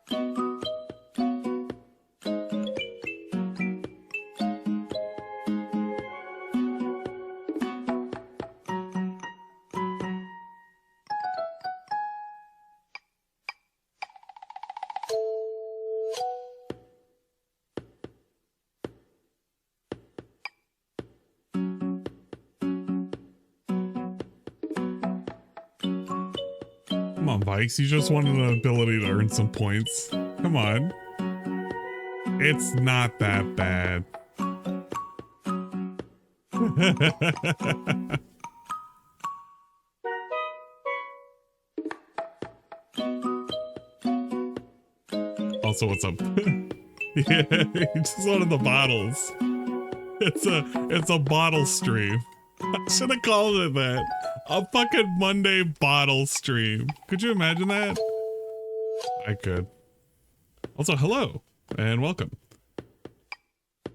Come on, Bikes. You just wanted an ability to earn some points. Come on. It's not that bad. Also, what's up? Yeah, you just wanted the bottles. It's a bottle stream. I should have called it that. A fucking Monday bottle stream. Could you imagine that? I could. Also, hello and welcome.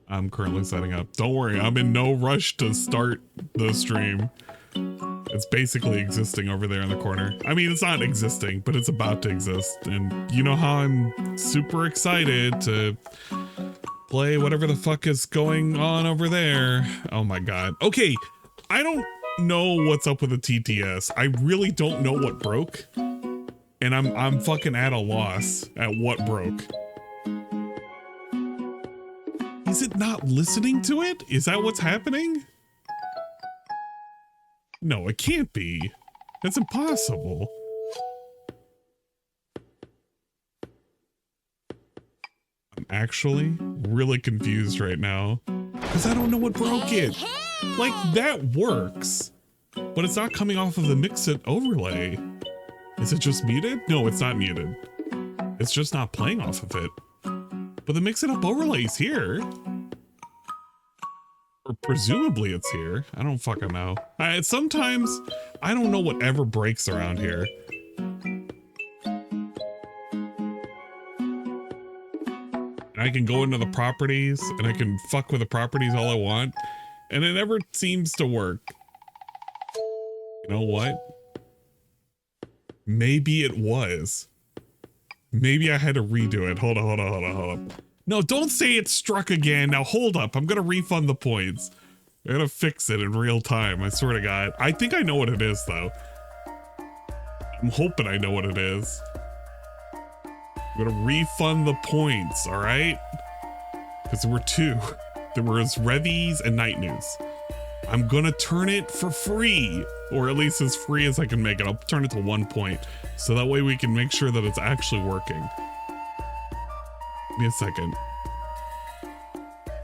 I'm currently setting up. Don't worry, I'm in no rush to start the stream. It's basically existing over there in the corner. I mean, it's not existing, but it's about to exist. And you know how I'm super excited to play whatever the fuck is going on over there. Oh my god. Okay, I don't know what's up with the TTS. I really don't know what broke. And I'm fucking at a loss at what broke. Is it not listening to it? Is that what's happening? No, it can't be. That's impossible. I'm actually really confused right now because I don't know what broke it. Like, that works, but it's not coming off of the mix it overlay. Is it just muted? No, it's not muted. It's just not playing off of it. But the mix it up overlay is here. Or presumably it's here. I don't fucking know. Sometimes I don't know whatever breaks around here. And I can go into the properties and I can fuck with the properties all I want. And it never seems to work. You know what? Maybe it was. Maybe I had to redo it. Hold on. No, don't say it struck again. Now hold up. I'm gonna refund the points. I'm gonna fix it in real time. I swear to God. I think I know what it is though. I'm hoping I know what it is. I'm gonna refund the points, all right? Because there were two. There was Revies and Night News. I'm gonna turn it for free, or at least as free as I can make it. I'll turn it to 1 point, so that way we can make sure that it's actually working. Give me a second.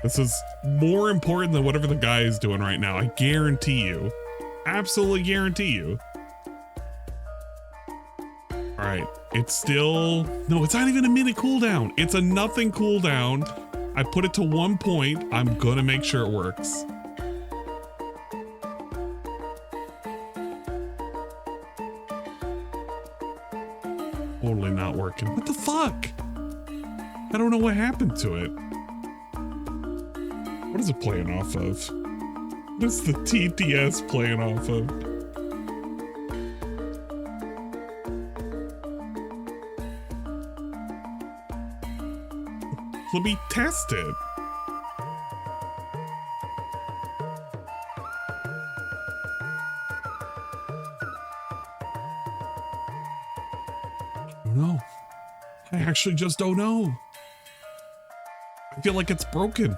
This is more important than whatever the guy is doing right now. I guarantee you. Absolutely guarantee you. All right, it's still, no, it's not even a minute cooldown. It's a nothing cooldown. I put it to 1 point. I'm gonna make sure it works. Totally not working. What the fuck? I don't know what happened to it. What is it playing off of? What is the TTS playing off of? Let me test it. I don't know. I actually just don't know. I feel like it's broken.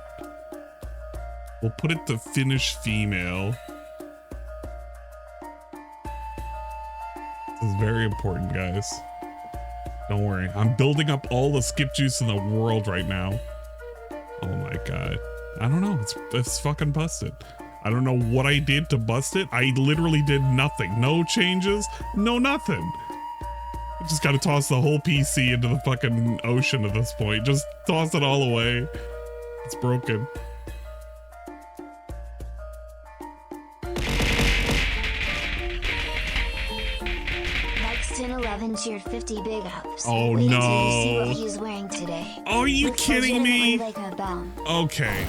We'll put it to finish female. This is very important, guys. Don't worry. I'm building up all the skip juice in the world right now. Oh my god. I don't know. It's fucking busted. I don't know what I did to bust it. I literally did nothing. No changes. No nothing. I just gotta toss the whole PC into the fucking ocean at this point. Just toss it all away. It's broken. Next 1011 cheered 50 big ups. Oh Wait no. till you see what he's wearing today. Are you Looks kidding me? legitimately like a bum. Okay.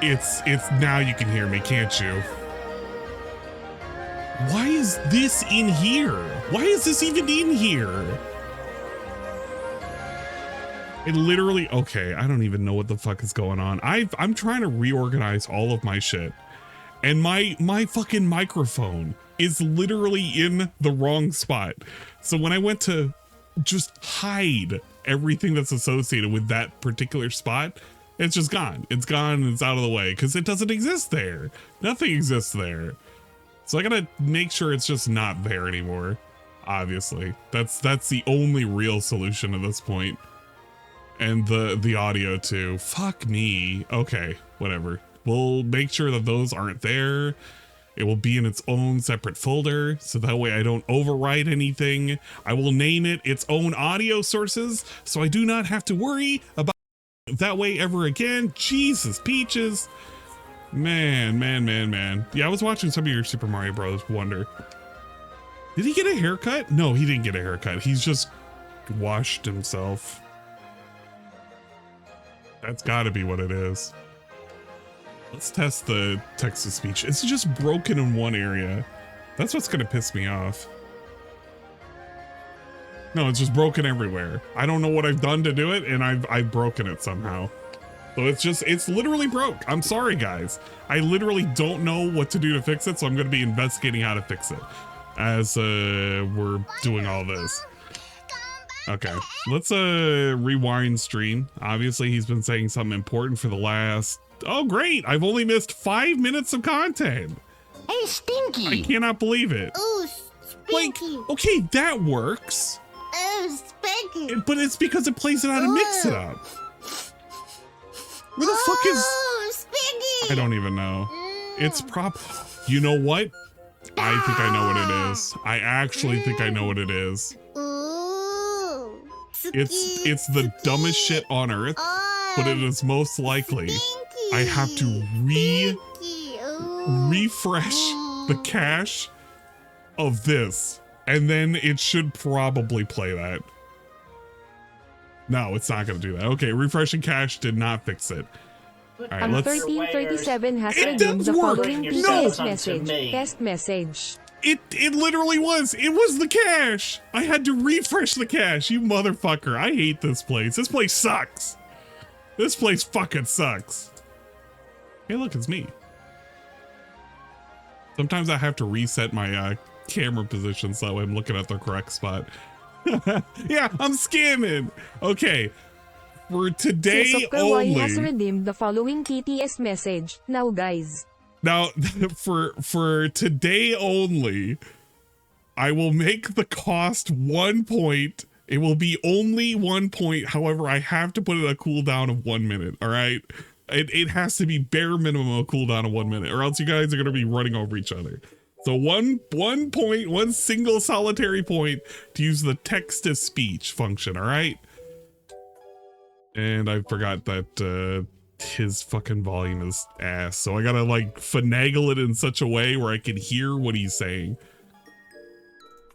It's now you can hear me, can't you? Why is this in here? Why is this even in here? It literally, okay, I don't even know what the fuck is going on. I'm trying to reorganize all of my shit. And my fucking microphone is literally in the wrong spot. So when I went to just hide everything that's associated with that particular spot, it's just gone. It's gone and it's out of the way because it doesn't exist there. Nothing exists there. So I gotta make sure it's just not there anymore. Obviously, that's the only real solution at this point. And the audio too. Fuck me. Okay, whatever. We'll make sure that those aren't there. It will be in its own separate folder, so that way I don't overwrite anything. I will name it its own audio sources, so I do not have to worry about it that way ever again. Jesus peaches. Man. Yeah, I was watching some of your Super Mario Bros. Wonder. Did he get a haircut? No, he didn't get a haircut. He's just washed himself. That's gotta be what it is. Let's test the text-to-speech. It's just broken in one area. That's what's gonna piss me off. No, it's just broken everywhere. I don't know what I've done to do it, and I've broken it somehow. So it's literally broke. I'm sorry, guys. I literally don't know what to do to fix it, so I'm gonna be investigating how to fix it as we're doing all this. Okay, let's rewind stream. Obviously, he's been saying something important for the last... Oh, great! I've only missed 5 minutes of content. Hey, Stinky! I cannot believe it. Ooh, Stinky! Like, okay, that works. Ooh, Stinky! But it's because it plays it out and mix it up. Where the fuck is... Stinky! I don't even know. It's You know what? I think I know what it is. I actually think I know what it is. Ooh, It's the dumbest shit on earth, but it is most likely I have to refresh the cache of this, and then it should probably play that. No, it's not going to do that. Okay, refreshing cache did not fix it. All right, let's... 1337 has redeemed the following PTS message. Test message. It literally was. It was the cache. I had to refresh the cache. You motherfucker. I hate this place. This place sucks. This place fucking sucks. Hey, look, it's me. Sometimes I have to reset my camera position so I'm looking at the correct spot. Yeah, I'm scamming. Okay. For today only. has redeemed the following TTS message. Now, guys. Now, for today only, I will make the cost 1 point. It will be only 1 point. However, I have to put it a cooldown of 1 minute. All right. It has to be bare minimum a cooldown of 1 minute, or else you guys are going to be running over each other. So one point, one single solitary point to use the text to speech function. All right. And I forgot that his fucking volume is ass, so I gotta like finagle it in such a way where I can hear what he's saying.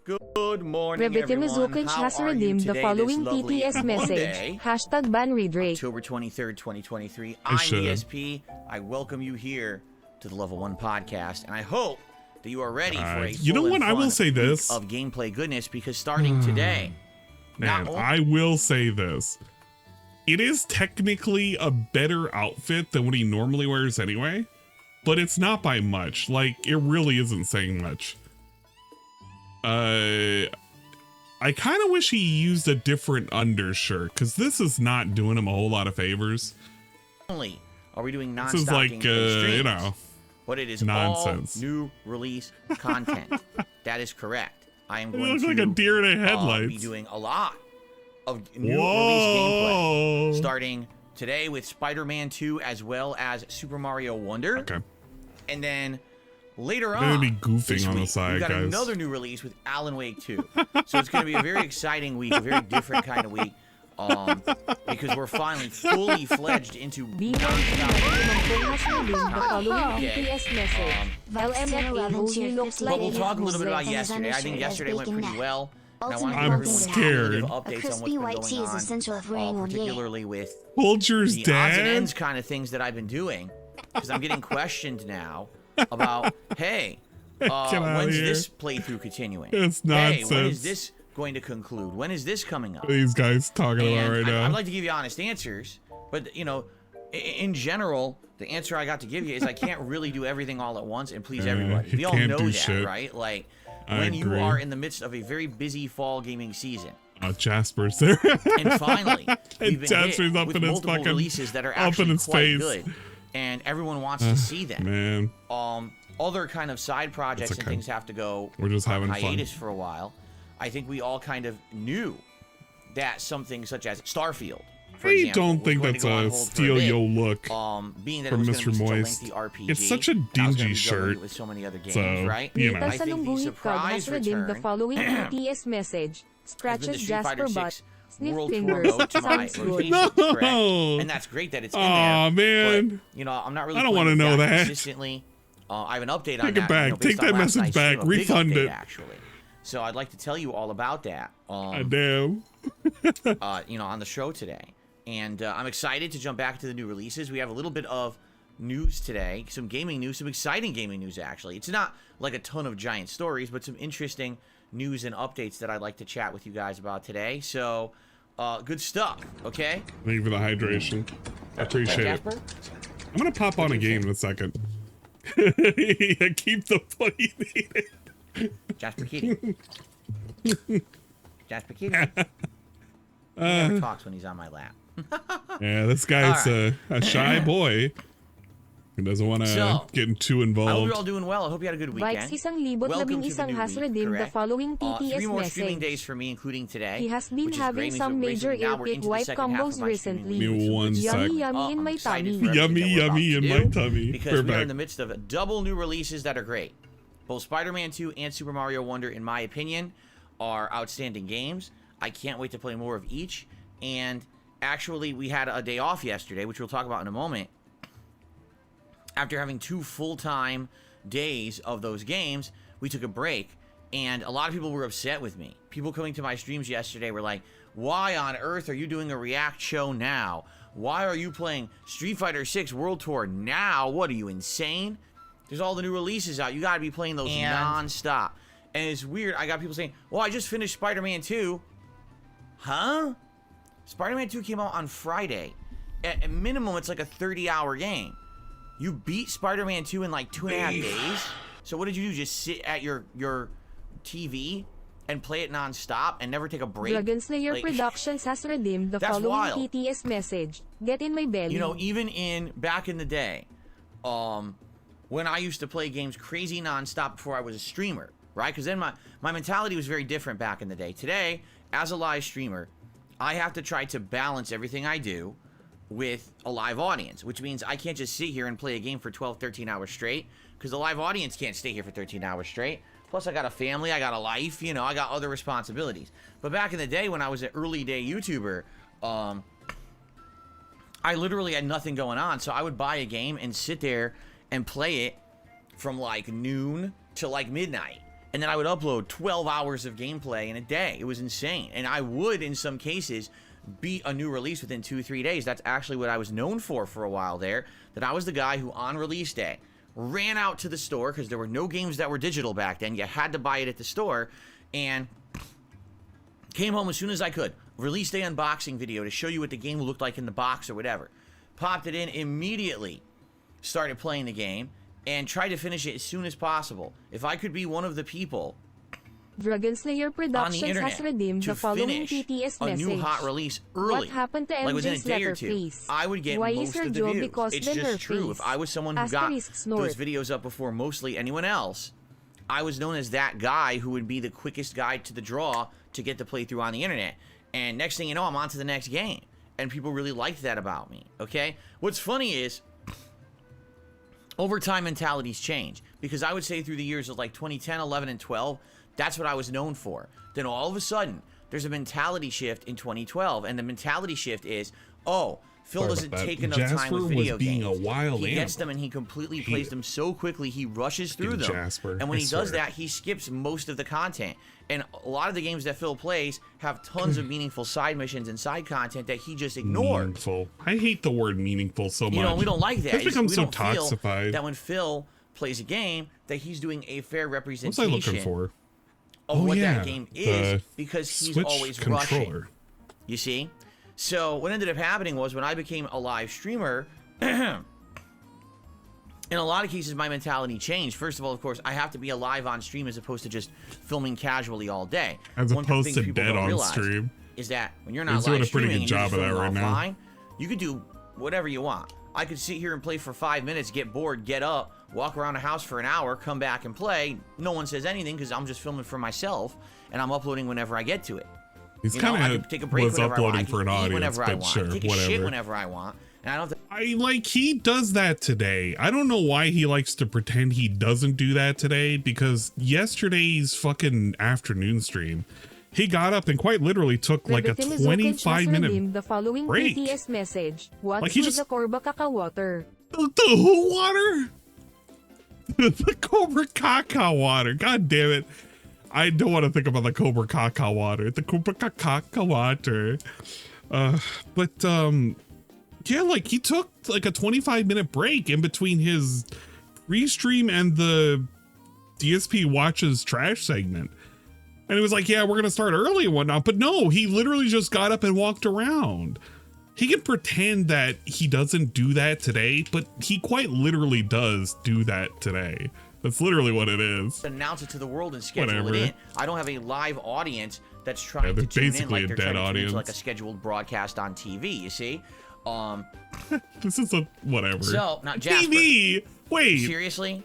Good morning, everyone. How has are redeemed you the today, following this lovely TTS message. Monday, Hashtag ban redrake. October 23rd, 2023. I'm ESP. I welcome you here to the Level 1 podcast, and I hope that you are ready for a you know what? I will say this of gameplay goodness, because starting today, man, I will say this. It is technically a better outfit than what he normally wears anyway, but it's not by much. Like, it really isn't saying much. I kind of wish he used a different undershirt, because this is not doing him a whole lot of favors. Only are we doing non-stop this is like, streams, you know, but it is nonsense. all new release content. That is correct. I am going looks to like a deer in the headlights. Be doing a lot of new release gameplay, starting today with Spider-Man 2 as well as Super Mario Wonder. Okay. And then later I'm on, gonna be goofing on the side, we've got guys. another new release with Alan Wake 2. So it's going to be a very exciting week, a very different kind of week, because we're finally fully fledged into but we'll talk a little bit about yesterday. I think yesterday went pretty well. I'm scared. Updates on what's been going on, particularly with Folger's the odds and dad. ends kind of things that I've been doing. because I'm getting questioned now about, hey, outta when's here. this playthrough continuing? It's Hey, when is nonsense. this going to conclude? When is this coming up? These guys talking about right now. I'd like to give you honest answers, but you know, in general, the answer I got to give you is I can't really do everything all at once and please everybody. you We all can't know do that, shit. right? Like I when you agree. are in the midst of a very busy fall gaming season. Jasper's there. And finally, we've been Jasper's hit up with in his multiple fucking releases that are up in actually his quite face. good, and everyone wants to see them. Man, Other kind of side projects and okay. things have to go We're just having on fun. hiatus for a while. I think we all kind of knew that something such as Starfield, for I example, don't was think going to that's go on a hold for steal bit. yo look. Being that from it was Mr. going to be Moist. such a lengthy RPG. It's such a that was dingy gonna be shirt. going with so many other games, So, right? you know. I think the Salungguhit Cub surprise has redeemed the return following BTS message. has been the Scratches Street Jasper Fighter butt. 6 Sniff World Tour fingers. mode to my Sounds good. rotation, No. correct? And that's great that it's in Aw, there. man. But, you know, I'm not really I don't playing wanna with know that. consistently. I have an update on Take it that. back. You know, based Take on that last message night's back. stream, a big Refund update, it. actually. So I'd like to tell you all about that. Damn. You know, on the show today. And I'm excited to jump back to the new releases. We have a little bit of news today, some gaming news, some exciting gaming news, actually. It's not like a ton of giant stories, but some interesting news and updates that I'd like to chat with you guys about today. So, good stuff, okay? Thank you for the hydration. I appreciate it. Jasper? I'm gonna pop on a game in a second. Yeah, keep the plate. Jasper Kitty. Jasper Kitty. He never talks when he's on my lap. Yeah, this guy's a shy boy. He doesn't want to So, get too I hope involved. you're all doing well. I hope you had a good weekend. Vikes 1,011 Welcome to the new has week, redeemed the correct? following 3 TTS more streaming days message. for me, including today. He has been which is having great. Means some that major basically now we're ear into pick the wipe second half of combos my streaming recently. Give me one week. sec. Yummy, yummy in I'm my excited tummy. for everything Yummy, that we're yummy about in to my do, tummy. Because we're in Perfect. the midst of double new releases that are great. Both Spider-Man 2 and Super Mario Wonder, in my opinion, are outstanding games. I can't wait to play more of each. And actually, we had a day off yesterday, which we'll talk about in a moment. After having 2 full-time days of those games, we took a break. And a lot of people were upset with me. People coming to my streams yesterday were like, why on earth are you doing a react show now? Why are you playing Street Fighter 6 World Tour now? What, are you insane? There's all the new releases out. You got to be playing those non-stop. And it's weird. I got people saying, well, I just finished Spider-Man 2. Huh? Spider-Man 2 came out on Friday. At minimum, it's like a 30-hour game. You beat Spider-Man 2 in like 2.5 days? So what did you do? Just sit at your TV and play it non-stop and never take a break? Dragon Slayer Like, Productions has redeemed the That's following wild. TTS message. Get in my belly. You know, even back in the day, when I used to play games crazy non-stop before I was a streamer, right? Because then my mentality was very different back in the day. Today, as a live streamer, I have to try to balance everything I do with a live audience, which means I can't just sit here and play a game for 12, 13 hours straight, because the live audience can't stay here for 13 hours straight. Plus, I got a family, I got a life, you know, I got other responsibilities. But back in the day when I was an early day YouTuber, I literally had nothing going on, so I would buy a game and sit there and play it from like noon to like midnight. And then I would upload 12 hours of gameplay in a day. It was insane. And I would, in some cases, beat a new release within 2-3 days. That's actually what I was known for a while there. That I was the guy who, on release day, ran out to the store, because there were no games that were digital back then. You had to buy it at the store. And came home as soon as I could. Release day unboxing video to show you what the game looked like in the box or whatever. Popped it in immediately. Started playing the game. And tried to finish it as soon as possible. If I could be one of the people Dragon Slayer on the Productions internet has redeemed to the following finish TTS a message. new hot release early, What happened to like within a MJ's day or letter, two, please? I would get Why is most your of the job views. because It's the just true. face? If I was someone who got Asterisk snort. those videos up before mostly anyone else, I was known as that guy who would be the quickest guy to the draw to get the playthrough on the internet. And next thing you know, I'm on to the next game. And people really liked that about me, okay? What's funny is, over time, mentalities change. Because I would say through the years of like 2010, 11, and 12, that's what I was known for. Then all of a sudden, there's a mentality shift in 2012. And the mentality shift is, oh, Phil Sorry doesn't about that. take enough Jasper time with was video being games. a wild he gets animal. them and he completely plays them so quickly he rushes through them. Jasper, and when I he does swear. that, he skips most of the content. And a lot of the games that Phil plays have tons of meaningful side missions and side content that he just ignores. Meaningful. I hate the word meaningful so much. You know, we don't like that. It's become we so don't feel toxified. that when Phil plays a game, that he's doing a fair What was I representation looking for? of what yeah, that game the is, because he's Switch always controller. rushing. You see? So what ended up happening was when I became a live streamer, in a lot of cases my mentality changed. First of all, of course, I have to be alive on stream as opposed to just filming casually all day. As One opposed thing to people dead don't on realize stream. is that when you're not He's doing live a pretty streaming good and you're job just of that filming right now. offline, you could do whatever you want. I could sit here and play for 5 minutes, get bored, get up, walk around the house for an hour, come back and play. No one says anything because I'm just filming for myself and I'm uploading whenever I get to it. He's You know, I kind can take a break of was whenever I want. I uploading can for an eat audience, whenever I but want. sure, Take a whatever. shit whenever I want, and I don't have to. I like he does that today. I don't know why he likes to pretend he doesn't do that today, because yesterday's fucking afternoon stream, he got up and quite literally took like a 25-minute the following break. PTS message. What's Like he with just- the Corba Caca water? The who water? The Cobra Caca water. God damn it. I don't want to think about the Cobra Caca water. The Cobra Caca water. But yeah, like he took like a 25-minute break in between his pre-stream and the DSP Watches trash segment. And it was like, yeah, we're going to start early and whatnot. But no, he literally just got up and walked around. He can pretend that he doesn't do that today, but he quite literally does do that today. That's literally what it is. Announce it to the world and schedule Whatever. it in. I don't have a live audience that's trying they're to tune in basically like a they're dead trying to tune audience. into like a scheduled broadcast on TV. You see? This is a whatever. So now Jasper, TV. Wait. seriously,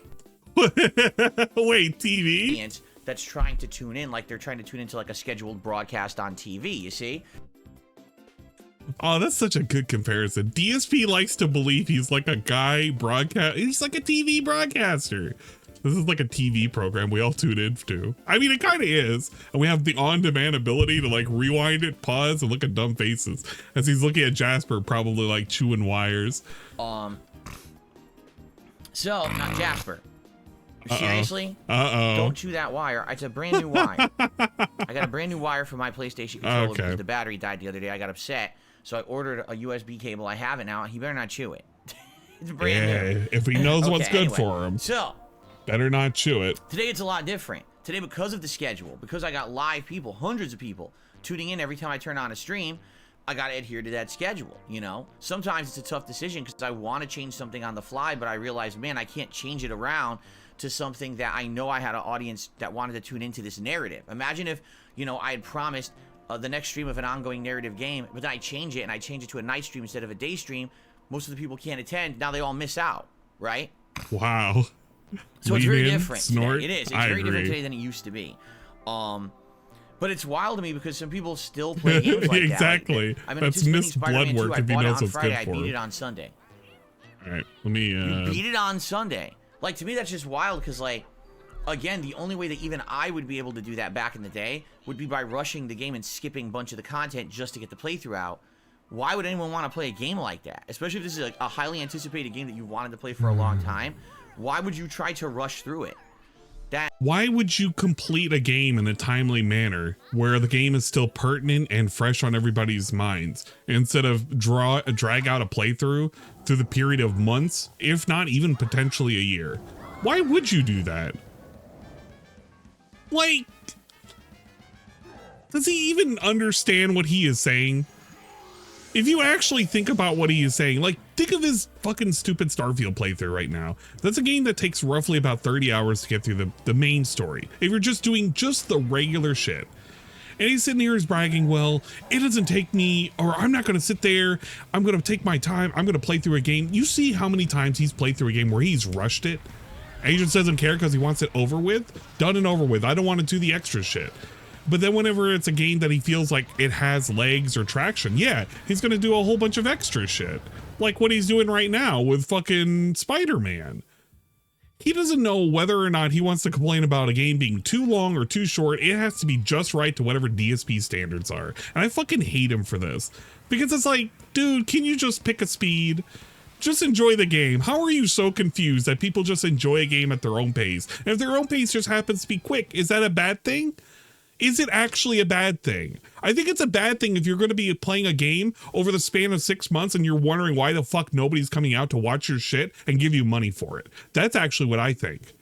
Wait, TV. audience that's trying to tune in like they're trying to tune into like a scheduled broadcast on TV. You see? Oh, that's such a good comparison. DSP likes to believe he's like a guy broadcast. He's like a TV broadcaster. This is like a TV program we all tune into. I mean, it kind of is. And we have the on-demand ability to like rewind it, pause, and look at dumb faces as he's looking at Jasper, probably like chewing wires. So now Jasper, seriously, don't chew that wire. It's a brand new wire. I got a brand new wire for my PlayStation controller Okay. because the battery died the other day. I got upset, so I ordered a USB cable. I have it now. He better not chew it. It's brand new. Yeah, if he knows what's Okay, good anyway. for him, So better not chew it. today it's a lot different. Today, because of the schedule, because I got live people, hundreds of people tuning in every time I turn on a stream, I got to adhere to that schedule, you know? Sometimes it's a tough decision because I want to change something on the fly, but I realize, man, I can't change it around to something that I know I had an audience that wanted to tune into this narrative. Imagine if, you know, I had promised the next stream of an ongoing narrative game, but then I change it and I change it to a night stream instead of a day stream. Most of the people can't attend. Now they all miss out, right? Wow. So it's Lean very in, different snort. today. It is. It's I very different agree. today than it used to be. But it's wild to me because some people still play games like Exactly. that. Like, I'm That's anticipating missed Spider-Man blood 2. work I if he bought it knows on what's Friday. good I for beat him. it on Sunday. All right, let me. You beat it on Sunday. Like, to me, that's just wild because, like, again, the only way that even I would be able to do that back in the day would be by rushing the game and skipping a bunch of the content just to get the playthrough out. Why would anyone want to play a game like that? Especially if this is like a highly anticipated game that you wanted to play for a long time. Why would you try to rush through it? Why would you complete a game in a timely manner where the game is still pertinent and fresh on everybody's minds instead of drag out a playthrough through the period of months, if not even potentially a year? Why would you do that? Like, does he even understand what he is saying? If you actually think about what he is saying, like, think of his fucking stupid Starfield playthrough right now. That's a game that takes roughly about 30 hours to get through the main story. If you're just doing just the regular shit. And he's sitting here, he's bragging, well, it doesn't take me, or I'm not going to sit there. I'm going to take my time. I'm going to play through a game. You see how many times he's played through a game where he's rushed it? And he just doesn't care because he wants it over with? Done and over with. I don't want to do the extra shit. But then whenever it's a game that he feels like it has legs or traction, yeah, he's going to do a whole bunch of extra shit. Like what he's doing right now with fucking Spider-Man. He doesn't know whether or not he wants to complain about a game being too long or too short. It has to be just right to whatever DSP standards are. And I fucking hate him for this. Because it's like, dude, can you just pick a speed? Just enjoy the game. How are you so confused that people just enjoy a game at their own pace? And if their own pace just happens to be quick, is that a bad thing? Is it actually a bad thing? I think it's a bad thing if you're going to be playing a game over the span of 6 months and you're wondering why the fuck nobody's coming out to watch your shit and give you money for it. That's actually what I think.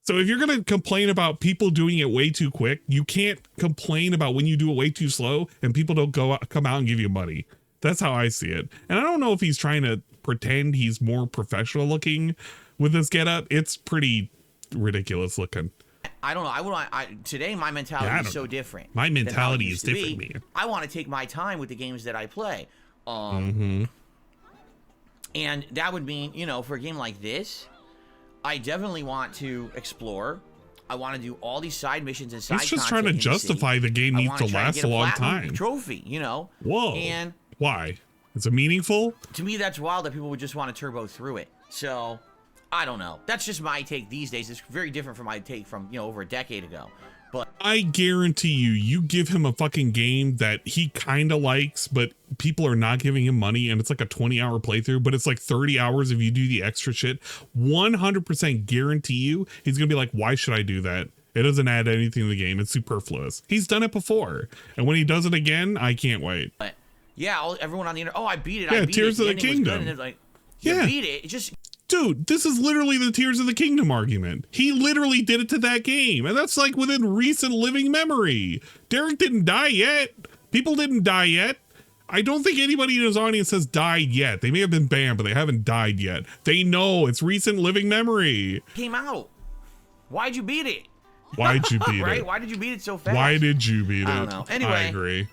So if you're going to complain about people doing it way too quick, you can't complain about when you do it way too slow and people don't come out and give you money. That's how I see it. And I don't know if he's trying to pretend he's more professional looking with this getup. It's pretty ridiculous looking. I don't know. Today my mentality is so different. My mentality is different, man. I want to take my time with the games that I play. And that would mean, you know, for a game like this, I definitely want to explore. I want to do all these side missions and side content. He's just trying to justify the game needs to last a long time. Trophy, you know. Whoa. And why? Is it meaningful? To me, that's wild that people would just want to turbo through it. So I don't know. That's just my take these days. It's very different from my take from, you know, over a decade ago. But I guarantee you give him a fucking game that he kind of likes, but people are not giving him money, and it's like a 20-hour playthrough, but it's like 30 hours if you do the extra shit. 100% guarantee you he's going to be like, why should I do that? It doesn't add anything to the game. It's superfluous. He's done it before. And when he does it again, I can't wait. But yeah, everyone on the internet, oh, I beat it. Yeah, I beat Tears it. of the Kingdom. And like, you beat it. It just... Dude, this is literally the Tears of the Kingdom argument. He literally did it to that game, and that's like within recent living memory. Derek didn't die yet. People didn't die yet. I don't think anybody in his audience has died yet. They may have been banned, but they haven't died yet. They know it's recent living memory. Came out. Why'd you beat it? Why'd you beat right? it? Why did you beat it so fast? Why did you beat it? I don't know. Anyway. I agree.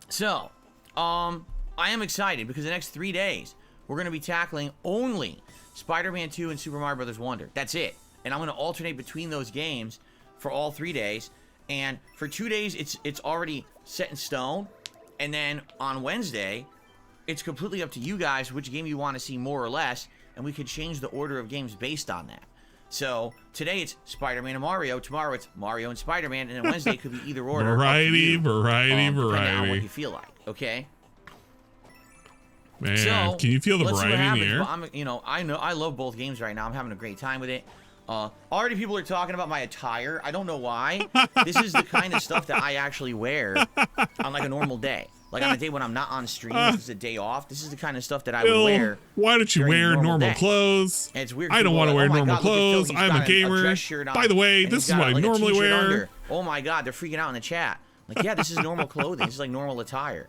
So, I am excited because the next 3 days, we're going to be tackling only Spider-Man 2 and Super Mario Bros. Wonder. That's it. And I'm going to alternate between those games for all 3 days. And for 2 days, it's already set in stone. And then on Wednesday, it's completely up to you guys which game you want to see more or less. And we could change the order of games based on that. So today it's Spider-Man and Mario. Tomorrow it's Mario and Spider-Man. And then Wednesday it could be either order. Variety. Depending on what you feel like. Okay? Man, so, can you feel the variety in the air? I know I love both games right now. I'm having a great time with it. Already people are talking about my attire. I don't know why. This is the kind of stuff that I actually wear on like a normal day. Like on a day when I'm not on stream, this is a day off. This is the kind of stuff that I would wear. Why don't you wear normal clothes? And it's weird. I don't want to wear normal clothes. I'm a gamer. By the way, this is what I normally wear. Under. Oh my God, they're freaking out in the chat. Like, yeah, this is normal clothing. This is like normal attire.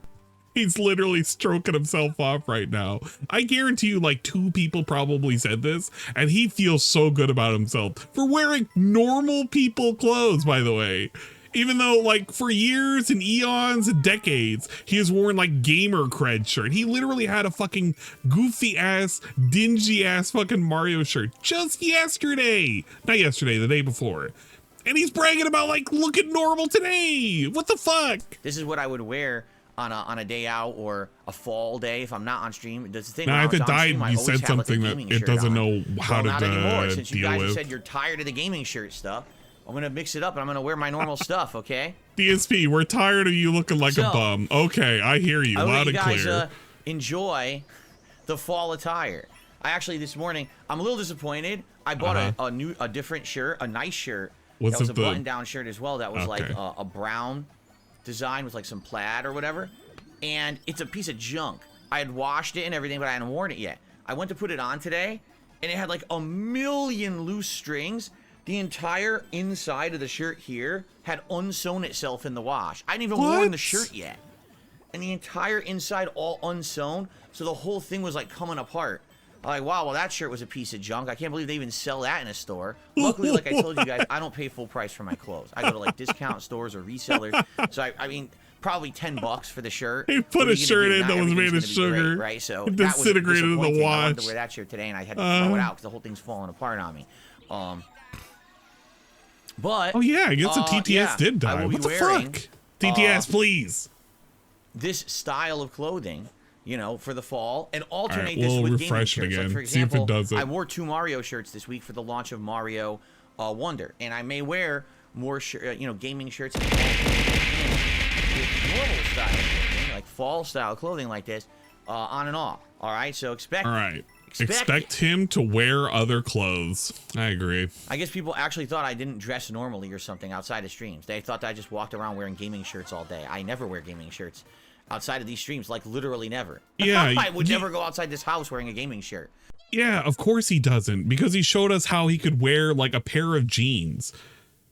He's literally stroking himself off right now. I guarantee you like 2 people probably said this, and he feels so good about himself for wearing normal people clothes, by the way. Even though like for years and eons and decades, he has worn like gamer cred shirt. He literally had a fucking goofy ass, dingy ass fucking Mario shirt just yesterday. Not yesterday, the day before. And he's bragging about like looking normal today. What the fuck? This is what I would wear on a day out or a fall day if I'm not on stream. That's the thing. Now, if it died, you said something that it doesn't know how to anymore, since you guys deal with. Said you're tired of the gaming shirt stuff. I'm gonna mix it up and I'm gonna wear my normal stuff. Okay. DSP, we're tired of you looking like a bum. Okay, I hear you loud and clear. You guys enjoy the fall attire. I actually this morning I'm a little disappointed. I bought a different shirt, a nice shirt. That was a button-down shirt as well. That was like a brown design with like some plaid or whatever, and it's a piece of junk. I had washed it and everything, but I hadn't worn it yet. I went to put it on today, and it had like a million loose strings. The entire inside of the shirt here had unsewn itself in the wash. I hadn't even worn the shirt yet, and the entire inside all unsewn, so the whole thing was like coming apart. I'm like, wow, well that shirt was a piece of junk. I can't believe they even sell that in a store. Luckily, like I told you guys, I don't pay full price for my clothes. I go to like discount stores or resellers. So I mean, probably $10 for the shirt. He put a shirt in that was made of sugar, great, right? So it disintegrated in the wash. I wanted to wear that shirt today, and I had to throw it out because the whole thing's falling apart on me. But oh yeah, I guess the TTS did die. What the fuck? TTS, please. This style of clothing. you know, for the fall, and alternate All right, this we'll with gaming refresh it shirts. again. Like, for See if it example, does it. I wore 2 Mario shirts this week for the launch of Mario Wonder, and I may wear more, gaming shirts and normal style clothing, like fall style clothing like this, on and off. All right, so expect. All right. Expect him to wear other clothes. I agree. I guess people actually thought I didn't dress normally or something outside of streams. They thought that I just walked around wearing gaming shirts all day. I never wear gaming shirts outside of these streams, like literally never. Yeah, I would never go outside this house wearing a gaming shirt. Yeah, of course he doesn't, because he showed us how he could wear like a pair of jeans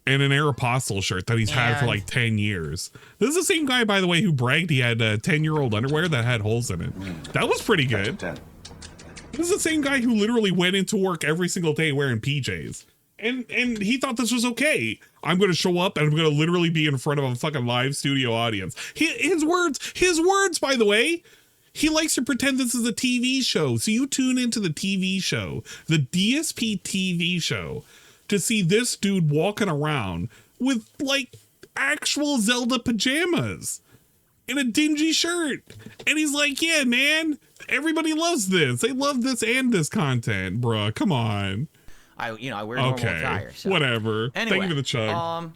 and an Aeropostale shirt that he's had for like 10 years. This is the same guy, by the way, who bragged he had 10-year-old underwear that had holes in it. That was pretty good. This is the same guy who literally went into work every single day wearing PJs. And he thought this was okay. I'm going to show up and I'm going to literally be in front of a fucking live studio audience. His words, by the way, he likes to pretend this is a TV show. So you tune into the TV show, the DSP TV show, to see this dude walking around with like actual Zelda pajamas in a dingy shirt. And he's like, yeah, man, everybody loves this. They love this and this content, bruh. Come on. I wear normal attire. So. Whatever. Anyway, thank you for the chug.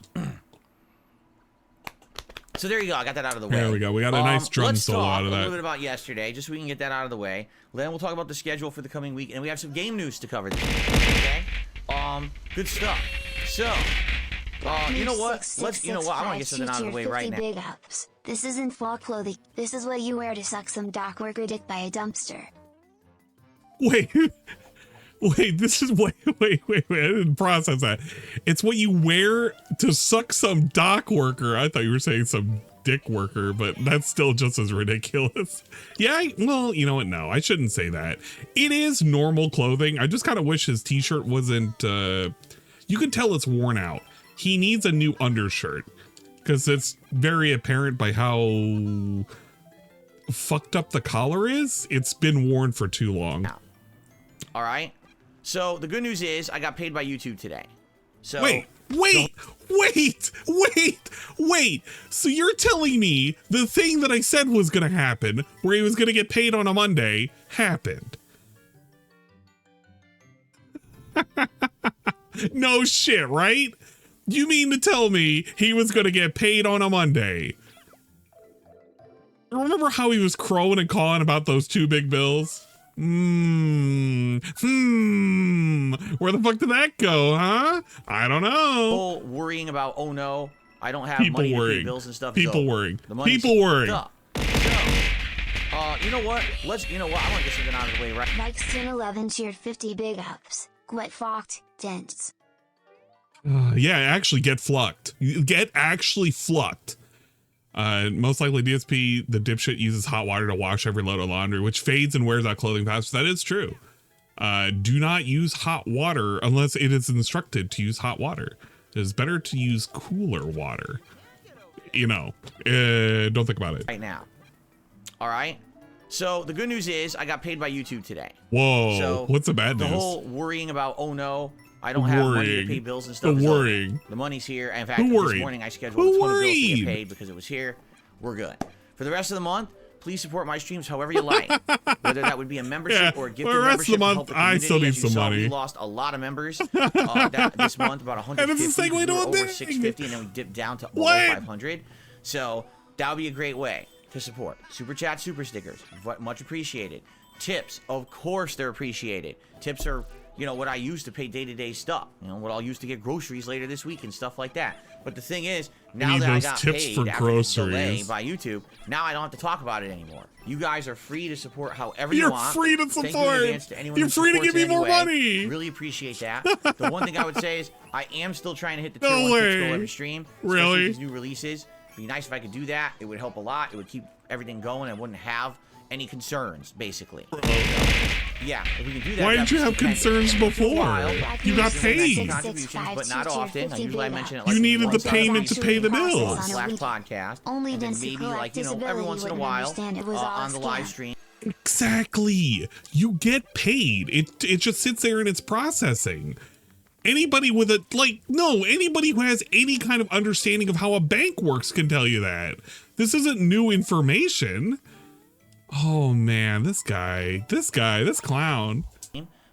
So there you go. I got that out of the way. There we go. We got a nice drum solo out of that. Let's talk a little bit about yesterday, just so we can get that out of the way. Then we'll talk about the schedule for the coming week, and we have some game news to cover this week, okay? Good stuff. So, you know what? I want to get something out of the way right now. Big ups. This isn't fall clothing. This is what you wear to suck some dock worker dick by a dumpster. Wait, this is wait, I didn't process that. It's what you wear to suck some dock worker. I thought you were saying some dick worker, but that's still just as ridiculous. Yeah, well, you know what? No, I shouldn't say that. It is normal clothing. I just kind of wish his t-shirt wasn't, you can tell it's worn out. He needs a new undershirt because it's very apparent by how fucked up the collar is. It's been worn for too long. All right. So the good news is I got paid by YouTube today. So wait. So you're telling me the thing that I said was going to happen, where he was going to get paid on a Monday, happened? No shit, right? You mean to tell me he was going to get paid on a Monday? Remember how he was crowing and cawing about those 2 big bills? Where the fuck did that go, huh? I don't know. People worrying about, oh no, I don't have money to pay bills and stuff. People worrying. People worrying. So, you know what? I want to get something out of the way right now. Mike's 1011 cheered 50 big ups. Get fucked, dents. Yeah, actually get flucked. Get actually flucked. Most likely DSP, the dipshit, uses hot water to wash every load of laundry, which fades and wears out clothing faster. That is true. Do not use hot water unless it is instructed to use hot water. It is better to use cooler water. Don't think about it. Right now. All right. So the good news is I got paid by YouTube today. Whoa. So what's the bad news? The whole worrying about, oh no, I don't have money to pay bills and stuff. The worrying. The money's here. In fact, this morning I scheduled a ton of bills to get paid because it was here. We're good. For the rest of the month, please support my streams however you like. Whether that would be a membership or a gifted membership. The rest of the month, I still need some money. We lost a lot of members this month, about 150. And it's a segue to over 650, and then we dipped down to below 500. So that would be a great way to support. Super chat, super stickers, much appreciated. Tips, of course, they're appreciated. Tips are, what I use to pay day-to-day stuff. What I'll use to get groceries later this week and stuff like that. But the thing is, now that I got paid after this delay by YouTube, now I don't have to talk about it anymore. You guys are free to support however you want. You're free to support. Thank you in advance to anyone You're free to give me more money. Really appreciate that. The one thing I would say is I am still trying to hit the tier 1 tips goal every stream. Really? These new releases. It'd be nice if I could do that. It would help a lot. It would keep everything going. I wouldn't have any concerns, basically. Yeah, if we can do that. Why didn't you have concerns before? You got paid. But not often. Usually I mention it like you needed the payment to pay the bills. Slack podcast. Only and then maybe every once in a while on the live stream. Exactly. You get paid. It just sits there and it's processing. Anybody who has any kind of understanding of how a bank works can tell you that. This isn't new information. Oh man, this clown.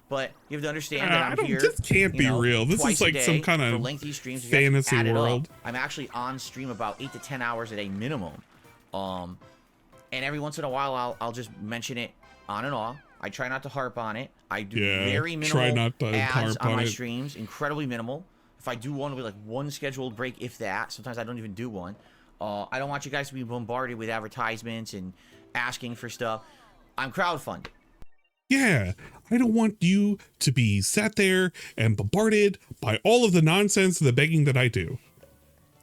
But you have to understand that I'm here. This can't be real. This is like some kind of lengthy streams. fantasy world. I'm actually on stream about 8 to 10 hours a day minimum. And every once in a while, I'll just mention it on and off. I try not to harp on it. I do very minimal ads on my streams, incredibly minimal. If I do one, it'll be like one scheduled break, if that. Sometimes I don't even do one. I don't want you guys to be bombarded with advertisements and asking for stuff. I'm crowdfunded. Yeah, I don't want you to be sat there and bombarded by all of the nonsense and the begging that I do.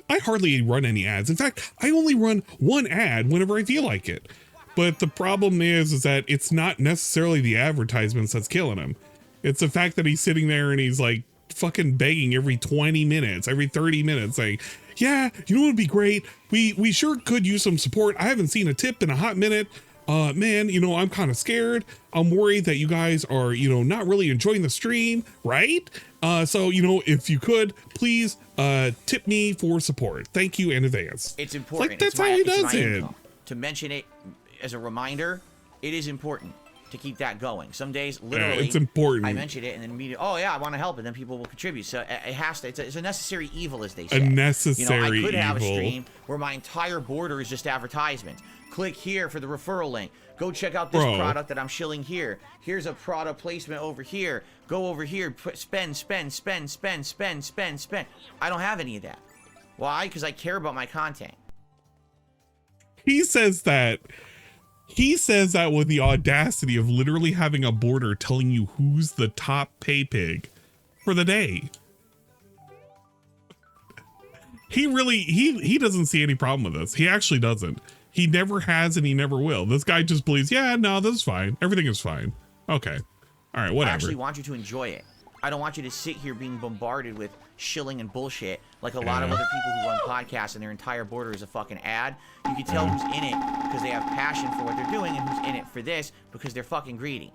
I hardly run any ads. In fact, I only run one ad whenever I feel like it. But the problem is that it's not necessarily the advertisements that's killing him. It's the fact that he's sitting there and he's like fucking begging every 20 minutes, every 30 minutes, saying, yeah, you know what would be great? We sure could use some support. I haven't seen a tip in a hot minute. Man, you know, I'm kind of scared. I'm worried that you guys are, you know, not really enjoying the stream, right? So, you know, if you could, please tip me for support. Thank you in advance. It's important. Like, that's how he does it. To mention it as a reminder, it is important to keep that going. Some days, literally, it's important. I mention it and then immediately, oh yeah, I want to help, and then people will contribute. So it has to. It's a necessary evil, as they say. A necessary evil. I could have a evil. stream where my entire border is just advertisements. Click here for the referral link. Go check out this product that I'm shilling here. Here's a product placement over here. Go over here. Spend. I don't have any of that. Why? Because I care about my content. He says that with the audacity of literally having a border telling you who's the top pay pig for the day. He doesn't see any problem with this. He actually doesn't. He never has and he never will. This guy just believes, yeah, no, this is fine. Everything is fine. Okay. All right, whatever. I actually want you to enjoy it. I don't want you to sit here being bombarded with shilling and bullshit like a lot of other people who run podcasts and their entire border is a fucking ad. You can tell who's in it because they have passion for what they're doing and who's in it for this because they're fucking greedy.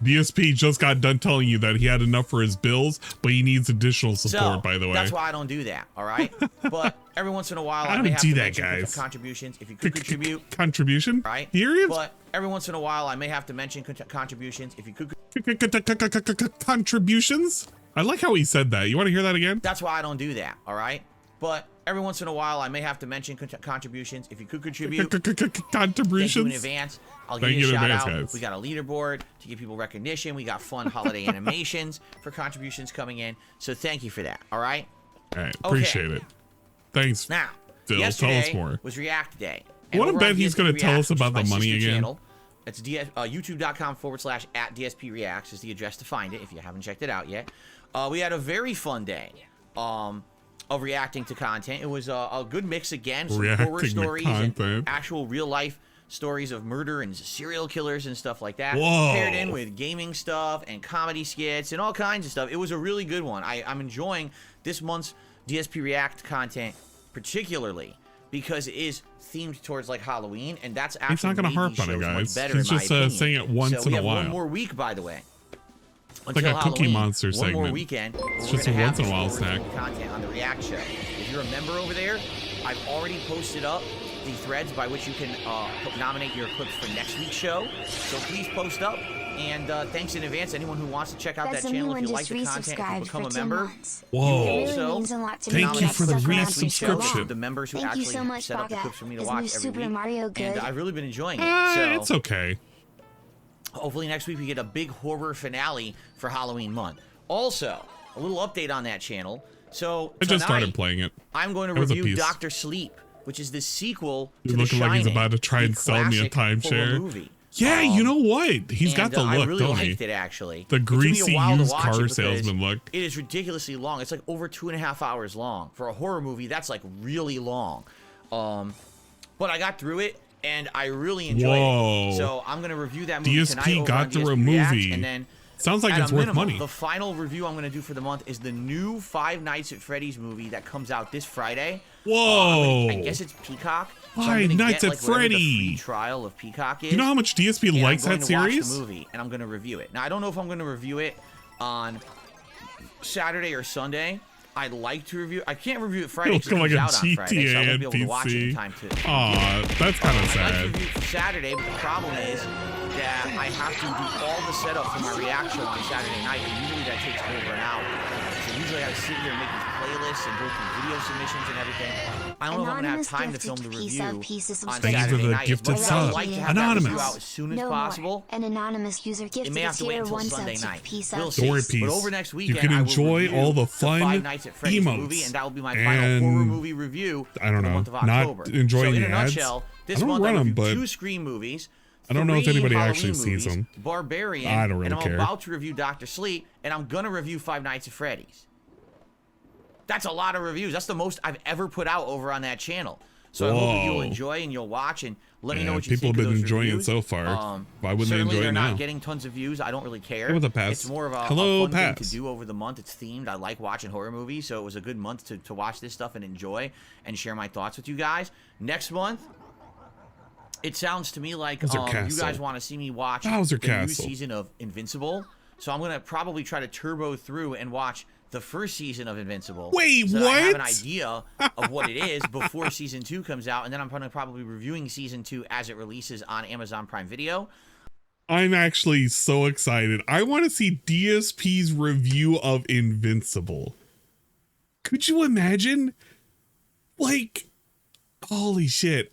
DSP just got done telling you that he had enough for his bills, but he needs additional support, by the way. That's why I don't do that, all right? But every once in a while, I may have to mention contributions. If you could contribute. Contribution? Right? Here? But every once in a while, I may have to mention contributions. If you could. Contributions? I like how he said that. You want to hear that again? That's why I don't do that, all right? But every once in a while, I may have to mention contributions. If you could contribute. Contributions? Thank you in advance. I'll give you a shout out. Guys. We got a leaderboard to give people recognition. We got fun holiday animations for contributions coming in. So thank you for that. All right? All right. Appreciate it. Thanks. Now, Phil, tell us more. Was React Day. I want to bet he's going to tell us about the money again. Channel, it's youtube.com/@DSP Reacts is the address to find it if you haven't checked it out yet. We had a very fun day of reacting to content. It was a good mix again. Some horror stories and actual real life stories of murder and serial killers and stuff like that. Whoa. Paired in with gaming stuff and comedy skits and all kinds of stuff. It was a really good one. I'm enjoying this month's DSP React content particularly because it is themed towards like Halloween, and that's actually he's not going to harp on it, guys. He's just saying it once in a while. So we have one more week, by the way. It's like a Cookie Monster segment. One more weekend. It's just a once in a while snack. Content on the React show. If you're a member over there, I've already posted up the threads by which you can nominate your clips for next week's show. So please post up. And thanks in advance, anyone who wants to check out that channel. If you like the content, if you become a member. Whoa. Thank you for the resubscription. The members who actually set up the clips for me to watch every week. And I've really been enjoying it. So it's okay. Hopefully next week we get a big horror finale for Halloween month. Also, a little update on that channel. So I just started playing it. I'm going to review Dr. Sleep, which is the sequel to The looking Shining, like he's about to try and sell me a timeshare. Movie. Yeah, you know what? He's got the look, I really don't liked it, actually. The greasy used car salesman look. It is ridiculously long. It's like over 2.5 hours long. For a horror movie, that's like really long. But I got through it, and I really enjoyed it. So I'm going to review that movie tonight. DSP got through a movie. And then sounds like it's worth money. The final review I'm going to do for the month is the new Five Nights at Freddy's movie that comes out this Friday. Whoa! I guess it's Peacock. Five Nights at Freddy. The free trial of Peacock is. You know how much DSP likes that series? Watch the movie, and I'm going to review it. Now I don't know if I'm going to review it on Saturday or Sunday I'd like to review. I can't review it Friday It'll because it come comes like a out on Friday, so I GTA won't be able to watch it in NPC. time to. Aw, that's kind of I'd like to sad. review it for Saturday, but the problem is that I have to do all the setup for my reaction on Saturday night, and usually that takes over an hour. So usually I gotta sit here and make these playlists and go through video submissions and everything. I don't know if I'm gonna have time to film the review on Thank you for Saturday the night. gifted As much as I'd sub. like to have that review Anonymous. out as soon as No possible. more. An anonymous user It gifted may a have to wait tier until 1 Sunday sub to night. Peace We'll Out. see. Story But piece. over next You weekend, can I will enjoy review all the the fun Five Nights at Freddy's emotes. movie, and that will be my final horror And movie review I don't for the know, month of not October. enjoying so in the a ads. nutshell, this I don't month run I 'em, reviewed but 2 Scream movies. I don't know if 3 anybody Halloween actually sees movies, them. Barbarian, I don't really and I'm care. about to review Dr. Sleep, and I'm gonna review Five Nights at Freddy's. That's a lot of reviews. That's the most I've ever put out over on that channel. So I hope that you'll Whoa. enjoy and you'll watch and let me know Yeah, what you people think have of been those enjoying it reviews. so far. Why wouldn't they Certainly enjoy it they're now? not getting tons of views. I don't really care. Give it a pass. It's more of a Hello, fun thing pass. to do over the month. It's themed. I like watching horror movies, so it was a good month to watch this stuff and enjoy and share my thoughts with you guys. Next month, it sounds to me like Bowser you Castle. guys want to see me watch Bowser the new Castle. season of Invincible. So I'm going to probably try to turbo through and watch the first season of Invincible. Wait, so that I have an what? idea of what it is before season 2 comes out, and then I'm going to probably be reviewing season 2 as it releases on Amazon Prime Video. I'm actually so excited. I want to see DSP's review of Invincible. Could you imagine? Like, holy shit.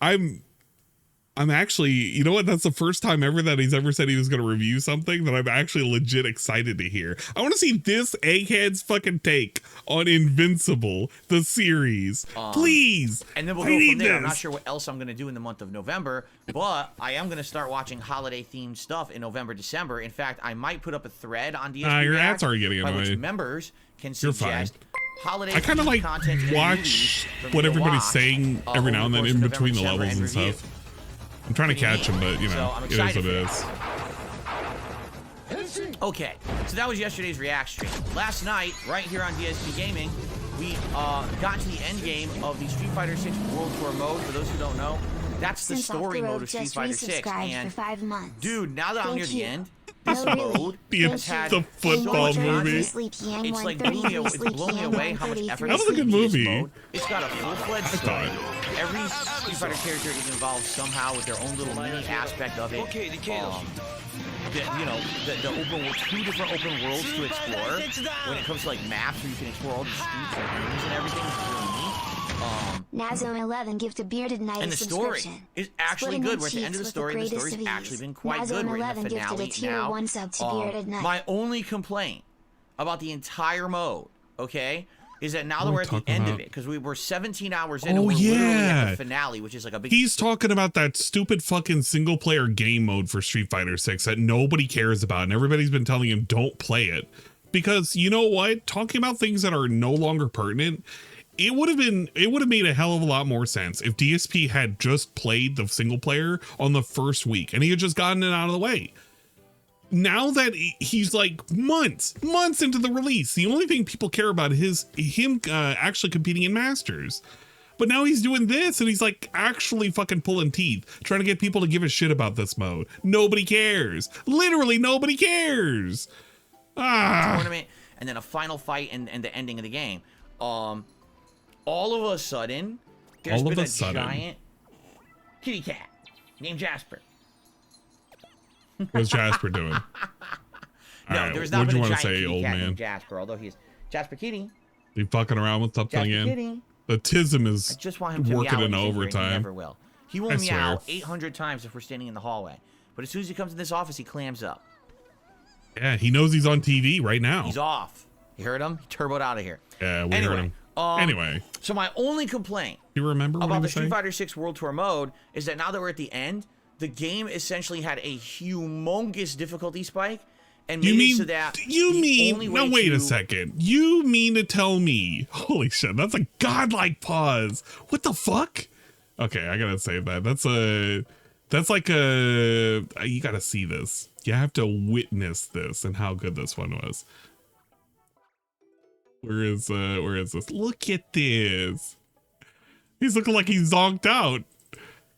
I'm actually, you know what? That's the first time ever that he's ever said he was going to review something that I'm actually legit excited to hear. I want to see this egghead's fucking take on Invincible, the series. Please. And then we'll I go need from there. this. I'm not sure what else I'm going to do in the month of November, but I am going to start watching holiday-themed stuff in November, December. In fact, I might put up a thread on DSP Nah, your React ads are getting by which annoying. members can You're fine. suggest holiday I kind of like content and watch movies for me what to everybody's watch, saying every over now and the then course in of between the November, levels and December, and stuff. I'm trying to catch him, but you know, So I'm it is excited what it for is. Okay, so that was yesterday's React stream. Last night, right here on DSP Gaming, we got to the end game of the Street Fighter 6 World Tour mode. For those who don't know, that's the Since story Off the mode Road of Street just Fighter 6. resubscribed And for 5 months. dude, now that I'm near Thank the you. end, No, this really. mode The- has had the football so much movie. content. It's like blew me away how much effort That was a is good in this movie. mode. It's got a full-fledged I story. thought. Every Street Fighter character is involved somehow with their own little mini aspect of it. The open world, 2 different open worlds to explore. When it comes to like maps, where you can explore all the streets and rooms and everything, it's really neat. Nazone11 gift a bearded knight And the story subscription. is actually Splitting good. in We're at the end of the sheets story, and with the the story's greatest of actually ease. been quite good. We're in the Nazone11 gifted a finale tier now. 1 sub to Bearded Knight. My only complaint about the entire mode, okay, is that now that What are we're we at the talking end of about? it, because we were 17 hours in, Oh, and we're literally at yeah. the finale, which is like a big. He's talking about that stupid fucking single player game mode for Street Fighter 6 that nobody cares about, and everybody's been telling him don't play it. Because you know what? Talking about things that are no longer pertinent, it would have made a hell of a lot more sense if DSP had just played the single player on the first week and he had just gotten it out of the way. Now that he's like months into the release, the only thing people care about is him actually competing in Masters. But now he's doing this and he's like actually fucking pulling teeth, trying to get people to give a shit about this mode. Nobody cares. Literally nobody cares. Tournament, and then a final fight and the ending of the game. All of a sudden, there's been a giant kitty cat named Jasper. What's Jasper doing? No, Alright, there's not what'd been you a wanna giant say, kitty old cat man? named Jasper, although he's Jasper Kitty. You fucking around with something Jasper again? Kitty. The tism I is just want him to working meow in when he's angry, and he overtime. never will. He will I meow swear. 800 times if we're standing in the hallway. But as soon as he comes in this office, he clams up. Yeah, he knows he's on TV right now. He's off. You heard him? He turboed out of here. Yeah, we heard him. Anyway, So my only complaint you remember what he about the was Street saying? Fighter 6 World Tour mode is that now that we're at the end, the game essentially had a humongous difficulty spike and You made mean it so that you the mean only no way wait to, a second. You mean to tell me, holy shit, that's a godlike pause. What the fuck? Okay, I gotta say that. That's like a you gotta see this. You have to witness this and how good this one was. Where is this? Look at this. He's looking like he's zonked out.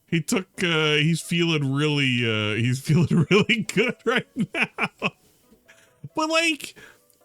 He took he's feeling really good right now. But like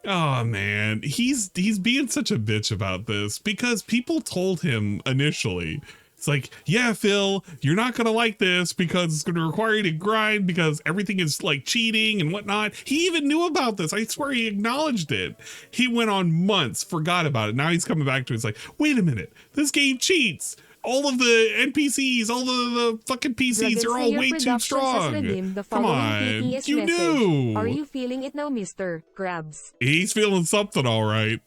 Oh man, he's being such a bitch about this because people told him initially. It's like, yeah, Phil, you're not gonna like this because it's gonna require you to grind because everything is like cheating and whatnot. He even knew about this. I swear he acknowledged it. He went on months, forgot about it. Now he's coming back to it. It's like, wait a minute, this game cheats. All of the NPCs, all the fucking PCs are all way too strong. Come on, you knew. Are you feeling it now, Mr. Krabs? He's feeling something, all right.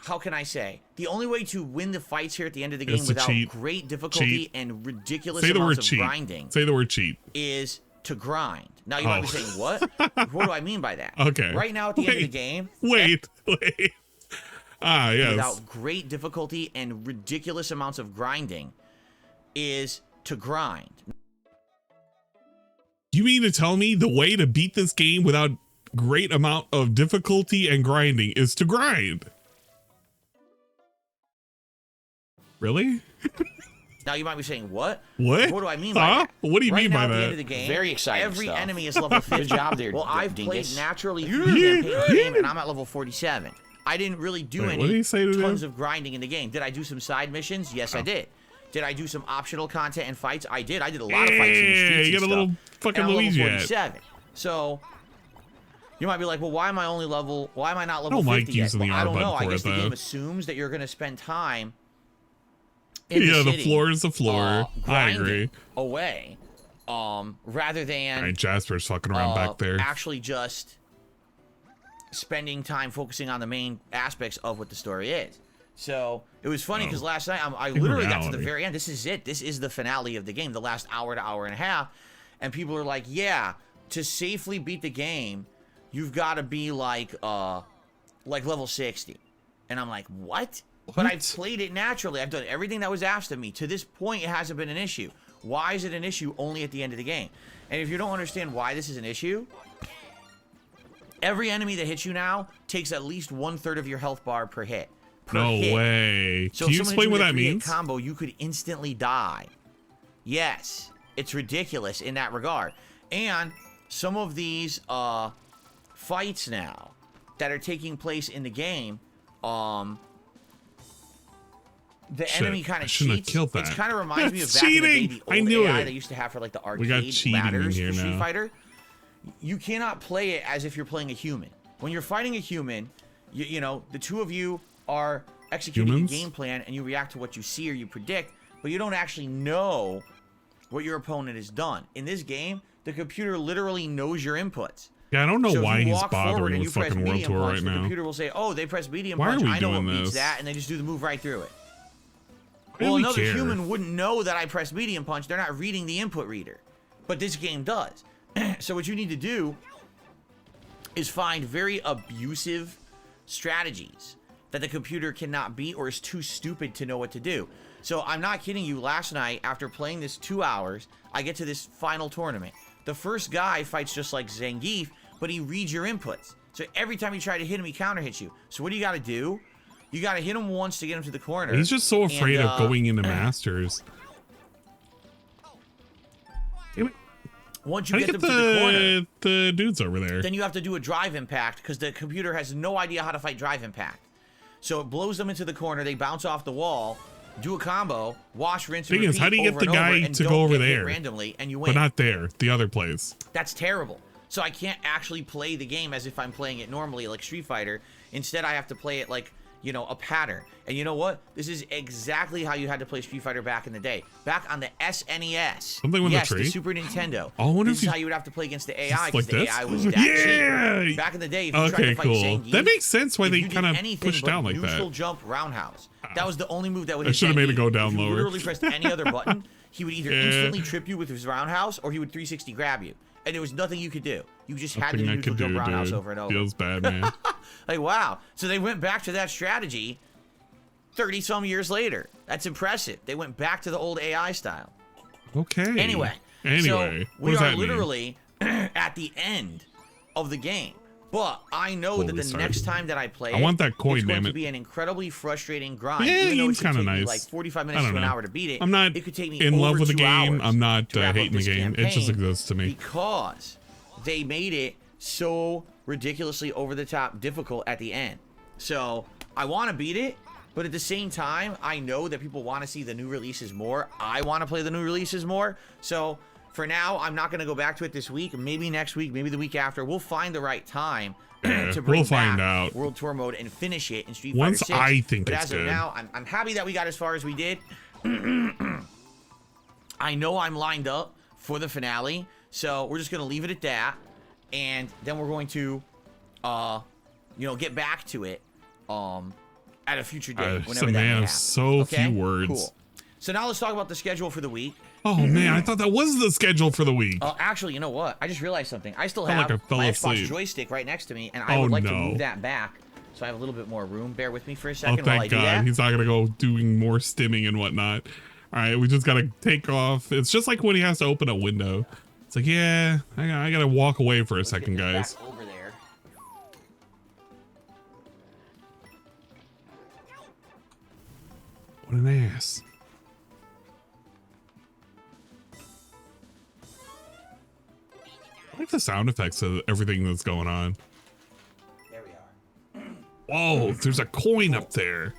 How can I say? The only way to win the fights here at the end of the game without great difficulty and ridiculous amounts of grinding. Say the word cheat. Is to grind. Now you might be saying, what? What do I mean by that? Okay. Right now at the end of the game. Wait. Yes. Without great difficulty and ridiculous amounts of grinding is to grind. You mean to tell me the way to beat this game without great amount of difficulty and grinding is to grind? Really? Now you might be saying, what? What? What do I mean by that? What do you mean by At the that? end of the game, very exciting every stuff. enemy is level 50. Good job there. Well, I've played dingus. naturally through the campaign of the game, and I'm at level 47. I didn't really do Wait, what did he say to tons them? of grinding in the game. Did I do some side missions? Yes, I did. Did I do some optional content and fights? I did. I did a lot of fights in the streets you and got a little stuff. fucking And I'm Luigi level at. 47. So you might be like, well, why am I not level 50 like yet? using the Well, I R don't know. button I for guess it, the though. game assumes that you're going to spend time in the Yeah, the city, floor is the floor. I grinding agree. away, rather than All right, Jasper's fucking around back there. actually just spending time focusing on the main aspects of what the story is. So it was funny because last night I literally got to the very end. This is it. This is the finale of the game, the last hour to hour and a half. And people are like, yeah, to safely beat the game, you've got to be like level 60. And I'm like, what? But I've played it naturally. I've done everything that was asked of me. To this point, it hasn't been an issue. Why is it an issue only at the end of the game? And if you don't understand why this is an issue, every enemy that hits you now takes at least 1/3 of your health bar per hit. No way. So Can you if someone hits explain what with a that 3-hit means? combo, you could instantly die. Yes, it's ridiculous in that regard. And some of these fights now that are taking place in the game, the enemy kind of cheats. Killed that. It kind of reminds me of That's back in the day, cheating. the I old knew AI it. they used to have for like the We got arcade cheating in ladders here for Street now. Fighter. You cannot play it as if you're playing a human. When you're fighting a human, you know, the two of you are executing Humans? a game plan and you react to what you see or you predict, but you don't actually know what your opponent has done. In this game, the computer literally knows your inputs. Yeah, I don't know So if why you he's walk forward bothering and with you press fucking World medium Tour punch, right the now. computer will say, oh, they press medium Why are punch. we I know what doing beats this? that, and they just do the move right through it. Why do Well, we another care? human wouldn't know that I pressed medium punch. They're not reading the input reader. But this game does. So what you need to do is find very abusive strategies that the computer cannot beat or is too stupid to know what to do. So I'm not kidding you. Last night, after playing this 2 hours, I get to this final tournament. The first guy fights just like Zangief, but he reads your inputs. So every time you try to hit him, he counter hits you. So what do you got to do? You got to hit him once to get him to the corner. He's just so afraid and, of going into Masters. Once How you do you get them to the corner, the dudes over there? then you have to do a drive impact because the computer has no idea how to fight drive impact. So it blows them into the corner. They bounce off the wall, do a combo, wash, rinse, and Thing is, repeat how do you get over the and over, guy and to don't go over get hit there? randomly, and you But win. not there, the other place. That's terrible. So I can't actually play the game as if I'm playing it normally, like Street Fighter. Instead, I have to play it like, you know, a pattern. And you know what? This is exactly how you had to play Street Fighter back in the day. Back on the SNES. Something with a yes, tree? the Super Nintendo. Oh, I wonder This if is you- how you would have to play against the AI Like because the this? AI was that Yeah! cheap. Back in the day, if you tried Okay, to fight cool. Zangief, That makes sense why if they you did kind of anything pushed but down like neutral that. jump roundhouse. That was the only move that would I hit should've made it Zangief. go down If you lower. literally pressed any other button, he would either Yeah. instantly trip you with his roundhouse or he would 360 grab you. And there was nothing you could do. You just had to do Nothing I neutral could jump do, roundhouse dude. over and over. Feels bad, man. Like, wow. So they went back to that strategy 30-some years later. That's impressive. They went back to the old AI style. Okay. Anyway, so what we does are that literally at the end of the game. But I know that the Holy next stars. time that I play I want that coin, it's going damn to it. be an incredibly frustrating grind. Yeah, Even though it game's should kinda take me nice. like 45 I minutes don't to an know. hour to beat it. I'm not it could take me in love over with the 2 game. hours I'm not to wrap up hating the this game. It just campaign exists to me. Because they made it so ridiculously over the top difficult at the end. So I want to beat it, but at the same time, I know that people want to see the new releases more. I want to play the new releases more. So for now, I'm not going to go back to it this week. Maybe next week, maybe the week after. We'll find the right time to bring back World Tour mode and finish it in Street Fighter 6. I think but it's as good. of now, I'm happy that we got as far as we did. I know I'm lined up for the finale, so we're just going to leave it at that. And then we're going to, get back to it at a future date. Whenever that may happen. So few words. Cool. So now let's talk about the schedule for the week. Oh man, I thought that was the schedule for the week. Actually, you know what? I just realized something. I still have my Xbox joystick right next to me, and I would like to move that back so I have a little bit more room. Bear with me for a second while I do that. Thank God. He's not going to go doing more stimming and whatnot. All right, we just got to take off. It's just like when he has to open a window. It's like, yeah, I got to walk away for a second, guys. Back over there. What an ass. I like the sound effects of everything that's going on. There we are. Whoa, there's a coin up there.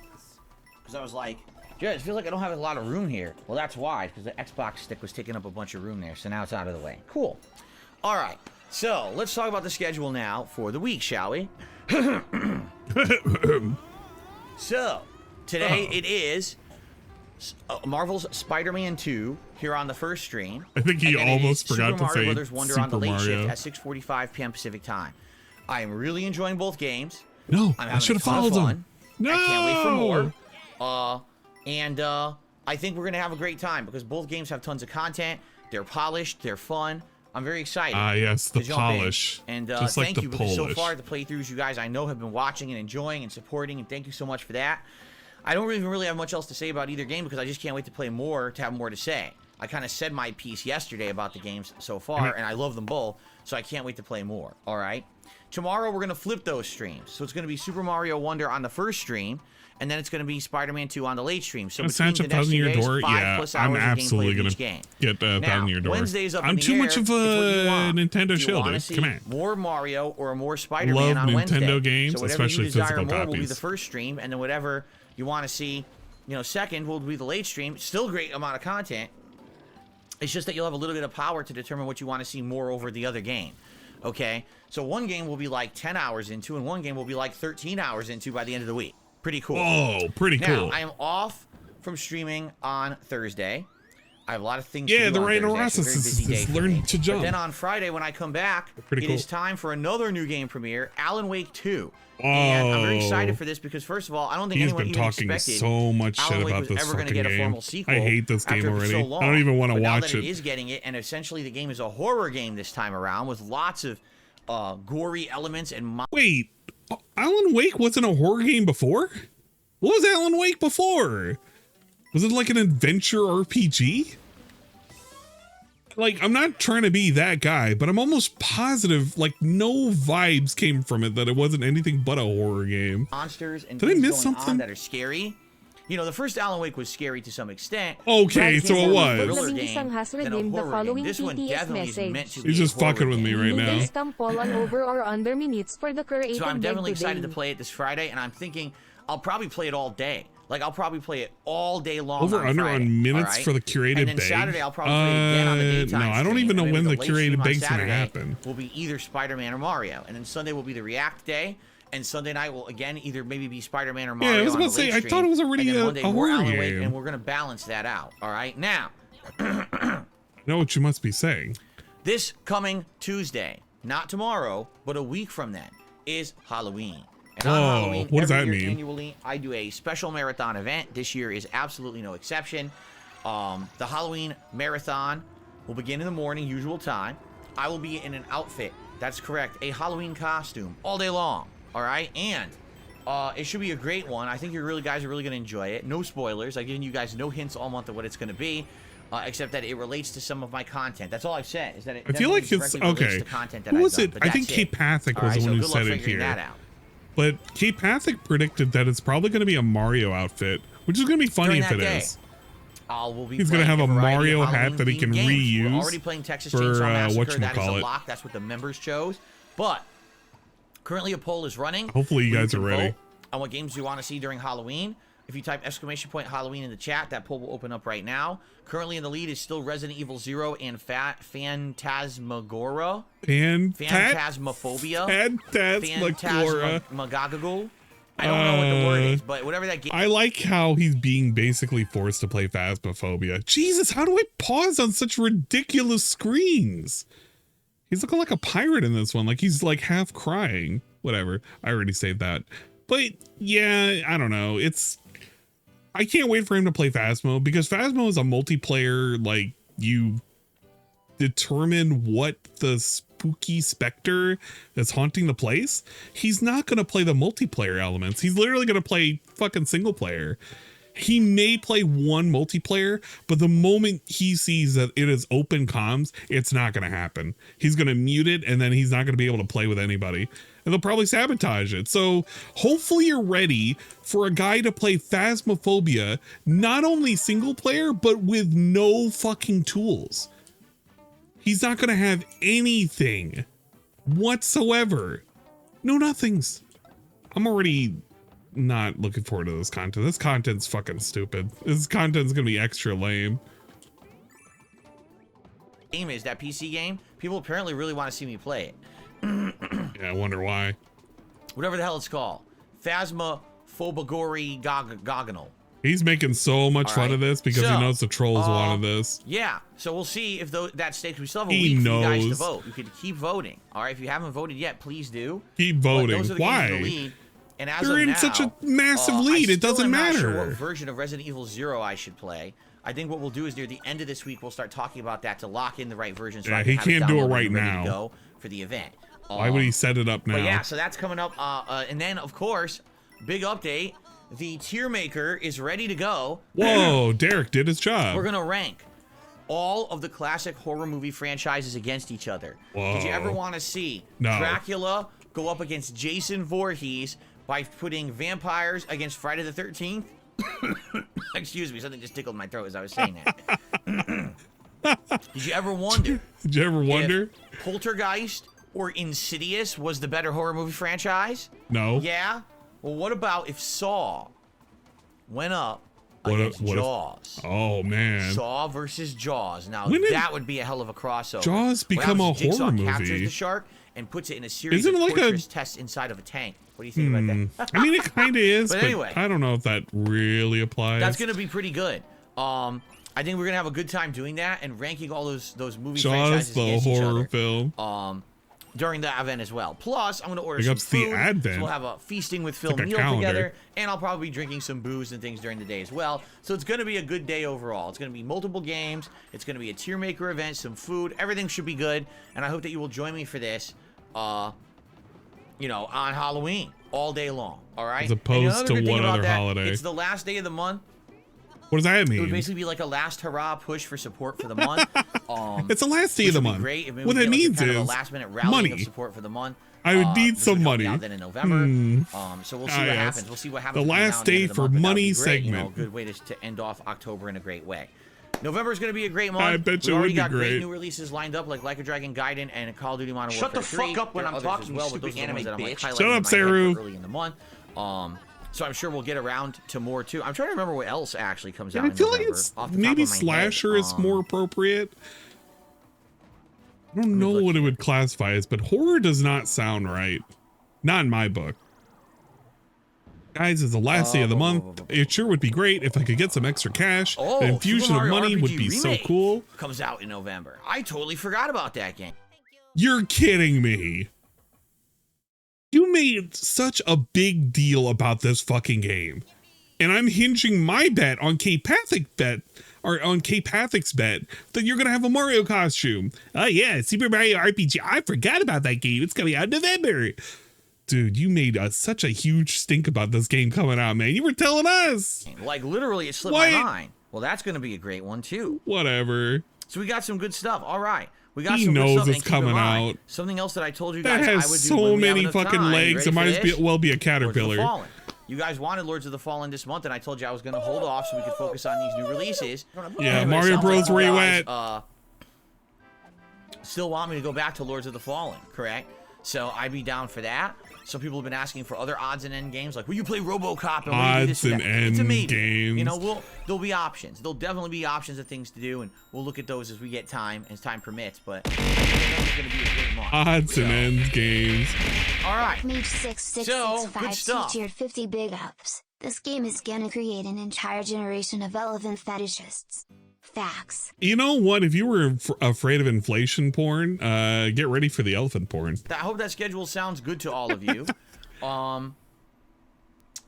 Because I was like, Jared, it feels like I don't have a lot of room here. Well, that's why, because the Xbox stick was taking up a bunch of room there. So now it's out of the way. Cool. All right. So let's talk about the schedule now for the week, shall we? So today it is Marvel's Spider-Man 2 here on the first stream. I think he almost forgot to say Super Mario Brothers Wonder on the late Mario. shift at 6:45 p.m. Pacific time. I am really enjoying both games. No, I'm I should have followed him. No, I can't wait for more. I think we're gonna have a great time because both games have tons of content. They're polished. They're fun. I'm very excited. Ah, yes, the polish. And just like thank the you because polish. so far the playthroughs you guys I know have been watching and enjoying and supporting, and thank you so much for that. I don't even really have much else to say about either game because I just can't wait to play more to have more to say. I kind of said my piece yesterday about the games so far, and I love them both, so I can't wait to play more. All right. Tomorrow we're gonna flip those streams, so it's gonna be Super Mario Wonder on the first stream, and then it's gonna be Spider-Man 2 on the late stream. So between the next 2 days, 5+ hours I'm of absolutely gameplay gonna of each game. get Thousand Year Door. Wednesdays up I'm in the too much air. of It's what you a want. Nintendo Do you shield. wanna see Come on. more Mario or more Spider-Man Love on Wednesday? Nintendo games, so whatever especially you desire physical more will be copies. the first stream, and then whatever you want to see, second will be the late stream. Still great amount of content. It's just that you'll have a little bit of power to determine what you want to see more over the other game. Okay? So one game will be like 10 hours into, and one game will be like 13 hours into by the end of the week. Pretty cool. Oh, pretty cool. Now, I am off from streaming on Thursday. I have a lot of things Yeah, to do the on Thursday. rhinoceros It's a very busy is day for learning me. to jump. But then on Friday when I come back, Pretty it cool. is time for another new game premiere, Alan Wake 2. And I'm very excited for this because, first of all, I don't think He's anyone been even talking expected so much Alan shit Wake about was this ever going to fucking get a formal game. sequel. I hate this game after already. So long. I don't even want to But now watch that it. it is getting it, and essentially the game is a horror game this time around with lots of gory elements and Wait, Alan Wake wasn't a horror game before? What was Alan Wake before? Was it like an adventure RPG? Like, I'm not trying to be that guy, but I'm almost positive, like, no vibes came from it that it wasn't anything but a horror game. monsters and Did I things miss going something? on that are scary. The first Alan Wake was scary to some extent. Okay, so it was. Labing isang has redeemed the following This one PTS definitely is meant message. to be He's just a horror fucking with me game. right now. Noodles tampool on over or under minutes for the creative So I'm definitely excited to today. play it this Friday, and I'm thinking I'll probably play it all day. Like, I'll probably play it all day long. Over on under Friday, on minutes all right? for the curated And then bag? Saturday I'll probably play it again on the daytime no, I don't stream, even know and when maybe the late curated stream on bag's gonna Saturday happen. Will be either Spider-Man or Mario, and then Sunday will be the React day, and Sunday night will again either maybe be Spider-Man or Mario. Yeah, I was on about the to say, late I stream, thought it was already and then a Monday more horror Alan Wake, game. and we're gonna balance that out. All right, now I know what you must be saying. this coming Tuesday, not tomorrow, but a week from then, is Halloween. And on Oh, Halloween, what does every that year mean? Annually, I do a special marathon event. This year is absolutely no exception. The Halloween marathon will begin in the morning, usual time. I will be in an outfit. That's correct, a Halloween costume all day long. All right, and it should be a great one. I think you guys are really going to enjoy it. No spoilers. I've given you guys no hints all month of what it's going to be. Except that it relates to some of my content. That's all I've said. Is that it I feel like it's directly relates okay. to content that Who I've was done, it? but I think that's Kate Pathick All was right, the so one who good luck said it figuring here. that out. But Kate Pathick predicted that it's probably going to be a Mario outfit, which is going to be funny During if that it day, is. We'll be He's gonna playing have a variety Mario of hat that he Halloween-themed can games. reuse We're already playing Texas for, Chainsaw Massacre. That is a whatchamacallit. lock. That's what the members chose. But currently a poll is running. Hopefully you guys are ready. Vote on what games you want to see during Halloween. If you type / Halloween in the chat, that poll will open up right now. Currently in the lead is still Resident Evil 0 and Phantasmagoria. Phantasmophobia. Phantasmagagagul. I don't know what the word is, but whatever that game. I like how he's being basically forced to play Phasmophobia. Jesus, how do I pause on such ridiculous screens? He's looking like a pirate in this one. Like he's like half crying. Whatever. I already saved that. But yeah, I don't know. I can't wait for him to play Phasmo because Phasmo is a multiplayer, like you determine what the spooky specter that's haunting the place. He's not going to play the multiplayer elements. He's literally going to play fucking single player. He may play one multiplayer, but the moment he sees that it is open comms, it's not going to happen. He's going to mute it and then he's not going to be able to play with anybody. And they'll probably sabotage it. So hopefully you're ready for a guy to play Phasmophobia, not only single player, but with no fucking tools. He's not going to have anything whatsoever. No nothings. I'm already not looking forward to this content. This content's fucking stupid. This content's going to be extra lame. Game is that PC game. People apparently really want to see me play it. Yeah, I wonder why. Whatever the hell it's called. Phasmophobagori Gogonal. He's making so much fun of this because he knows the trolls wanted this. Yeah, so we'll see if that stakes. We still have a week for you guys to vote. You could keep voting. All right, if you haven't voted yet, please do. Keep voting. Why? And as They're in such a massive lead. It doesn't matter. I'm not sure what version of Resident Evil 0 I should play. I think what we'll do is near the end of this week, we'll start talking about that to lock in the right version. So yeah, he can't do it right now. Go for the event. Why would he set it up now? But yeah, so that's coming up. And then, of course, big update. The tier maker is ready to go. Whoa, Derek did his job. We're going to rank all of the classic horror movie franchises against each other. Whoa. Did you ever want to see Dracula go up against Jason Voorhees by putting vampires against Friday the 13th? Excuse me, something just tickled my throat as I was saying that. Did you ever wonder? Did you ever wonder? If Poltergeist or Insidious was the better horror movie franchise? No. Yeah? Well, what about if Saw went up against Jaws? Oh, man. Saw versus Jaws. Now, that would be a hell of a crossover. Jaws become a horror movie. Captures the shark and puts it in a series of torturous tests inside of a tank. What do you think about that? I mean, it kind of is, but anyway, I don't know if that really applies. That's going to be pretty good. I think we're going to have a good time doing that and ranking all those movie Jaws, franchises against each other. film. During the event as well. Plus, I'm going to order some food. The Advent. So we'll have a feasting with Phil meal together, and I'll probably be drinking some booze and things during the day as well. So it's going to be a good day overall. It's going to be multiple games. It's going to be a tier maker event, some food. Everything should be good, and I hope that you will join me for this, on Halloween all day long. All right. As opposed to what other holiday? It's the last day of the month. What does that mean? It would basically be like a last hurrah push for support for the month. It's the last day of the month. Great. What that means is a last minute rallying of support for the month. I would need some money. Then in November. So we'll see what happens. We'll see what happens. The last day for money segment. Good way to end off October in a great way. November is going to be a great month. I bet you we it would already be got great new releases lined up, like a Dragon Gaiden and Call of Duty Modern Warfare 3. Shut the fuck up when I'm talking, well, stupid anime bitch. Shut up, Saru. Early in the month. So I'm sure we'll get around to more too. I'm trying to remember what else actually comes out. I feel like it's maybe slasher is more appropriate. I don't know what it would classify as, but horror does not sound right. Not in my book. Guys, it's the last day of the month. It sure would be great if I could get some extra cash. The infusion of money would be so cool. Comes out in November. I totally forgot about that game. You're kidding me. You made such a big deal about this fucking game. And I'm hinging my bet on K-Pathic's bet that you're going to have a Mario costume. Oh yeah, Super Mario RPG. I forgot about that game. It's coming out in November. Dude, you made such a huge stink about this game coming out, man. You were telling us. Like, literally, it slipped my mind. Well, that's going to be a great one, too. Whatever. So we got some good stuff. All right. We got he some knows good stuff. it's coming out. Something else that I told you guys that has I would do so many fucking legs. It might as well be a caterpillar. You guys wanted Lords of the Fallen this month, and I told you I was going to hold off so we could focus on these new releases. Yeah, anyway, Mario Bros. Where you at? Still want me to go back to Lords of the Fallen, correct? So I'd be down for that. Some people have been asking for other odds and end games, like, will you play RoboCop? And will you do this and that? It's a maybe. Games. You know, there'll be options. There'll definitely be options of things to do, and we'll look at those as we get time, as time permits. But it's going to be a great month. Odds and ends games. All right. Mage 6665 tiered 50 big ups. This game is gonna create an entire generation of elephant fetishists. Facts. You know what? If you were afraid of inflation porn, get ready for the elephant porn. I hope that schedule sounds good to all of you. I'm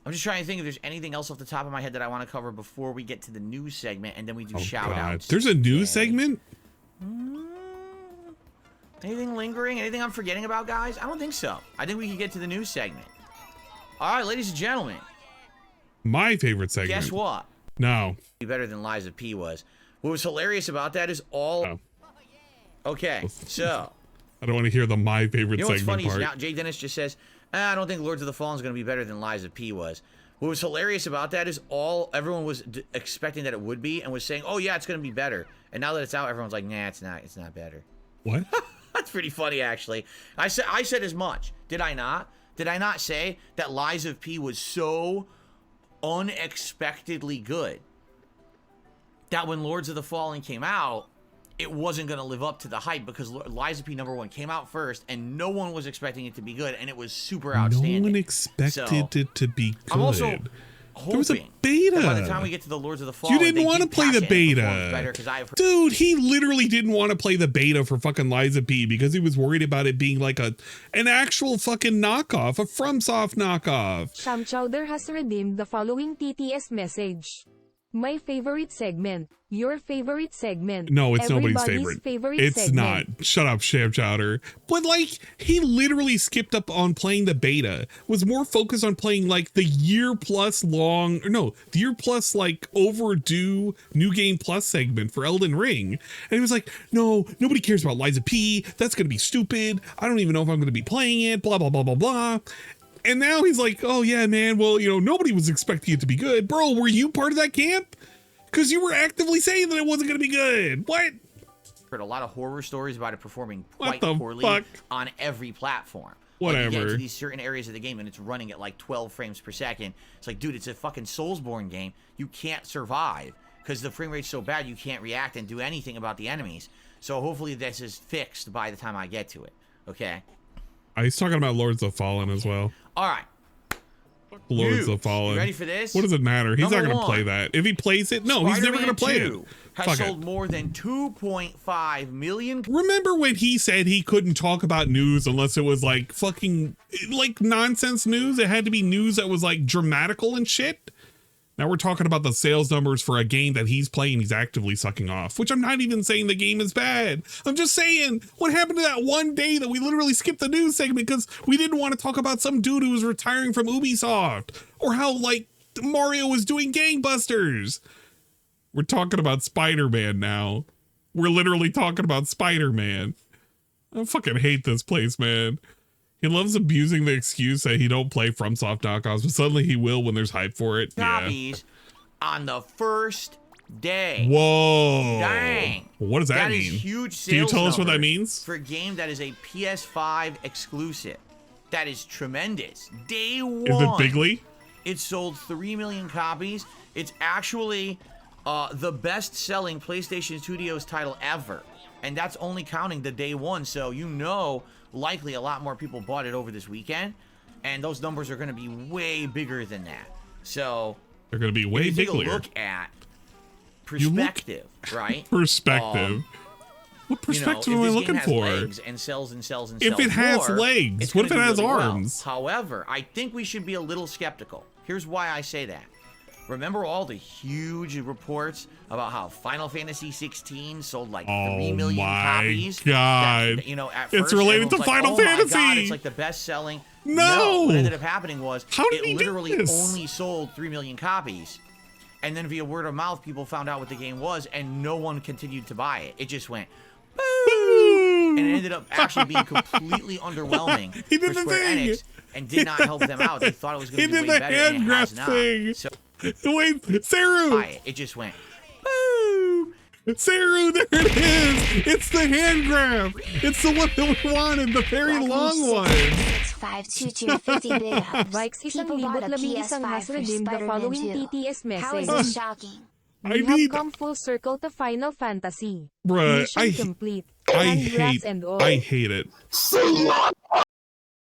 just trying to think if there's anything else off the top of my head that I want to cover before we get to the news segment, and then we do shout outs. There's a news segment? Anything lingering? Anything I'm forgetting about, guys? I don't think so. I think we can get to the news segment. All right, ladies and gentlemen. My favorite segment. Guess what? No. Be better than Liza P was. What was hilarious about that is all. Oh. Okay, so. I don't want to hear the my favorite what's segment funny part. Is now Jay Dennis just says, I don't think Lords of the Fallen is going to be better than Liza P was. What was hilarious about that is everyone was expecting that it would be and was saying, oh yeah, it's going to be better. And now that it's out, everyone's like, nah, it's not better. What? That's pretty funny, actually. I said as much. Did I not? Did I not say that Liza P was so unexpectedly good that when Lords of the Fallen came out, it wasn't going to live up to the hype because Liza P #1 came out first and no one was expecting it to be good, and it was super outstanding. No one expected it to be good. I'm also hoping there was a beta. by the time we get to the Lords of the Fallen, you didn't want to play the beta. Dude, he literally didn't want to play the beta for fucking Liza P because he was worried about it being like an actual fucking knockoff, a FromSoft knockoff. Sham Chowder has redeemed the following TTS message. My favorite segment. Your favorite segment. No, it's nobody's favorite it's segment. not. Shut up, Sham Chowder. But like, he literally skipped up on playing the beta. Was more focused on playing like the year plus like overdue New Game Plus segment for Elden Ring. And he was like, no, nobody cares about Liza P. That's gonna be stupid. I don't even know if I'm gonna be playing it. Blah blah blah blah blah. And now he's like, oh yeah, man, well, you know, nobody was expecting it to be good. Bro, were you part of that camp? Because you were actively saying that it wasn't going to be good. What? Heard a lot of horror stories about it performing quite poorly on every platform. Whatever. Like you get to these certain areas of the game and it's running at like 12 frames per second. It's like, dude, it's a fucking Soulsborne game. You can't survive because the frame rate's so bad you can't react and do anything about the enemies. So hopefully this is fixed by the time I get to it. Okay? He's talking about Lords of Fallen as well. All right. Lords of Fallen. You ready for this? What does it matter? He's not going to play that. If he plays it, no, he's never going to play it. Has sold more than 2.5 million. Remember when he said he couldn't talk about news unless it was like fucking like nonsense news? It had to be news that was like dramatical and shit. Now we're talking about the sales numbers for a game that he's playing. He's actively sucking off, which I'm not even saying the game is bad. I'm just saying what happened to that one day that we literally skipped the news segment because we didn't want to talk about some dude who was retiring from Ubisoft or how like Mario was doing gangbusters. We're talking about Spider-Man now. We're literally talking about Spider-Man. I fucking hate this place, man. He loves abusing the excuse that he don't play FromSoft knockoffs, but suddenly he will when there's hype for it. Copies on the first day. Whoa. Dang. What does that mean? That is huge sales. Can you tell us what that means? For a game that is a PS5 exclusive. That is tremendous. Day one. Is it bigly? It sold 3 million copies. It's actually the best-selling PlayStation Studios title ever. And that's only counting the day one. So you know likely a lot more people bought it over this weekend. And those numbers are going to be way bigger than that. So they're going to be way bigger. Take a look at perspective, right? Perspective. What perspective am I looking for? Legs and sells and sells and if sells it has more, legs, what if it has really arms? Well. However, I think we should be a little skeptical. Here's why I say that. Remember all the huge reports about how Final Fantasy 16 sold like 3 million copies? Oh my god! That, you know, at it's first, related to like, Final My Fantasy. god, it's like the best-selling. No! What ended up happening was it literally only sold 3 million copies, and then via word of mouth, people found out what the game was, and no one continued to buy it. It just went boo, and it ended up actually being completely underwhelming for Square Enix, and did not help them out. They thought it was going to be way better, and it has not. So, wait, Saru! It just went boo. Saru, there it is! It's the hand grab! It's the one that we wanted, the very long one! 652 tier 50 big ups. Likes People bought a isang PS5 has for redeemed the Spider-Man following 2. TTS How is message. this shocking? We have come full circle to Final Fantasy. Bruh, Mission complete. I Congrats and all. hate it.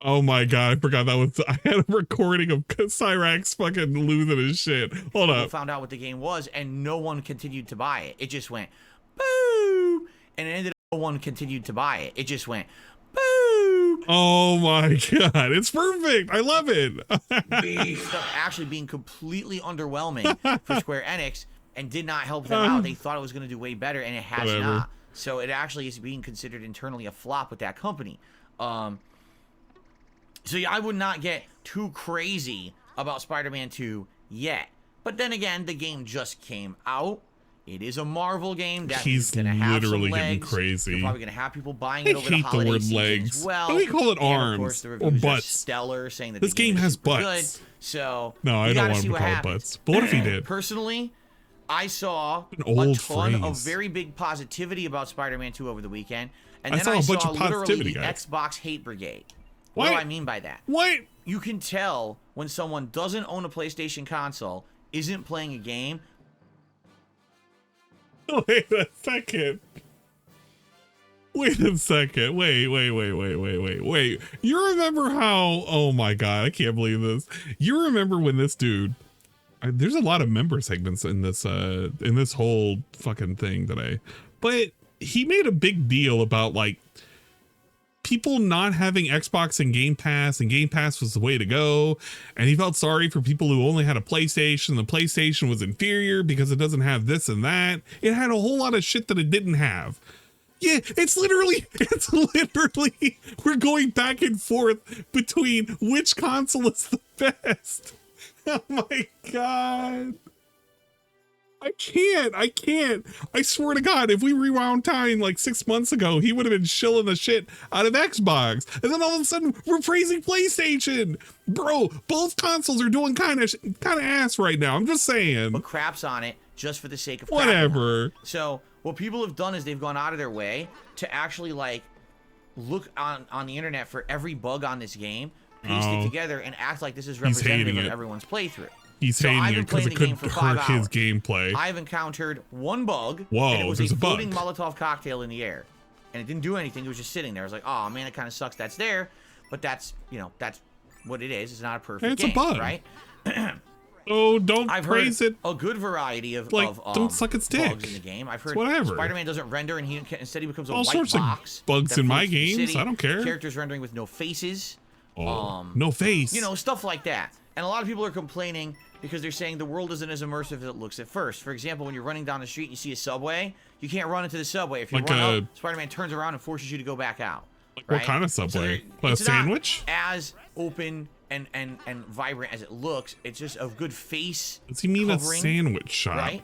Oh my god, I forgot that was, I had a recording of Cyrax fucking losing his shit. Hold People up. found out what the game was, and no one continued to buy it. It just went, boo! And it ended up no one continued to buy it. It just went, boo! Oh my god, it's perfect. I love it. Stuff actually being completely underwhelming for Square Enix and did not help them out. They thought it was going to do way better, and it has Whatever. not. So it actually is being considered internally a flop with that company. So yeah, I would not get too crazy about Spider-Man 2 yet. But then again, the game just came out. It is a Marvel game. That He's gonna have literally some getting legs. crazy. You're probably gonna have people buying I it over the hate the holiday word season legs. as well. Why do we call it And arms of course, the or reviews are butts? stellar, saying that This the game game has is super butts. good. So No, I you don't gotta want see him to what call it happens. butts. But what if he did? Personally, I saw An a old ton of phrase. very big positivity about Spider-Man 2 over the weekend, and I then saw I a saw bunch of literally positivity, the guys. Xbox hate brigade. What do I mean by that? What? You can tell when someone doesn't own a PlayStation console, isn't playing a game. Wait a second. Wait a second. Wait. You remember how, oh my god, I can't believe this. You remember when this dude, there's a lot of member segments in this whole fucking thing today, but he made a big deal about like people not having Xbox and Game Pass was the way to go, and he felt sorry for people who only had a PlayStation. The PlayStation was inferior because it doesn't have this and that. It had a whole lot of shit that it didn't have. Yeah, it's literally, we're going back and forth between which console is the best. Oh my god. I can't. I swear to God, if we rewound time like 6 months ago, he would have been shilling the shit out of Xbox. And then all of a sudden, we're praising PlayStation. Bro, both consoles are doing kind of ass right now. I'm just saying. But craps on it just for the sake of crapping Whatever. on it. So what people have done is they've gone out of their way to actually like look on the internet for every bug on this game, paste it together, and act like this is representative of everyone's playthrough. He's hating it because it could hurt his gameplay. I've encountered one bug, Whoa, and it was there's a a bug. floating Molotov cocktail in the air. And it didn't do anything, it was just sitting there. I was like, oh man, it kind of sucks that's there, but that's, you know, that's what it is. It's not a perfect It's game, a bug. right? Oh, don't I've praise heard it. a good variety of, Like, don't suck its dick. bugs in the game. I've heard whatever. Spider-Man doesn't render and instead he becomes a All white sorts box. of bugs that in my floats through the games. city. I don't care. Characters rendering with no faces. No face. You know, stuff like that. And a lot of people are complaining because they're saying the world isn't as immersive as it looks at first. For example, when you're running down the street and you see a subway, you can't run into the subway. If you Like run out, Spider-Man turns around and forces you to go back out. Like right? what kind of subway? So A it's not sandwich? as open and vibrant as it looks. It's just a good face. Does he mean covering, a sandwich shop? right?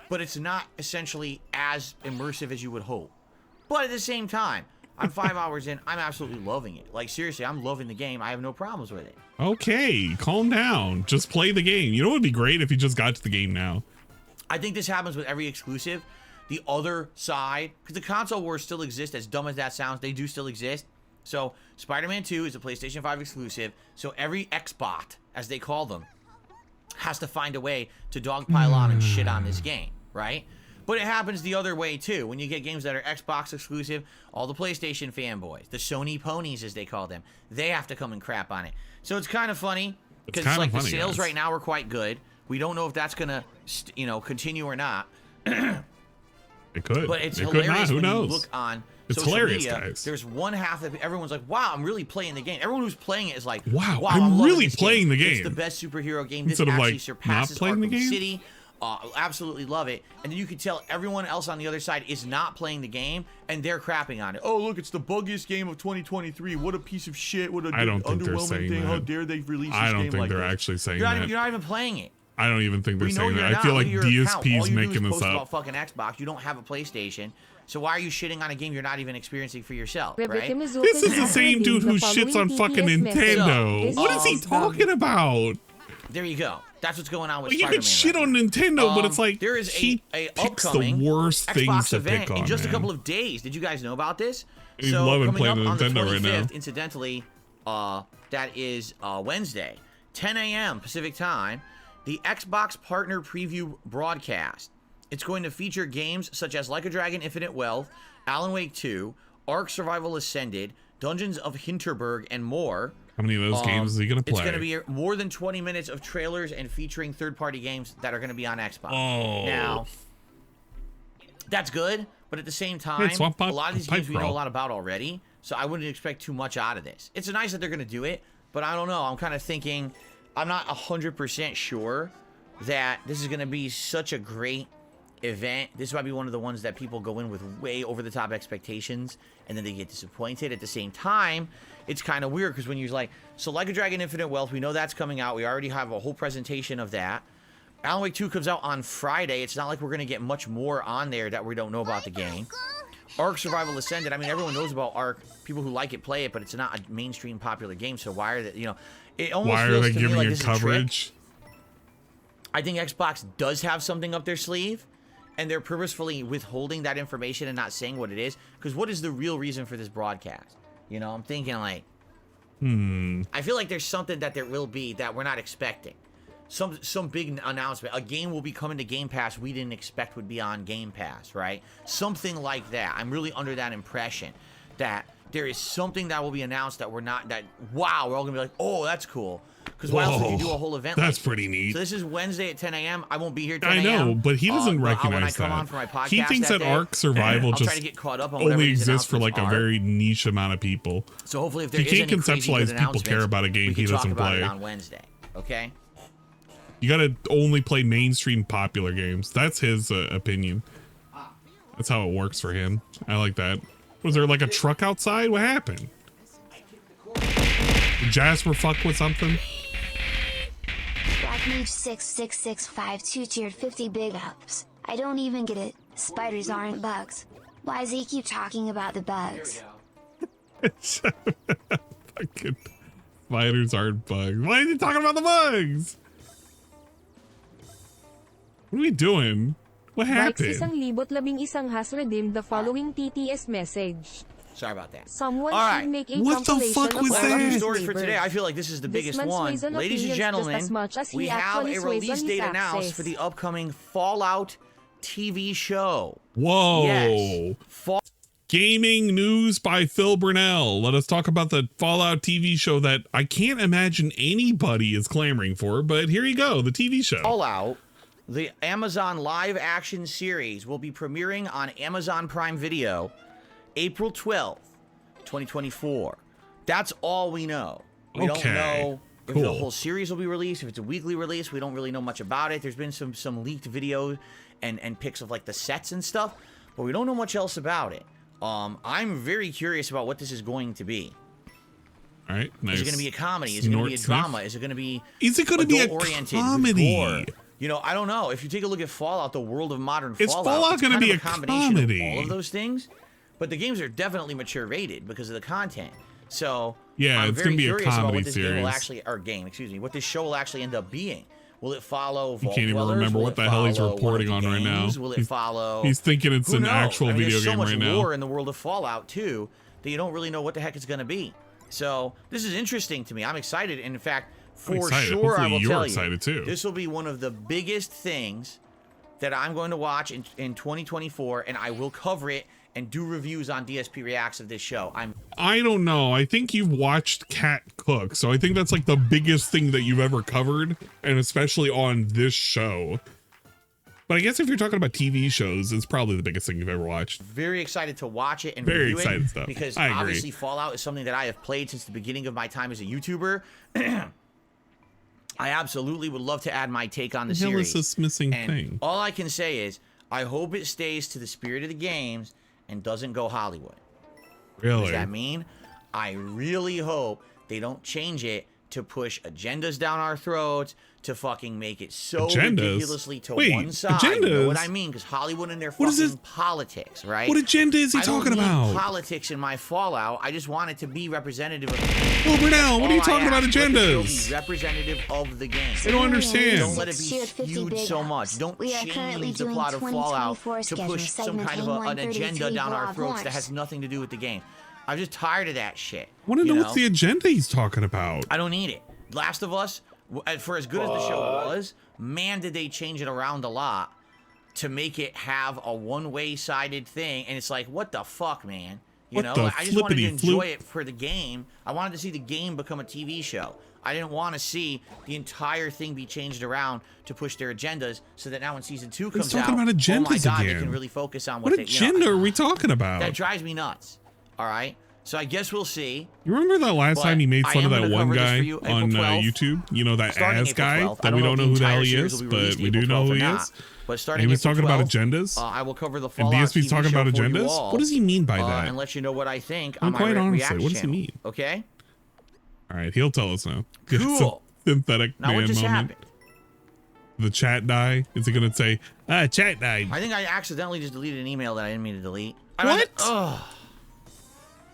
But it's not essentially as immersive as you would hope. But at the same time, I'm 5 hours in. I'm absolutely loving it. Like, seriously, I'm loving the game. I have no problems with it. Okay, calm down. Just play the game. You know what would be great if you just got to the game now? I think this happens with every exclusive. The other side, because the console wars still exist, as dumb as that sounds, they do still exist. So Spider-Man 2 is a PlayStation 5 exclusive. So every Xbot, as they call them, has to find a way to dogpile on and shit on this game, right? But it happens the other way too. When you get games that are Xbox exclusive, all the PlayStation fanboys, the Sony ponies as they call them, they have to come and crap on it. So it's kind of funny because kinda like the funny, sales guys. right now are quite good. We don't know if that's gonna, continue or not. It could. But it's it could hilarious not. Who when knows? you look on It's social hilarious, media. guys. There's one half that everyone's like, wow, I'm really playing the game. Everyone who's playing it is like, Wow, wow, I'm loving really this playing the It's game. the best superhero game. This Instead of, actually like, surpasses not playing the Arkham game? City. Absolutely love it. And then you can tell everyone else on the other side is not playing the game, and they're crapping on it. Oh, look, it's the buggiest game of 2023. What a piece of shit. What a I don't think they're underwhelming saying thing. that. How dare they release this I don't game think like they're this? actually saying You're that. not even playing it. I don't even think they're We know saying you're that. not. I feel Look like at your account. DSP All is you do making is this post up. about fucking Xbox. You don't have a PlayStation. So why are you shitting on a game you're not even experiencing for yourself, right? This is the same dude who shits on fucking Nintendo. So, What is he talking about? there you go. That's what's going on with Well, you Spider-Man. can shit right on now. Nintendo, but it's like there is he a picks upcoming the worst things Xbox to event pick on, in just a man. couple of days. Did you guys know about this? He's so loving coming playing up on the Nintendo 25th, right now. incidentally, that is Wednesday, 10 a.m. Pacific time, the Xbox Partner Preview broadcast. It's going to feature games such as Like a Dragon Infinite Wealth, Alan Wake 2, Ark Survival Ascended, Dungeons of Hinterberg, and more. How many of those games is he going to play? It's going to be more than 20 minutes of trailers and featuring third-party games that are going to be on Xbox. Oh. Now, that's good, but at the same time, a lot of these games we know a lot about already, so I wouldn't expect too much out of this. It's nice that they're going to do it, but I don't know. I'm kind of thinking, I'm not 100% sure that this is going to be such a great event. This might be one of the ones that people go in with way over-the-top expectations, and then they get disappointed. At the same time, it's kind of weird, because when you're like, so Like a Dragon Infinite Wealth, we know that's coming out. We already have a whole presentation of that. Alan Wake 2 comes out on Friday. It's not like we're going to get much more on there that we don't know about the game. Ark Survival Ascended. I mean, everyone knows about Ark. People who like it play it, but it's not a mainstream popular game, so why are they, you know, it almost Why are feels they to me giving like it this is a coverage? trick. I think Xbox does have something up their sleeve, and they're purposefully withholding that information and not saying what it is, because what is the real reason for this broadcast? You know, I'm thinking like, I feel like there's something that there will be that we're not expecting. Some big announcement. A game will be coming to Game Pass we didn't expect would be on Game Pass, right? Something like that. I'm really under that impression that there is something that will be announced that we're not, that, wow, we're all going to be like, oh, that's cool. Because why else would you do a whole event That's like pretty neat. So this is Wednesday at 10 a.m. I won't be here at 10 I a.m. know, but he doesn't recognize when I come that. on for my podcast He thinks that day, Ark Survival I'll just try to get caught up on whatever only these exists for like a announcements are. very niche amount of people. So hopefully if there He is can't any crazy conceptualize good people care announcements, about a game we he can talk doesn't about play. it on Wednesday, okay? You got to only play mainstream popular games. That's his opinion. That's how it works for him. I like that. Was there like a truck outside? What happened? Did Jasper fuck with something? BlackMage66652 tiered 50 big ups. I don't even get it. Spiders aren't bugs. Why does he keep talking about the bugs? Fucking spiders aren't bugs. Why is he talking about the bugs? What are we doing? What happened? Vikes has redeemed the following TTS message. Sorry about that. Someone All right. should make a What the compilation fuck of was all that? of his Story for neighbors. today. I feel like this is the This biggest man's one. ways and Ladies and opinions gentlemen, just as much as he we have actually a sways release on date his announced axis. for the upcoming Fallout TV show. Whoa. Yes. Gaming news by Phil Burnell. Let us talk about the Fallout TV show that I can't imagine anybody is clamoring for, but here you go, the TV show. Fallout, the Amazon live action series, will be premiering on Amazon Prime Video April 12th, 2024. That's all we know. We don't know if the whole series will be released, if it's a weekly release. We don't really know much about it. There's been some leaked videos and pics of like the sets and stuff, but we don't know much else about it. I'm very curious about what this is going to be. All right, nice. Is it going to be a comedy? Is it going to be a drama? Is it going to be adult-oriented, comedy? gore? You know, I don't know. If you take a look at Fallout, the world of modern Is Fallout, Fallout it's gonna kind be of a combination comedy? of all of those things. But the games are definitely mature rated because of the content. So yeah, I'm it's very gonna be a curious about comedy what this game will series. actually, or game, excuse me, what this show will actually end up being. Will it follow He Vault can't even Dwellers? remember Will what it the hell he's follow reporting one on of the right now. games? Will it follow? He's thinking it's Who an knows? actual I mean, video there's so game much right now. lore in the world of Fallout too that you don't really know what the heck it's going to be. So this is interesting to me. I'm excited. And in fact, for sure, I will tell you, this will be one of the biggest things that I'm going to watch in 2024, and I will cover it and do reviews on DSP Reacts of this show. I don't know. I think you've watched Cat cook, so I think that's like the biggest thing that you've ever covered, and especially on this show. But I guess if you're talking about TV shows, it's probably the biggest thing you've ever watched. Very excited to watch it and very review excited it stuff. because I agree. obviously Fallout is something that I have played since the beginning of my time as a YouTuber. I absolutely would love to add my take on the series. What is this missing and thing? all I can say is I hope it stays to the spirit of the games and doesn't go Hollywood. Really? What does that mean? I really hope they don't change it to push agendas down our throats, to fucking make it so Agendas? ridiculously to Wait, one side. You know agendas? what I mean? Because Hollywood and their What is fucking this? politics, right? What agenda is he I don't talking need about? politics in my Fallout. I just want it to be representative of. Well, Burnell, what are you All I talking about ask, let the show agendas? be representative of the game. I don't understand. Don't let it be skewed so much. Don't change the plot of Fallout to push some kind of an agenda down our throats that has nothing to do with the game. I'm just tired of that shit. I want to know what's the agenda he's talking about. I don't need it. Last of Us, for as good as the show was, man, did they change it around a lot to make it have a one-way sided thing. And it's like, what the fuck, man? You know, I just wanted to enjoy it for the game. I wanted to see the game become a TV show. I didn't want to see the entire thing be changed around to push their agendas so that now when season 2 comes talking out, about agendas oh my god, again. they can really focus on What agenda are we talking about? That drives me nuts. All right? So I guess we'll see. You remember that last time he made fun of that one guy on 12th, YouTube? You know, that starting ass April guy 12th. that we don't know who the hell he series is, will be but released we do April know who 12th he or is. not. But And starting he was April talking about 12th, agendas. I will cover the And Fallout DSP's TV talking show about for you agendas? all, What does he mean by that? and let you know what I think I'm on my quite honestly, React what does he channel. mean? Okay? All right, he'll tell us now. It's a Cool. synthetic Now man what just moment. happened? The chat die? Is it going to say, chat died? I think I accidentally just deleted an email that I didn't mean to delete. What? I'm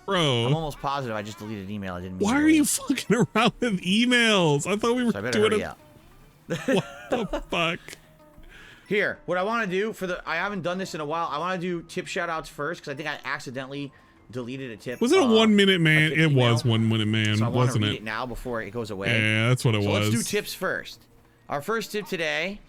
Bro, almost positive I just deleted an email I didn't mean why to are delete. you fucking around with emails? I thought we were So I better doing hurry it. up. What the fuck? Here, what I want to do for the... I haven't done this in a while. I want to do tip shout-outs first because I think I accidentally deleted a tip. Was it a 1 minute man? It email. was 1 minute man, So I want to wasn't read it? it now before it goes away. Yeah, that's what it So was. let's do tips first. Our first tip today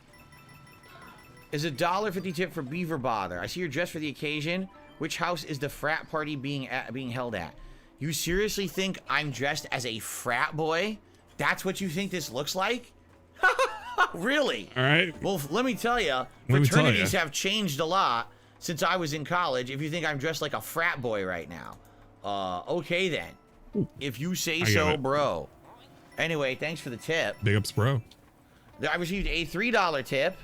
is a $1.50 tip for Beaver Bother. I see you're dressed for the occasion. Which house is the frat party being held at? You seriously think I'm dressed as a frat boy? That's what you think this looks like? Really? All right. Well, let me tell you, fraternities have changed a lot since I was in college. If you think I'm dressed like a frat boy right now, okay then. If you say so, bro. Anyway, thanks for the tip. Big ups, bro. I received a $3 tip.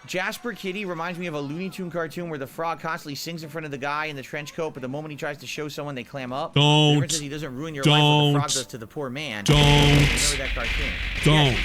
Jasper Kitty reminds me of a Looney Tune cartoon where the frog constantly sings in front of the guy in the trench coat, but the moment he tries to show someone, they clam up. The difference is he doesn't ruin your life what the frog does to the poor man. Remember that cartoon?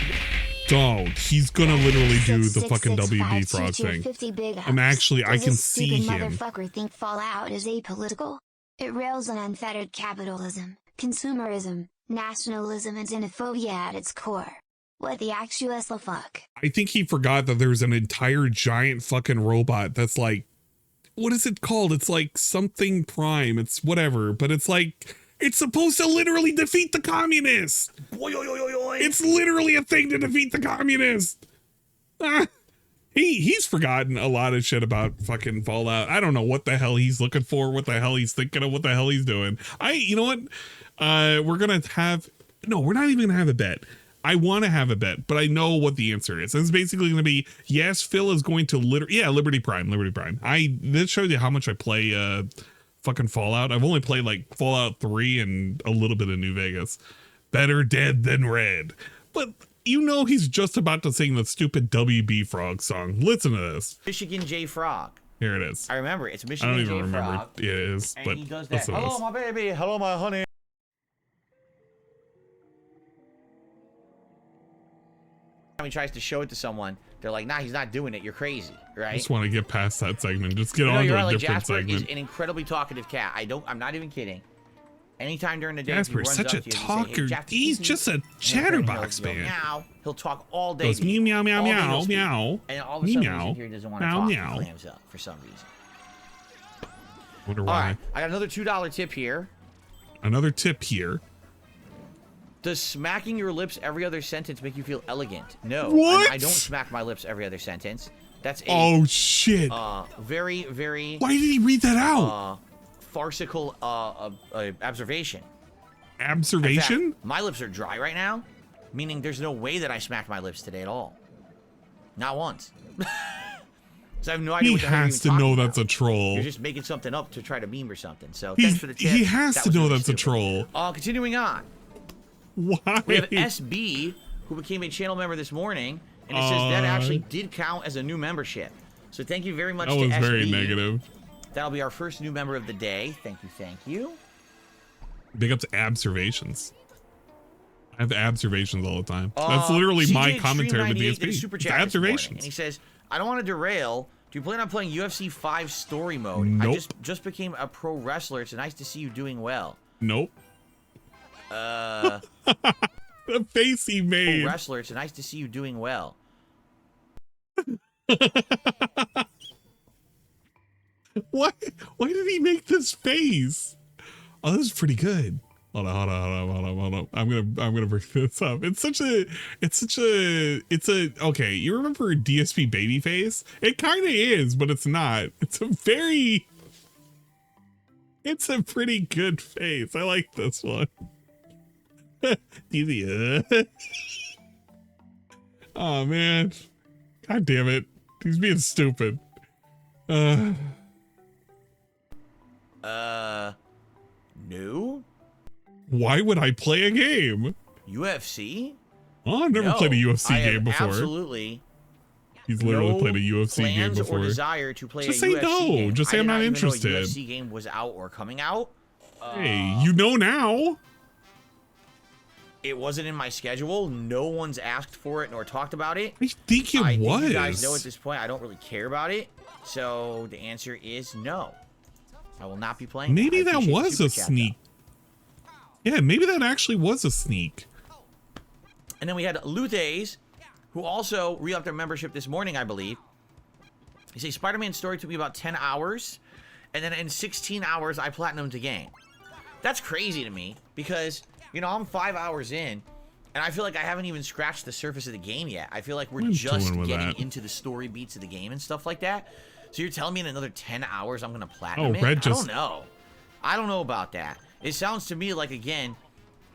Don't. He's gonna literally do the fucking WB frog thing. And actually, I can see him. Motherfucker think Fallout is apolitical? It rails on unfettered capitalism, consumerism, nationalism, and xenophobia at its core. What the actual fuck? I think he forgot that there's an entire giant fucking robot that's like, what is it called? It's like something prime. It's whatever, but it's like, it's supposed to literally defeat the communists. It's literally a thing to defeat the communists. He's forgotten a lot of shit about fucking Fallout. I don't know what the hell he's looking for, what the hell he's thinking of, what the hell he's doing. You know what? We're going to have, no, we're not even going to have a bet. I want to have a bet, but I know what the answer is. It's basically going to be, yes, Phil is going to Liberty Prime. This shows you how much I play fucking Fallout. I've only played like Fallout 3 and a little bit of New Vegas. Better dead than red. But you know he's just about to sing the stupid WB Frog song. Listen to this. Michigan J Frog. Here it is. I remember. It's Michigan I don't J even remember. Frog. Yeah, it is. And but he does that. Hello, this. my baby. Hello, my honey. He tries to show it to someone, they're like, nah, he's not doing it, you're crazy, right? I just want to get past that segment. Just get on to you're a right, different Jasper segment. is an incredibly talkative cat. I'm not even kidding. Anytime during the day, Jasper if is he runs such up a to you and talker. you say, hey, Jasper, He's just a chatterbox, man. Meow. He'll talk all day. Goes meow, meow, All day meow, he'll speak. meow. And all of a sudden, Meow. he's here, he doesn't want to Meow, talk. meow. He clams up for some reason. Wonder All why. right, I got another $2 tip here. Another tip here. Does smacking your lips every other sentence make you feel elegant? No. What? I don't smack my lips every other sentence. That's a Oh shit. very, very Why did he read that out? farcical observation. Observation? In fact, my lips are dry right now, meaning there's no way that I smacked my lips today at all. Not once. So I have no idea He what the hell you're has even to know talking that's a about. troll. You're just making something up to try to meme or something. So thanks for the tip. He has That to was know really that's a stupid. troll. Continuing on. Why? We have SB, who became a channel member this morning, and it says that actually did count as a new membership. So thank you very much That to was SB. very negative. That'll be our first new member of the day. Thank you, thank you. Big ups observations. I have observations all the time. That's literally CJ my commentary with Extreme 98 did a DSP. super It's chat this morning, observations. and he says, I don't want to derail. Do you plan on playing UFC 5 story mode? Nope. I just became a pro wrestler. It's nice to see you doing well. Nope. The The face he made. pro wrestler. It's nice to see you doing well. Why did he make this face? Oh, this is pretty good. Hold on. I'm gonna bring this up. It's a okay. You remember DSP Babyface? It kind of is, but it's not. It's a pretty good face. I like this one. Oh man. God damn it. He's being stupid. No? Why would I play a game? UFC? Oh, I've never played a UFC game before. Absolutely. He's literally played a UFC game plans before. or desire to play Just a say UFC no. game. Just say I I'm did not even know a interested. UFC game was out or coming out. Hey, you know now. It wasn't in my schedule. No one's asked for it nor talked about it. I think it I was. think you guys know at this point I don't really care about it. So the answer is no. I will not be playing. Maybe I that appreciate the was a super chat, sneak. Yeah, maybe that actually was a sneak. though. And then we had Luthes, who also re-upped their membership this morning, I believe. He says, Spider-Man story took me about 10 hours, and then in 16 hours, I platinumed the game. That's crazy to me, because, you know, I'm 5 hours in, and I feel like I haven't even scratched the surface of the game yet. I feel like we're just getting into the story beats of the game and stuff like that. So you're telling me in another 10 hours I'm going to platinum it? Red I don't know. I don't know about that. It sounds to me like, again,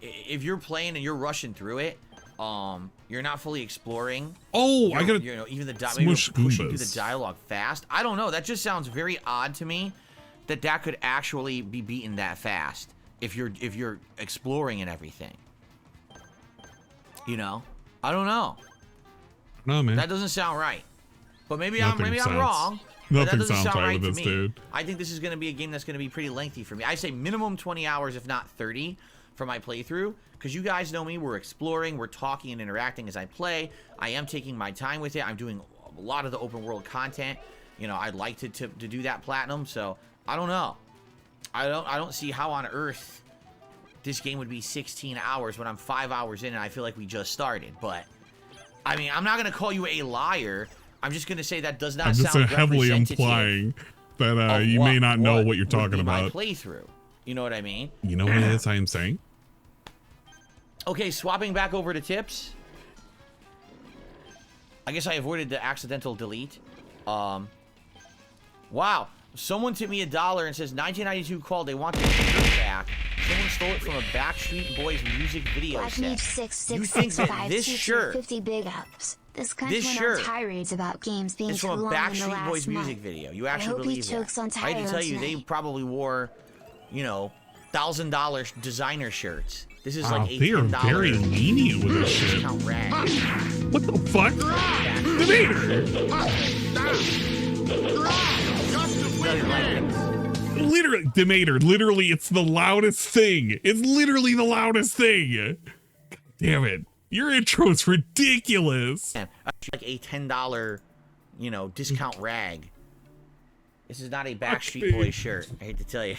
if you're playing and you're rushing through it, you're not fully exploring. Oh, I gotta, you know, even the maybe pushing through the Goombas. dialogue fast. I don't know. That just sounds very odd to me. That could actually be beaten that fast if you're exploring and everything. You know, I don't know. No, man. That doesn't sound right. But maybe Nothing I'm sounds- wrong. But that Nothing doesn't sounds sound right right with to this me. dude. I think this is going to be a game that's going to be pretty lengthy for me. I say minimum 20 hours, if not 30, for my playthrough. Because you guys know me. We're exploring. We're talking and interacting as I play. I am taking my time with it. I'm doing a lot of the open world content. You know, I'd like to do that platinum. So, I don't know. I don't see how on earth this game would be 16 hours when I'm 5 hours in and I feel like we just started. But, I mean, I'm not going to call you a liar. I'm just going to say that does not I'm just sound heavily representative implying that of you may not know what you're would talking be my about. playthrough. You know what I mean? You know what it is I am saying? Okay, swapping back over to tips. I guess I avoided the accidental delete. Wow. Someone tipped me $1 and says 1992 called. They want their shirt back. Someone stole it from a Backstreet Boys music video Black set. Meat 666 You think that this shirt, 50 big ups. This cunt this went shirt on tirades about games being it's too from a long in the Backstreet last Boys month. music video. You I actually hope he believe chokes that? on I had to tell you, tires they tonight. probably wore, you know, $1,000 designer shirts. This is like a They are $10 very lenient with this shit. discount rag. What the fuck? Literally, Demeter, literally, it's the loudest thing. It's literally the loudest thing. God damn it. Your intro is ridiculous. Man, like a $10, you know, discount rag. This is not a Backstreet Boys shirt. I hate to tell you.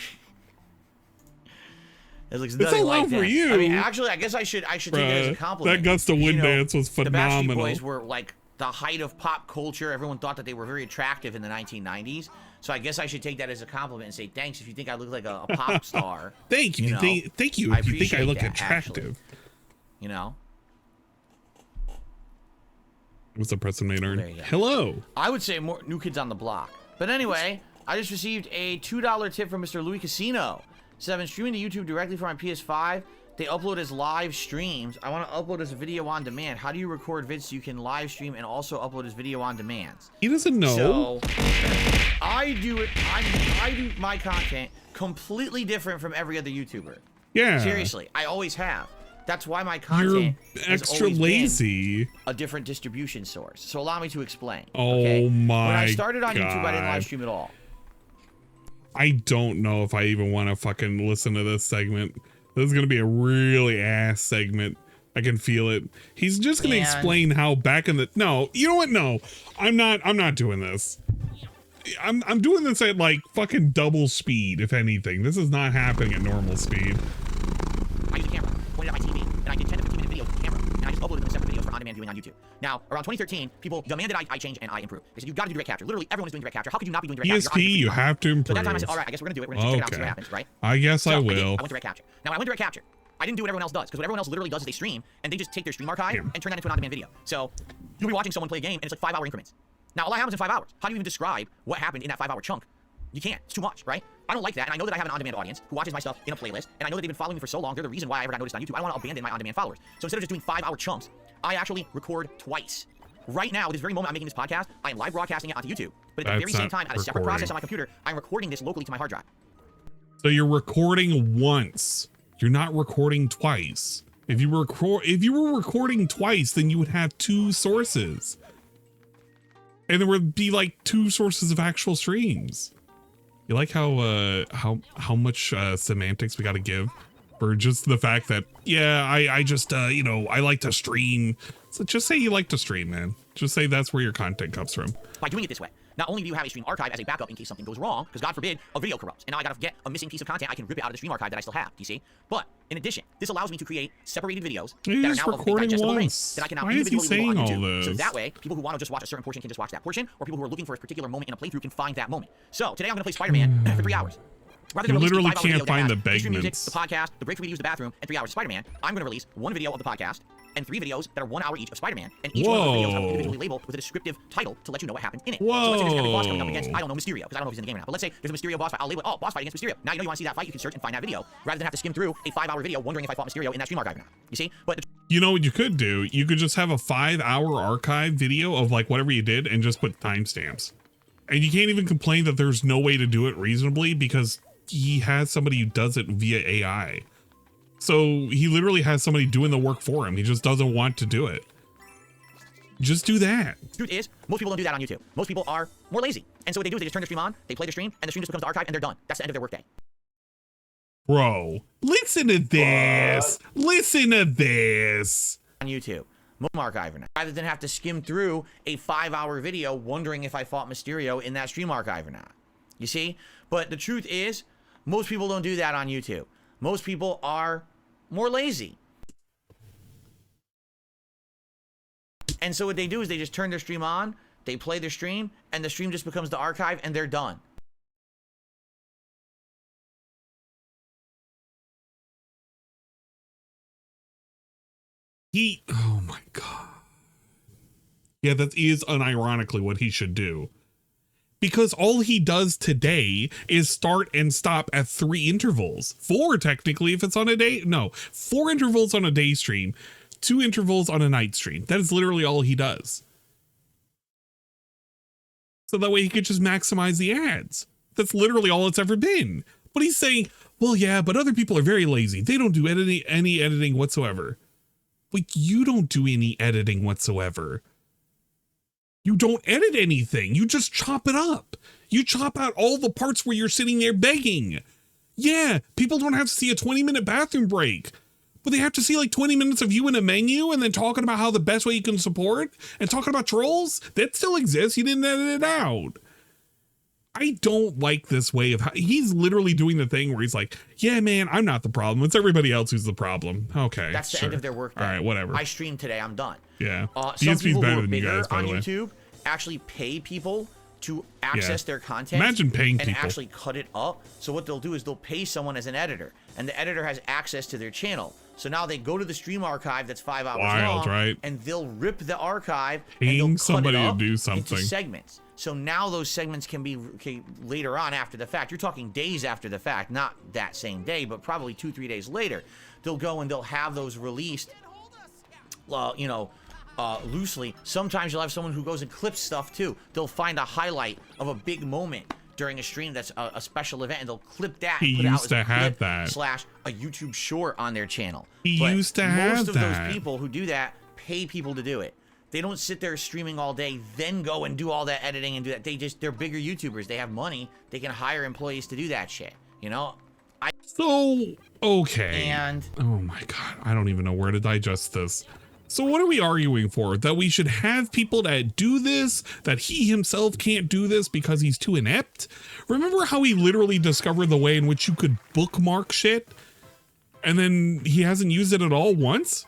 It looks nothing all like for that. you. I mean, actually, I guess I should take it as a compliment. That Guts to Win dance was The Backstreet phenomenal. Boys were like the height of pop culture. Everyone thought that they were very attractive in the 1990s. So I guess I should take that as a compliment and say thanks if you think I look like a pop star. Thank you. know. Thank you I if you think I appreciate look that, attractive. actually. You know? What's up, Preston Maynard? There you go. Hello. I would say more New Kids on the Block. But anyway, I just received a $2 tip from Mr. Louis Casino. So I've been streaming to YouTube directly from my PS5. They upload as live streams. I want to upload as a video on demand. How do you record vids so you can live stream and also upload as video on demands? He doesn't know. So I do it. I do my content completely different from every other YouTuber. Yeah. Seriously, I always have. That's why my content You're has extra always been lazy. a different distribution source. So allow me to explain. Oh okay? my When I started on YouTube, I didn't God. live stream at all. I don't know if I even want to fucking listen to this segment. This is gonna be a really ass segment. I can feel it. He's just gonna explain how back in the you know what? No, I'm not doing this. I'm doing this at like fucking double speed, if anything. This is not happening at normal speed. I use a camera, pointed at my TV, and I did 10 to 15 minute videos with the camera, and I just uploaded them as separate videos for on-demand viewing on YouTube. Now, around 2013, people demanded I change and I improve. They said, you've got to do direct capture. Literally, everyone is doing direct capture. How could you not be doing direct capture? DSP, you have to improve. So at that time, I said, all right, I guess we're going to do it. We're going to check it out and see what happens, right? I guess I will. I went direct capture. Now, when I went direct capture, I didn't do what everyone else does, because what everyone else literally does is they stream, and they just take their stream archive and turn that into an on-demand video. So, you'll be watching someone play a game, and it's like 5-hour increments. Now, a lot happens in 5 hours. How do you even describe what happened in that 5-hour chunk? You can't. It's too much, right? I don't like that, and I know that I have an on-demand audience who watches my stuff in a playlist, and I know that they've been following me for so long. They're the reason why I ever got noticed on YouTube. I don't want to abandon my on-demand followers. So instead of just doing 5-hour chunks, I actually record twice. Right now, at this very moment I'm making this podcast, I am live broadcasting it onto YouTube. But at the very same time, at a separate process on my computer, I'm recording this locally to my hard drive. So you're recording once. You're not recording twice. If you were recording twice, then you would have 2 sources. And there would be like 2 sources of actual streams. You like how much semantics we got to give for just the fact that, yeah, I just, you know, I like to stream. So just say you like to stream, man. Just say that's where your content comes from. By doing it this way, not only do you have a stream archive as a backup in case something goes wrong, because God forbid a video corrupts, and now I gotta get a missing piece of content, I can rip it out of the stream archive that I still have, do you see? But in addition, this allows me to create separated videos that are now of a digestible length that I can now individually label on YouTube. So that way, people who want to just watch a certain portion can just watch that portion, or people who are looking for a particular moment in a playthrough can find that moment. So today I'm gonna play Spider-Man for 3 hours. Rather than you literally release a 5-hour can't find the music, segments. the podcast, the break for me to use the bathroom, and 3 hours of Spider-Man, I'm going to release 1 video of the podcast and 3 videos that are 1 hour each of Spider-Man, and each one of those videos I will individually label with a descriptive title to let you know what happened in it. So let's say there's a boss coming up against, I don't know, Mysterio, because I don't know if he's in the game or not. But let's say there's a Mysterio boss fight, I'll label it, oh, boss fight against Mysterio. Now you know you want to see that fight, you can search and find that video, rather than have to skim through a 5-hour video wondering if I fought Mysterio in that stream archive or not. You see? But you know what you could do? You could just have a 5-hour archive video of like whatever you did and just put timestamps. And you can't even complain that there's no way to do it reasonably because he has somebody who does it via AI. So he literally has somebody doing the work for him. He just doesn't want to do it. Just do that. Truth is, most people don't do that on YouTube. Most people are more lazy. And so what they do is they just turn their stream on, they play their stream, and the stream just becomes the archive and they're done. That's the end of their workday. Bro, listen to this. Listen to this. On YouTube. Archive or not. Rather than have to skim through a 5-hour video wondering if I fought Mysterio in that stream archive or not. You see? But the truth is, most people don't do that on YouTube. Most people are more lazy. And so what they do is they just turn their stream on, they play their stream, and the stream just becomes the archive and they're done. Oh my God. Yeah, that is unironically what he should do. Because all he does today is start and stop at 3 intervals. 4 technically if it's on a day. No, 4 intervals on a day stream, 2 intervals on a night stream. That is literally all he does. So that way he could just maximize the ads. That's literally all it's ever been. But he's saying, well, yeah, but other people are very lazy. They don't do any editing whatsoever. But you don't do any editing whatsoever. You don't edit anything. You just chop it up. You chop out all the parts where you're sitting there begging. Yeah, people don't have to see a 20-minute bathroom break, but they have to see like 20 minutes of you in a menu and then talking about how the best way you can support and talking about trolls. That still exists. You didn't edit it out. I don't like this way of how he's literally doing the thing where he's like, yeah, man, I'm not the problem. It's everybody else who's the problem. Okay. That's the end of their work day. All right, whatever. I streamed today. I'm done. Yeah. Some people who are bigger on YouTube actually pay people to access their content. Imagine paying people. And actually cut it up. So what they'll do is they'll pay someone as an editor, and the editor has access to their channel. So now they go to the stream archive that's 5 hours long, right? And they'll rip the archive Paying and they'll somebody cut it up to do something into segments. So now those segments can be later on after the fact. You're talking days after the fact, not that same day, but probably 2-3 days later. They'll go and they'll have those released, loosely. Sometimes you'll have someone who goes and clips stuff too. They'll find a highlight of a big moment during a stream that's a special event, and they'll clip that. He and put it out used to as a have clip that. / a YouTube short on their channel. He used to have that. Most of those people who do that pay people to do it. They don't sit there streaming all day, then go and do all that editing and do that. They're bigger YouTubers. They have money. They can hire employees to do that shit. You know? So, okay. And oh my God, I don't even know where to digest this. So what are we arguing for? That we should have people that do this, that he himself can't do this because he's too inept? Remember how he literally discovered the way in which you could bookmark shit? And then he hasn't used it at all once?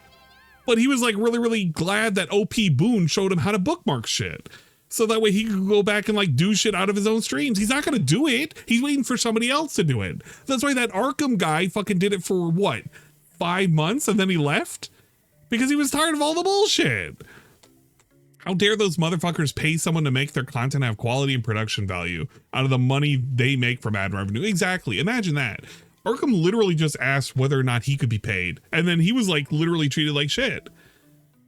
But he was like really glad that OP Boone showed him how to bookmark shit. So that way he could go back and like do shit out of his own streams. He's not going to do it. He's waiting for somebody else to do it. That's why that Arkham guy fucking did it for what? 5 months and then he left? Because he was tired of all the bullshit. How dare those motherfuckers pay someone to make their content have quality and production value out of the money they make from ad revenue? Exactly. Imagine that. Arkham literally just asked whether or not he could be paid. And then he was like literally treated like shit.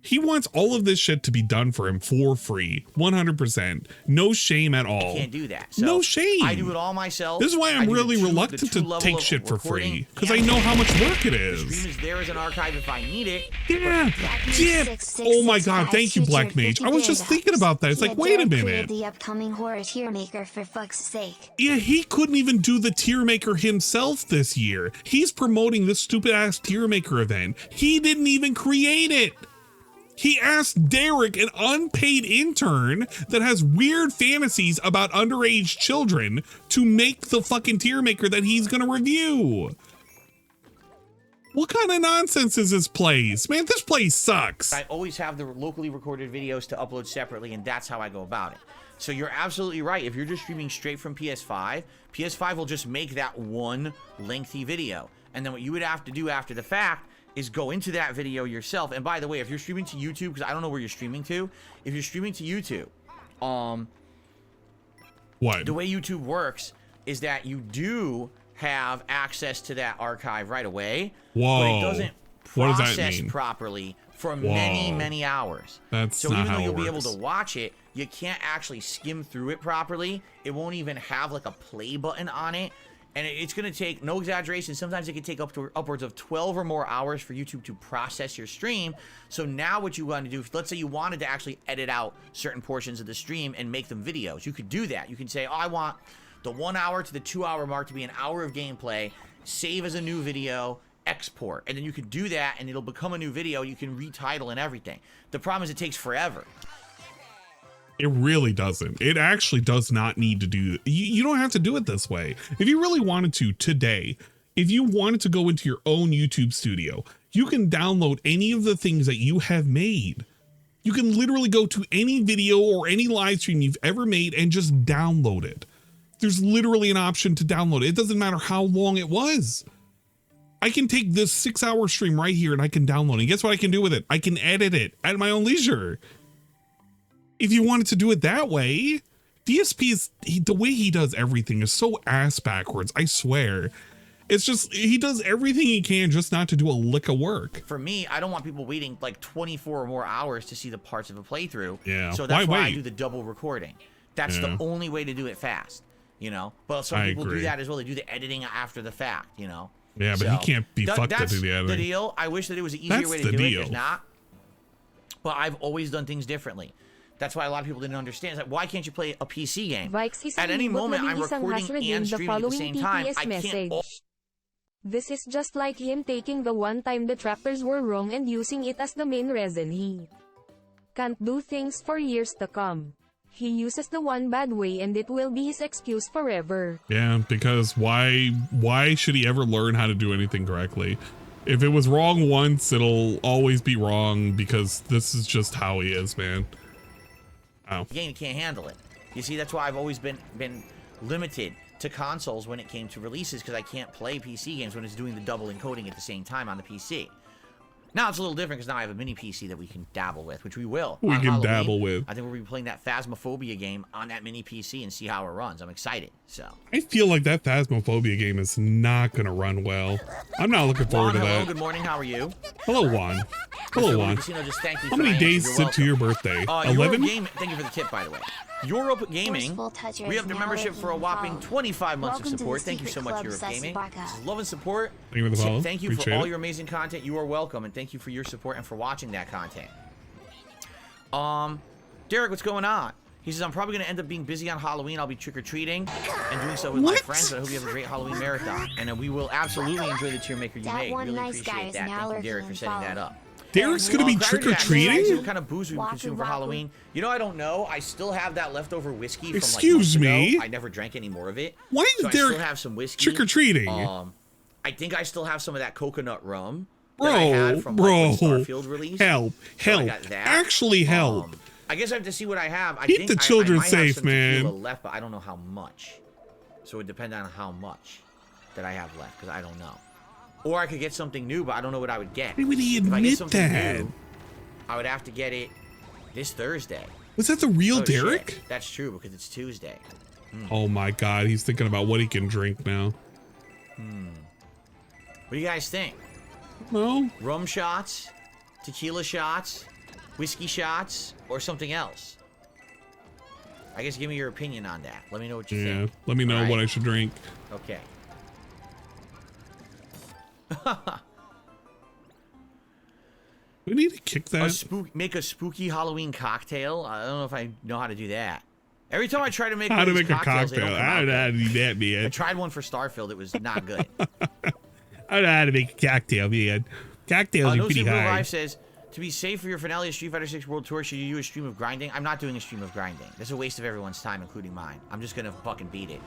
He wants all of this shit to be done for him for free. 100%. No shame at all. I can't do that. So no shame. I do it all myself. This is why I'm really reluctant to take shit for free. Because I know how much work it is. The stream is there as an archive if I need it. Yeah. Yeah. Oh my God. Thank you, Black Mage. I was just thinking about that. It's like, wait a minute. The upcoming horror tier maker for fuck's sake. Yeah, he couldn't even do the tier maker himself this year. He's promoting this stupid ass tier maker event. He didn't even create it. He asked Derek, an unpaid intern that has weird fantasies about underage children, to make the fucking tier maker that he's going to review. What kind of nonsense is this place? Man, this place sucks. I always have the locally recorded videos to upload separately, and that's how I go about it. So you're absolutely right. If you're just streaming straight from PS5, PS5 will just make that one lengthy video. And then what you would have to do after the fact is go into that video yourself. And by the way, if you're streaming to YouTube, because I don't know where you're streaming to, if you're streaming to YouTube, what? The way YouTube works is that you do have access to that archive right away. Whoa. But it doesn't What does that process mean? properly for many hours. That's so not even how though it you'll be able works. to watch it, you can't actually skim through it properly. It won't even have like a play button on it. And it's going to take, no exaggeration, sometimes it can take upwards of 12 or more hours for YouTube to process your stream. So now what you want to do, let's say you wanted to actually edit out certain portions of the stream and make them videos. You could do that. You can say, oh, I want the 1 hour to the 2 hour mark to be an hour of gameplay, save as a new video, export. And then you could do that and it'll become a new video. You can retitle and everything. The problem is it takes forever. It really doesn't. It actually does not need to do. You don't have to do it this way. If you really wanted to today, if you wanted to go into your own YouTube studio, you can download any of the things that you have made. You can literally go to any video or any live stream you've ever made and just download it. There's literally an option to download it. It doesn't matter how long it was. I can take this 6-hour stream right here and I can download it. And guess what I can do with it? I can edit it at my own leisure. If you wanted to do it that way, DSP is, the way he does everything is so ass backwards, I swear. It's just, he does everything he can just not to do a lick of work. For me, I don't want people waiting like 24 or more hours to see the parts of a playthrough. Yeah. So that's why I wait? do the double recording. That's the only way to do it fast, you know? But some people do that as well. They do the editing after the fact, you know? Yeah, but so, he can't be fucked to do the editing. That's the deal. I wish that it was an easier way to do it. There's not. But I've always done things differently. That's why a lot of people didn't understand. It's like, why can't you play a PC game? At any moment, I'm recording and streaming at the same time. I can't. This is just like him taking the one time detractors were wrong and using it as the main reason he can't do things for years to come. He uses the one bad way and it will be his excuse forever. Yeah, because why should he ever learn how to do anything correctly? If it was wrong once, it'll always be wrong because this is just how he is, man. Oh. The game can't handle it. You see, that's why I've always been limited to consoles when it came to releases, because I can't play PC games when it's doing the double encoding at the same time on the PC. Now it's a little different because now I have a mini PC that we can dabble with, which we will. We can Halloween. dabble with. I think we'll be playing that Phasmophobia game on that mini PC and see how it runs. I'm excited. So I feel like that Phasmophobia game is not going to run well. I'm not looking forward to hello, that. Good morning. How are you? Hello, Juan. Hello, Juan. Casino, just thank you How for many my days answer. sit to your birthday? 11? Thank you for the tip, by the way. Europe Gaming re-upped their membership for a whopping 25 months of support. Thank you so much, Europe Gaming. This is love and support. Thank you for the follow. Thank you Appreciate for all it. your amazing content. You are welcome, and thank you for your support and for watching that content. Derek, what's going on? He says, I'm probably going to end up being busy on Halloween. I'll be trick-or-treating. and doing stuff with my friends. But I hope you have a great Halloween marathon, and we will absolutely enjoy the tier maker you made. Really appreciate that. Thank you, Derek, for setting that up. Derek's gonna be trick-or-treating? What kind of booze we consume for Halloween? You know, I don't know. I still have that leftover whiskey from Excuse like me? ago. I never drank any more of it. Why is so Derek I still have some whiskey. trick-or-treating? I think I still have some of that coconut rum Bro, that I had from like, when Starfield release. Help. So I got that. Actually help. I guess I have to see what I have. I Keep think the children I might have safe, some man. tequila left, but I don't know how much. So it would depend on how much that I have left, because I don't know. Or I could get something new, but I don't know what I would get. Why would he If I get admit something that? new, I would have to get it this Thursday. Was that the real Oh, Derek? shit. That's true, because it's Tuesday. Oh my god, he's thinking about what he can drink now. What do you guys think? No? Rum shots, tequila shots, whiskey shots, or something else? I guess give me your opinion on that. Let me know what you Yeah, think. let me know All right? what I should drink. Okay. We need to kick that. Make a spooky Halloween cocktail. I don't know if I know how to do that. Every time I try to make How one to of these make a cocktails, they cocktail? don't come I out don't know how good. to do that, I man. tried one for Starfield. It was not good. I don't know how to make a cocktail, man. Cocktails are No pretty Super hard. Live says, to be safe for your finale of Street Fighter 6 World Tour, should you do a stream of grinding? I'm not doing a stream of grinding. That's a waste of everyone's time, including mine. I'm just gonna fucking beat it.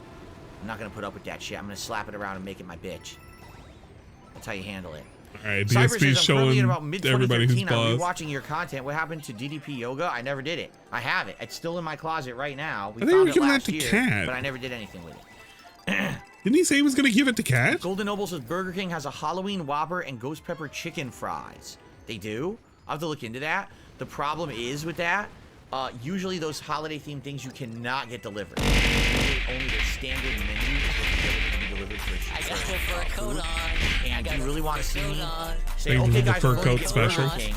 I'm not gonna put up with that shit. I'm gonna slap it around and make it my bitch. That's how you handle it. All right, Cyber DSP's says, I'm currently in showing about mid everybody who's 2013. I'm boss. rewatching your content. What happened to DDP Yoga? I never did it. I have it. It's still in my closet right now. We I think found we're it giving that last to year, Cat. but I never did anything with it. Didn't he say he was going to give it to Cat? Golden Noble says Burger King has a Halloween Whopper and ghost pepper chicken fries. They do? I'll have to look into that. The problem is with that, usually those holiday themed things you cannot get delivered. Usually only the standard menu is what's going to be delivered for I got the fur coat on. And do you really want to see me say, Thank you okay for the guys, fur we're going coat to get special. Burger King,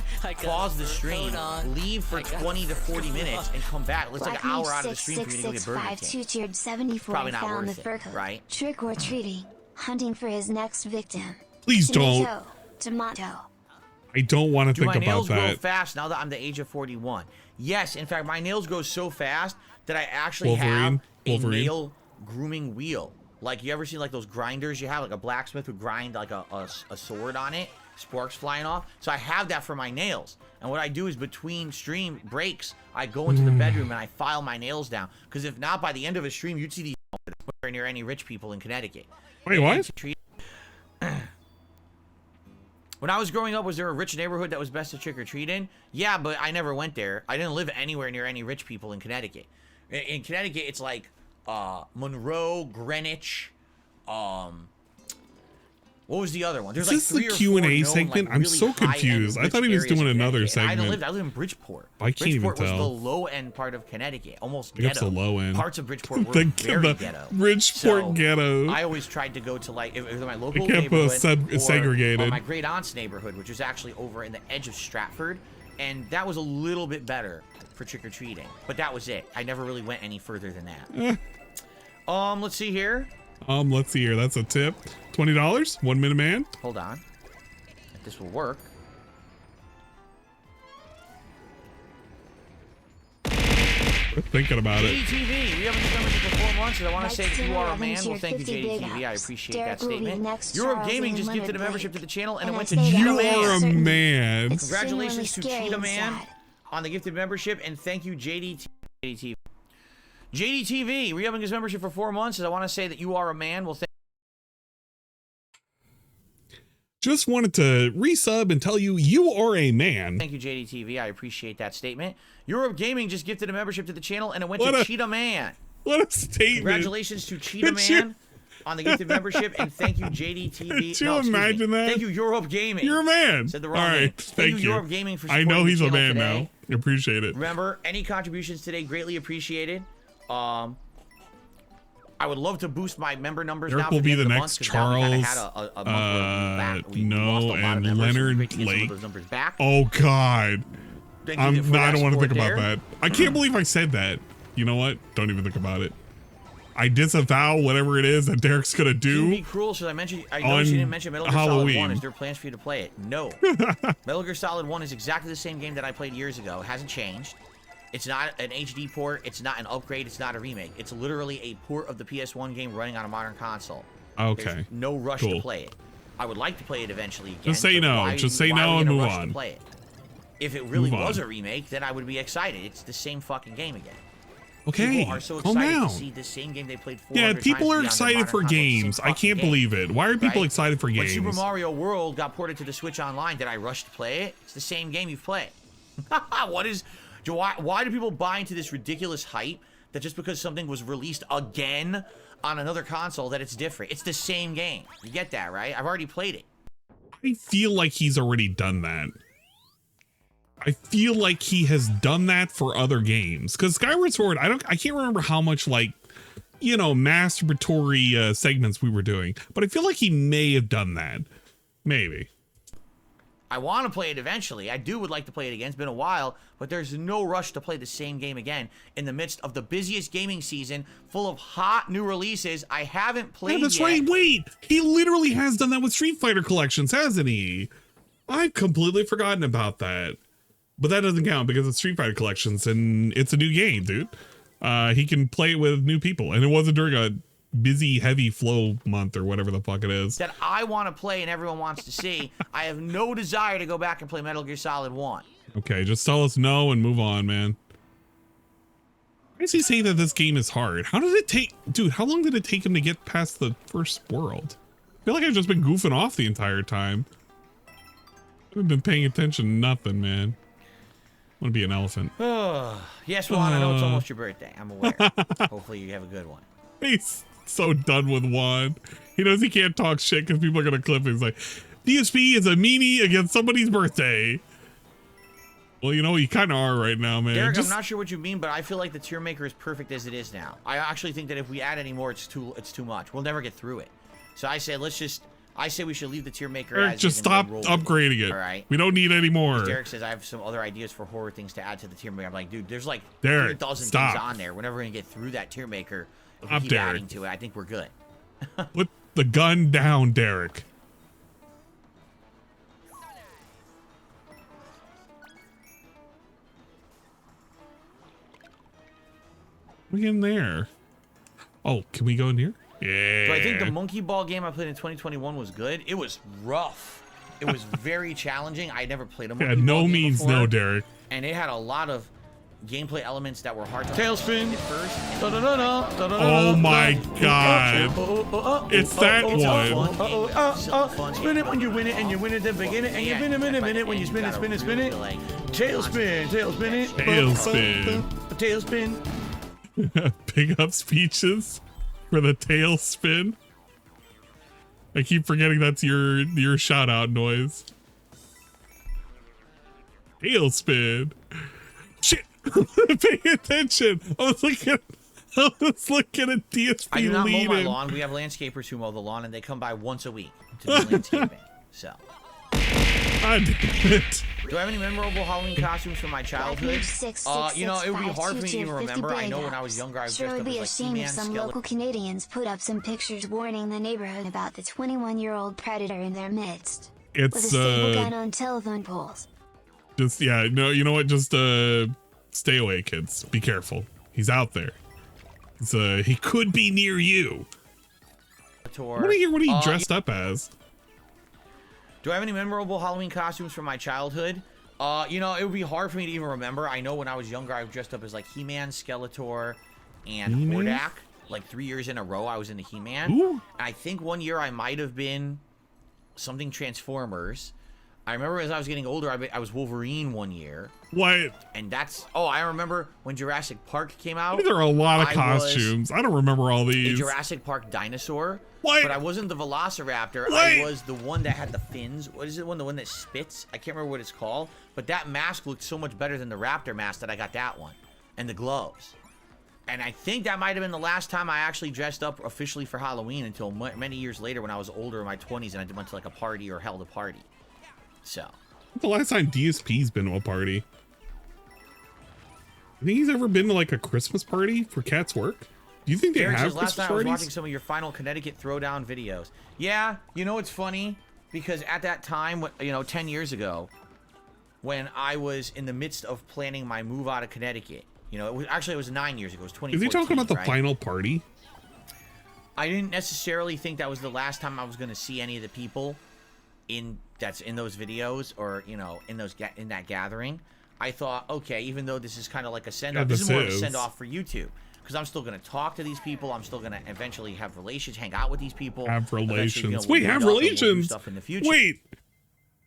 pause the stream, leave for 20 to 40 minutes, and come back. It's like an hour out of the stream for you to go get Burger King. Tiered 74 Probably not found worth the it, fur coat. right? Trick or treating, hunting for his next victim. Please don't. Tomato. I don't want to Do think my about nails grow that. fast now that I'm the age of 41? Yes, in fact, my nails grow so fast that I actually Wolverine? have a Wolverine? nail grooming wheel. Like, you ever seen like those grinders you have, like a blacksmith would grind like a sword on it, sparks flying off? So I have that for my nails. And what I do is between stream breaks, I go into the bedroom and I file my nails down. Because if not, by the end of a stream, you'd see these nowhere near any rich people in Connecticut. Wait, what? When I was growing up, was there a rich neighborhood that was best to trick-or-treat in? Yeah, but I never went there. I didn't live anywhere near any rich people in Connecticut. In Connecticut, it's like Monroe, Greenwich, what was the other one? There's Is like this the 3 or 4 Q&A known, segment? like, I'm really so high-end confused. I rich thought he was areas doing in another Connecticut. And segment. I lived in Bridgeport. I can't even Bridgeport was tell. the low-end part of Connecticut, almost It's ghetto. the low end. Parts of Bridgeport were The very ghetto. Bridgeport So, ghetto. I always tried to go to like if it was my local They kept us neighborhood or segregated. my great aunt's neighborhood, which was actually over in the edge of Stratford, and that was a little bit better for trick-or-treating. But that was it. I never really went any further than that. Let's see here. Let's see here. That's a tip. $20. 1 minute man. Hold on. If this will work. We're thinking about it. JDTV, we haven't done this for 4 months, and I want to Like say that you are a man. 10 Well, thank you, 50 big JDTV. I ups. appreciate Derek that will be statement. next Europe Charles Gaming and just gifted a Leonard membership to Blake. the channel, and it And went I to say that You Cheetah are a Man. man. It's Congratulations to genuinely Cheetah scary and Man sad. on the gifted membership, and thank you, JDTV. JDTV, re-upping his membership for 4 months, and I want to say that you are a man. Well, thank Just wanted to resub and tell you, you are a man. you, JDTV. I appreciate that statement. Europe Gaming just gifted a membership to the channel, and it went What to a- Cheetah Man. What a statement. Congratulations to Cheetah Could you- Man on the gifted membership, and thank you, JDTV. Could you excuse me. imagine that? Thank you, Europe Gaming. You're a man. Said the wrong All name. right. Thank you, you. Europe Gaming, for I supporting know the he's a channel man today. now. Appreciate it. Remember, any contributions today greatly appreciated. I would love to boost my member numbers Eric now. will for be end the of month, next 'cause now we kinda Charles, had a month where we no, lost a lot of and members, so it'd be Leonard great to get some of Lake. those numbers back. Oh God. Thank you I for that don't want to support think about there. that. I can't believe I said that. You know what? Don't even think about it. I disavow whatever it is that Derek's gonna Shouldn't do. be cruel. Should I mention? I on noticed you didn't mention Metal Gear Solid Halloween. 1. Is there plans for you to play it? No. Metal Gear Solid 1 is exactly the same game that I played years ago. It hasn't changed. It's not an HD port. It's not an upgrade. It's not a remake. It's literally a port of the PS1 game running on a modern console. Okay. There's no rush to play it. I would like to play it eventually again. Just say no. Just say no and move on. Play it? If it really was a remake, then I would be excited. It's the same fucking game again. Okay, people are so calm excited down. to see the same game they played 400 Yeah, people are times excited for games. I can't believe it. Why are people excited for games? When Super Mario World got ported to the Switch Online, did I rush to play it? It's the same game you've played. Why do people buy into this ridiculous hype that just because something was released again on another console that it's different? It's the same game. You get that, right? I've already played it. I feel like he's already done that. I feel like he has done that for other games. Because Skyward Sword, I can't remember how much, like, you know, masturbatory segments we were doing, but I feel like he may have done that. Maybe. I want to play it eventually. I would like to play it again. It's been a while, but there's no rush to play the same game again in the midst of the busiest gaming season full of hot new releases I haven't played that's yet. right. Wait, he literally has done that with Street Fighter collections, hasn't he? I've completely forgotten about that. But that doesn't count because it's Street Fighter collections and it's a new game, dude. He can play it with new people, and it wasn't during a busy, heavy flow month or whatever the fuck it is. That I want to play and everyone wants to see. I have no desire to go back and play Metal Gear Solid 1. Okay, just tell us no and move on, man. Why is he saying that this game is hard? How did it take... Dude, how long did it take him to get past the first world? I feel like I've just been goofing off the entire time. I haven't been paying attention to nothing, man. I want to be an elephant. Yes, Juan, I know it's almost your birthday. I'm aware. Hopefully you have a good one. He's so done with Juan. He knows he can't talk shit because people are going to clip him. He's like, DSP is a meanie against somebody's birthday. Well, you know, you kind of are right now, man. Derek, I'm not sure what you mean, but I feel like the tier maker is perfect as it is now. I actually think that if we add any more, it's too much. We'll never get through it. So I say I say we should leave the tier maker as just stop upgrading it. All right. We don't need any more. Derek says I have some other ideas for horror things to add to the tier maker. I'm like, dude, there's like Derek, 3,000 stop. things on there. We're never gonna get through that tier maker. If we keep adding to it, I think we're good. Put the gun down, Derek. We in there? Oh, can we go in here? Yeah. So I think the monkey ball game I played in 2021 was good. It was rough. It was very challenging. I never played a monkey ball no game means before, no, Derek. And it had a lot of gameplay elements that were hard to Tailspin. at first. Oh my god. It's that one. Spin it when you win it, and you win it at the beginning, and you win it in a minute when you spin it. Tailspin, tailspin it. Tailspin. Tailspin. Pick up speeches for the tailspin. I keep forgetting that's your shout out noise. Tailspin. Shit. Pay attention. I was looking at DSP. I do not mow my leading. lawn. We have landscapers who mow the lawn, and they come by once a week to do landscaping. So. God damn it. Do I have any memorable Halloween costumes from my childhood? You know, it would be hard for me to even remember. I know when I was younger, I was dressed up as like Shame if some local Canadians put up some pictures warning the neighborhood about the 21-year-old predator in their midst. It's with a stable gun on telephone poles. Just you know what? Just stay away, kids. Be careful. He's out there. He could be near you. What are you dressed up as? Do I have any memorable Halloween costumes from my childhood? You know, it would be hard for me to even remember. I know when I was younger, I was dressed up as like He-Man, Skeletor, and Hordak. Like 3 years in a row, I was into He-Man. And I think one year I might have been something Transformers. I remember as I was getting older, I was Wolverine one year. What? And I remember when Jurassic Park came out. There are a lot of costumes. I don't remember all these. A Jurassic Park dinosaur. What? But I wasn't the Velociraptor. What? I was the one that had the fins. What is it? The one that spits? I can't remember what it's called. But that mask looked so much better than the Raptor mask that I got that one. And the gloves. And I think that might have been the last time I actually dressed up officially for Halloween until many years later when I was older in my 20s and I went to like a party or held a party. So. The last time DSP's been to a party. I think he's ever been to like a Christmas party for Cat's Work. Do you think they have Christmas last time parties? I was watching some of your final Connecticut Throwdown videos. Yeah, you know it's funny because at that time, 10 years ago, when I was in the midst of planning my move out of Connecticut. You know, it was 9 years ago. It was 2014. Is he talking about the right? final party? I didn't necessarily think that was the last time I was going to see any of the people that's in those videos, or in that gathering. I thought, okay, even though this is kind of like a send off, this is more of a send off for YouTube, because I'm still going to talk to these people. I'm still going to eventually have relations, hang out with these people. Have relations. We'll Wait, have relations. We'll do stuff in the future. Wait.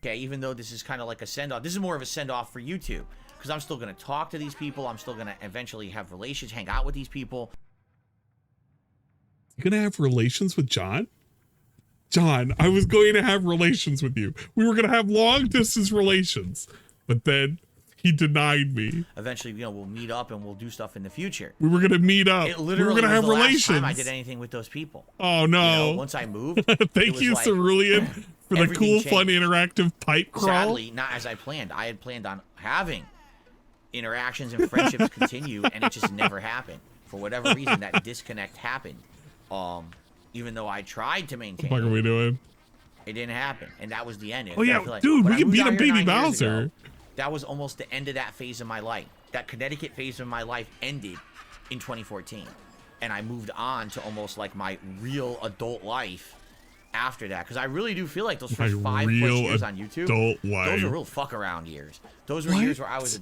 Okay, even though this is kind of like a send off, this is more of a send off for YouTube, because I'm still going to talk to these people. I'm still going to eventually have relations, hang out with these people. You're gonna have relations with John? John, I was going to have relations with you. We were gonna have long distance relations, but then he denied me. Eventually, we'll meet up and we'll do stuff in the future. We were gonna meet up. It literally we were gonna have was the relations. last time I did anything with those people. Oh no! Once I moved, thank you, like, Cerulean, for the cool, changed. fun, interactive pipe crawl. Sadly, not as I planned. I had planned on having interactions and friendships continue, and it just never happened. For whatever reason, that disconnect happened. Even though I tried to maintain, What the fuck are we doing? It didn't happen, and that was the end. Oh yeah, dude, we can beat up Baby Bowser. That was almost the end of that phase of my life. That Connecticut phase of my life ended in 2014, and I moved on to almost like my real adult life after that, because I really do feel like those first 5+ years on YouTube, those are real fuck around years. Those were years where I was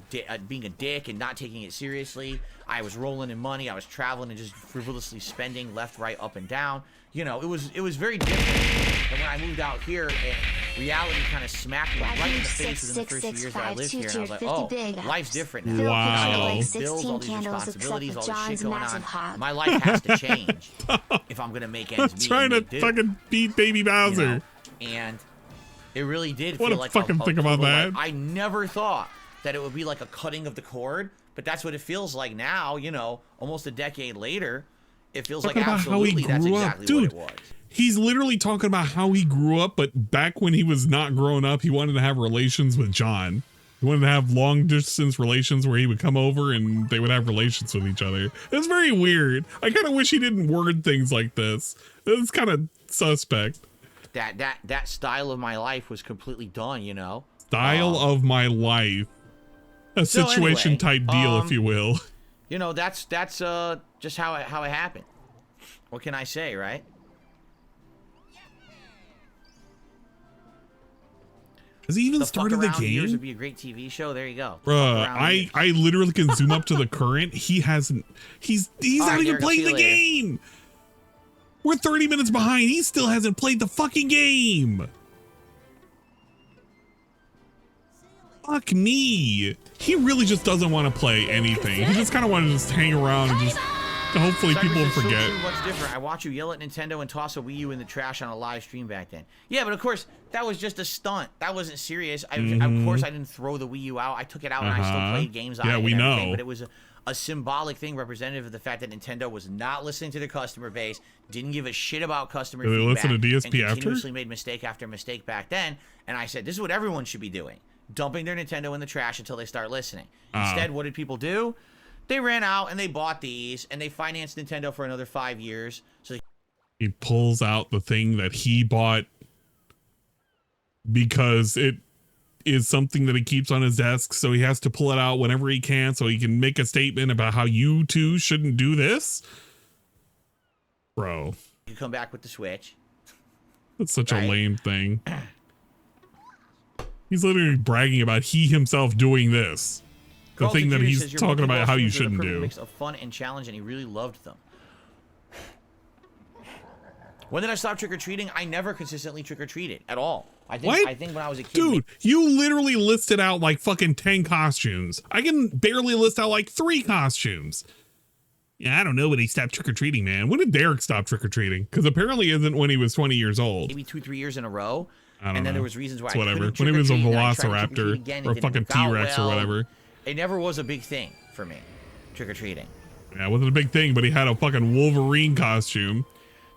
being a dick and not taking it seriously. I was rolling in money. I was traveling and just frivolously spending left, right, up, and down. It was very different than when I moved out here, and reality kind of smacked me right in the face within the first few years that I lived here, and I was like, oh, life's different now. Wow. Bills, all these responsibilities, all this shit going on. My life has to change if I'm gonna make ends meet. Trying to fucking beat Baby Bowser. And it really did what feel a like fucking think about that. I never thought that it would be like a cutting of the cord, but that's what it feels like now, almost a decade later. It feels like absolutely that's exactly what it was. He's literally talking about how he grew up, but back when he was not grown up, he wanted to have relations with John. He wanted to have long distance relations where he would come over and they would have relations with each other. It's very weird. I kind of wish he didn't word things like this. It's kind of suspect. That style of my life was completely done, Style of my life. A situation type deal, if you will. That's just how it happened. What can I say, right? Has he even started the game? Years would be a great TV show. There you go. Bruh, I literally can zoom up to the current. He's not even played the game. We're 30 minutes behind. He still hasn't played the fucking game. Fuck me. He really just doesn't want to play anything. He just kind of wanted to just hang around and just hopefully people will forget. What's different? I watch you yell at Nintendo and toss a Wii U in the trash on a live stream back then. Yeah, but of course that was just a stunt. That wasn't serious. Of course I didn't throw the Wii U out. I took it out and I still played games on it. Yeah, we know. But it was a symbolic thing representative of the fact that Nintendo was not listening to their customer base, didn't give a shit about customer feedback, they listen to DSP and continuously made mistake after mistake back then. And I said, this is what everyone should be doing. Dumping their Nintendo in the trash until they start listening. Instead, what did people do? They ran out and they bought these and they financed Nintendo for another 5 years. So he pulls out the thing that he bought because it is something that he keeps on his desk. So he has to pull it out whenever he can so he can make a statement about how you two shouldn't do this. Bro. You come back with the Switch. That's such a lame thing. He's literally bragging about he himself doing this. The thing that he's talking about how you shouldn't do. Mix of fun and challenge, and he really loved them. When did I stop trick-or-treating? I never consistently trick-or-treated at all. I think when I was a kid. Dude, you literally listed out like fucking 10 costumes. I can barely list out like 3 costumes. Yeah, I don't know when he stopped trick-or-treating, man. When did Derek stop trick-or-treating? Because apparently isn't when he was 20 years old. Maybe 2-3 years in a row. I don't know. Then there was reasons why it's whatever. When he was a velociraptor or a fucking T-Rex or whatever. It never was a big thing for me, trick-or-treating. Yeah, it wasn't a big thing, but he had a fucking Wolverine costume.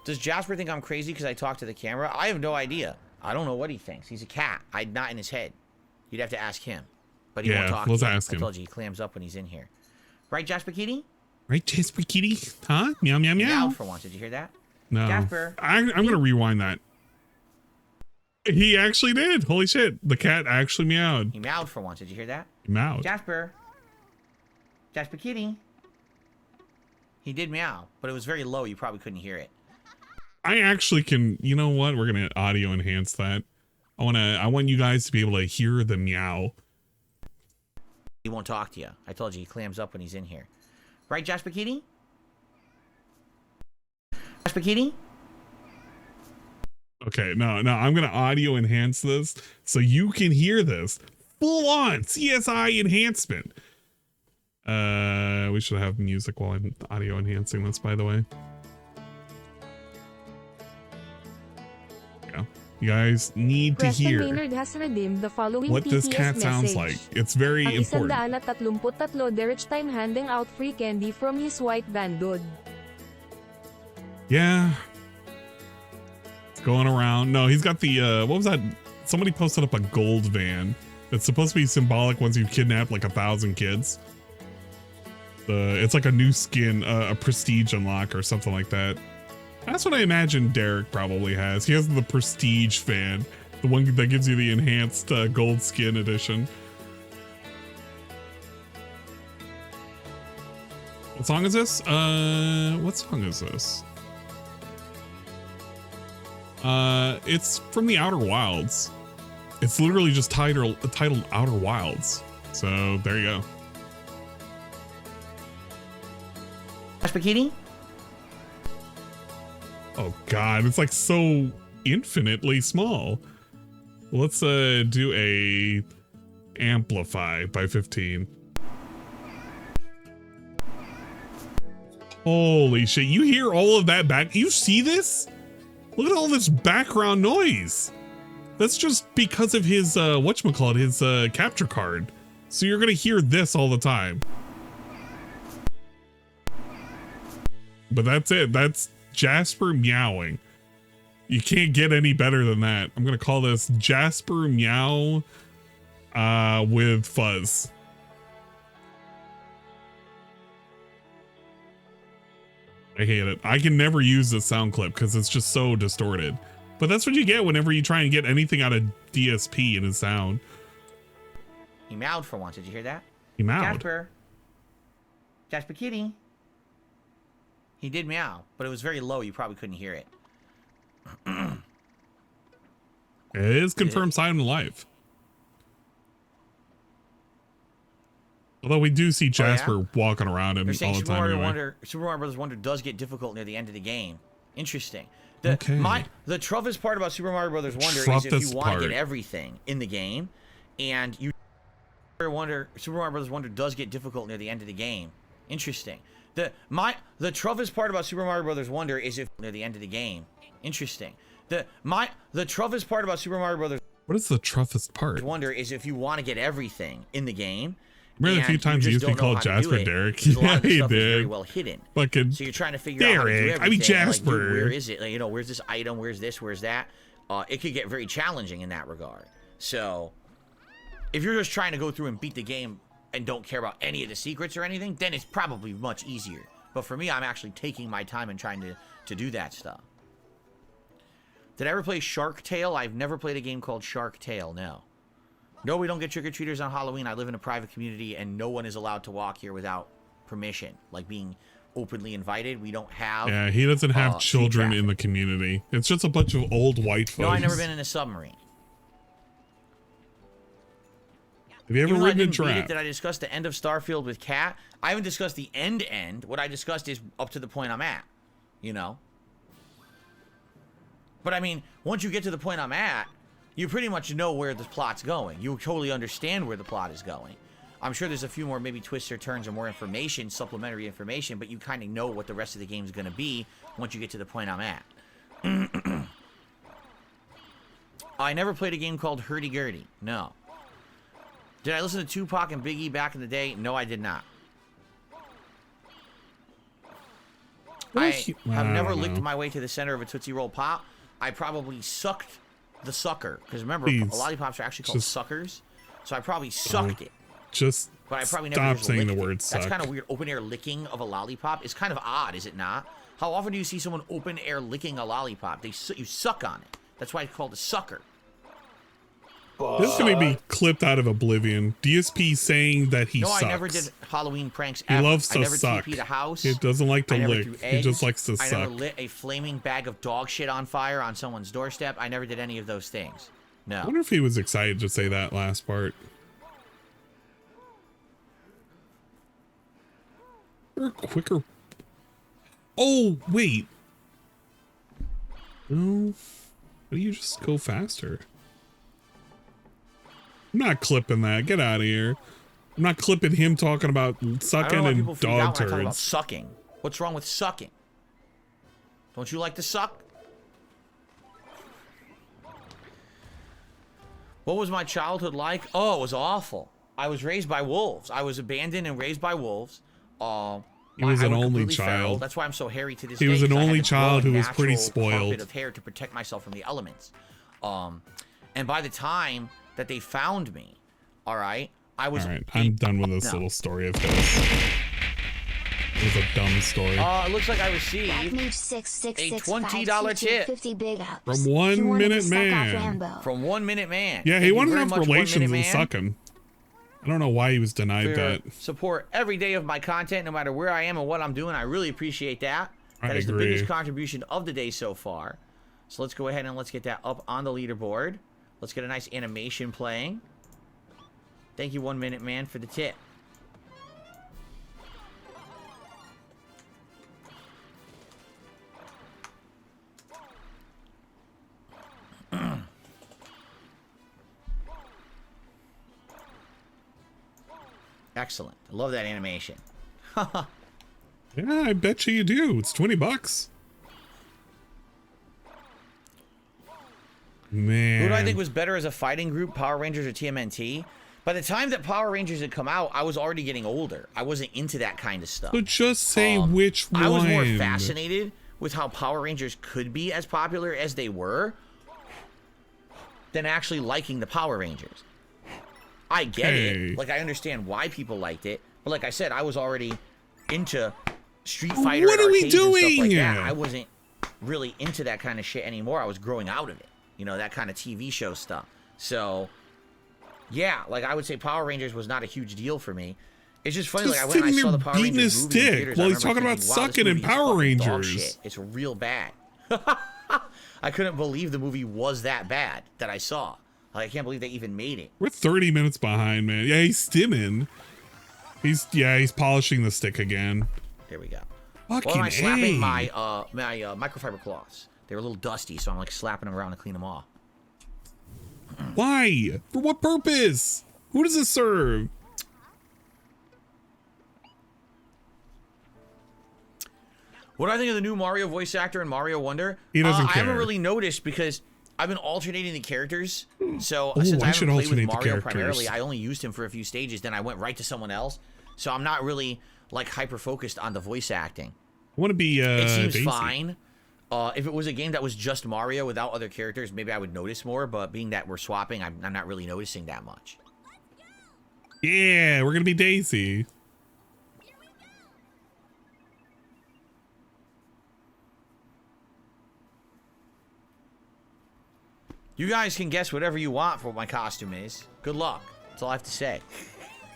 Does Jasper think I'm crazy because I talk to the camera? I have no idea. I don't know what he thinks. He's a cat. I'm not in his head. You'd have to ask him. But he won't talk to you. Ask him. I told you, he clams up when he's in here. Right, Jasper Kitty? Right, Jasper Kitty? Huh? Meow, meow, meow. Meow for once. Did you hear that? No. Jasper. I'm going to rewind that. He actually did. Holy shit. The cat actually meowed. He meowed for once. Did you hear that? He meowed. Jasper. Jasper kitty. He did meow, but it was very low. You probably couldn't hear it. I actually can, you know what? We're going to audio enhance that. I want you guys to be able to hear the meow. He won't talk to you. I told you he clams up when he's in here. Right, Jasper kitty? Jasper kitty? Okay, no, I'm going to audio enhance this so you can hear this. Full on CSI enhancement. We should have music while I'm audio enhancing this, by the way. Yeah. You guys need to hear Maynard has redeemed the following what this TTS cat sounds like. It's very Ang important. 133 Derech time handing out free candy from his white van dude. Yeah. It's going around. No, he's got the, what was that? Somebody posted up a gold van. It's supposed to be symbolic once you've kidnapped like 1,000 kids. It's like a new skin, a prestige unlock or something like that. That's what I imagine Derek probably has. He has the prestige fan, the one that gives you the enhanced gold skin edition. What song is this? What song is this? It's from the Outer Wilds. It's literally just titled Outer Wilds. So there you go. Jasper kitty? Oh god, it's like so infinitely small. Let's do a amplify by 15. Holy shit, you hear all of that back? You see this? Look at all this background noise. That's just because of his whatchamacallit, his capture card. So you're gonna hear this all the time. But that's it. That's Jasper meowing. You can't get any better than that. I'm gonna call this Jasper meow with fuzz. I hate it. I can never use this sound clip because it's just so distorted. But that's what you get whenever you try and get anything out of DSP in his sound. He meowed for once. Did you hear that? He meowed. Jasper. Jasper kitty. He did meow, but it was very low. You probably couldn't hear it. It is confirmed sign of life. Although we do see Jasper walking around him all the time anyway. Super Mario Brothers Wonder does get difficult near the end of the game. Interesting. Okay. The toughest part about Super Mario Brothers Wonder is if you want to get everything in the game, and you Super Mario Brothers Wonder does get difficult near the end of the game. Interesting. The toughest part about Super Mario Brothers Wonder is if near the end of the game. Interesting. The toughest part about Super Mario Brothers. What is the toughest part? Wonder is if you want to get everything in the game. Remember a few times he used to be called Jasper Derek? Yeah, he did. Very well hidden. Fucking so you're trying to figure out how to do everything. I mean Jasper. Like, where is it? Like, you know, where's this item? Where's this? Where's that? It could get very challenging in that regard. So if you're just trying to go through and beat the game and don't care about any of the secrets or anything, then it's probably much easier. But for me, I'm actually taking my time and trying to do that stuff. Did I ever play Shark Tale? I've never played a game called Shark Tale, no. No, we don't get trick-or-treaters on Halloween. I live in a private community, and no one is allowed to walk here without permission. Like being openly invited. We don't have... Yeah, he doesn't have children in the community. It's just a bunch of old white folks. No, I've never been in a submarine. Have you ever ridden a trap? Did I discuss the end of Starfield with Kat? I haven't discussed the end. What I discussed is up to the point I'm at. You know? But I mean, once you get to the point I'm at, you pretty much know where the plot's going. You totally understand where the plot is going. I'm sure there's a few more maybe twists or turns or more information, supplementary information, but you kind of know what the rest of the game's going to be once you get to the point I'm at. I never played a game called Hurdy Gurdy. No. Did I listen to Tupac and Biggie back in the day? No, I did not. I have never licked my way to the center of a Tootsie Roll Pop. I probably sucked the sucker. Because remember, lollipops are actually called suckers. So I probably sucked it. But I probably never stop saying the word suck. That's kind of weird. Open air licking of a lollipop is kind of odd, is it not? How often do you see someone open air licking a lollipop? You suck on it. That's why it's called a sucker. This is gonna be clipped out of oblivion. DSP saying that he sucks. No, I never did Halloween pranks He ever. loves to I never suck. TP'd a house. He doesn't like to I never lick. threw He eggs. just likes to I suck. never lit a flaming bag of dog shit on fire on someone's doorstep. I never did any of those things. I No. wonder if he was excited to say that last part. Or quicker. Oh, wait. No. Why do you just go faster? I'm not clipping that. Get out of here. I'm not clipping him talking about sucking and dog when I talk about turds. sucking. What's wrong with sucking? Don't you like to suck? What was my childhood like? Oh, it was awful. I was raised by wolves. I was abandoned and raised by wolves. He was I an went only completely feral. child. That's why I'm so hairy to this He day. was an 'cause I had only to grow child a who was pretty natural spoiled. carpet of hair to protect myself from the elements. And by the time that they found me, all right, I was. All right, I'm done with this little story of his. It was a dumb story. It looks like I received a $20 tip big ups. From He 1 wanted to Minute suck off Man. Rambo. from 1 Minute Man. Yeah, Thank he you wanted to very have much, 1 relations Minute and Man, suck him. I don't know why he was denied for that. support every day of my content, no matter where I am and what I'm doing. I really appreciate that. That I is the agree. biggest contribution of the day so far. So let's go ahead and let's get that up on the leaderboard. Let's get a nice animation playing. Thank you, 1 Minute Man, for the tip. Excellent. I love that animation. Yeah, I bet you do. It's $20. Man. Who do I think was better as a fighting group, Power Rangers or TMNT? By the time that Power Rangers had come out, I was already getting older. I wasn't into that kind of stuff. So just say which one. I was more fascinated with how Power Rangers could be as popular as they were than actually liking the Power Rangers. I get it. Like, I understand why people liked it. But like I said, I was already into Street Fighter What and are we arcades and stuff like doing? that. I wasn't really into that kind of shit anymore. I was growing out of it. You know, that kind of TV show stuff. So, yeah, like, I would say Power Rangers was not a huge deal for me. It's just funny, like, I went and I saw the Power beating Rangers his movie in stick theaters, while I he's remember talking about thinking, wow, this sucking in movie is Power fucking dog Rangers. shit. It's real bad. I couldn't believe the movie was that bad that I saw. Like, I can't believe they even made it. We're 30 minutes behind, man. Yeah, he's stimming. He's polishing the stick again. There we go. Fucking Well, am I slapping A. my microfiber cloths? They were a little dusty, so I'm like slapping them around to clean them off. Why? For what purpose? Who does this serve? What do I think of the new Mario voice actor and Mario Wonder? He doesn't I haven't care. really noticed because I've been alternating the characters. So Ooh, since I I should haven't played with alternate the Mario characters. primarily, I only used him for a few stages. Then I went right to someone else. So I'm not really like hyper focused on the voice acting. I want to be It seems Daisy. fine. If it was a game that was just Mario without other characters, maybe I would notice more. But being that we're swapping, I'm not really noticing that much. Yeah, we're gonna be Daisy. You guys can guess whatever you want for what my costume is. Good luck. That's all I have to say.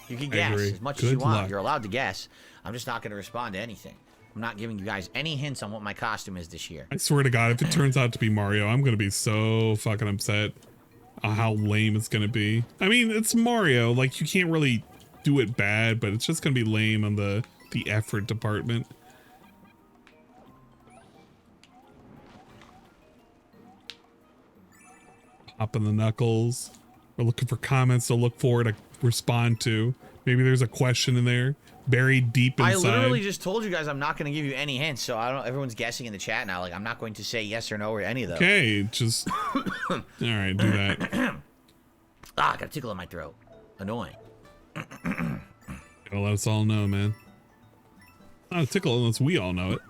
You can guess agree. as much as Good you want. luck. You're allowed to guess. I'm just not going to respond to anything. I'm not giving you guys any hints on what my costume is this year. I swear to God, if it turns out to be Mario, I'm gonna be so fucking upset how lame it's gonna be. I mean, it's Mario. Like, you can't really do it bad, but it's just gonna be lame on the effort department. Popping the knuckles. We're looking for comments to look for to respond to. Maybe there's a question in there buried deep inside. I literally just told you guys I'm not going to give you any hints, so I don't. Everyone's guessing in the chat now. Like, I'm not going to say yes or no or any of those. Okay, just all right, do that. I got a tickle in my throat. Annoying. Gotta let us all know, man. Not a tickle unless we all know it.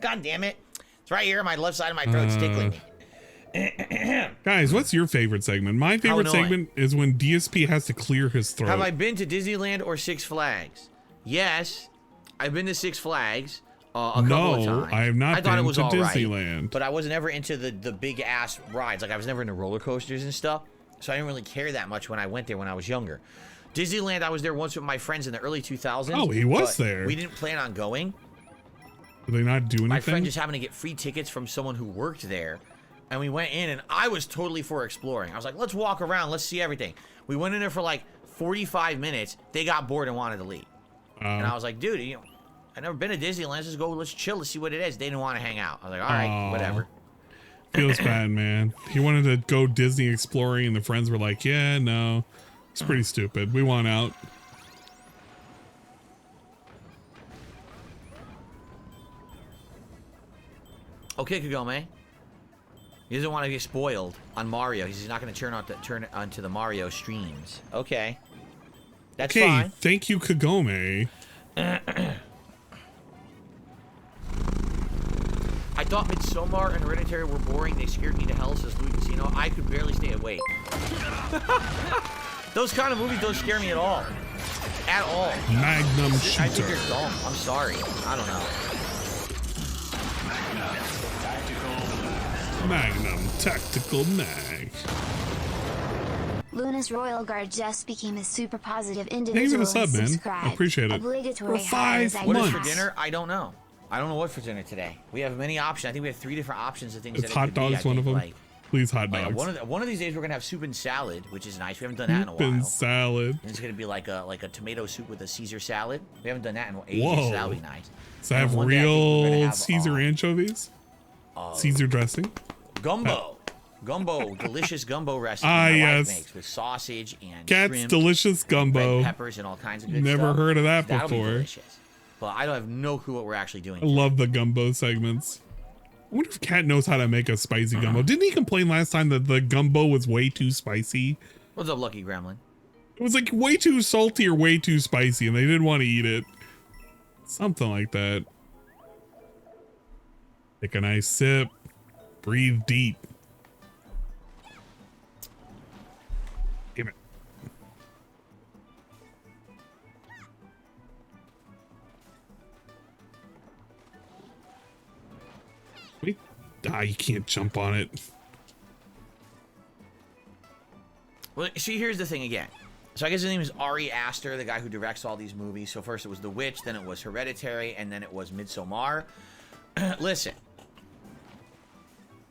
God damn it! It's right here on my left side of my throat. It's tickling me. Guys, what's your favorite segment? My favorite annoying. segment is when DSP has to clear his throat. Have I been to Disneyland or Six Flags? Yes, I've been to Six Flags a couple of times. I have not I thought been it was to all right, Disneyland. but I was never into the big ass rides. Like, I was never into roller coasters and stuff. So I didn't really care that much when I went there when I was younger. Disneyland, I was there once with my friends in the early 2000s. Oh, he was but there. We didn't plan on going. Did they not do anything? My friend just happened to get free tickets from someone who worked there. And we went in, and I was totally for exploring. I was like, let's walk around. Let's see everything. We went in there for like 45 minutes. They got bored and wanted to leave. And I was like, dude, you know, I've never been to Disneyland. Let's just go. Let's chill. Let's see what it is. They didn't want to hang out. I was like, all right, whatever. Feels bad, man. He wanted to go Disney exploring, and the friends were like, yeah, no. It's pretty stupid. We want out. Okay, Kagome. He doesn't want to get spoiled on Mario. He's not going to turn it onto the Mario streams. Okay. That's fine. Thank you, Kagome. I thought Midsommar and Hereditary were boring. They scared me to hell, says Louis Casino. I could barely stay awake. Those kind of movies don't scare me at all. At all. Magnum shooter. I think they're dumb. I'm sorry. I don't know. Magnum Tactical Mag. Luna's Royal Guard just became a super positive Thank you individual. for the sub, man. I appreciate it. Obligatory For 5 high What months. is for dinner? I don't know. I don't know what for dinner today. We have many options. I think we have 3 different options of things. It's hot dogs one of them. Like, please, hot dogs. One of these days we're gonna have soup and salad, which is nice. We haven't done that in a while. Soup and salad. And it's gonna be like a tomato soup with a Caesar salad. We haven't done that in ages, Whoa. so that'll be nice. Does that have one day I think we're gonna real have, Caesar anchovies? Caesar dressing? Gumbo. Delicious gumbo recipe Ah, my wife yes. makes with sausage and Cat's shrimp, delicious gumbo. red peppers, and all kinds of good Never stuff. heard of that That'll be before. delicious. But I don't have no clue what we're actually doing. I love the gumbo segments. I wonder if Cat knows how to make a spicy gumbo. Didn't he complain last time that the gumbo was way too spicy? What's up, Lucky Gremlin? It was like way too salty or way too spicy, and they didn't want to eat it. Something like that. Take a nice sip. Breathe deep. Damn it. Wait. Ah, you can't jump on it. Well, see, here's the thing again. So I guess his name is Ari Aster, the guy who directs all these movies. So first it was The Witch, then it was Hereditary, and then it was Midsommar. Listen.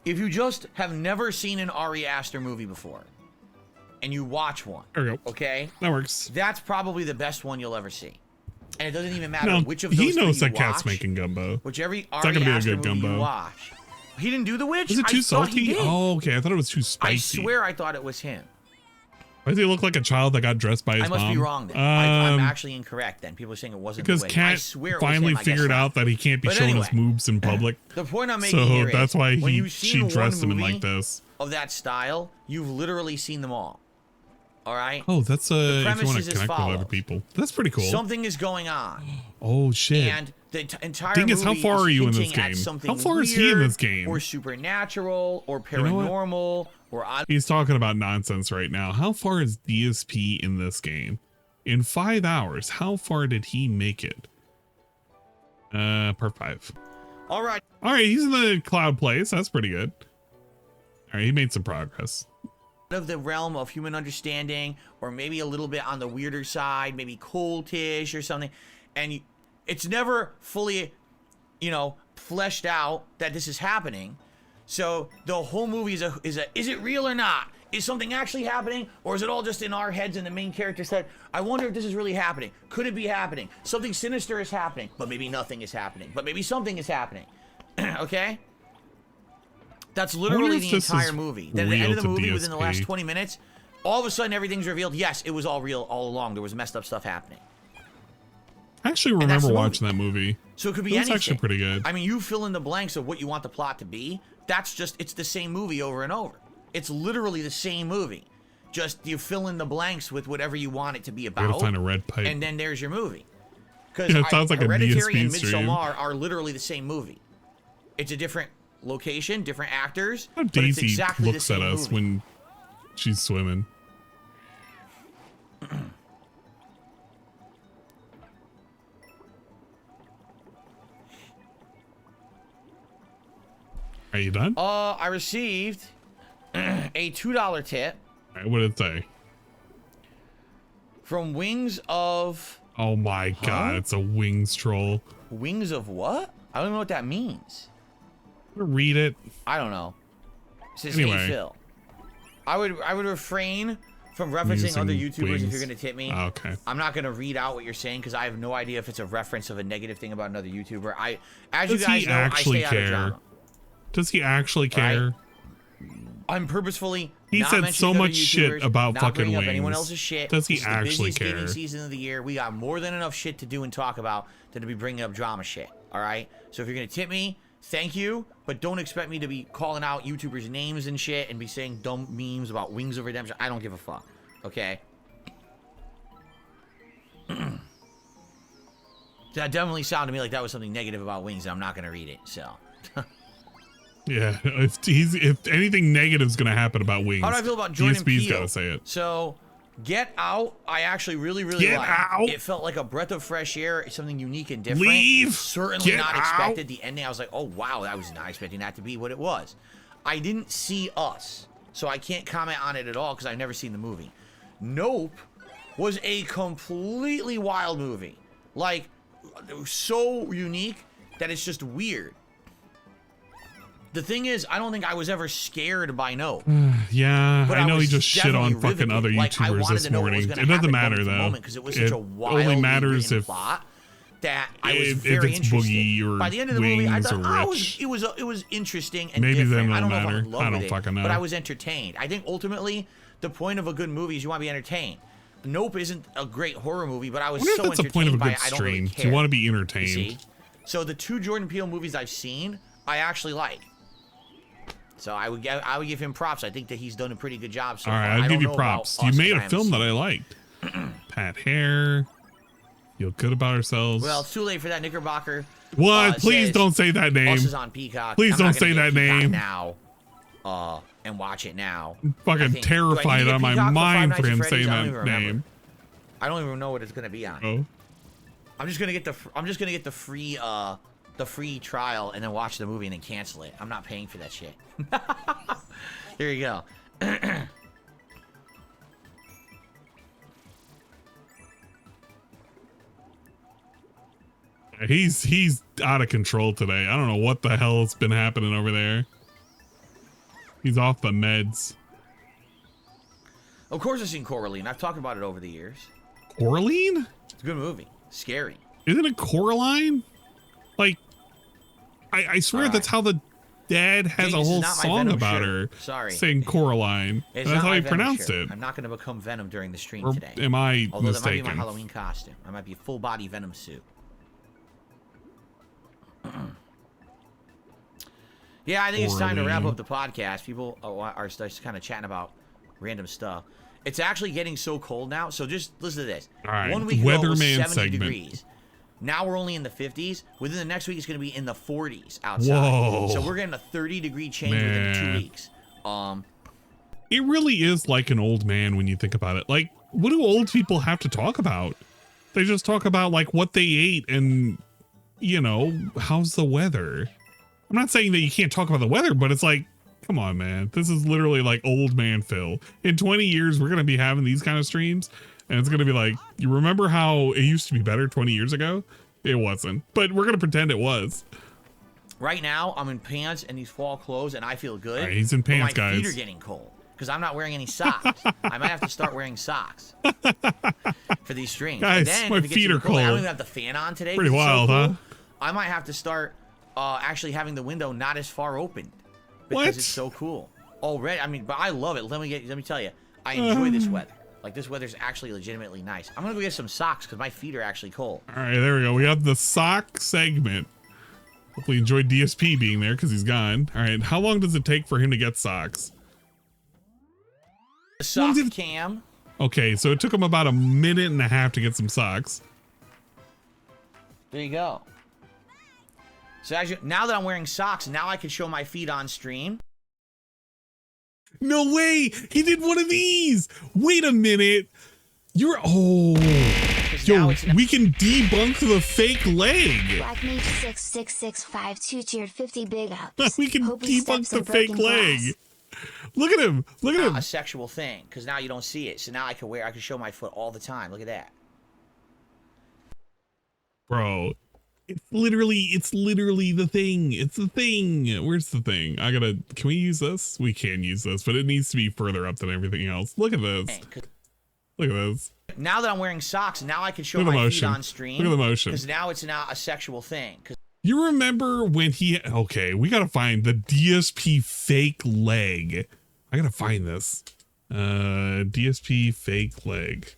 If you just have never seen an Ari Aster movie before, and you watch one, There we go. okay? That works. That's probably the best one you'll ever see. And it doesn't even matter No, which of those he knows three that you Cat's watch, making gumbo. whichever not Ari gonna be a Aster good movie gumbo. you watch. He didn't do The Witch? Was it too I thought he salty? did. Oh, okay. I thought it was too spicy. I swear I thought it was him. Why does he look like a child that got dressed by his I must mom? be wrong then. I'm actually incorrect then. People are saying it wasn't because The Witch. I Cat swear it was finally him. I guess figured not. out that he can't be But showing anyway, his moves in public. The point I'm making So here that's is, why when she you've seen dressed one him in like movie this. of that style, you've literally seen them all. All right? Oh, that's if you premise want is to as connect with other follows. people. That's pretty cool. Something is going on. Oh shit. And the entire Dingus, how movie far is are you in this hinting at game? something How far is he in weird this game? Or supernatural, or You know what? paranormal, or odd. He's talking about nonsense right now. How far is DSP in this game? In 5 hours, how far did he make it? Per 5. All right. All right, he's in the cloud place. That's pretty good. All right, he made some progress. Of the realm of human understanding, or maybe a little bit on the weirder side, maybe cultish or something, and it's never fully, fleshed out that this is happening. So the whole movie is it real or not? Is something actually happening, or is it all just in our heads and the main character said, I wonder if this is really happening. Could it be happening? Something sinister is happening, but maybe nothing is happening, but maybe something is happening. Okay? That's literally the entire movie. Then at the end of the movie, within the last 20 minutes, all of a sudden everything's revealed. Yes, it was all real all along. There was messed up stuff happening. I actually remember watching that movie. So it could be It was anything. actually pretty good. I mean, you fill in the blanks of what you want the plot to be. It's the same movie over and over. It's literally the same movie. Just you fill in the blanks with whatever you want it to be about. Gotta find a red pipe. And then there's your movie. Because Yeah, it sounds like a Hereditary DSP and stream. Midsommar are literally the same movie. It's a different location, different actors, How but it's Daisy exactly the looks same at us movie. when she's swimming. Are you done? I received a $2 tip All right, what did it say? From Wings of... Oh my god, it's a wings troll. Wings of what? I don't know what that means. Read it. I don't know. It says, Anyway. hey, Phil. I would refrain from referencing Using other YouTubers wings. if you're going to tip me. Oh, okay. I'm not going to read out what you're saying because I have no idea if it's a reference of a negative thing about another YouTuber. As you guys know, I stay out of drama. Does he actually care? Right? I'm purposefully He not said mentioning so other much shit YouTubers, about not fucking bringing up wings. anyone else's shit. Does he This is actually the busiest care? gaming season of the year. We got more than enough shit to do and talk about than to be bringing up drama shit. All right. So if you're gonna tip me, thank you, but don't expect me to be calling out YouTubers' names and shit and be saying dumb memes about Wings of Redemption. I don't give a fuck. Okay. That definitely sounded to me like that was something negative about Wings, and I'm not gonna read it. So. Yeah, if anything negative is gonna happen about wings, How do I feel about Jordan DSP's Peele? gotta say it. So, Get Out, I actually really liked. Out. It felt like a breath of fresh air, something unique and different. Leave. Certainly Get not out. expected. The ending, I was like, oh wow, I was not expecting that to be what it was. I didn't see Us, so I can't comment on it at all because I've never seen the movie. Nope was a completely wild movie. Like, so unique that it's just weird. The thing is, I don't think I was ever scared by Nope. Yeah, But I know he was just shit on definitely fucking other riveted. Like, I YouTubers wanted this to know what was morning. gonna It doesn't happen matter moment to though. moment, 'cause it was such a only wildly matters written if plot that I was if very it's interested. Boogie or By the end of the movie, I Wings thought or oh, Rich. it was interesting and Maybe different. then I don't know it'll if I'm in matter. love I don't with it, fucking know. but I was entertained. I think ultimately the point of a good movie is you want to be entertained. Nope isn't a great horror movie, but I was I wonder so if that's a entertained point of a by good it, I don't really stream. care. Do you want to be You entertained? see? So the two Jordan Peele movies I've seen, I actually like. So I would give him props. I think that he's done a pretty good job so All far. right, I I'll don't give you know about props. Us, You made 'cause I a haven't film seen that it. I liked. Pat Hair. Feel good about ourselves. Well, it's too late for that Knickerbocker. What? Please says don't say that name. Us is on Peacock. Please I'm don't not gonna say get that Peacock name. now. And watch it now. Fucking I think- do I need to terrified get on my Peacock for mind Five for Nights him at saying Freddy's? I don't that even remember. name. I don't even know what it's gonna be on. Oh. I'm just gonna get the free trial and then watch the movie and then cancel it. I'm not paying for that shit. Here you go. He's out of control today. I don't know what the hell has been happening over there. He's off the meds. Of course I've seen Coraline. I've talked about it over the years. Coraline? It's a good movie. Scary. Isn't it Coraline? Like, I swear All right. that's how the dad has Jake, a this is whole not my song Venom about shirt. her. Sorry. Saying Coraline. It's That's not how my he Venom pronounced shirt. it. I'm not going to become Venom during the stream Or today. am I Although that might be mistaken? my Halloween costume. I might be a full body Venom suit. Yeah, I think it's time to wrap up the podcast. People are just kind of chatting about random stuff. It's actually getting so cold now. So just listen to this. All right, 1 week ago it was Weatherman 70 segment. degrees. Now we're only in the 50s. Within the next week, it's going to be in the 40s outside. Whoa. So we're getting a 30-degree change within 2 Man. weeks. It really is like an old man when you think about it. Like, what do old people have to talk about? They just talk about like what they ate and, you know, how's the weather. I'm not saying that you can't talk about the weather, but it's like, come on, man. This is literally like old man Phil. In 20 years, we're going to be having these kind of streams. And it's going to be like, you remember how it used to be better 20 years ago? It wasn't. But we're going to pretend it was. Right now, I'm in pants and these fall clothes, and I feel good. All right, he's in pants, but my feet guys. are getting cold because I'm not wearing any socks. I might have to start wearing socks for these streams. Guys, And then my if it gets feet even are colder, I don't cold. even have the fan on today. Pretty 'cause it's so wild, huh? cold. I might have to start actually having the window not as far open because What? it's so cool already. I mean, but I love it. Let me tell you, I enjoy this weather. Like, this weather's actually legitimately nice. I'm gonna go get some socks because my feet are actually cold. All right, there we go. We have the sock segment. Hopefully you enjoyed DSP being there because he's gone. All right, how long does it take for him to get socks? The sock Well, did- cam. Okay, so it took him about a minute and a half to get some socks. There you go. So now that I'm wearing socks, now I can show my feet on stream. No way! He did one of these! Wait a minute! You're... Oh... now Yo, it's we can debunk the fake leg! Black Mage 6665 2 tiered 50 big ups. We can Hope his debunk steps are the fake broken leg! glass. Look at him. Look at him. A sexual thing, because now you don't see it. So now I can show my foot all the time. Look at that. Bro, it's literally the thing. It's the thing. Where's the thing? Can we use this? We can use this, but it needs to be further up than everything else. Look at this. Look at this. Now that I'm wearing socks, now I can show my feet on stream. Look at the motion. Because now it's now a sexual thing. You remember when okay, we gotta find the DSP fake leg. I gotta find this. DSP fake leg.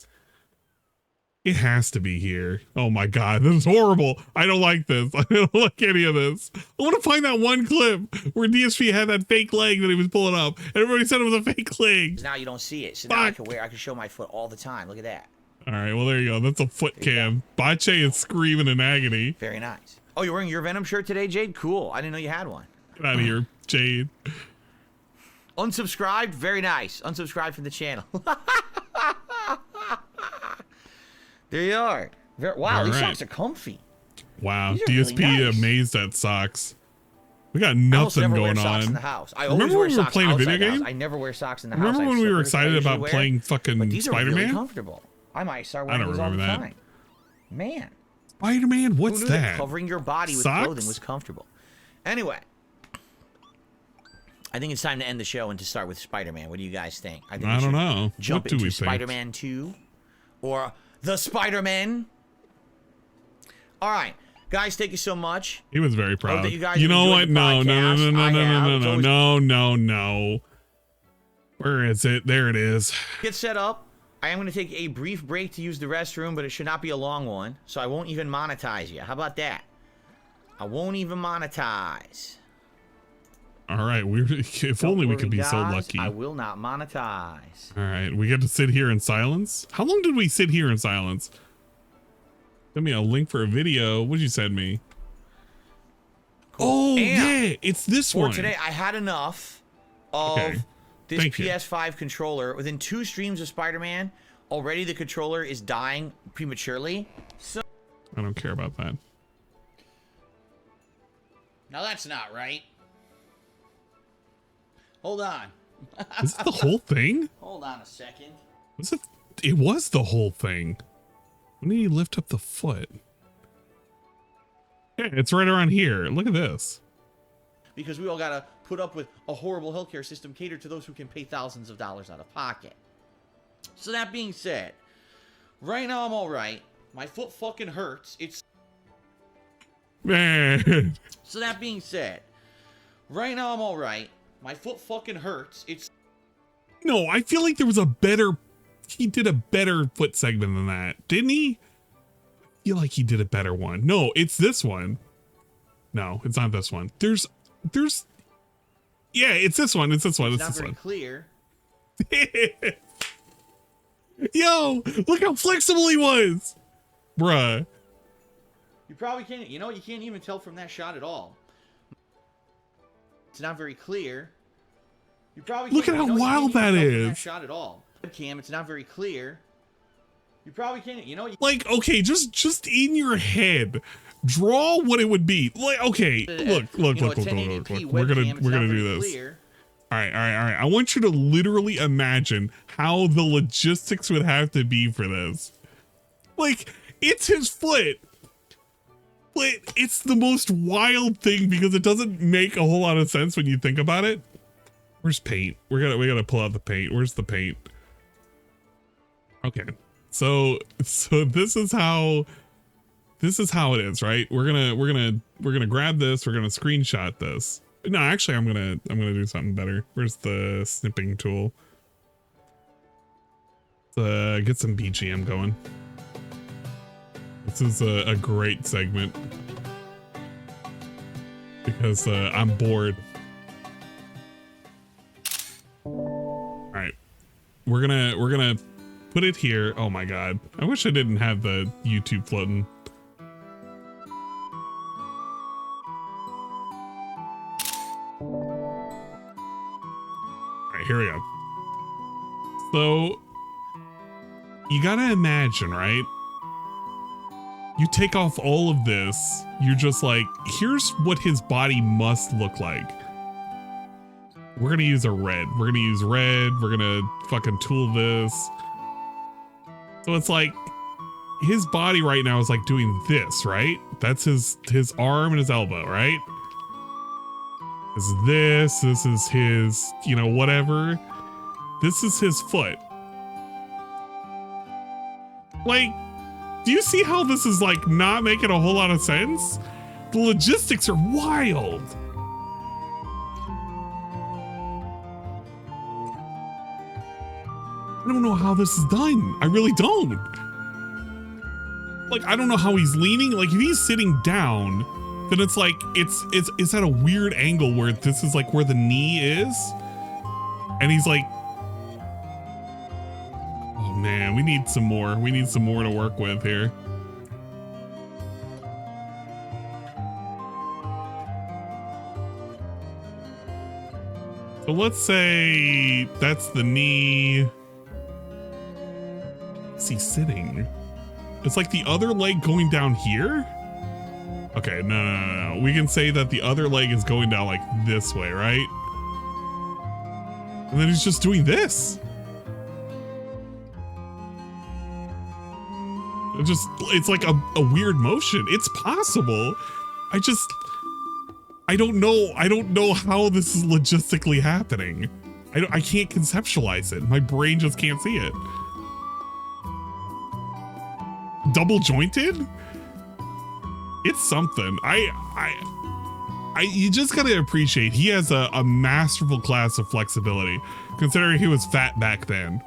It has to be here. Oh my God, this is horrible. I don't like this. I don't like any of this. I want to find that one clip where DSP had that fake leg that he was pulling up. And everybody said it was a fake leg. Now you don't see it. So now I can show my foot all the time. Look at that. All right, well, there you go. That's a foot cam. Bache is screaming in agony. Very nice. Oh, you're wearing your Venom shirt today, Jade? Cool. I didn't know you had one. Get out of here, Jade. Unsubscribed? Very nice. Unsubscribed from the channel. There you are. Wow, these socks are comfy. Wow, These are DSP really nice. amazed at socks. We got nothing going on. In the house. I remember when we were playing a video game? I never wear socks in the house. Remember when we were excited about playing fucking but these Spider-Man? are really comfortable. I might start wearing these all the time. Man. Spider-Man, what's Who knew that? Covering your body with clothing was comfortable. Anyway, I think it's time to end the show and to start with Spider-Man. What do you guys think? I don't know. Jump What do into we think? Spider-Man 2 or the Spider-Man. All right, guys, thank you so much. He was very proud. That you guys you know enjoyed what? the No. podcast. No. Where is it? There it is. Get set up. I am going to take a brief break to use the restroom, but it should not be a long one, so I won't even monetize you. How about that? I won't even monetize. All right, if only we could be so lucky. I will not monetize. All right, we get to sit here in silence. How long did we sit here in silence? Send me a link for a video. What'd you send me? Cool. Oh, yeah, it's this one. For today, I had enough of this PS5 controller. Within 2 streams of Spider-Man, already the controller is dying prematurely. So I don't care about that. Now that's not right. Hold on. Is it the whole thing? Hold on a second. Was it? It was the whole thing. When did he lift up the foot? Yeah, it's right around here. Look at this. Because we all gotta put up with a horrible healthcare system catered to those who can pay thousands of dollars out of pocket. So that being said, right now I'm all right. My foot fucking hurts. It's man. So that being said, right now I'm all right. My foot fucking hurts. It's no. I feel like there was a better. He did a better foot segment than that, didn't he? I feel like he did a better one. No, it's this one. No, it's not this one. There's. Yeah, it's this one. It's this one. It's not this very one. Clear. Yo, look how flexible he was, bruh. You probably can't. You know, you can't even tell from that shot at all. It's not very clear. You probably look at how wild that is. That shot at all. Webcam, it's not very clear. You probably can't. You know, like okay, just in your head, draw what it would be. Like okay, look. We're gonna do this. All right. I want you to literally imagine how the logistics would have to be for this. Like it's his foot. But it's the most wild thing because it doesn't make a whole lot of sense when you think about it. Where's paint? We gotta pull out the paint. Where's the paint? Okay. So this is how it is, right? We're gonna grab this, we're gonna screenshot this. No, actually I'm gonna do something better. Where's the snipping tool? Get some BGM going. This is a great segment because I'm bored. All right, we're gonna put it here. Oh my god, I wish I didn't have the YouTube floating. All right, here we go. So you gotta imagine, right? You take off all of this, you're just like, here's what his body must look like. We're gonna use a red. We're gonna use red. We're gonna fucking tool this. So it's like his body right now is like doing this, right? That's his arm and his elbow, right? This is his, you know, whatever. This is his foot. Like, do you see how this is like not making a whole lot of sense? The logistics are wild. I don't know how this is done. I really don't. Like, I don't know how he's leaning. Like, if he's sitting down, then it's like, it's at a weird angle where this is like where the knee is. And he's like, oh man, we need some more. We need some more to work with here. So let's say that's the knee. Is he sitting? It's like the other leg going down here? Okay, no. We can say that the other leg is going down like this way, right? And then he's just doing this. It's like a weird motion. It's possible. I don't know how this is logistically happening. I can't conceptualize it. My brain just can't see it. Double jointed? It's something. You just gotta appreciate he has a masterful class of flexibility, considering he was fat back then.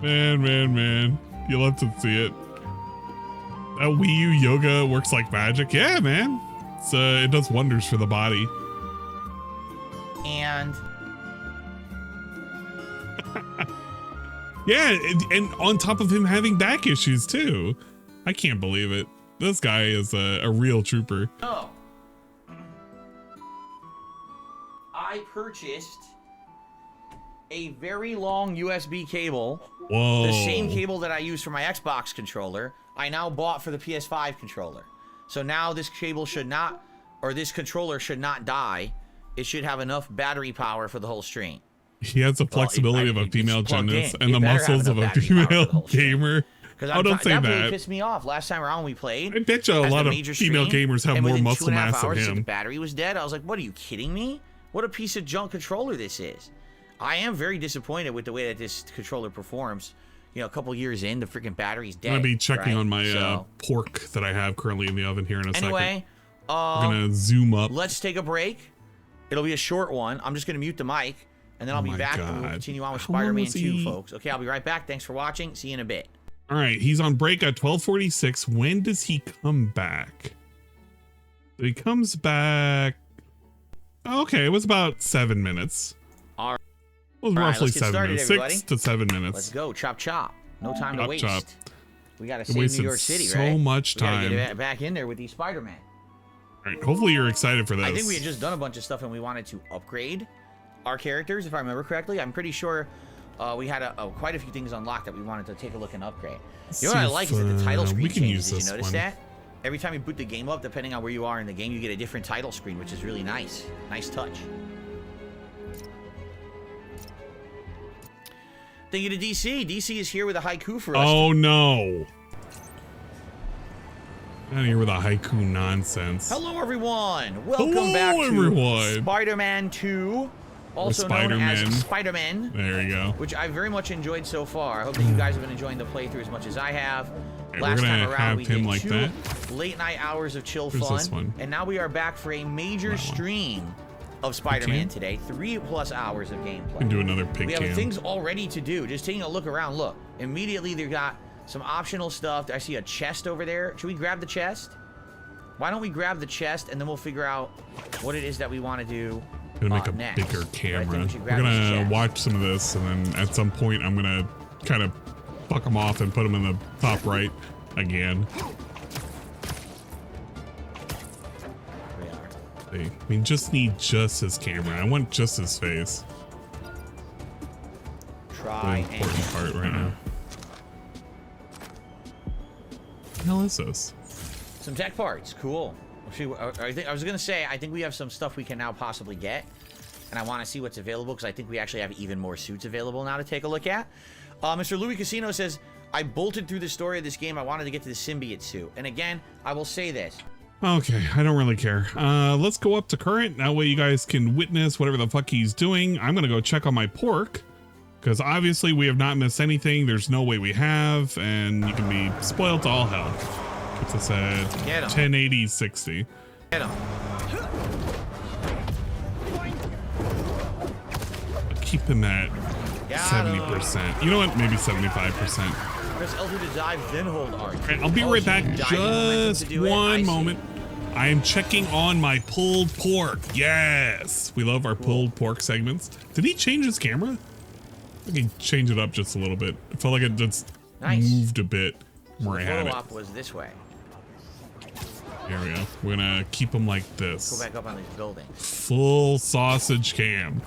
Man. You'll have to see it. That Wii U yoga works like magic. Yeah, man. It does wonders for the body. And yeah, and on top of him having back issues too. I can't believe it. This guy is a real trooper. oh, I purchased a very long USB cable. Whoa. The same cable that I use for my Xbox controller, I now bought for the PS5 controller. So now this cable should not, or this controller should not die. It should have enough battery power for the whole stream. He has the flexibility of a female gymnast and the muscles of a female gamer. Oh, don't say that. That really pissed me off. Last time around we played, I bet you a lot of female gamers have more muscle mass than him. The battery was dead. I was like, what, are you kidding me? What a piece of junk controller this is. I am very disappointed with the way that this controller performs. You know, a couple years in, the freaking battery's dead. I'm gonna be checking on my pork that I have currently in the oven here in a second. Anyway, I'm gonna zoom up. Let's take a break. It'll be a short one. I'm just gonna mute the mic, and then I'll be back and we'll continue on with Spider-Man 2, folks. Okay, I'll be right back. Thanks for watching. See you in a bit. All right, he's on break at 12:46. When does he come back? So he comes back. Okay, it was about 7 minutes. All right. It was roughly 7 minutes. Everybody. 6 to 7 minutes. Let's go. Chop, chop. No time to waste. Chop. We got to save New York City, right? So much time. We got to get back in there with these Spider-Man. All right, hopefully you're excited for this. I think we had just done a bunch of stuff and we wanted to upgrade our characters, if I remember correctly. I'm pretty sure we had quite a few things unlocked that we wanted to take a look and upgrade. You know what I like is that the title screen changes. Did you notice that? Every time you boot the game up, depending on where you are in the game, you get a different title screen, which is really nice. Nice touch. Thank you to DC. DC is here with a haiku for us. Oh no. Out here with a haiku nonsense. Hello everyone. Welcome back to Spider-Man 2. Also known as Spider-Man. There you go. Which I very much enjoyed so far. I hope that you guys have been enjoying the playthrough as much as I have. Last time around we did like 2 late night hours of chill fun. And now we are back for a major stream of Spider-Man today. 3+ hours of gameplay. And do another pig We have things already to do. Just taking a look around. Look. Immediately they got some optional stuff. I see a chest over there. Should we grab the chest? Why don't we grab the chest and then we'll figure out what it is that we want to do. Gonna make a bigger camera. We're gonna watch some of this, and then at some point I'm gonna kind of fuck them off and put them in the top right again. We just need just his camera. I want just his face. Try the important part right now. the hell is this? Some tech parts. Cool. I was gonna say, I think we have some stuff we can now possibly get, and I want to see what's available because I think we actually have even more suits available now to take a look at. Mr. Louis Casino says, I bolted through the story of this game. I wanted to get to the symbiote suit. And again, I will say this. Okay, I don't really care. Let's go up to current. That way you guys can witness whatever the fuck he's doing. I'm gonna go check on my pork, because obviously we have not missed anything. There's no way we have, and you can be spoiled to all hell. It's this at 1080 60. Get him. Keep him at 70%. You know what? Maybe 75%. Press L2 to dive, then hold R. Right, I'll be right back. Just one moment. I am checking on my pulled pork. Yes, we love our pulled pork segments. Did he change his camera? I can change it up just a little bit. I felt like it just moved a bit where I had it. The photo op was this way. Here we go. We're gonna keep them like this. Go back up on these buildings. Full sausage cam.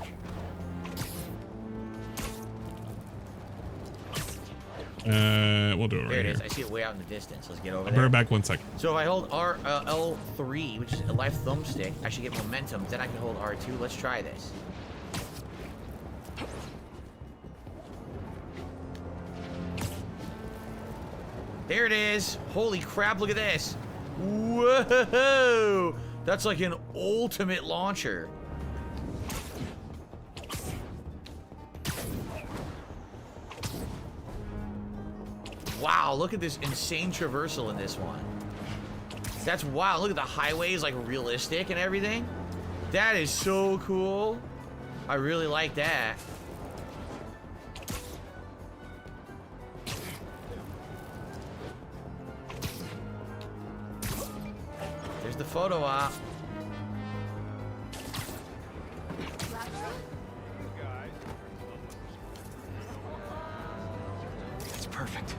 We'll do it right there. It here. is. I see it way out in the distance. Let's get over I'll there. be right back 1 second. So if I hold L3, which is a left thumbstick, I should get momentum. Then I can hold R2. Let's try this. There it is. Holy crap, look at this. Whoa! That's like an ultimate launcher. Wow, look at this insane traversal in this one. That's wild. Look at the highways, like realistic and everything. That is so cool. I really like that. There's the photo op. It's perfect.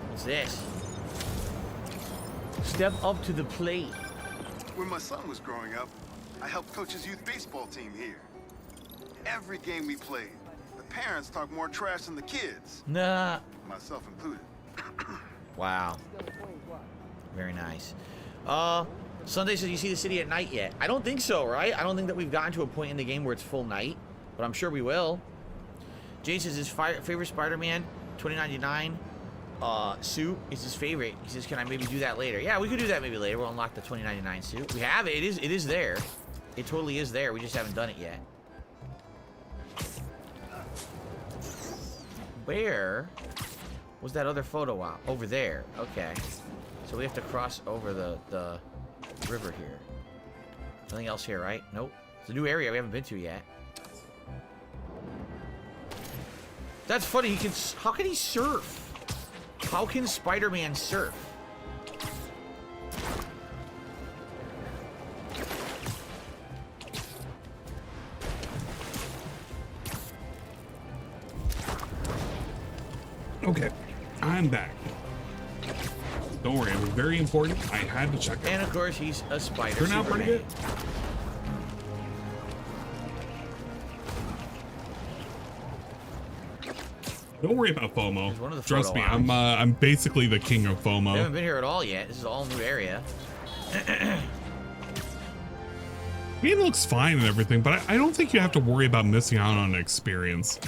What's this? Step up to the plate. When my son was growing up, I helped coach his youth baseball team here. Every game we played, the parents talk more trash than the kids. Nah. Myself included. Wow. Very nice. Sunday says, you see the city at night yet? I don't think so, right? I don't think that we've gotten to a point in the game where it's full night, but I'm sure we will. Jay says his favorite Spider-Man 2099 suit is his favorite. He says, can I maybe do that later? Yeah, we could do that maybe later. We'll unlock the 2099 suit. We have it. It is there. It totally is there. We just haven't done it yet. Where was that other photo op? Over there. Okay. So we have to cross over the river here. Nothing else here, right? Nope. It's a new area we haven't been to yet. That's funny. He can. How can he surf? How can Spider-Man surf? Okay, I'm back. Don't worry, it was very important. I had to check it. And of course, he's a spider. Turned out pretty good. Don't worry about FOMO. Trust me, I'm basically the king of FOMO. We haven't been here at all yet. This is all new area. It looks fine and everything, but I don't think you have to worry about missing out on an experience.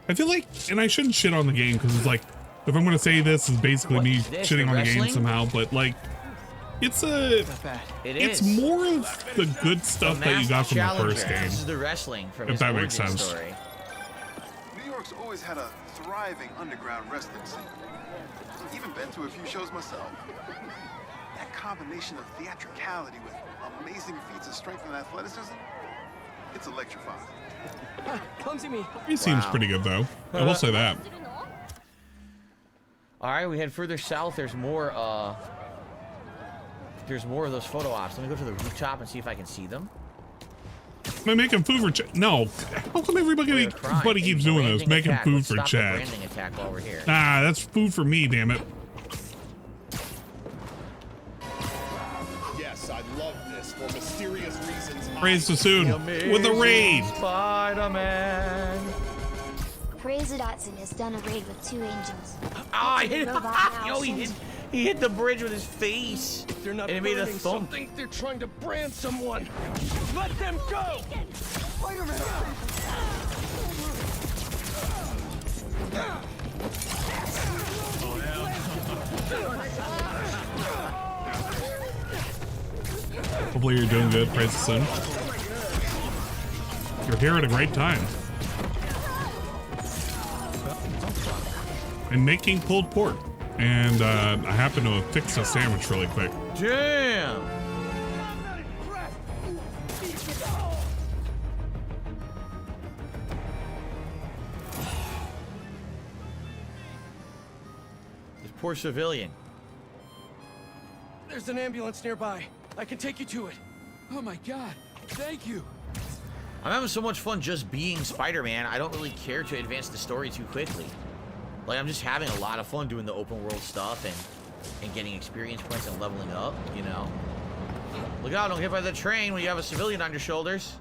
I feel like, and I shouldn't shit on the game because it's like, if I'm gonna say this is basically me shitting on the game somehow, but like, it's more of the good stuff that you got from the first game. This is the wrestling from if that makes sense. Story. New York's always had a thriving underground wrestling scene. I've even been to a few shows myself. That combination of theatricality with amazing feats of strength and athleticism, it's electrifying. Come see me. He seems pretty good though. I will say that. All right, we head further south. There's more of those photo ops. Let me go to the rooftop and see if I can see them. Am I making food for chat? No. How come everybody keeps doing this? Making food for chat. Branding attack while we're here. Ah, that's food for me, damn it. Yes, I love this for mysterious reasons. Raise the soon with a raid. Spider-Man. Praise Dotson has done a raid with 2 angels. Oh, I hit Robot now Yo, he hit the bridge with his face. If they're not and it made a burning thump. something, they're trying to brand someone. Let them go! Spider-Man! Hopefully you're doing good, Praise soon. You're here at a great time. And making pulled pork. And I happen to have fixed a sandwich really quick. Damn. This poor civilian. There's an ambulance nearby. I can take you to it. Oh my god, thank you. I'm having so much fun just being Spider-Man. I don't really care to advance the story too quickly. Like, I'm just having a lot of fun doing the open world stuff and getting experience points and leveling up, you know. Look out, don't get by the train when you have a civilian on your shoulders.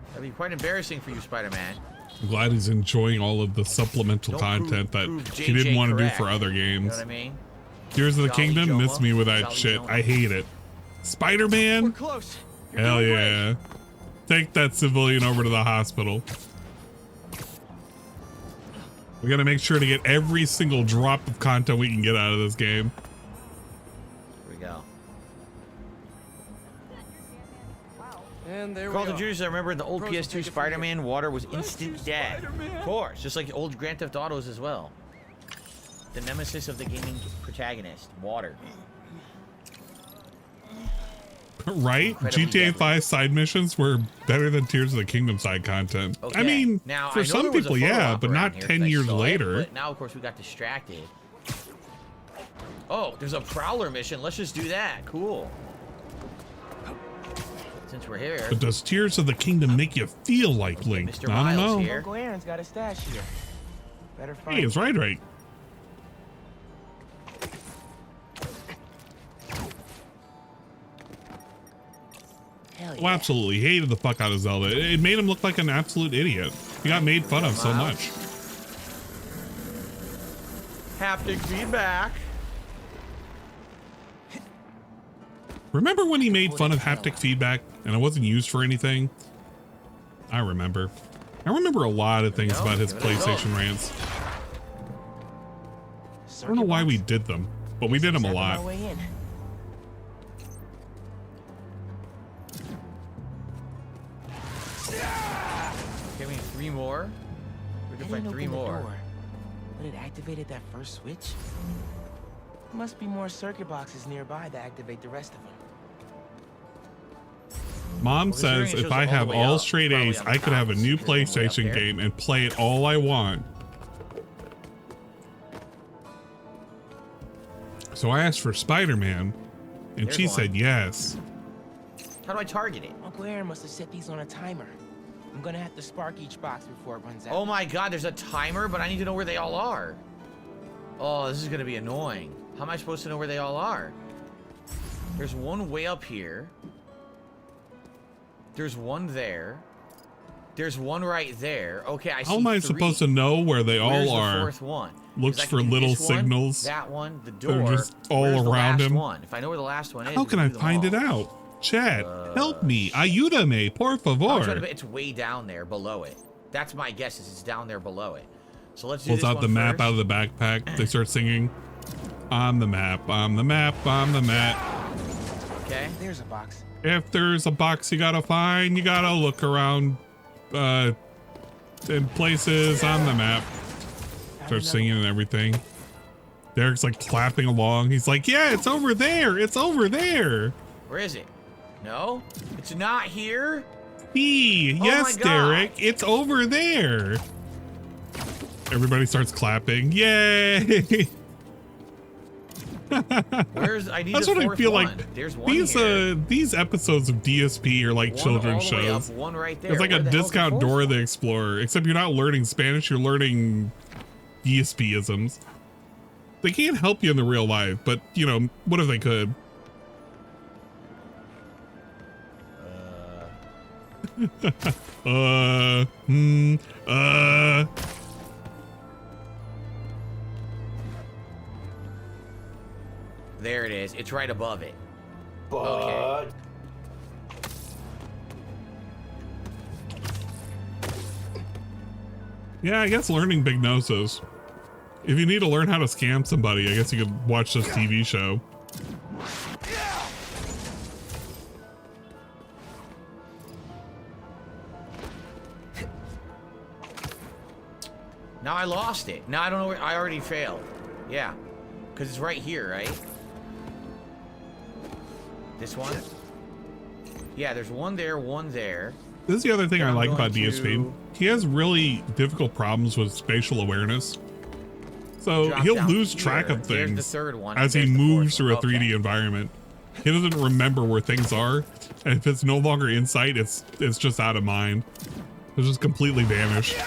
That'd be quite embarrassing for you, Spider-Man. I'm glad he's enjoying all of the supplemental content that he didn't want to do for other games. You know what I mean? Tears of the Jolly Kingdom, Joma. miss me with that Jolly shit. Joma. I hate it. Spider-Man? We're close. You're Hell doing yeah. Take that civilian over to the hospital. We gotta make sure to get every single drop of content we can get out of this game. Here we go. And there Carlton we Jr. I remember in the old Pros will PS2 take it from Spider-Man, water was instant death. Of course, just like old Grand Theft Autos as well. The nemesis of the gaming protagonist, water. Right? Incredibly GTA deadly. 5 side missions were better than Tears of the Kingdom side content. Okay. I mean, now, for I know some there was a people, photo yeah, op but around not here 10 'cause I years saw it, later. but now, of course, we got distracted. Oh, there's a Prowler mission. Let's just do that. Cool. Since we're here. But does Tears of the Kingdom make you feel like Link? Mr. I Miles don't know. here. Uncle Aaron's got a stash here. Better find Hey, it's right. Hell Oh, absolutely hated the fuck out of Zelda. It made him look like an absolute idiot. He got made fun of so much. Haptic feedback. Remember when he made fun of haptic feedback and it wasn't used for anything? I remember. I remember a lot of things about his PlayStation rants. I don't know why we did them, but we did them a lot. Okay, we need 3 more. We can find 3 more. But it activated that first switch? Must be more circuit boxes nearby that activate the rest of them. Mom considering says it if shows I all the have way all up, straight probably A's, on the I could have a top. new It's all the way up PlayStation there. game and play it all I want. So I asked for Spider-Man, and There's she one. said yes. How do I target it? Uncle Aaron must have set these on a timer. I'm gonna have to spark each box before it runs out. Oh my god, there's a timer, but I need to know where they all are. Oh, this is gonna be annoying. How am I supposed to know where they all are? There's one way up here. There's one there. There's one right there. Okay, I see How am I 3. supposed to know where they Where's all the are? 4th one? 'Cause Looks I for can do little this one, signals that one, the that are door. just all Where's the around last him. One? If I know where the last one is, How we can do I them find all. it out? Chat, help me. Ayúdame, por I'm trying to favor. bet it's way down there below it. That's my guess, is it's down there below it. So let's do Pulls this out one the map first. out of the backpack. They start singing, I'm the map, I'm the map, I'm the map. Okay. There's a box. If there's a box you gotta find, you gotta look around in places on the map. Start singing and everything. Derek's like clapping along. He's like, yeah, it's over there. It's over there. Where is it? No? It's not here? Yes, my God. Derek, it's over there. Everybody starts clapping. Yay. Where's I need That's the what I fourth feel one. like. There's one here. These episodes of DSP are like One children's all the way up, shows. one right there. It's like Where a the hell's the discount fourth Dora one? the Explorer, except you're not learning Spanish, you're learning DSP-isms. They can't help you in the real life, but you know, what if they could? There it is. It's right above it. But Okay. Yeah, I guess learning big noses. If you need to learn how to scam somebody, I guess you could watch this TV show. Now I lost it. Now I don't know where I already failed. Yeah. Because it's right here, right? This one? Yeah, there's one there, one there. This is the other thing I like about going DSP. to- He has really difficult problems with spatial awareness. So Drop he'll down lose here. track of There's the things third one, as he and there's the moves fourth through a one. 3D Okay. environment. He doesn't remember where things are, and if it's no longer in sight, it's just out of mind. It's just completely vanished.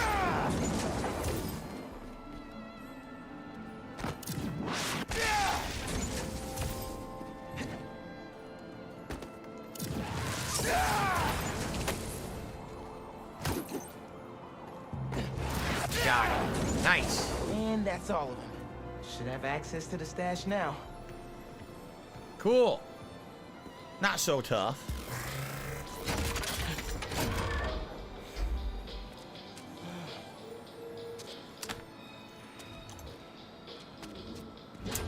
Got it. Nice. And that's all of them. Should have access to the stash now. Cool. Not so tough.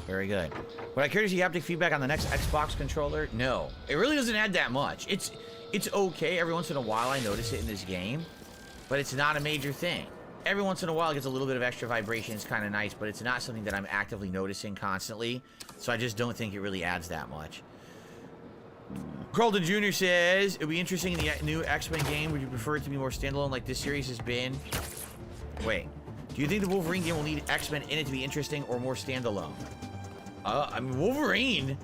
Very good. Would I care to see haptic feedback on the next Xbox controller? No. It really doesn't add that much. It's okay. Every once in a while I notice it in this game, but it's not a major thing. Every once in a while it gets a little bit of extra vibration. It's kind of nice, but it's not something that I'm actively noticing constantly, so I just don't think it really adds that much. Carlton Jr. says, it would be interesting in the new X-Men game. Would you prefer it to be more standalone like this series has been? Wait. Do you think the Wolverine game will need X-Men in it to be interesting or more standalone? I mean, Wolverine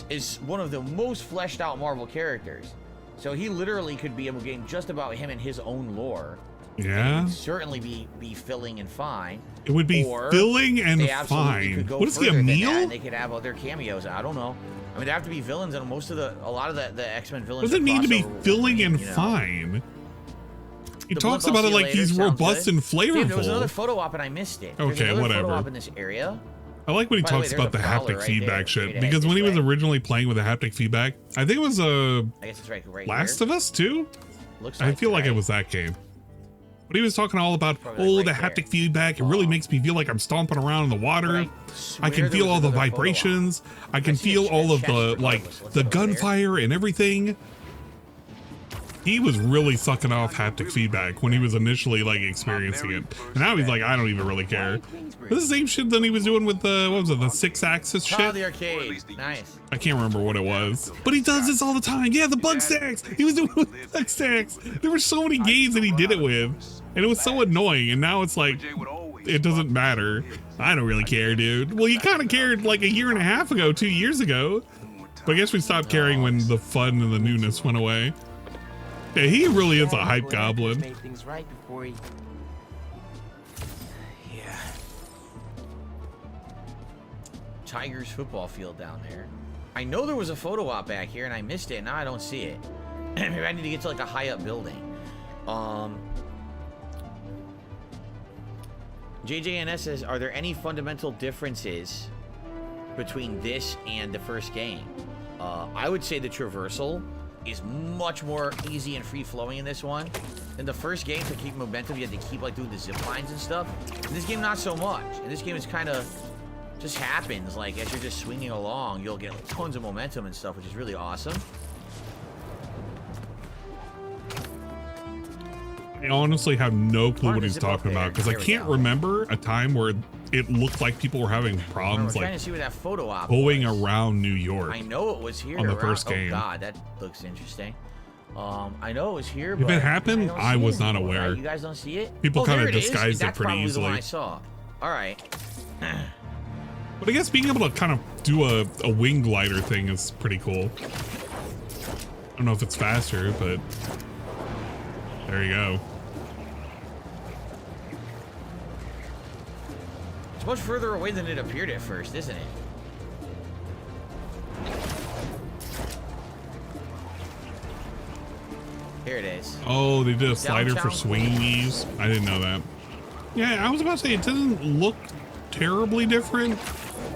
is one of the most fleshed out Marvel characters. So he literally could be a game just about him and his own lore. Yeah. It would certainly be filling and fine. It would be Or filling and they absolutely fine. could go What is he, a further than that, meal? and they could have other cameos. I don't know. I mean, they have to be villains, and a lot of the X-Men villains. What does it mean to be crossover with filling and you know. fine? He The talks Blip, I'll about it see you like later. he's Sounds robust good. and Damn, there was another flavorful. photo op and I missed it. There's Okay, another whatever. photo op in this area. I like when he By the way, talks there's about the a prowler haptic right feedback there, shit, straight because ahead when he this was way. originally playing with the haptic feedback, I think it was I guess it's right Last here. of Us 2? Looks I feel like right. it was that game. But he was talking all about, Probably oh, right the there. haptic feedback, it really makes me feel like I'm stomping around in the water. I swear can there feel was all the another photo op. vibrations. I can I see a feel all of chest the, regardless. like, What's the up over there? gunfire and everything. He was really sucking off haptic feedback when he was initially, like, experiencing it. And now he's like, I don't even really care. This is the same shit that he was doing with the, what was it, the 6-axis Oh, shit? the arcade. Nice. I can't remember what it was. But he does this all the time. Yeah, the bug stacks. He was doing it with bug stacks. There were so many games that he did it with. And it was so annoying. And now it's like, it doesn't matter. I don't really care, dude. Well, you kind of cared like a year and a half ago, 2 years ago. But I guess we stopped caring when the fun and the newness went away. Yeah, he really is a hype goblin. Made things right before he... Yeah. Tigers football field down there. I know there was a photo op back here and I missed it. Now I don't see it. Maybe I need to get to like a high up building. JJNS says, are there any fundamental differences between this and the first game? I would say the traversal is much more easy and free-flowing in this one. In the first game, to keep momentum, you had to keep like doing the zip lines and stuff. In this game, not so much. In this game, it's kind of just happens. Like as you're just swinging along, you'll get like, tons of momentum and stuff, which is really awesome. I honestly have no clue what he's Zip up talking there. about because I There we can't go. remember a time where it looked like people were having We're problems trying like to see where that photo op going was. around New York. I know it was here on the around- first Oh game. God, that looks interesting. I know it was here, If but it happened, don't I see was it not anymore, aware. right? You guys don't see it? People Oh, kinda there it is. disguised it That's pretty probably the one easily. I saw. All right. But I guess being able to kind of do a wing glider thing is pretty cool. I don't know if it's faster, but there you go. It's much further away than it appeared at first, isn't it? Here it is. Oh, they did a slider for Downtown. swinging knees. I didn't know that. Yeah, I was about to say it doesn't look terribly different.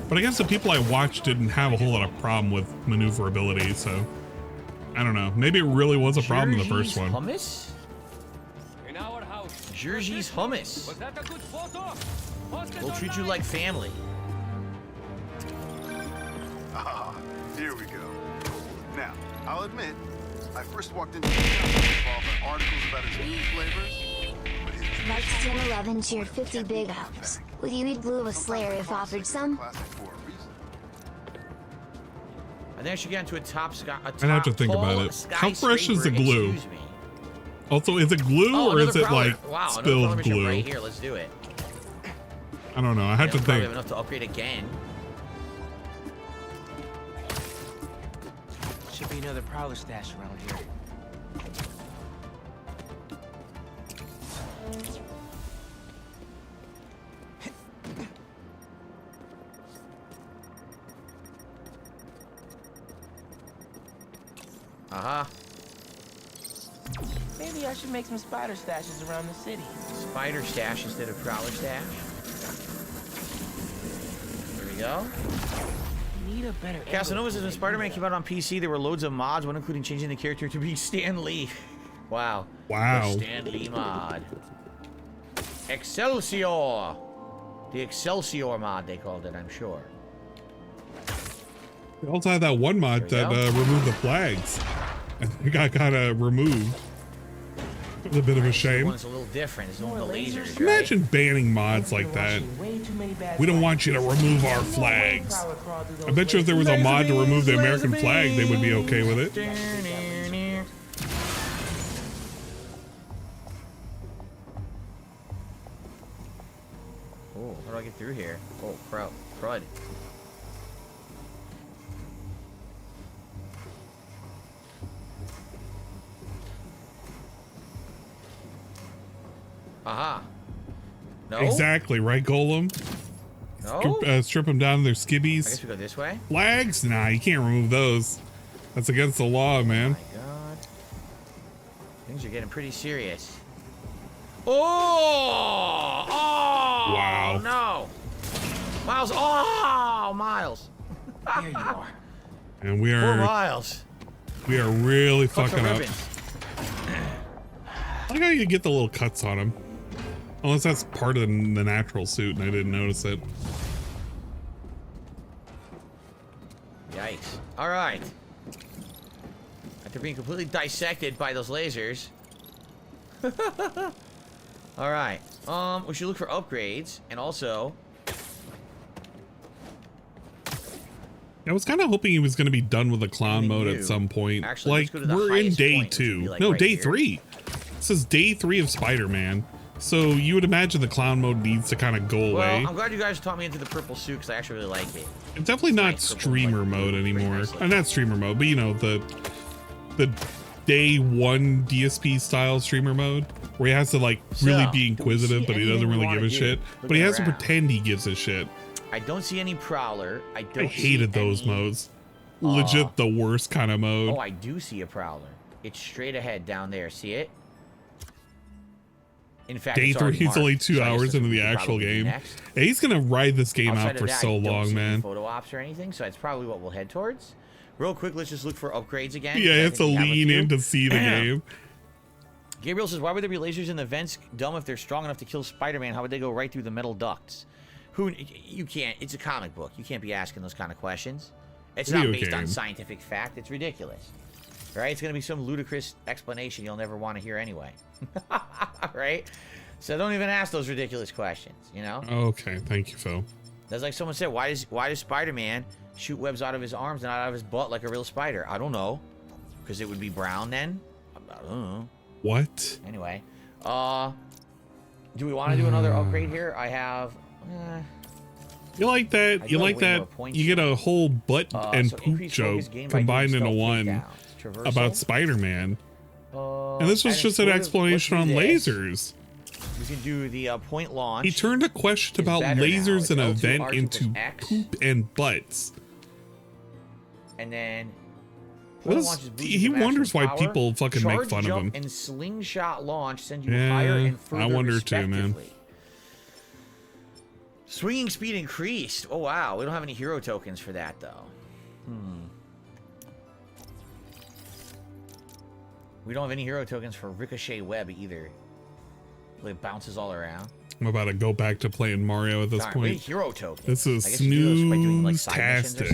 But I guess the people I watched didn't have a whole lot of problem with maneuverability, so I don't know. Maybe it really was a problem in the first one. Hummus? In our house. Jersey's hummus. Was that a good photo? We'll treat you like family. Ah, here we go. Now, I'll admit, I first walked into the shop involved by articles about his new flavors, but his Marks 1011 cheered 50 big ups. Would you eat Blue with Slayer if offered some? classic for a reason. I think I should get into a top sky. I'd have to think about it. How fresh is the glue? Excuse me. Also, is it glue or is it prowler. like wow, another spilled prowler mission glue? right here. Let's do it. I don't know. I have to Probably think. have enough to upgrade again. Should be another prowler stash around here. Uh-huh. Maybe I should make some spider stashes around the city. Spider stash instead of prowler stash. There we go. Need a better Casanova says when Spider-Man came out on PC, there were loads of mods, one including changing the character to be Stan Lee. Wow. Wow. The Stan Lee mod. Excelsior! The Excelsior mod, they called it, I'm sure. We also had that one mod that removed the flags. And it got kind of removed. It was a bit of a shame. This one's a little different. It's one with the lasers, right? Imagine banning mods like that. We don't want you to remove our flags. I bet you if there was a mod to remove the American flag, they would be okay with it. Oh, how do I get through here? Oh, crud. Aha. No? Exactly, right, Golem? No? Strip them down to their skibbies. I guess we go this way? Flags? Nah, you can't remove those. That's against the law, man. Oh my god. Things are getting pretty serious. Oh! Oh! Wow. No! Miles! Oh! Miles! There you are. And we Poor are Miles. really Cut fucking some up. ribbons. I like how you get the little cuts on him. Unless that's part of the natural suit and I didn't notice it. Yikes. Alright. After being completely dissected by those lasers. Alright. We should look for upgrades and also I was kind of hoping he was going to be done with the clown mode at some point. Actually, let's like, go to the we're in highest day point, which would 2. be, like, No, right day here. 3. This is day 3 of Spider-Man. So you would imagine the clown mode needs to kind of go away. Well, I'm glad you guys taught me into the purple suit because I actually really like it. It's definitely not nice purple, streamer like, mode pretty anymore. nicely. Not streamer mode, but you know, the day 1 DSP style streamer mode where he has to like really So, be inquisitive, but he doesn't anything we really wanna give a do? shit. But Looking he has to around. pretend he gives a shit. I don't see any Prowler. I don't I hated see those any... modes. Legit the worst kind of mode. Oh, I do see a Prowler. It's straight ahead down there. See it? In fact, Day it's 3 already is only marked, 2 so I guess hours that's into what the we actual probably do game. next. Yeah, he's gonna ride this game Outside out of for that, so I don't long, see any man. photo ops or anything, so that's probably what we'll head towards. Real quick, let's just look for upgrades again. Yeah, because I it's to think we have a lean few. in to see the game. Gabriel says, why would there be lasers in the vents? Dumb, if they're strong enough to kill Spider-Man, how would they go right through the metal ducts? You can't, it's a comic book. You can't be asking those kind of questions. It's not based on scientific fact. It's ridiculous. Right? It's going to be some ludicrous explanation you'll never want to hear anyway. Right? So don't even ask those ridiculous questions, you know? Okay, thank you, Phil. That's like someone said, why does Spider-Man shoot webs out of his arms and not out of his butt like a real spider? I don't know. Because it would be brown then? I don't know. What? Anyway. Do we want to do another upgrade here? I have... You like that? You like that? You get a whole butt and poop joke combined into one about Spider-Man. And this was just an explanation on lasers. We can do the point launch. He turned a question about lasers in an event into poop and butts. And then... He wonders why people fucking make fun of him. And slingshot launch send you higher and further I wonder too, man. Swinging speed increased. Oh, wow. We don't have any hero tokens for that, though. We don't have any hero tokens for Ricochet Web either. It bounces all around. I'm about to go back to playing Mario at this Darn, point. we need hero tokens. This is snooze-tastic.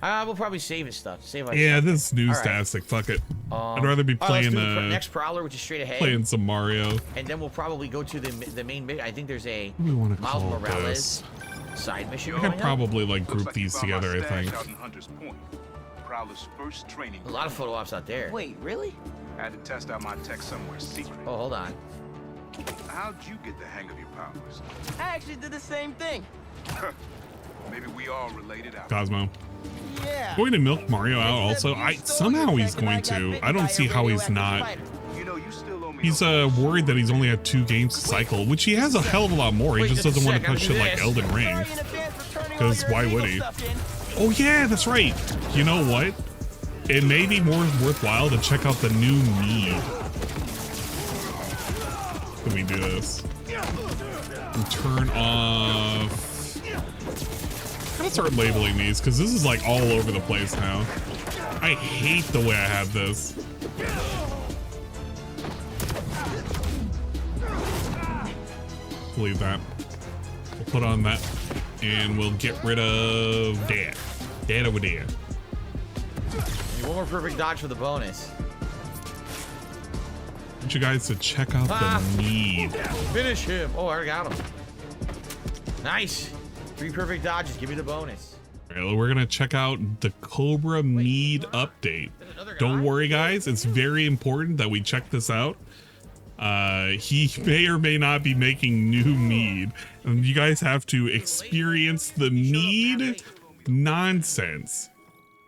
We'll probably save his stuff. Save yeah, stuff. this is snooze-tastic. Fuck it. I'd rather be playing the next Prowler, which is straight ahead. Playing some Mario. And then we'll probably go to the main mission. I think there's a What do we want to Miles call Morales this? side mission. I could probably like group these together, I think. Prowler's first training. A lot of photo ops out there. Wait, really? Had to test out my tech somewhere secret. Oh, hold on. How'd you get the hang of your powers? I actually did the same thing. Maybe we all related out. Cosmo. Yeah. Going to milk Mario out also. Somehow he's going to. I don't see how he's not. He's worried that he's only had 2 games to cycle, which he has a hell of a lot more. He just doesn't want to put shit like Elden Ring. Because why would he? Oh yeah, that's right. You know what? It may be more worthwhile to check out the new mead. Let me do this. And turn off. I'm gonna start labeling these because this is like all over the place now. I hate the way I have this. Leave that. We'll put on that and we'll get rid of that. That over there. One more perfect dodge for the bonus. I want you guys to check out the mead. Finish him. Oh, I already got him. Nice. 3 perfect dodges. Give me the bonus. All right, we're gonna check out the Cobra Mead update. Don't worry, guys. It's very important that we check this out. He may or may not be making new mead, and you guys have to experience the mead nonsense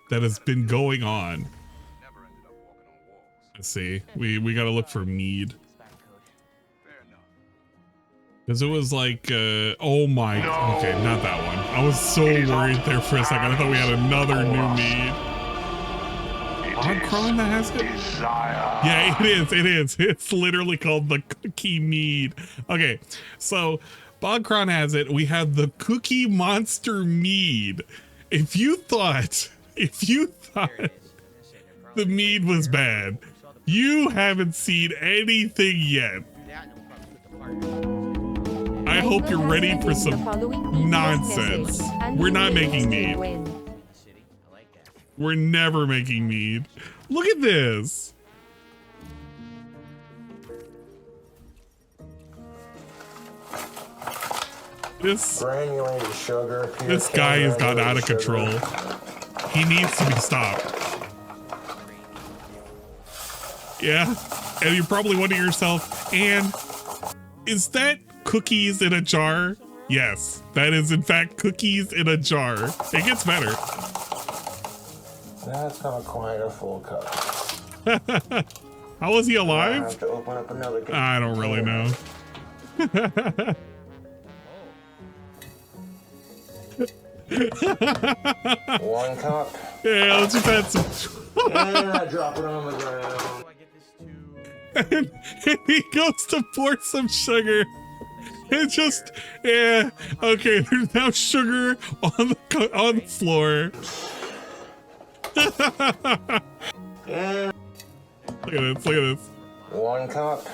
that has been going on. Let's see. We gotta look for mead. Because it was like, oh my, okay, not that one. I was so worried there for a second. I thought we had another new mead. Bogcron that has it? Yeah, it is. It's literally called the Cookie Mead. Okay, so Bogcron has it. We have the Cookie Monster Mead. If you thought the mead was bad, you haven't seen anything yet. I hope you're ready for some nonsense. We're not making mead. We're never making mead. Look at this. This granulated sugar. This guy has got out of control. He needs to be stopped. Yeah, and you're probably wondering yourself, and is that cookies in a jar? Yes, that is in fact cookies in a jar. It gets better. That's not quite a full cup. How is he alive? I have to open up another cup. I don't really know. One cup. Yeah, let's just add some. And I drop it on the ground. And he goes to pour some sugar. It just, yeah, okay, there's now sugar on the floor. And look at this, look at this. One cup.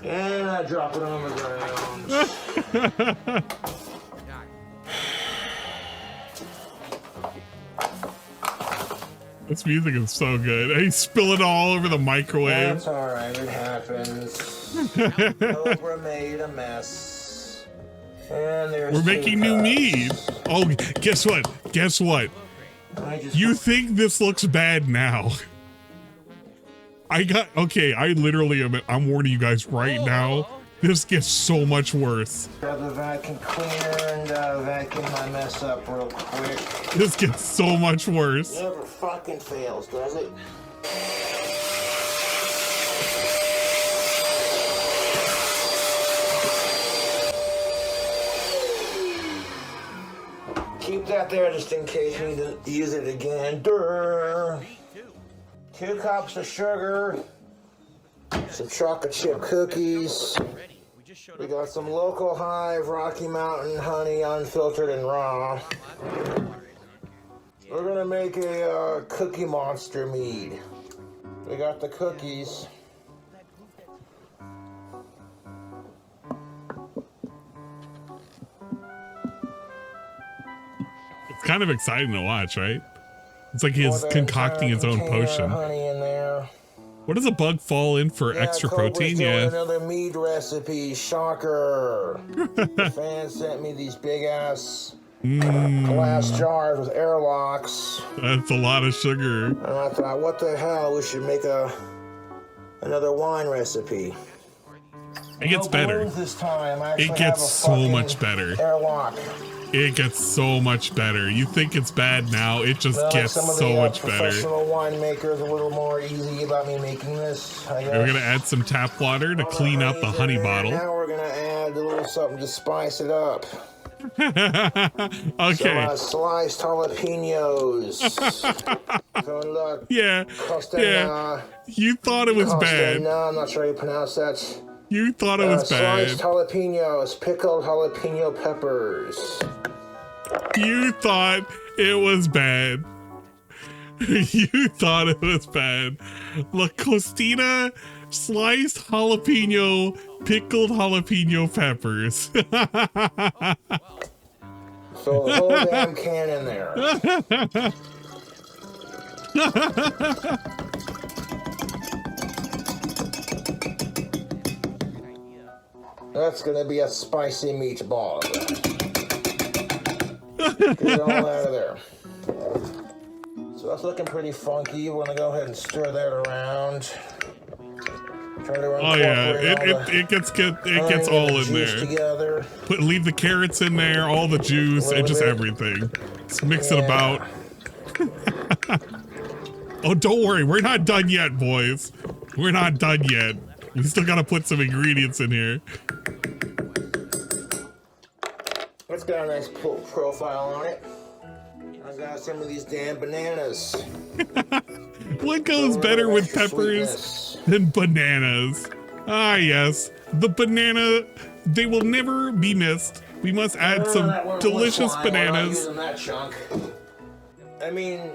And I drop it on the ground. This music is so good. He's spilling all over the microwave. That's alright, it happens. Cobra made a mess. And there's We're making new mead. Oh, guess what? Guess what? You think this looks bad now. Okay, I literally am, I'm warning you guys right now. This gets so much worse. Grab the vacuum cleaner and vacuum my mess up real quick. This gets so much worse. Never fucking fails, does it? Keep that there just in case you need to use it again. Durr. 2 cups of sugar. Some chocolate chip cookies. We got some local hive Rocky Mountain honey, unfiltered and raw. We're gonna make a cookie monster mead. We got the cookies. It's kind of exciting to watch, right? It's like he's concocting his own potion. Honey in there. What does a bug fall in for extra protein? Yeah. Another mead recipe. Shocker. The fan sent me these big ass glass jars with airlocks. That's a lot of sugar. And I thought, what the hell? We should make another wine recipe. It gets better. This time. It gets so much better. Airlock. It gets so much better. You think it's bad now, it just gets so much better. Professional winemakers a little more easy about me making this. We're gonna add some tap water to clean out the honey bottle. Now we're gonna add a little something to spice it up. Okay. Some sliced jalapenos. So look, yeah. You thought it was bad. No, I'm not sure how you pronounce that. You thought it was bad. Sliced jalapenos, pickled jalapeno peppers. You thought it was bad. You thought it was bad. La Costina sliced jalapeno, pickled jalapeno peppers. So the whole damn can in there. That's gonna be a spicy meatball. Get it all out of there. So that's looking pretty funky. We're gonna go ahead and stir that around. Try to it gets all in there. Together. Leave the carrots in there, all the juice, and just everything. Just mix it about. Oh, don't worry, we're not done yet, boys. We're not done yet. We still gotta put some ingredients in here. It's got a nice profile on it. I got some of these damn bananas. What goes better with peppers than bananas? Ah, yes. The banana, they will never be missed. We must add some delicious bananas. That chunk. I mean,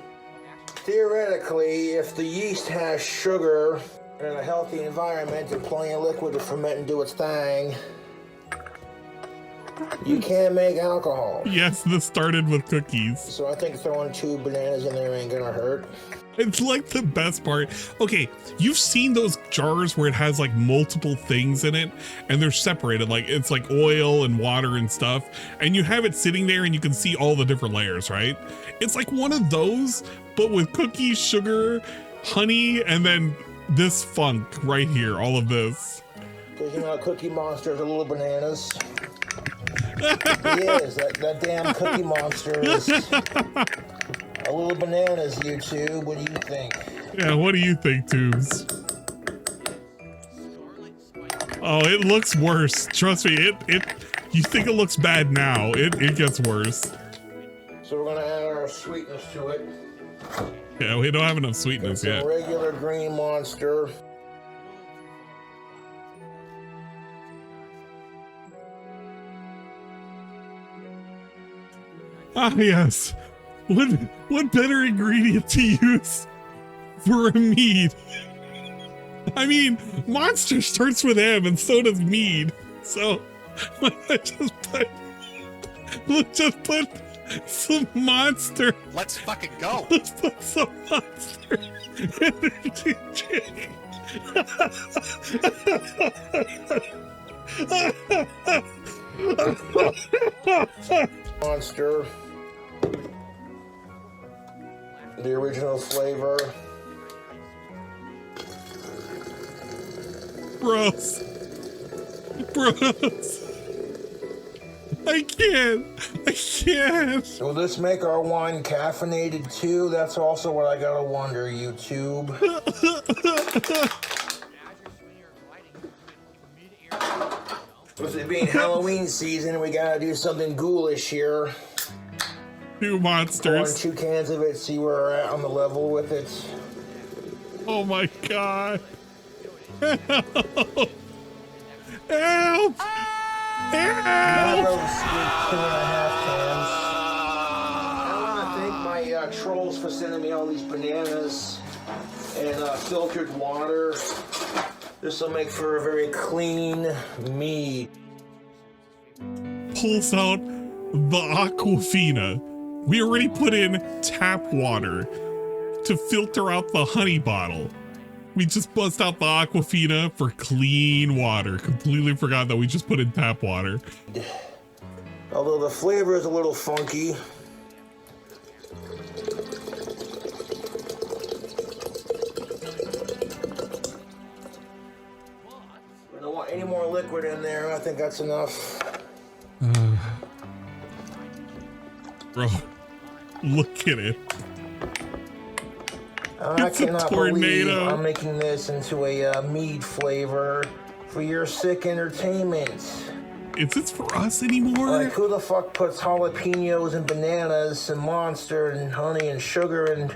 theoretically, if the yeast has sugar in a healthy environment and plenty of liquid to ferment and do its thing, you can make alcohol. Yes, this started with cookies. So I think throwing 2 bananas in there ain't gonna hurt. It's like the best part. Okay, you've seen those jars where it has like multiple things in it and they're separated, like it's like oil and water and stuff, and you have it sitting there and you can see all the different layers, right? It's like one of those, but with cookies, sugar, honey, and then this funk right here, all of this. Because you know, Cookie Monster is a little bananas. He is. That damn Cookie Monster is a little bananas, YouTube. What do you think? Yeah, what do you think, Tubes? Oh, it looks worse. Trust me, you think it looks bad now. It gets worse. So we're gonna add our sweetness to it. Yeah, we don't have enough sweetness yet. Regular green Monster. Ah, yes. What better ingredient to use for a mead? I mean, Monster starts with M and so does mead. So let's just put some Monster. Let's fucking go. Let's put some Monster energy drink. Monster. The original flavor. Gross. I can't. Will this make our wine caffeinated too? That's also what I gotta wonder, YouTube. With it being Halloween season, we gotta do something ghoulish here. 2 monsters. 2 cans of it, see where we're at on the level with it. Oh my god. Help! I Help! wrote 2.5 cans. I want to thank my trolls for sending me all these bananas and filtered water. This will make for a very clean mead. Pulls out the Aquafina. We already put in tap water to filter out the honey bottle. We just bust out the Aquafina for clean water. Completely forgot that we just put in tap water. Although the flavor is a little funky. I don't want any more liquid in there. I think that's enough. Bro, look at it. I It's a cannot believe tornado. I'm making this into a mead flavor for your sick entertainment. Is this for us anymore? Like, who the fuck puts jalapenos and bananas and Monster and honey and sugar and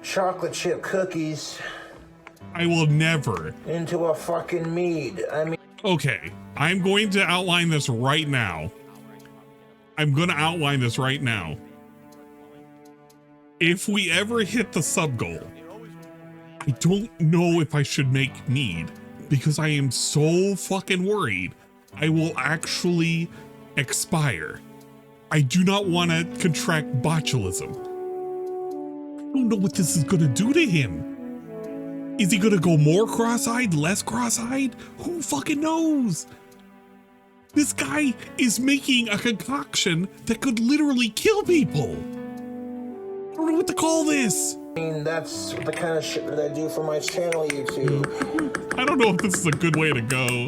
chocolate chip cookies I will never. into a fucking mead? I mean, Okay, I'm going to outline this right now. If we ever hit the sub goal, I don't know if I should make mead because I am so fucking worried I will actually expire. I do not want to contract botulism. I don't know what this is going to do to him. Is he going to go more cross-eyed, less cross-eyed? Who fucking knows? This guy is making a concoction that could literally kill people. I don't know what to call this. that's the kind of shit that I do for my channel, YouTube. I don't know if this is a good way to go.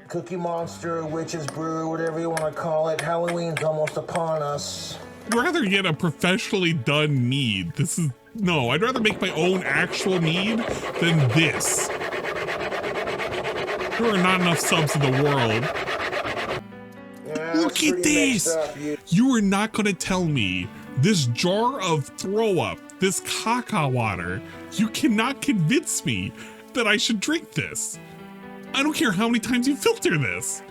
Cookie Monster, Witch's Brew, whatever you want to call it. Halloween's almost upon us. I'd rather get a professionally done mead. I'd rather make my own actual mead than this. There are not enough subs in the world. Yeah, Look at this! You are not gonna tell me this jar of throw up, this caca water, you cannot convince me that I should drink this. I don't care how many times you filter this.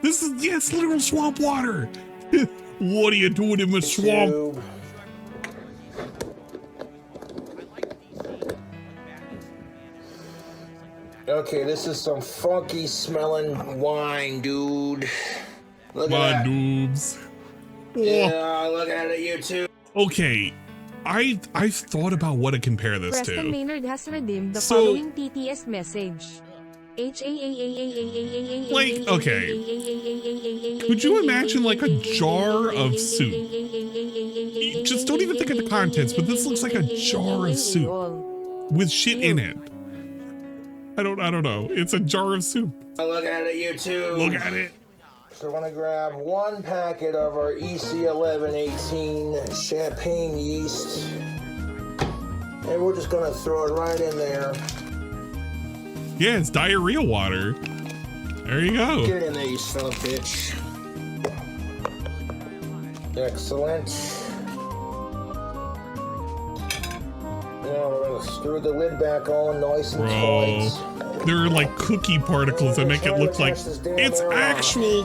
It's literal swamp water. What are you doing in the swamp? Okay, this is some funky smelling wine, dude. Look My at that. noobs. Yeah, look at it, YouTube. Okay, I've thought about what to compare this Preston to. Maynard has redeemed the So- following TTS message. Like, okay. Could you imagine like a jar of soup? Just don't even think of the contents, but this looks like a jar of soup with shit in it. I don't know. It's a jar of soup. Look at it, YouTube. Look at it. So we're gonna grab one packet of our EC1118 champagne yeast, and we're just gonna throw it right in there. Yeah, it's diarrhea water. There you go. Get it in there, you son of a bitch. Excellent. Now we're gonna screw the lid back on, nice and tight. There are like cookie particles that make it look like it's actual,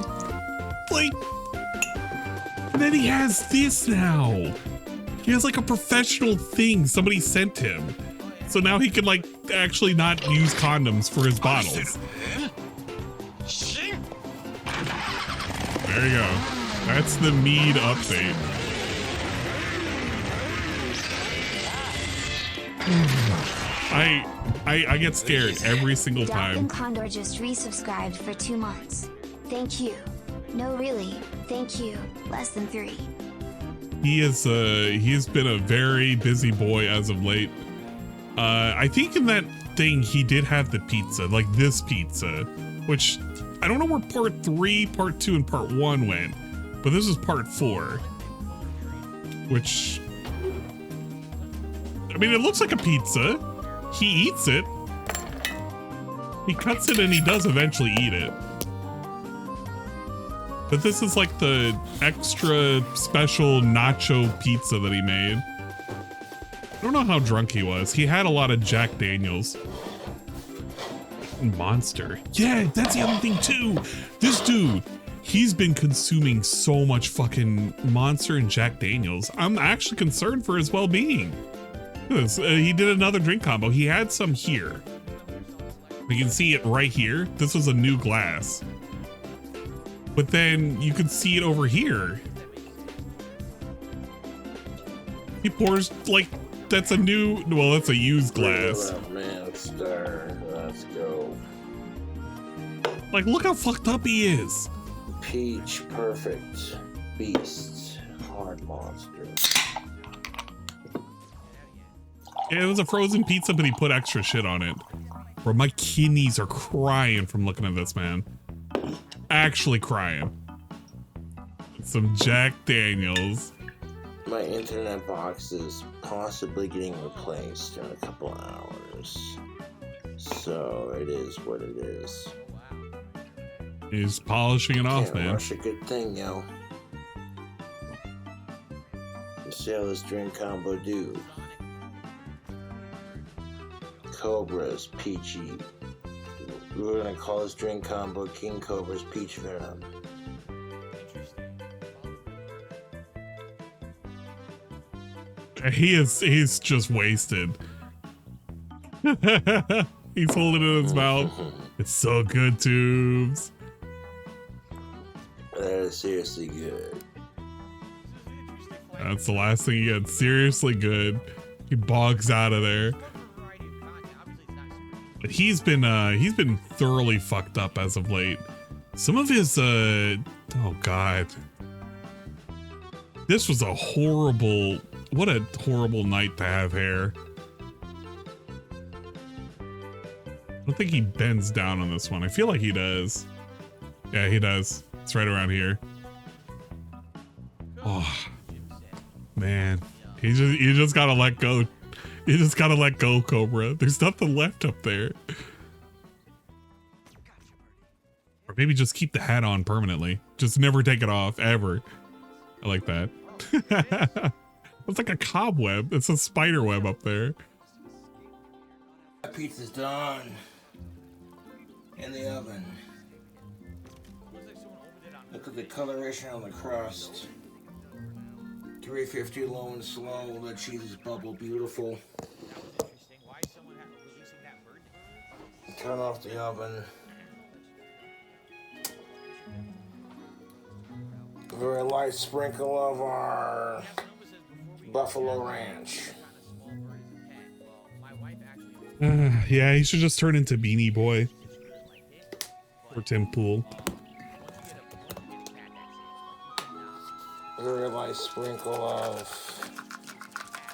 like, and then he has this now. He has like a professional thing somebody sent him. So now he can like actually not use condoms for his bottles. There you go. That's the mead update. I get scared every single time. Dalton Condor just resubscribed for 2 months. Thank you. No, really. Thank you. Less than 3. He has been a very busy boy as of late. I think in that thing he did have the pizza, like this pizza, which I don't know where part 3, part 2, and part 1 went, but this is part 4, which, I mean, it looks like a pizza. He eats it. He cuts it and he does eventually eat it. But this is like the extra special nacho pizza that he made. I don't know how drunk he was. He had a lot of Jack Daniels. Monster. Yeah, that's the other thing too. This dude, he's been consuming so much fucking Monster and Jack Daniels. I'm actually concerned for his well-being. He did another drink combo. He had some here. You can see it right here. This was a new glass. But then you can see it over here. He pours like that's a new, well, that's a used glass. Let's go. Like, look how fucked up he is. Peach, perfect. Beast, hard monster. Yeah, it was a frozen pizza, but he put extra shit on it. Bro, my kidneys are crying from looking at this, man. Actually crying. Some Jack Daniels. My internet box is possibly getting replaced in a couple hours. So it is what it is. He's polishing it off, man. Rush a good thing, yo. Let's see how this drink combo do. Cobra's Peachy. We're gonna call this drink combo King Cobra's Peach Venom. He's just wasted. He's holding it in his mouth. It's so good, Tubes. That is seriously good. That's the last thing you get. Seriously good. He bogs out of there. But he's been thoroughly fucked up as of late. Some of his oh god. This was a horrible, what a horrible night to have hair. I don't think he bends down on this one. I feel like he does. Yeah, he does. It's right around here. Oh man. You just gotta let go. You just gotta let go, Cobra. There's nothing left up there. Or maybe just keep the hat on permanently. Just never take it off, ever. I like that. It's like a cobweb. It's a spider web up there. That pizza's done. In the oven. Look at the coloration on the crust. 350 low and slow. The cheese is bubble beautiful. Turn off the oven. Very light sprinkle of our Buffalo Ranch. Yeah, he should just turn into Beanie Boy. Or Tim Pool. Very light sprinkle of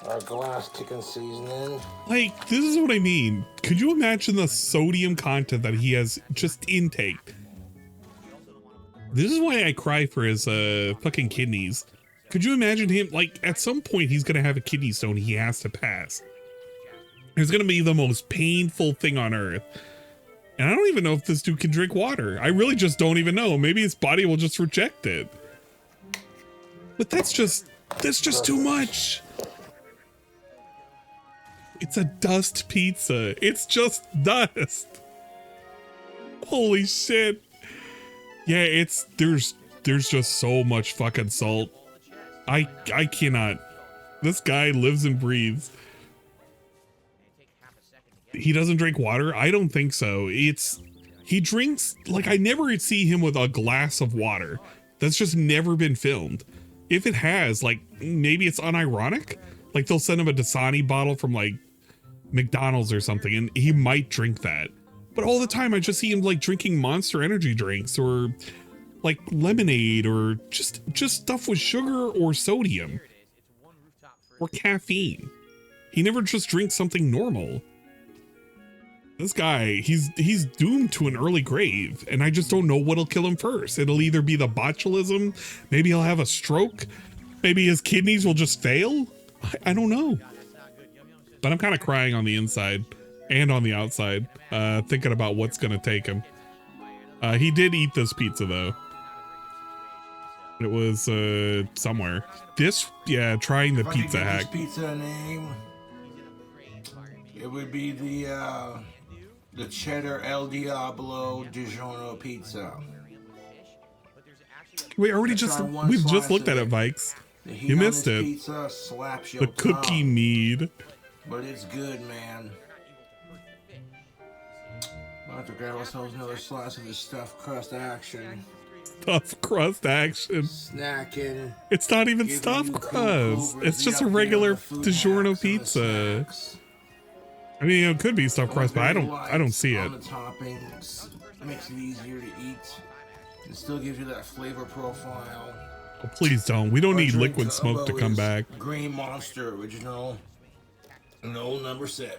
our glass chicken seasoning. Like, this is what I mean. Could you imagine the sodium content that he has just intake? This is why I cry for his fucking kidneys. Could you imagine him, like, at some point he's gonna have a kidney stone he has to pass. It's gonna be the most painful thing on earth. And I don't even know if this dude can drink water. I really just don't even know. Maybe his body will just reject it. But that's just too much. It's a dust pizza. It's just dust. Holy shit. Yeah, there's just so much fucking salt. I cannot. This guy lives and breathes. He doesn't drink water? I don't think so. He drinks, like, I never see him with a glass of water. That's just never been filmed. If it has, like, maybe it's unironic. Like, they'll send him a Dasani bottle from, like, McDonald's or something, and he might drink that. But all the time, I just see him, like, drinking Monster energy drinks or, like, lemonade or just stuff with sugar or sodium or caffeine. He never just drinks something normal. This guy, he's doomed to an early grave, and I just don't know what'll kill him first. It'll either be the botulism, maybe he'll have a stroke, maybe his kidneys will just fail. I don't know. But I'm kind of crying on the inside and on the outside, thinking about what's gonna take him. He did eat this pizza though. It was somewhere. Trying the pizza hack. Pizza name. It would be the The cheddar El Diablo DiGiorno pizza. Wait, we've just looked at it, Vikes. You missed it. Pizza slaps your The cookie tongue. mead. But it's good, man. We'll have to grab ourselves another slice of this stuffed crust action. Stuffed crust action. Snacking. It's not even stuffed crust. It's just a regular DiGiorno pizza. I mean, it could be stuffed crust, but I don't see it. The toppings makes it easier to eat. It still gives you that flavor profile. Oh, please don't. We don't need liquid smoke to come back. Green Monster Original. No, number 7.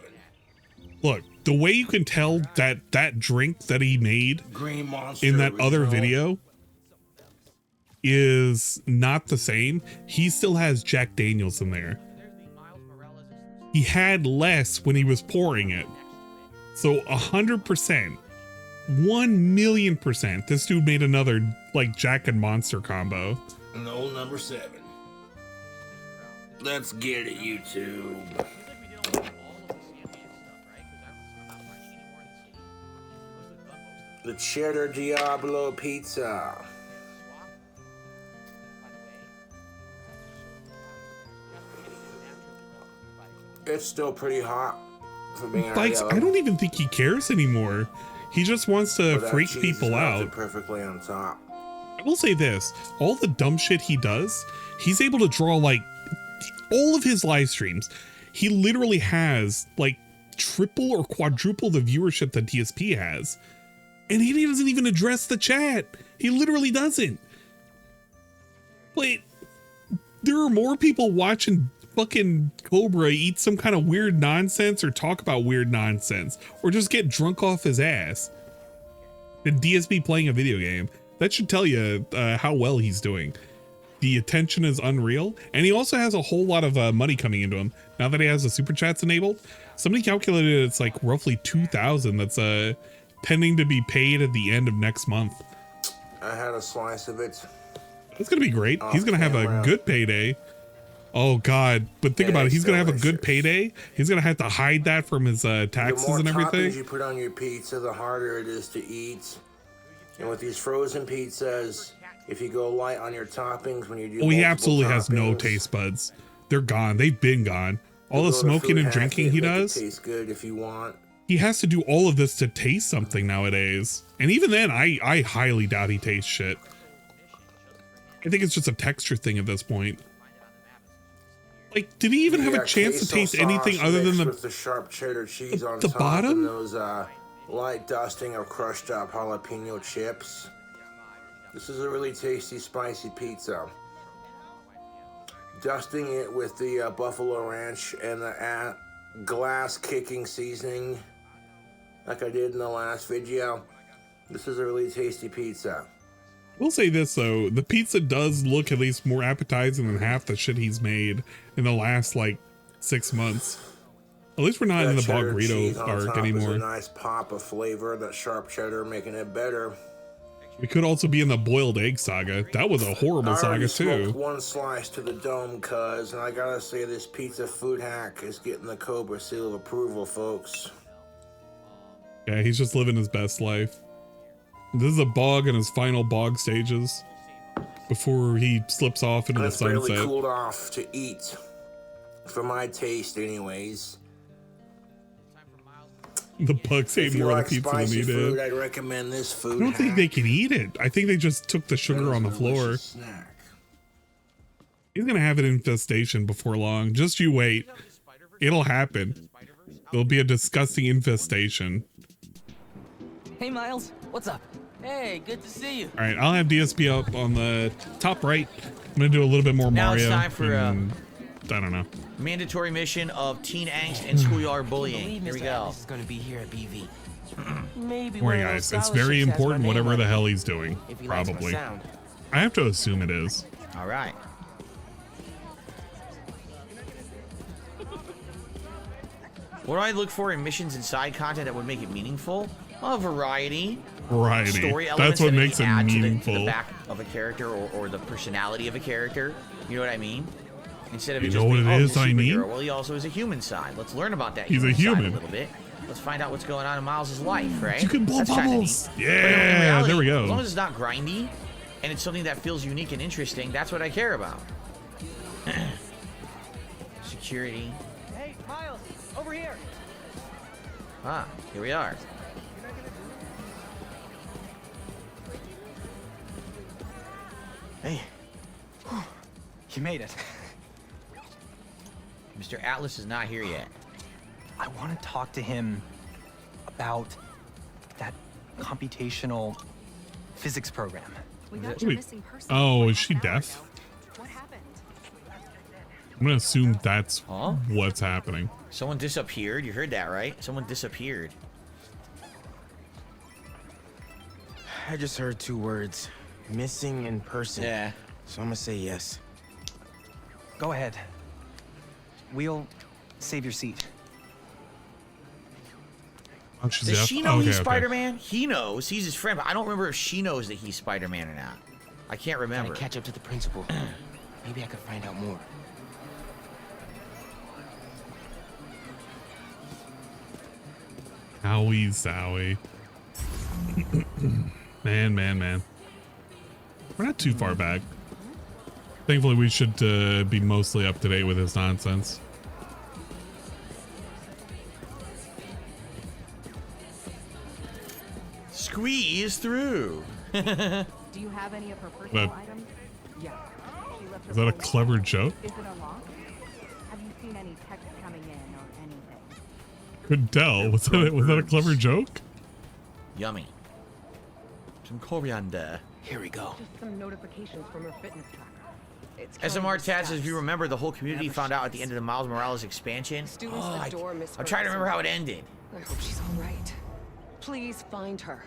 Look, the way you can tell that drink that he made Green Monster in that other Original. video is not the same. He still has Jack Daniels in there. He had less when he was pouring it. So 100%, 1,000,000%, this dude made another like Jack and Monster combo. No, number 7. Let's get it, YouTube. The cheddar Diablo pizza. It's still pretty hot for being Bikes, I don't even think he cares anymore. He just wants to freak people out. Perfectly on top. I will say this, all the dumb shit he does, he's able to draw like all of his live streams. He literally has like triple or quadruple the viewership that DSP has. And he doesn't even address the chat. He literally doesn't. Wait, there are more people watching fucking Cobra eat some kind of weird nonsense or talk about weird nonsense or just get drunk off his ass than DSP playing a video game. That should tell you how well he's doing. The attention is unreal. And he also has a whole lot of money coming into him. Now that he has the super chats enabled, somebody calculated it's like roughly 2,000 that's pending to be paid at the end of next month. I had a slice of it. It's going to be great. He's going to have a good payday. Oh God. But think about it. He's going to have a good payday. He's going to have to hide that from his taxes and The more everything. toppings you put on your pizza, the harder it is to eat. And with these frozen pizzas, if you go light on your toppings when you do He absolutely has no taste buds. They're gone. They've been gone. All the smoking and drinking he does. Tastes good if you want. He has to do all of this to taste something nowadays. And even then, I highly doubt he tastes shit. I think it's just a texture thing at this point. Like, did he even have a chance to taste anything other than the sharp cheddar cheese on the top bottom? And those light dusting of crushed up jalapeno chips. This is a really tasty, spicy pizza. Dusting it with the buffalo ranch and the glass kicking seasoning, like I did in the last video. This is a really tasty pizza. We'll say this though, the pizza does look at least more appetizing than half the shit he's made in the last like 6 months. At least we're not in the Boggrito arc anymore. A nice pop of flavor, that sharp cheddar making it better. We could also be in the boiled egg saga. That was a horrible saga too. One slice to the dome, cuz, and I gotta say this pizza food hack is getting the Cobra seal of approval, folks. Yeah, he's just living his best life. This is a bog in his final bog stages before he slips off into the sunset. It's barely cooled off to eat, for my taste anyways. The bugs ate more of the pizza than he did. I'd recommend this food. I don't think they can eat it. I think they just took the sugar on the floor. He's gonna have an infestation before long. Just you wait. It'll happen. There'll be a disgusting infestation. Hey Miles, what's up? Hey, good to see you. All right, I'll have DSP up on the top right. I'm gonna do a little bit more Now Mario. it's time for I don't know. Mandatory mission of teen angst and schoolyard bullying. Here we go. This is going to be here at BV. Maybe Don't worry, guys. It's very important, whatever the hell he's doing. Probably. I have to assume it is. All right. What do I look for in missions and side content that would make it meaningful? A variety. Variety. Story elements That's what that makes it add meaningful. to the back of a character or the personality of a character. You know what I mean? Instead of You it know just what being, it oh, is he's a I mean? superhero. Well, he also has a human side. Let's learn about that He's a human side human. a little bit. Let's find out what's going on in Miles' life, right? You can blow That's kinda bubbles. neat. Yeah, But in reality, there we go. As long as it's not grindy and it's something that feels unique and interesting, that's what I care about. Security. Hey, Miles, over here. Ah, here we are. Hey. You made it. Mr. Atlas is not here yet. I want to talk to him about that computational physics program. Wait. Oh, is she deaf? I'm gonna assume that's what's happening. Someone disappeared. You heard that, right? Someone disappeared. I just heard 2 words. Missing in person. Yeah. So I'm gonna say yes. Go ahead. We'll save your seat. Oh, she's Does deaf? she know Okay, he's okay. Spider-Man? He knows. He's his friend, but I don't remember if she knows that he's Spider-Man or not. I can't remember. Gotta catch up to the principal. Maybe I could find out more. Owie zowie. Man. We're not too far back. Thankfully, we should be mostly up to date with this nonsense. Squeeze through. Do you have any of her personal items? Yeah. Is that a clever joke? Is it unlocked? Have you seen any texts coming in or anything? Couldn't tell. Was that a clever joke? Yummy. Some coriander. Here we go. Just some notifications from her fitness tracker. It's SMR Tad says, if you remember, the whole community found out at the end of the Miles Morales expansion. Students adore Miss I'm trying to remember how it ended. I hope she's all right. Please find her.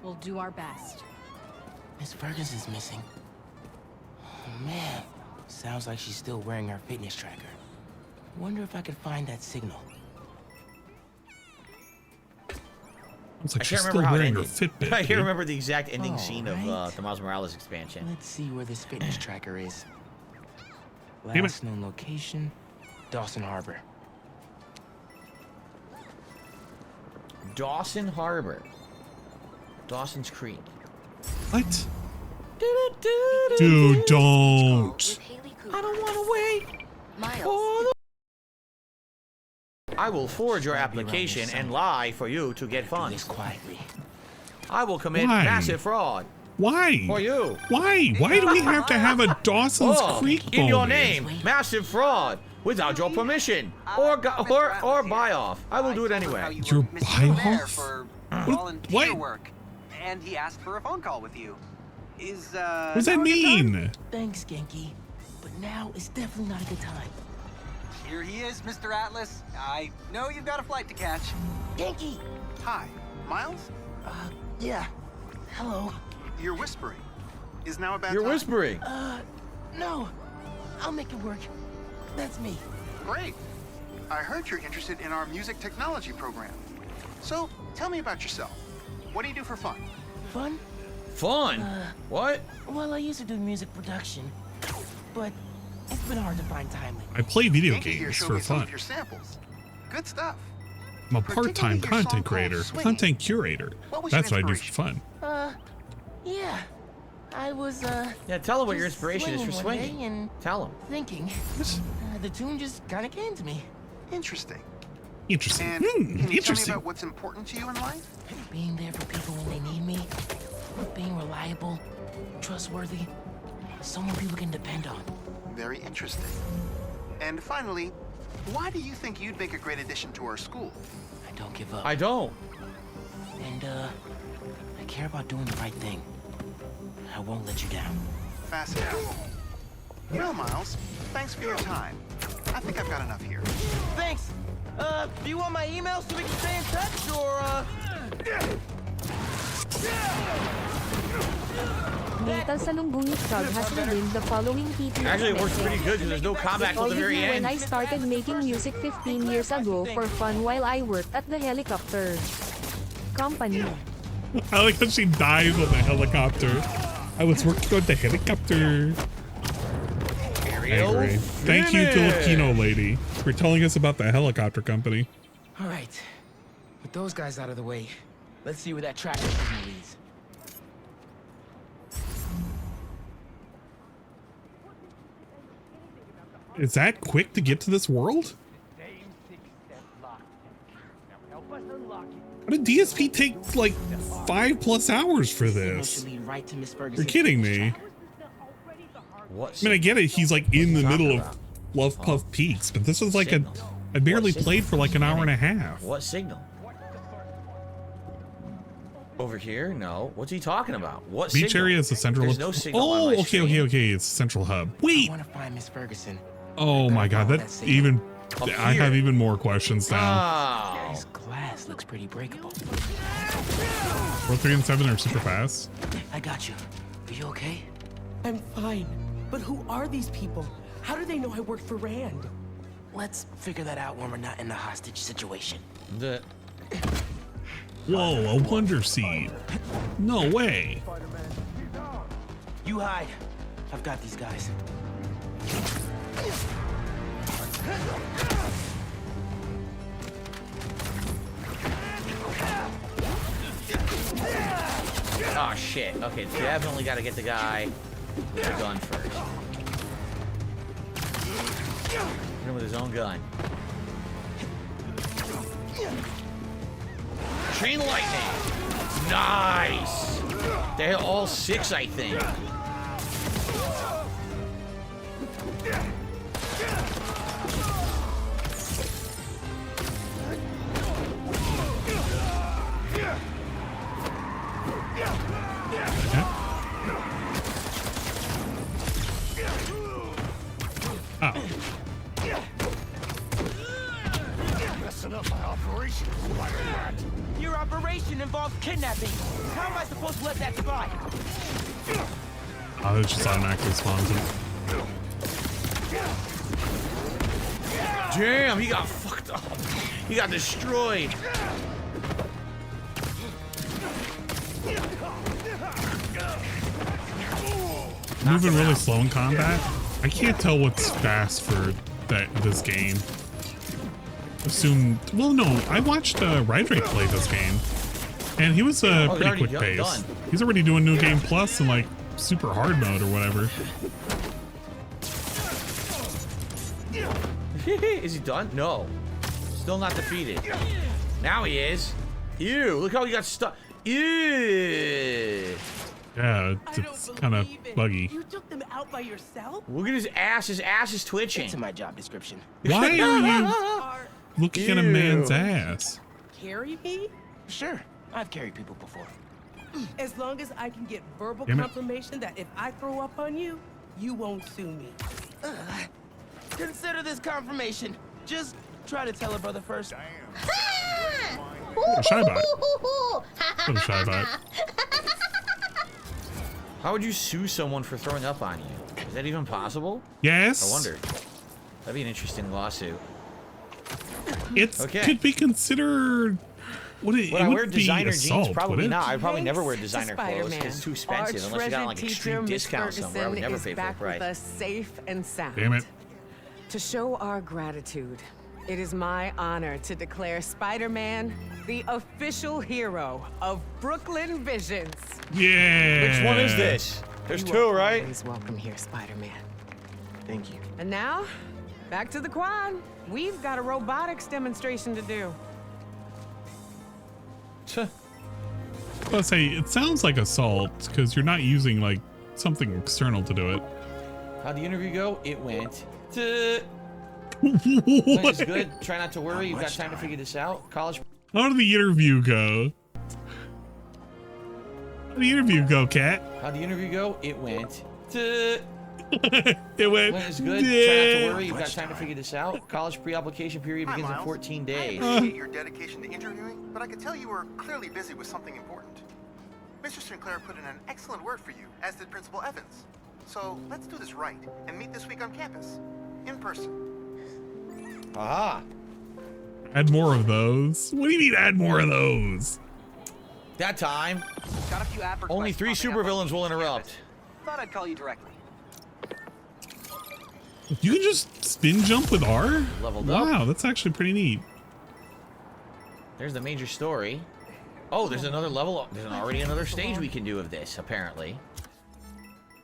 We'll do our best. Miss Ferguson's missing. Oh, man. Sounds like she's still wearing her fitness tracker. Wonder if I could find that signal. It's like I she's can't still remember how it wearing her ended. Fitbit. I can't dude. remember the exact ending scene of Alright. the Miles Morales expansion. Let's see where this fitness tracker is. Damn it. Last known location, Dawson Harbor. Dawson Harbor. Dawson's Creek. What? Dude, don't. I don't want to wait. Miles. I will forge your application and lie for you to get funds. Quietly. I will commit Why? massive fraud. Why? For you. Why? Why do we have to have a Dawson's Creek in your moment? name, massive fraud without your permission or buy off. I will do it anyway. Your buy-off? For What? volunteer work, and he asked for a phone call with you. Is What does that mean? Thanks, Genki. But now is definitely not a good time. Here he is, Mr. Atlas. I know you've got a flight to catch. Genki! Hi, Miles? Yeah. Hello. You're whispering. Is now a bad You're time? whispering. No. I'll make it work. That's me. Great. I heard you're interested in our music technology program. So, tell me about yourself. What do you do for fun? Fun? Fun? What? Well, I used to do music production, but it's been hard to find time lately. I play video Yankee here games showed for me some fun. of your samples. Good stuff. I'm a part-time Particularly your song content called creator, Swing. content curator. What was your That's what I do for fun. Yeah. I was, Yeah, tell him what your just inspiration is for one day swinging. and Tell him. thinking. The tune just kind of came to me. Interesting. Interesting. And can you tell me interesting. about what's important to you in life? Being there for people when they need me. Being reliable, trustworthy. Someone people can depend on. Very interesting. And finally, why do you think you'd make a great addition to our school? I don't give up. I don't. And, I care about doing the right thing. I won't let you down. Fascinating. Well, Miles, thanks for your time. I think I've got enough here. Thanks. Do you want my email so we can stay in touch, or, Natal Salungguni crowd has revealed the following TT. Actually, it works pretty good because there's no combat till the very When end. I started making music 15 years ago for fun while I worked at the helicopter company. I like how she dies on the helicopter. I was working on the helicopter. Angry. Thank you, Filipino lady, for telling us about the helicopter company. All right. With those guys out of the way, let's see where that tracker signal leads. Is that quick to get to this world? How did DSP take like 5+ hours for this? You're kidding me. What? I mean, I get it. He's like in the middle of Love Puff Peaks, but this was like I barely played for like an hour and a half. What signal? Over here? No. What's he talking about? What Beach signal? area is the central There's hub. no signal on Oh, my okay, screen. okay. It's the central hub. Wait. I want to find Miss Ferguson. Oh my God, that's even. I have even more questions now. This glass looks pretty breakable. 4, 3, and 7 are super fast. I got you. Are you okay? I'm fine. But who are these people? How do they know I work for Rand? Let's figure that out when we're not in the hostage situation. Whoa, a Wonder Seed. No way. You hide. I've got these guys. Oh shit. Okay, definitely got to get the guy with the gun first. Hit him with his own gun. Chain lightning. Nice. They hit all 6, I think. Oh. Messing up my operation, Spider-Man. Your operation involves kidnapping. How am I supposed to let that slide? Oh, it just automatically spawns him. Damn, he got fucked up. He got destroyed. Moving really slow in combat. I can't tell what's fast for this game. Assume. Well, no. I watched Rydrick play this game, and he was pretty quick pace. He's already doing New Game Plus and like super hard mode or whatever. Is he done? No. Still not defeated. Now he is. Ew, look how he got stuck. Ew. Yeah, it's kind of buggy. You took them out by yourself? Look at his ass. His ass is twitching. It's in my job description. Why are you looking at a man's ass? Carry me? Sure. I've carried people before. As long as I can get verbal Damn it. confirmation that if I throw up on you, you won't sue me. Consider this confirmation. Just try to tell her brother first. Shy bot. What a shy bot. How would you sue someone for throwing up on you? Is that even possible? Yes. I wonder. That'd be an interesting lawsuit. It Okay. could be considered. Would it? Would It I would wear be designer assault, jeans? Probably would it? not. I'd probably never wear Thanks to designer clothes because Spider-Man, it's too our expensive unless you got like treasured extreme teacher, discounts Miss somewhere. I would never Ferguson, pay is full back price. with us safe and sound. Damn it. To show our gratitude, it is my honor to declare Spider-Man the official hero of Brooklyn Visions. Yeah. Which one is this? There's You 2, are right? always welcome here, Spider-Man. Thank you. And now, back to the quad. We've got a robotics demonstration to do. Let's say it sounds like assault because you're not using like something external to do it. How'd the interview go? It went to. What? It's good. Try not to worry. You've got time to figure this out. College. How did the interview go? How did the interview go, Cat? How'd the interview go? It went to. It went. It's good. Try not to worry. You've got time to figure this out. College pre-application period begins in 14 I days. appreciate your dedication to interviewing, but I could tell you were clearly busy with something important. Mr. Sinclair put in an excellent word for you, as did Principal Evans. So let's do this right and meet this week on campus, in person. Aha. Add more of those. What do you mean add more of those? That time, Got a few app only requests 3 popping up supervillains on will campus. interrupt. Thought I'd call you directly. You can just spin jump with R? Leveled up. Wow, that's actually pretty neat. There's the major story. Oh, there's another level. There's already another stage we can do of this, apparently.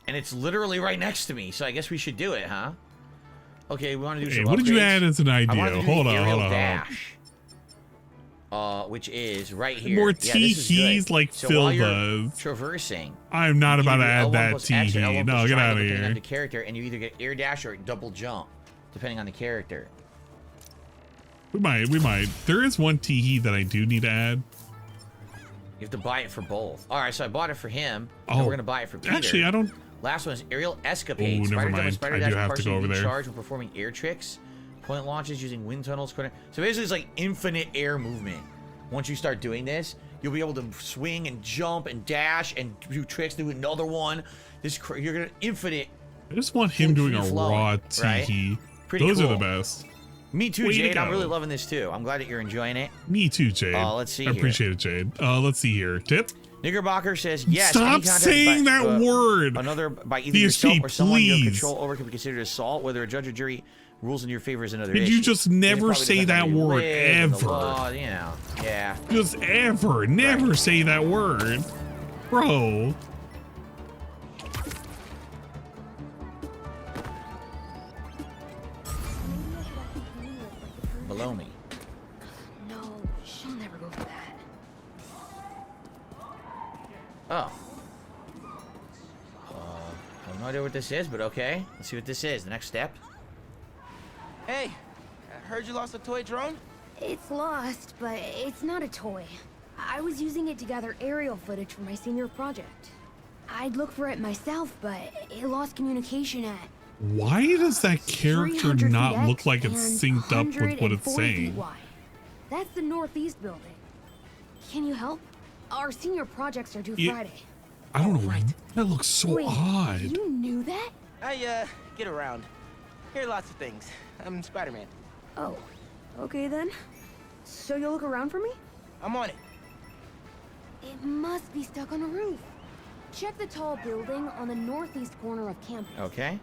And it's literally right next to me, so I guess we should do it, huh? Okay, we want to do some what did you upgrades. add as an idea? Hold on, aerial hold on. dash, which is right here. More yeah, this is tee-hees good. like so Phil while you're does. traversing. I'm not you about to do add L1 that plus X or tee-hee. L1 No, plus get out triangle, of depending here. on the character, and you either get air dash or double jump, depending on the character. We might. There is one tee-hee that I do need to add. You have to buy it for both. All right, so I bought it for him. And Oh, we're gonna buy it for Peter. actually, I don't. Last one is aerial escapade. Oh, never Spider jump and mind. spider I dash do have to go over there. Charge when performing air tricks. Point launches using wind tunnels. So basically, it's like infinite air movement. Once you start doing this, you'll be able to swing and jump and dash and do tricks. Do another one. You're gonna infinite. I just want him doing a flowing, raw right? tee-hee. Pretty Those cool. are the best. Me too, Way to Jade. I'm go. really loving this too. I'm glad that you're enjoying it. Me too, Jade. Let's see I here. appreciate it, Jade. Let's see here. Tip. Knickerbocker says yes. Stop any contact saying by, that word. Another by either DSP, yourself or someone you have please. control over can be considered assault. Whether a judge or jury rules in your favor is another Could issue. you just never say that word ever? You know, yeah. Just ever. Never say that word. Bro. Below me. No, she'll never go for that. Oh. I have no idea what this is, but okay. Let's see what this is. The next step. Hey, I heard you lost a toy drone? It's lost, but it's not a toy. I was using it to gather aerial footage for my senior project. I'd look for it myself, but it lost communication at Why does that character 300 not feet look like and it's synced up with what it's 140 feet saying? wide. That's the northeast building. Can you help? Our senior projects are due Friday. I don't know. That looks so Wait, odd. you knew that? I, get around. Hear lots of things. I'm Spider-Man. Oh, okay then. So you'll look around for me? I'm on it. It must be stuck on a roof. Check the tall building on the northeast corner of campus. Okay.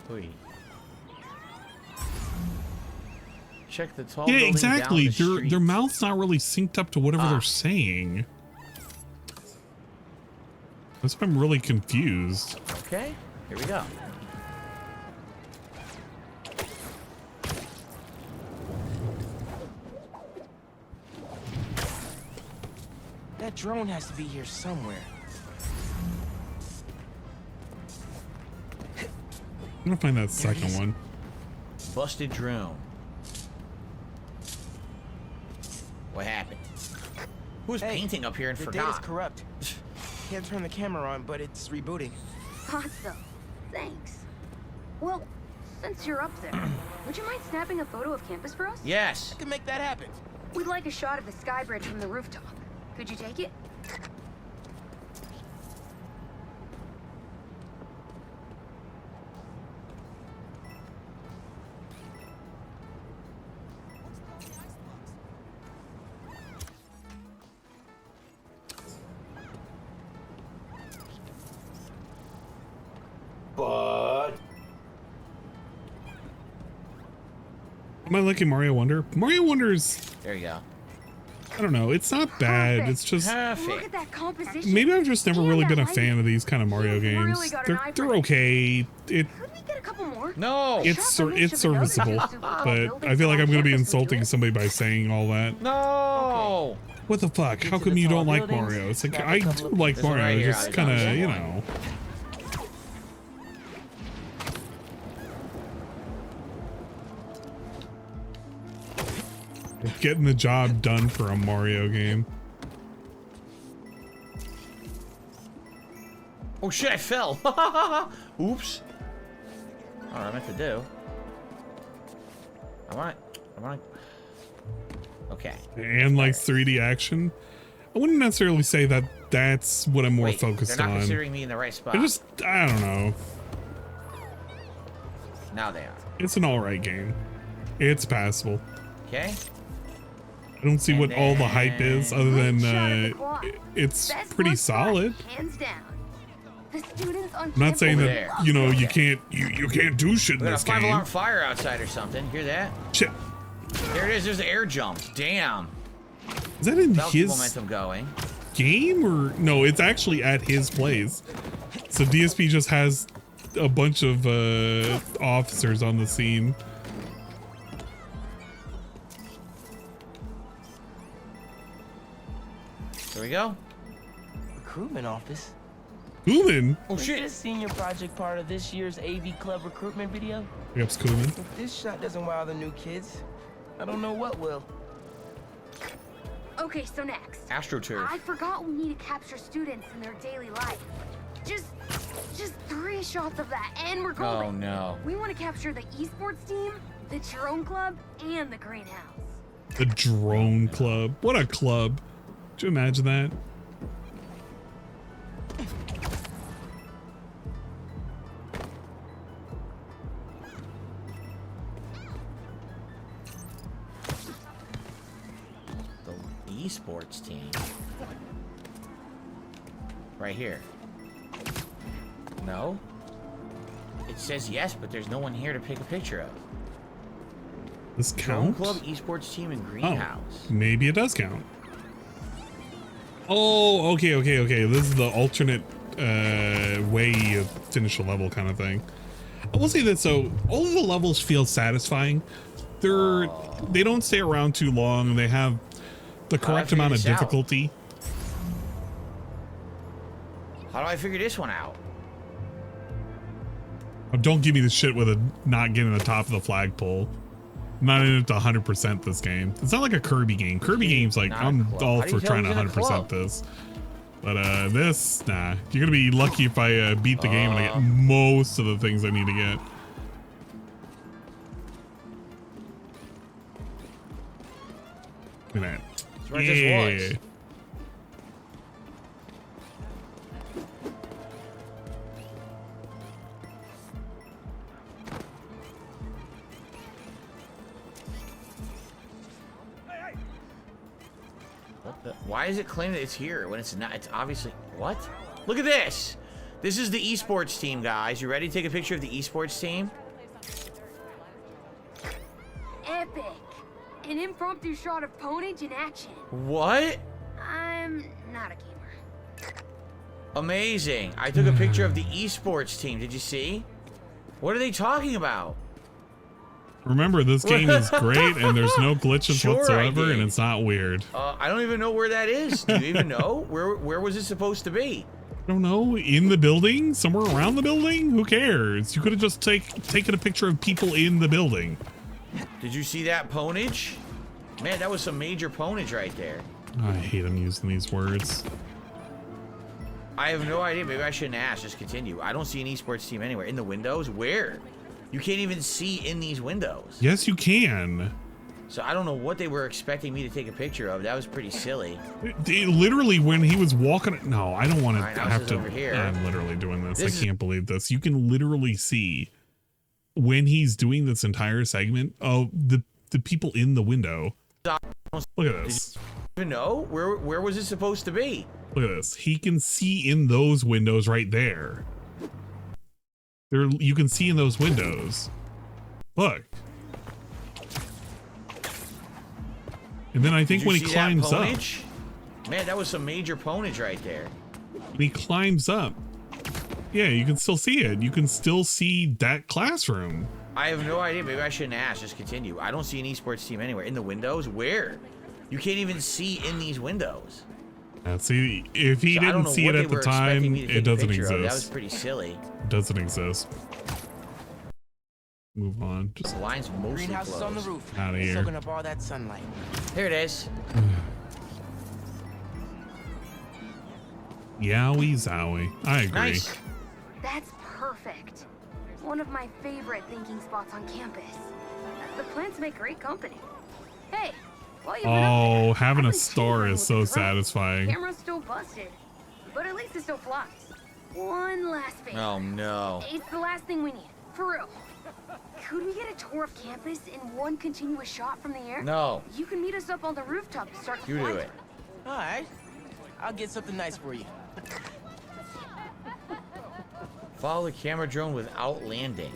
Wait. Check the tall Yeah, building exactly. down the street. Their mouth's not really synced up to whatever they're saying. That's why I'm really confused. Okay, here we go. That drone has to be here somewhere. I'm gonna find that second one. Busted drone. What happened? Who's painting up here and The forgot? data's corrupt. Can't turn the camera on, but it's rebooting. Awesome. Thanks. Well, since you're up there, would you mind snapping a photo of campus for us? Yes. I can make that happen. We'd like a shot of the sky bridge from the rooftop. Could you take it? But Am I liking Mario Wonder? Mario Wonder's, There you go. I don't know, it's not bad. It's just Look at that composition. maybe I've just never And really that been a lighting. fan of these kind of Mario games. really got an eye They're for it. okay. Could we get a couple more? No. It's serviceable, but I feel like I'm gonna be insulting somebody by saying all that. No. What the fuck? How come you don't like Mario? It's like I do like This one Mario, right here, just I kind got of, this you one. know. Getting the job done for a Mario game. Oh shit, I fell. Oops. All right, I meant to do. I want. Okay. And like 3D action. I wouldn't necessarily say that that's what I'm more Wait, focused they're not on. considering me in the right spot. I don't know. Now they are. It's an alright game. It's passable. Okay. I don't see what all the hype is other than it's pretty solid. Hands down. The students on I'm not saying that there. you know you can't do shit in We got a this game. 5-alarm fire outside or something. Hear that? Shit. There it is. There's the air jump. Damn. Is that in That'll keep his momentum going. game or no? It's actually at his place. So DSP just has a bunch of officers on the scene. There we go. Recruitment office. Kuhlman? Oh Is shit. this senior project part of this year's AV Club recruitment video? Yep, Kuhlman. If this shot doesn't wow the new kids, I don't know what will. Okay, so next. AstroTurf. I forgot we need to capture students in their daily life. Just 3 shots of that, and we're golden. Oh no. We want to capture the esports team, the drone club, and the greenhouse. The drone club. What a club. Could you imagine that? The esports team. Right here. No? It says yes, but there's no one here to pick a picture of. This Drone counts? Club esports team and greenhouse. Oh, maybe it does count. Oh, okay. This is the alternate way you finish a level kind of thing. I will say that, so all of the levels feel satisfying. They don't stay around too long. They have the correct amount of difficulty. How do I figure this one out? Oh, don't give me the shit with a not getting the top of the flagpole. I'm not in it to 100% this game. It's not like a Kirby game. Kirby game's like, I'm all for trying to 100% this. But this, nah. You're gonna be lucky if I beat the game and I get most of the things I need to get. Look at that. That's where I just was. Why is it claiming that it's here when it's not? It's obviously... What? Look at this! This is the esports team, guys. You ready to take a picture of the esports team? Epic! An impromptu shot of Ponage in action. What? I'm not a gamer. Amazing. I took a picture of the esports team. Did you see? What are they talking about? Remember, this game is great and there's no glitches Sure whatsoever and it's not weird. I don't even know where that is. Do you even know? Where was it supposed to be? I don't know. In the building? Somewhere around the building? Who cares? You could have just taken a picture of people in the building. Did you see that ponage? Man, that was some major ponage right there. I hate them using these words. I have no idea. Maybe I shouldn't ask. Just continue. I don't see an esports team anywhere. In the windows? Where? You can't even see in these windows. Yes, you can. So I don't know what they were expecting me to take a picture of. That was pretty silly. They literally, when he was walking... No, I don't want to have to... over here. I'm literally doing this. I can't believe this. You can literally see when he's doing this entire segment of the people in the window. Look at this. Did you even know? Where was it supposed to be? Look at this. He can see in those windows right there. You can see in those windows. Look. And then I think when he climbs up. Man, that was some major ponage right there. When he climbs up. Yeah, you can still see it. You can still see that classroom. I have no idea. Maybe I shouldn't ask. Just continue. I don't see an esports team anywhere. In the windows? Where? You can't even see in these windows. See, if he didn't see it at the time, it doesn't exist. That was pretty silly. It doesn't exist. Move on. Just the line's mostly Greenhouse is on the roof. Out of here. Soaking up all that sunlight. Here it is. Yowie zowie. I agree. Nice. That's perfect. One of my favorite thinking spots on campus. The plants make great company. Hey, while you've been up there, having I've a been star tinkering is with so the drone. satisfying. Camera's still busted, but at least it still flies. One last favor. Oh no. It's the last thing we need, for real. Could we get a tour of campus in one continuous shot from the air? No. You can meet us up on the rooftop to start the You flight. do it. All right. I'll get something nice for you. Follow the camera drone without landing.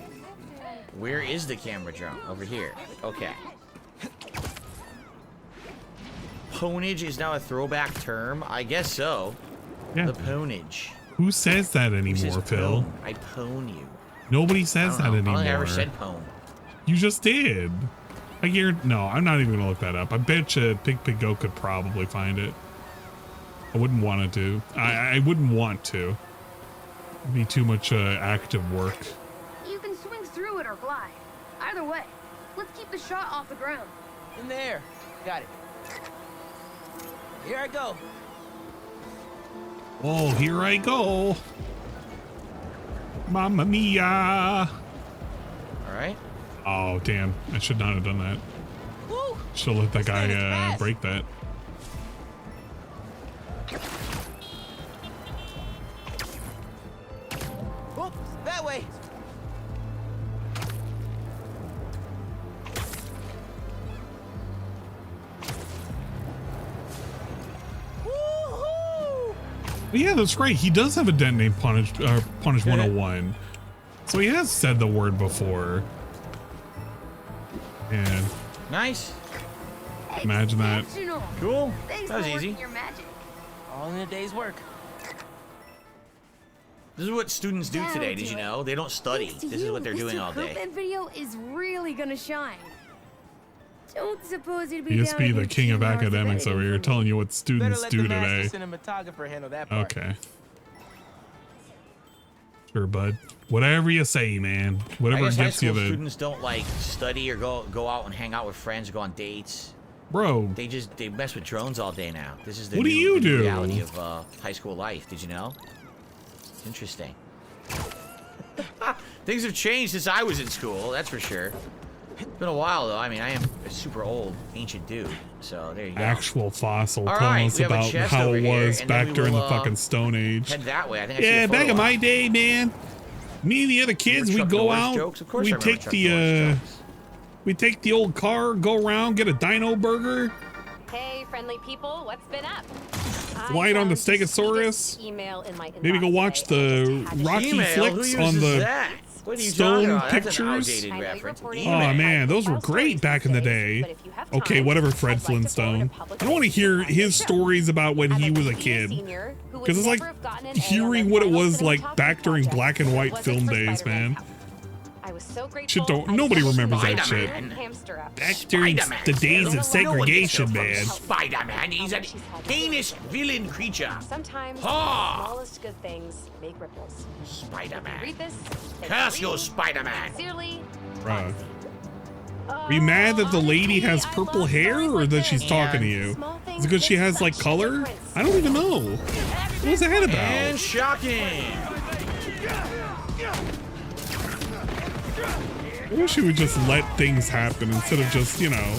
Where is the camera drone? Over here. Okay. Ponage is now a throwback term? I guess so. Yeah. The ponage. Who says that anymore, Who says Phil? pone? I pwn you. Nobody says that I don't anymore. think I ever said pwn. You just did. No, I'm not even gonna look that up. I bet you Pig Go could probably find it. I wouldn't want to. I wouldn't want to. It'd be too much active work. You can swing through it or glide. Either way, let's keep the shot off the ground. In there. Got it. Here I go. Oh, here I go. Mamma mia. All right. Oh, damn. I should not have done that. Should have let that guy break that. Oops, that way. Yeah, that's right. He does have a den named Punish 101. So he has said the word before. And nice. Imagine that. Cool. Thanks That was for easy. working your magic. All in a day's work. This is what students do today. Did you know? They don't study. Thanks to This is you, what they're doing Mr. all day. That video is really gonna shine. Don't suppose you'd be down DSP, to the do king of 2 hours academics editing over here, for me. telling you what Better students let do the master today. cinematographer handle that part. Okay. Sure, bud. Whatever you say, man. Whatever I guess high gets you school the students don't like study or go out and hang out with friends, go on dates. bro. They mess with drones all day now. This is the What do new, you the new do? reality of high school life. Did you know? It's interesting. Things have changed since I was in school. That's for sure. It's been a while though. I mean, I am a super old, ancient dude. So there you go. Actual fossil All telling right, us we have a about chest how over it here, was and then back we during will, the fucking Stone Age. Head that way. I think I see a Yeah, photo back in op. my day, man. Me and the other kids, Chuck we'd go Norris out. jokes? Of course I We'd remember take Chuck the Norris we'd take the old car, go around, get a dino burger, Hey, friendly people, what's been up? fly it on the Stegosaurus. Email in my Maybe go watch the Rocky Email? Who flicks on uses the that? What are you Stone talking about? That's an pictures. outdated reference. Oh man, those were great back in the day. Okay, whatever, Fred Flintstone. I don't want to hear his stories about when he was a kid, because it's like hearing what it was like back during black and white film days, man. I was so grateful. Shit, nobody remembers that shit. Back during the days of segregation, man. Spider-Man, he's a heinous villain creature. Sometimes Ha! the smallest good things make ripples. Spider-Man. Read this. Curse you, Spider-Man. Sincerely, Bruh. Are you mad that the lady has purple hair, or that she's talking to you? Is it because she has like color? I don't even know. What was that about? And shocking. I wish she would just let things happen instead of just, you know,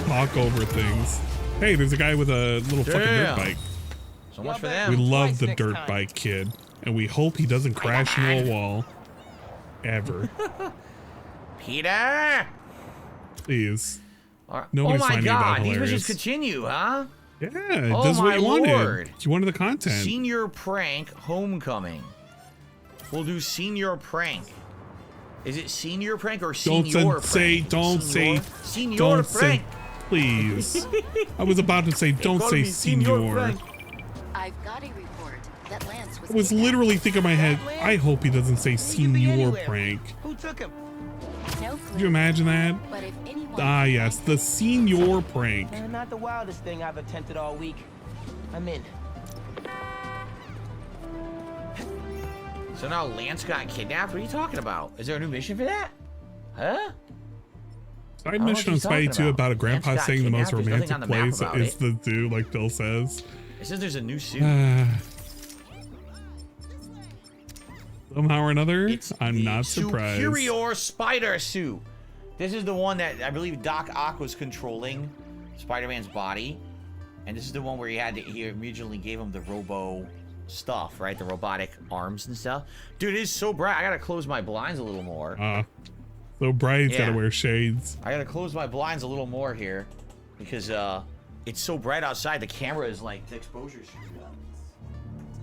talk over things. Hey, there's a guy with a little fucking dirt bike. So much for them. We love the dirt bike kid, and we hope he doesn't crash into a wall. Ever. Peter! Please. Oh Nobody's my finding that god, these hilarious. missions continue, huh? Yeah, it Oh does what my you wanted. lord. You wanted the content. Senior prank homecoming. We'll do senior prank. Is it senior prank or senior prank? Don't say, please. I was about to say, don't say senior. I've got a report that Lance was I was literally thinking in my head, I hope he doesn't say senior prank. Who took him? No Could you imagine that? But if anyone Ah, yes, the senior prank. Not the wildest thing I've attempted all week. I'm in. So now Lance got kidnapped? What are you talking about? Is there a new mission for that? Huh? Side mission on Spidey 2 about a grandpa Lance got saying the most kidnapped? There's romantic nothing on the map place about is it. the zoo, like Bill says. It says there's a new suit. Somehow or another, I'm not surprised. Superior spider suit. This is the one that I believe Doc Ock was controlling Spider-Man's body. And this is the one where he originally gave him the robo stuff, right? The robotic arms and stuff. Dude, it is so bright. I gotta close my blinds a little more. So bright, Yeah. gotta wear shades. I gotta close my blinds a little more here because it's so bright outside. The camera is like the exposure's.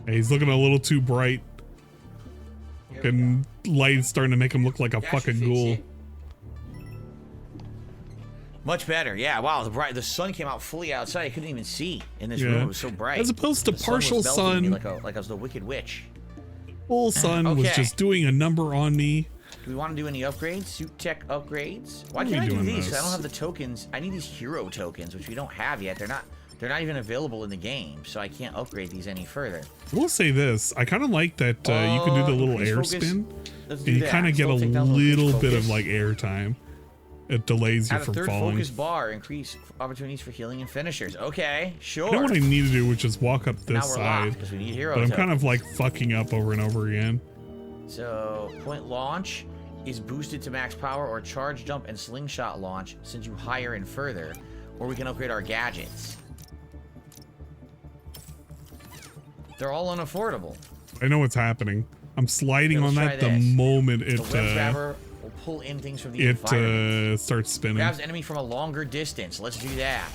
Hey, he's looking a little too bright. And light's starting to make him look like a fucking ghoul. Much better. Yeah, wow, the sun came out fully outside. I couldn't even see in this room. It was so bright. As opposed to The partial was melting me sun. like I was the Wicked Witch. Full sun was just doing a number on me. Do we want to do any upgrades? Suit tech upgrades? Why What are can't I we do doing these? this? 'Cause I don't have the tokens. I need these hero tokens, which we don't have yet. They're not even available in the game, so I can't upgrade these any further. We'll say this. I kind of like that you can do the little increase air focus. spin. Let's And do you that. kind of get a Still take down the little increase bit of focus. like air time. It delays you Add a from third falling. focus bar. Increase opportunities for healing and finishers. Okay, sure. I know what I need to do, which is walk up Now this we're locked, side. 'cause we need hero But I'm kind tokens. of like fucking up over and over again. So, point launch is boosted to max power, or charge jump and slingshot launch sends you higher and further, or we can upgrade our gadgets. They're all unaffordable. I know what's happening. I'm sliding on let's that try the this. moment The it web grabber will pull in things from the environment. starts spinning. Grabs enemy from a longer distance. Let's do that.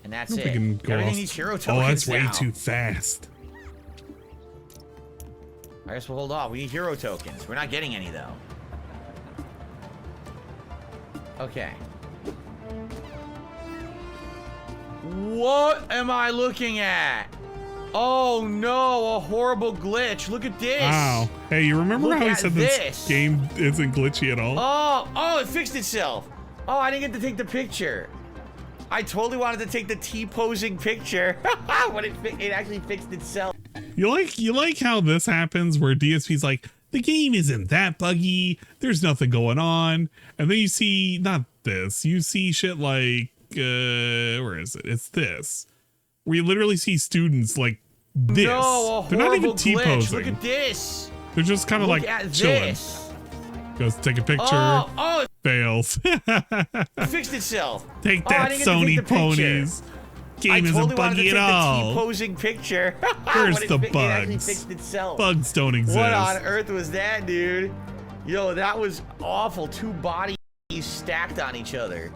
And that's I don't it. think I can go Everything off- needs hero Oh, tokens that's way now. too fast. I guess we'll hold off. We need hero tokens. We're not getting any, though. Okay. What am I looking at? Oh no, a horrible glitch. Look at this. Wow. Hey, you remember Look how he at said this. this game isn't glitchy at all? Oh, it fixed itself. Oh, I didn't get to take the picture. I totally wanted to take the T-posing picture. When it actually fixed itself. You like how this happens where DSP's like, the game isn't that buggy, there's nothing going on, and then you see not this, you see shit like where is it? It's this. Where you literally see students like this. No, a They're not even horrible glitch. T-posing. Look at this. They're just kind of Look like at chilling. this. Goes to take a picture. Oh, fails. it fixed itself. Take Oh, I that, didn't get to Sony take the picture. ponies. Game I isn't totally wanted buggy to at take all. The T-posing picture. Where's When the it actually bugs? fixed itself. Bugs don't exist. What on earth was that, dude? Yo, that was awful. Two bodies stacked on each other.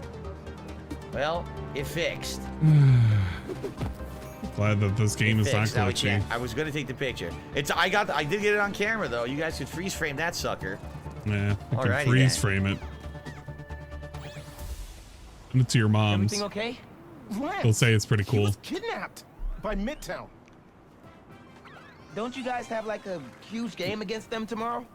Well, it fixed. Glad that this game is not Fixed. Now we glitchy. can't. I was gonna take the picture. I did get it on camera though. You guys could freeze frame that sucker. Yeah, you can Alrighty freeze then. frame it. Send it to your mom's. Everything okay? They'll say it's pretty He cool. was kidnapped by Midtown. Don't you guys have like a huge game against them tomorrow?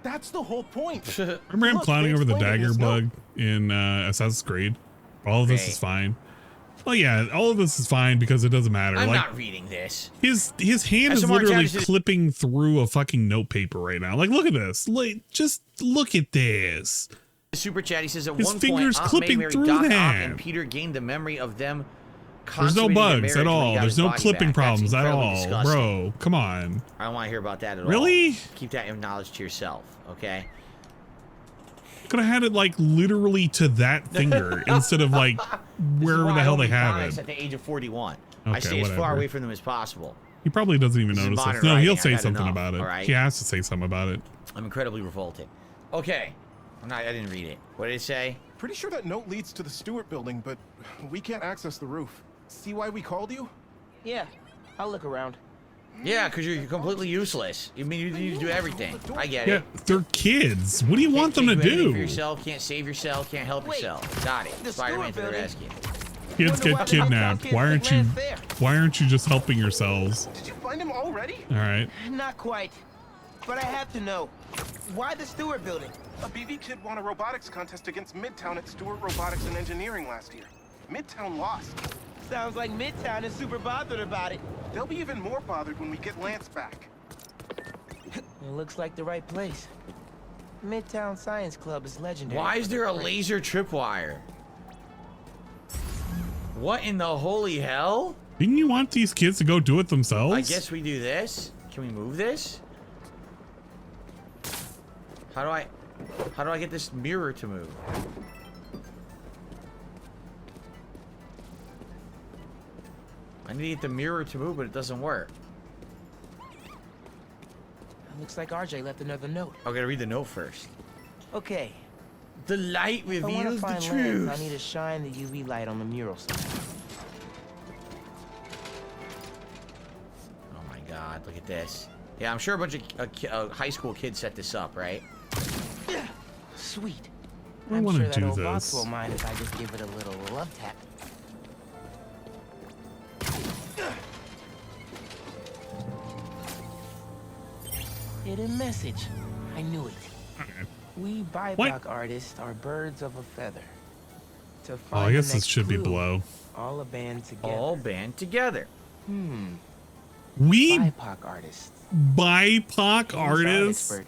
That's the whole point. Remember him Look, clowning they over the explained in dagger his note. bug in Assassin's Creed? All of this Great. is fine. Well, yeah, all of this is fine because it doesn't matter. I'm like, not reading this. his hand is SMR literally chat is- clipping through a fucking note paper right now. Like, look at this. Like, just look at this. Super chat. He says at His one fingers point, Aunt clipping May married through Doc Ock that. and Peter gained the memory of them. There's no consummating their bugs marriage at when he all. got There's his no body clipping back. problems That's at incredibly all. disgusting. Bro, come on. I don't want to hear about that at all. Really? Keep that knowledge to yourself, okay? Could have had it like literally to that finger instead of like wherever the hell they have Comics it. at the age of 41. I Okay, stay as far whatever. away from them as possible. He probably doesn't even This is notice modern this. No, writing. he'll I've say had something enough, about it. all right? He has to say something about it. I'm incredibly revolted. Okay. I didn't read it. What did it say? Pretty sure that note leads to the Stewart building, but we can't access the roof. See why we called you? Yeah, I'll look around. Yeah, because you're completely useless. You mean you need to do everything. I get Yeah, it. they're kids. What do you want them to Can't anything do? For yourself, can't save yourself, can't help yourself. Got it. the Spider-Man to Stewart the building. rescue. Kids get kidnapped. Why aren't you just helping yourselves? Did you find him already? All right. Not quite, but I have to know. Why the Stewart building? A BV kid won a robotics contest against Midtown at Stewart Robotics and Engineering last year. Midtown lost. Sounds like Midtown is super bothered about it. They'll be even more bothered when we get Lance back. It looks like the right place. Midtown Science Club is legendary. Why is there a laser tripwire? What in the holy hell? Didn't you want these kids to go do it themselves? I guess we do this. Can we move this? How do I get this mirror to move? I need to get the mirror to move, but it doesn't work. Looks like RJ left another note. I gotta read the note first. Okay. The light If I wanna reveals the find truth. Lance, I need to shine the UV light on the murals. Oh my god. God, look at this. Yeah, I'm sure a bunch of high school kids set this up, right? Sweet. I I'm want sure to that do old box this. won't mind if I just give it a little love tap. Hidden message. I knew it. We BIPOC artists are birds of a feather. To Oh, find I guess the this next should be clue, below. all a band together. All band together. We BIPOC artists. BIPOC artists? Expert.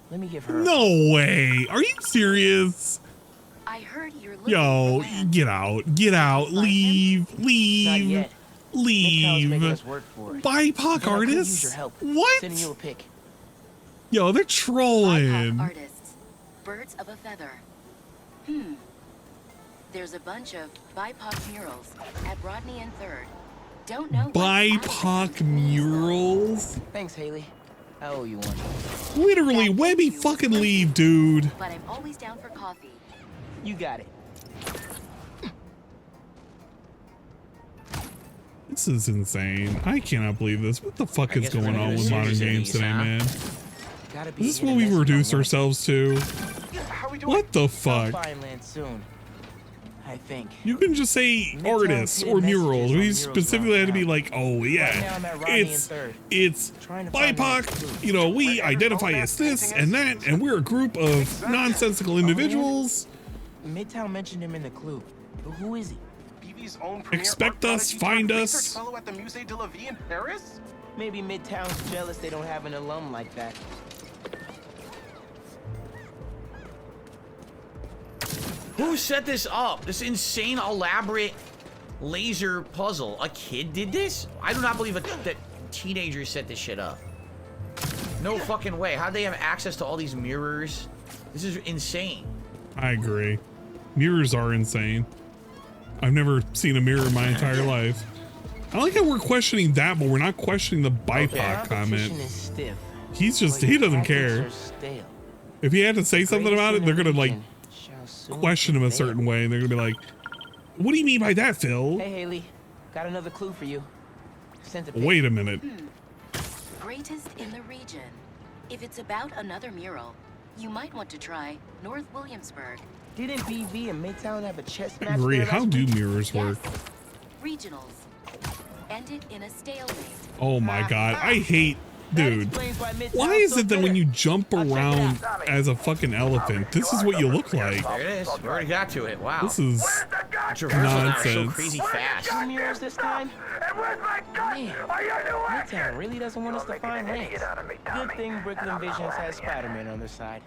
Let me give her. No way. Are you serious? I heard you're looking Yo, get out. Get out. Leave. Leave. Leave. BIPOC artists? What? Sending you a pic. Yo, they're trolling. artists. Birds of a feather. There's a bunch of BIPOC murals at Rodney and 3rd. Don't know. BIPOC murals? Thanks, Haley. I owe you one. Literally, Webby fucking leave, dude. But I'm always down for coffee. You got it. This is insane. I cannot believe this. What the fuck is going on with modern games today, man? Is this what we've reduced ourselves to? What the fuck? Find land soon. I think. You can just say artists or murals. We specifically had to be like, oh yeah, it's BIPOC. You know, we identify as this and that, and we're a group of nonsensical individuals. Midtown mentioned him in the clue. But who is he? BV's own Expect us, find us. research fellow at the Musée de la Vie in Paris? Maybe Midtown's jealous they don't have an alum like that. Who set this up? This insane, elaborate laser puzzle. A kid did this? I do not believe that teenagers set this shit up. No fucking way. How'd they have access to all these mirrors? This is insane. I agree. Mirrors are insane. I've never seen a mirror in my entire life. I like how we're questioning that, but we're not questioning the BIPOC comment. He's just, he doesn't care. If he had to say something about it, they're gonna like question him a certain way, and they're gonna be like, what do you mean by that, Phil? Hey Haley, got another clue for you. Sent a pic. Wait a minute. Greatest in the region. If it's about another mural, you might want to try North Williamsburg. Didn't BV and Midtown have a chess I match? agree. there How last do week? mirrors work? Regionals. Ended in a stalemate. Oh my god, I hate, dude. Why is it that when you jump around as a fucking elephant, this is what you look like? There it is. We already got to it. Wow. This is So nonsense. crazy fast. Two murals this time? Man, Midtown really doesn't want us to find links. Good thing Brooklyn Visions has Spider-Man on their side.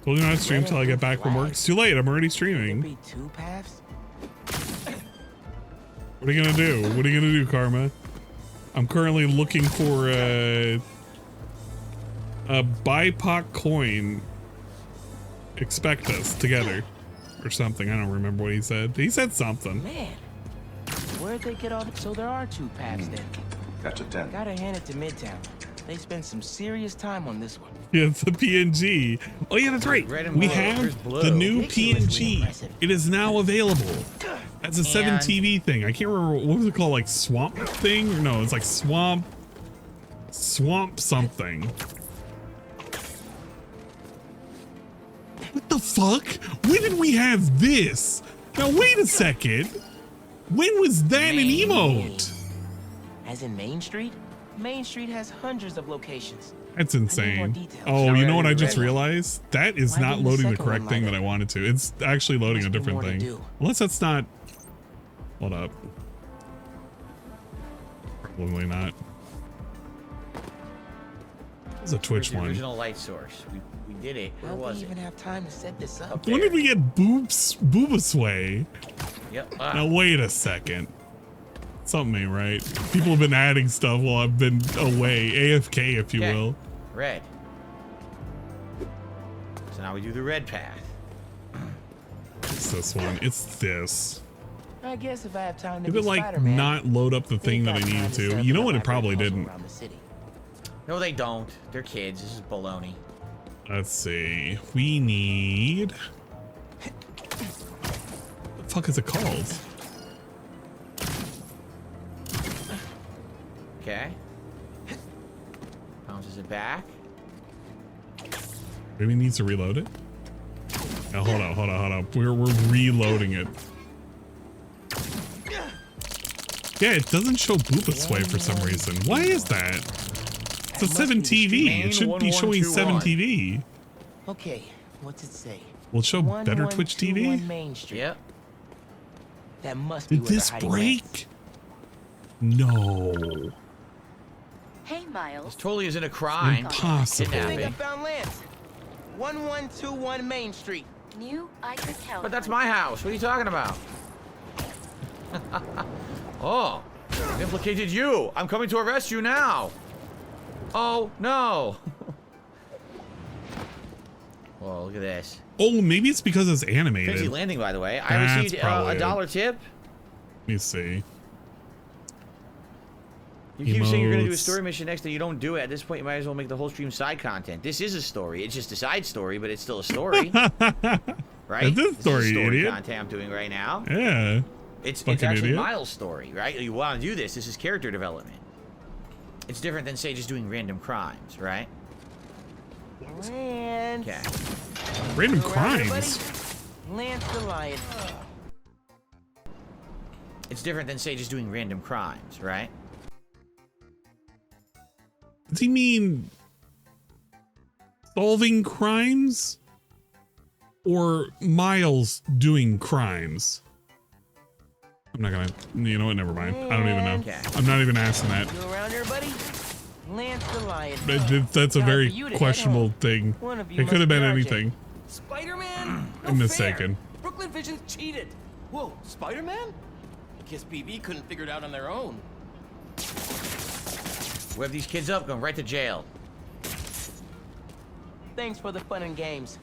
Told you not to stream till I get back from work. It's too late. I'm already streaming. Be two paths? What are you gonna do? What are you gonna do, Karma? I'm currently looking for a BIPOC coin. Expect us together, or something. I don't remember what he said. He said something. Man, where'd they get all the... So there are two paths then. Gotcha, 10. Gotta hand it to Midtown. They spent some serious time on this one. Yeah, it's the PNG. Oh yeah, that's right. We have the new PNG. It is now available. That's a 7 TV thing. I can't remember, what was it called? Like Swamp thing? Or no, it's like Swamp something. What the fuck? When did we have this? Now wait a second. When was that an emote? As in Main Street? Main Street has hundreds of locations. That's insane. Oh, you know what I just realized? That is not loading the correct thing that I wanted to. It's actually loading a different thing. Unless that's not... Hold up. Probably not. It's a Twitch The one. original light source. We did it. Where was it? Even have time to set this up. When did we get Boobasway? Yep. Now wait a second. Something ain't right. People have been adding stuff while I've been away. AFK, if you will. Red. So now we do the red path. It's this one. It's this. I guess if I have time to If be it like Spider-Man, not load up the thing that I needed to. You know what? It probably didn't. No, they don't. They're kids. This is baloney. Let's see. We need... What the fuck is it called? Okay. Bounces it back. Maybe needs to reload it. Now, hold on. We're reloading it. Yeah, it doesn't show Blooper Sway for some reason. Why is that? It's a 7 TV. It should be showing 7 TV. Okay, what's it say? Will it show better Twitch TV? Main Street. Yep. That must be Did this break? No. Hey, Miles. This totally isn't a crime. Impossible. I think I found Lance. 1121 Main Street. New Ica Count. But that's my house. What are you talking about? Oh, implicated you. I'm coming to arrest you now. Oh, no. Whoa, look at this. Oh, maybe it's because it's animated. Fancy landing, by the way. I That's received a probably $1 tip. Let me see. You keep saying you're going to do a Emotes. story mission next, and you don't do it. At this point, you might as well make the whole stream side content. This is a story. It's just a side story, but it's still a story. Right? It's a This story, is story idiot. content I'm doing right now. Yeah. It's Fucking actually idiot. Miles' story, right? You want to do this. This is character development. It's different than, say, just doing random crimes, right? Lance. Okay. Random You around here, crimes. buddy? Lance the Lion. It's different than, say, just doing random crimes, right? Does he mean solving crimes or Miles doing crimes? I'm not gonna, you know what, never mind. I don't even know. Okay. I'm not even asking that. You around here, buddy? Lance the Lion. That's a Time very for you to head questionable home. thing. One of you It could have must been be anything. Spider-Man? I'm mistaken. Brooklyn Vision's cheated. Whoa, Spider-Man? I guess BB couldn't figure it out on their own. Web these kids up, going right to jail. Thanks for the fun and games.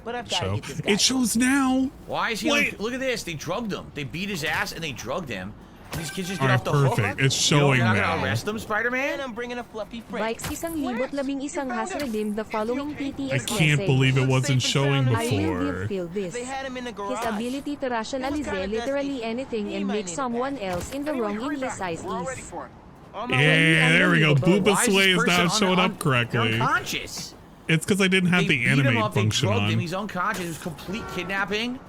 But I've got to Show. get this guy. It shows now. Why is he Wait. on, look at this. They drugged him. They beat his ass and they drugged him. And these kids just get All off the right, hook. perfect. It's You know, showing you're not now. gonna arrest them, Spider-Man? And I'm bringing a fluffy friend. Bikes 1,011 has redeemed the following TTS I can't message. believe it wasn't showing I will before. give Phil this. They had him in the His garage. ability to rationalize literally anything and make someone else in the wrong in his eyes is. Yeah, there we go. Booba Why is Sway this is now person showing un- up correctly. unconscious? It's because I didn't have They the beat him animate up, they function drugged him, on. he's unconscious, it was complete kidnapping.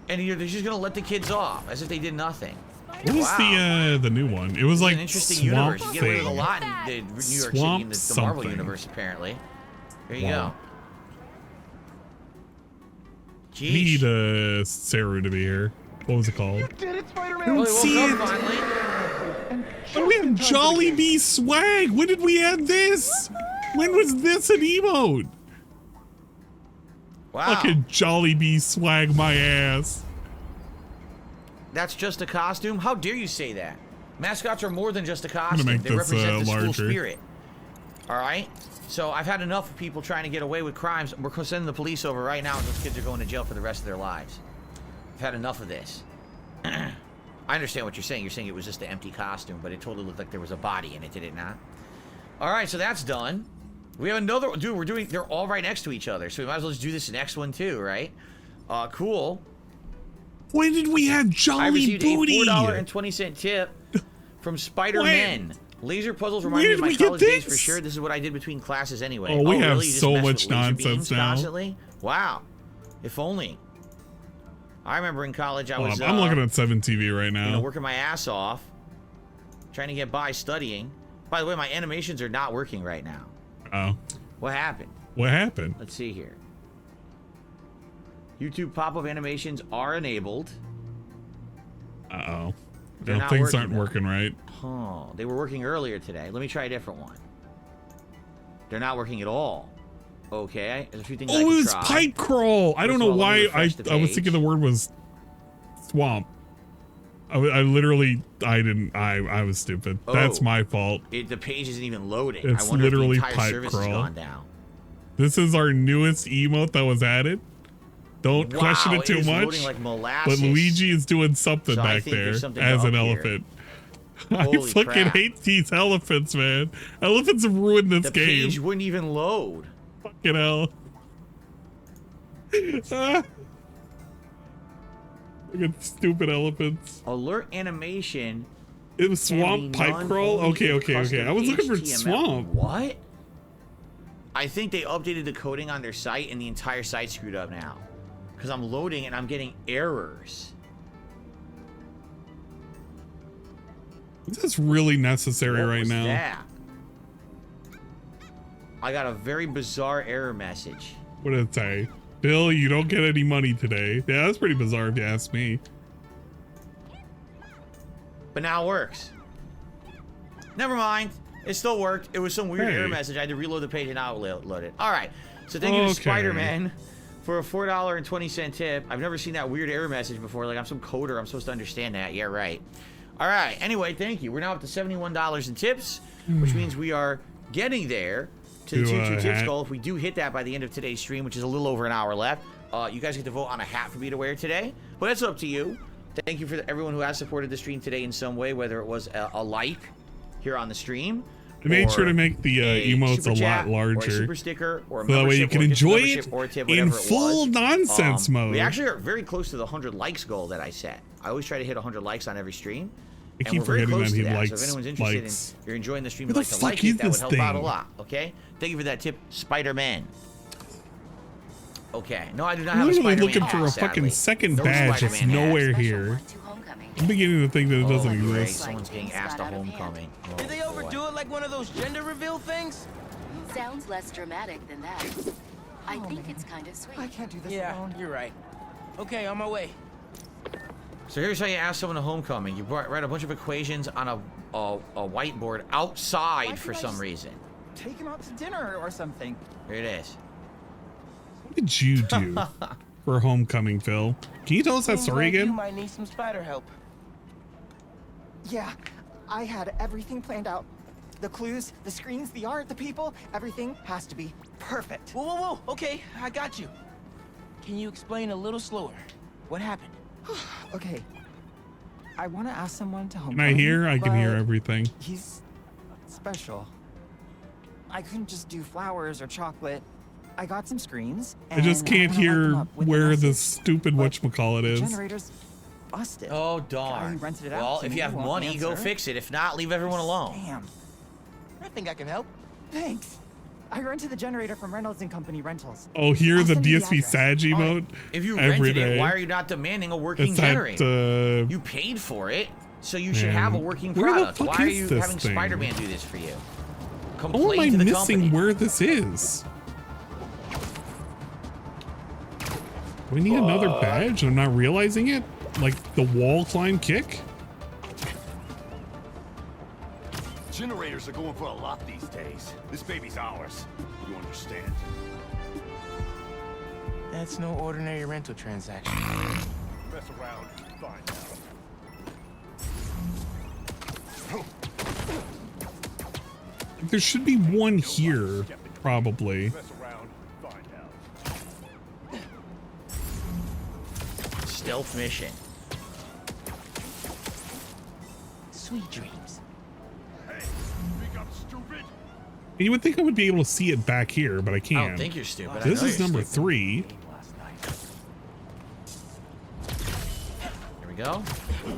And they're just gonna let the kids off, as if they did nothing. What was the new one? It was It's like an interesting Swamp universe. You get away with a Thing. lot in the New York City, Swamp in the Marvel something. universe, apparently. There you Wow. go. We need Saru to be here. What was it called? Did it, Spider-Man? I don't see it. Oh, we have Jolly Bee swag. When did we add this? When was this an emote? Wow. Fucking Jolly Bee swag my ass. That's just a costume? How dare you say that? Mascots are more than just a gonna costume. make They this, represent the school larger. spirit. All right? So I've had enough of people trying to get away with crimes. We're sending the police over right now, and those kids are going to jail for the rest of their lives. I've had enough of this. I understand what you're saying. You're saying it was just an empty costume, but it totally looked like there was a body in it, did it not? All right, so that's done. We have another, dude, they're all right next to each other, so we might as well just do this next one too, right? Cool. When did we have I Jolly received Booty? a $4.20 tip from Spider-Man. Laser puzzles remind Where me of did my we get college days for this? sure. This is what I did between classes anyway. Oh, we have really? You just so mess much with laser nonsense beams now. Constantly? Wow. If only. I remember in college I was I'm looking at 7 TV right now. you know, working my ass off, trying to get by studying. By the way, my animations are not working right now. Oh. What happened? What happened? Let's see here. YouTube pop-up animations are enabled. Uh-oh. They're No, not things working, aren't though. working right. Oh, they were working earlier today. Let me try a different one. They're not working at all. Okay, there's a few things I Oh, can it was try. pipe crawl. I don't First of know all, let me why I refresh the was page. thinking the word was swamp. I literally, I was stupid. That's Oh. my fault. The page isn't even loading. It's I wonder literally if the entire pipe service crawl. has gone down. This is our newest emote that was added. Don't Wow, question it it too is much. loading like But molasses. Luigi is doing something So I back think there there's something as up an here. elephant. I Holy fucking crap. hate these elephants, man. Elephants have ruined this The game. page wouldn't even load. Fucking hell. Look at stupid elephants. Alert animation It was swamp pipe crawl? Okay. I was looking for swamp. What? I think they updated the coding on their site and the entire site screwed up now. Because I'm loading and I'm getting errors. Is this really necessary right now? That? I got a very bizarre error message. What did it say? Bill, you don't get any money today. Yeah, that's pretty bizarre if you ask me. But now it works. Never mind. It still worked. It was some weird error message. I had to reload the page and now load it. All right. So thank you to Spider-Man for a $4.20 tip. I've never seen that weird error message before. Like, I'm some coder. I'm supposed to understand that. Yeah, right. All right. Anyway, thank you. We're now up to $71 in tips, which means we are getting there to the 2-2 tips goal. If we do hit that by the end of today's stream, which is a little over an hour left, you guys get to vote on a hat for me to wear today. But that's up to you. Thank you for everyone who has supported the stream today in some way, whether it was a like here on the stream. I made sure to make the emotes a lot larger. Or a super sticker, or a so that way you can enjoy it tip, in full nonsense mode. We actually are very close to the 100 likes goal that I set. I always try to hit 100 likes on every stream. I keep forgetting that he likes So if anyone's interested in, you're enjoying the stream, you'd like to like it, that would help out a lot. Okay? Thank you for that tip, Spider-Man. Okay. No, I do not have a Spider-Man. I'm looking for a fucking second badge. It's nowhere here. I'm beginning to think that it doesn't exist. Someone's being asked to homecoming. Did they overdo it like one of those gender reveal things? Sounds less dramatic than that. I think it's kind of sweet. I can't do this alone. You're right. Okay, on my way. So here's how you ask someone to homecoming. You write a bunch of equations on a whiteboard outside for some reason. Take him out to dinner or something. Here it is. What did you do for homecoming, Phil? Can you tell us that story again? You might need some spider help. Yeah, I had everything planned out. The clues, the screens, the art, the people, everything has to be perfect. Whoa. Okay, I got you. Can you explain a little slower? What happened? Okay. I want to ask someone to homecoming. Can I hear? I can hear everything. He's special. I couldn't just do flowers or chocolate. I got some screens. I just can't hear where the stupid whatchamacallit is. Generator's busted. Oh, darn. Well, if you have money, go fix it. If not, leave everyone alone. Damn. I think I can help. Thanks. I rented the generator from Reynolds & Company Rentals. Oh, here the DSP Sag emote. If you rented it, why are you not demanding a working generator? You paid for it, so you should have a working product. Why are you having Spider-Man do this for you? How am I missing where this is? Do we need another badge? I'm not realizing it? Like the wall climb kick? Generators are going for a lot these days. This baby's ours. You understand? That's no ordinary rental transaction. Mess around, find out. There should be one here, probably. Mess around, find out. Stealth mission. Sweet dreams. And you would think I would be able to see it back here, but I can't. I don't think you're stupid. This is number 3. Here we go.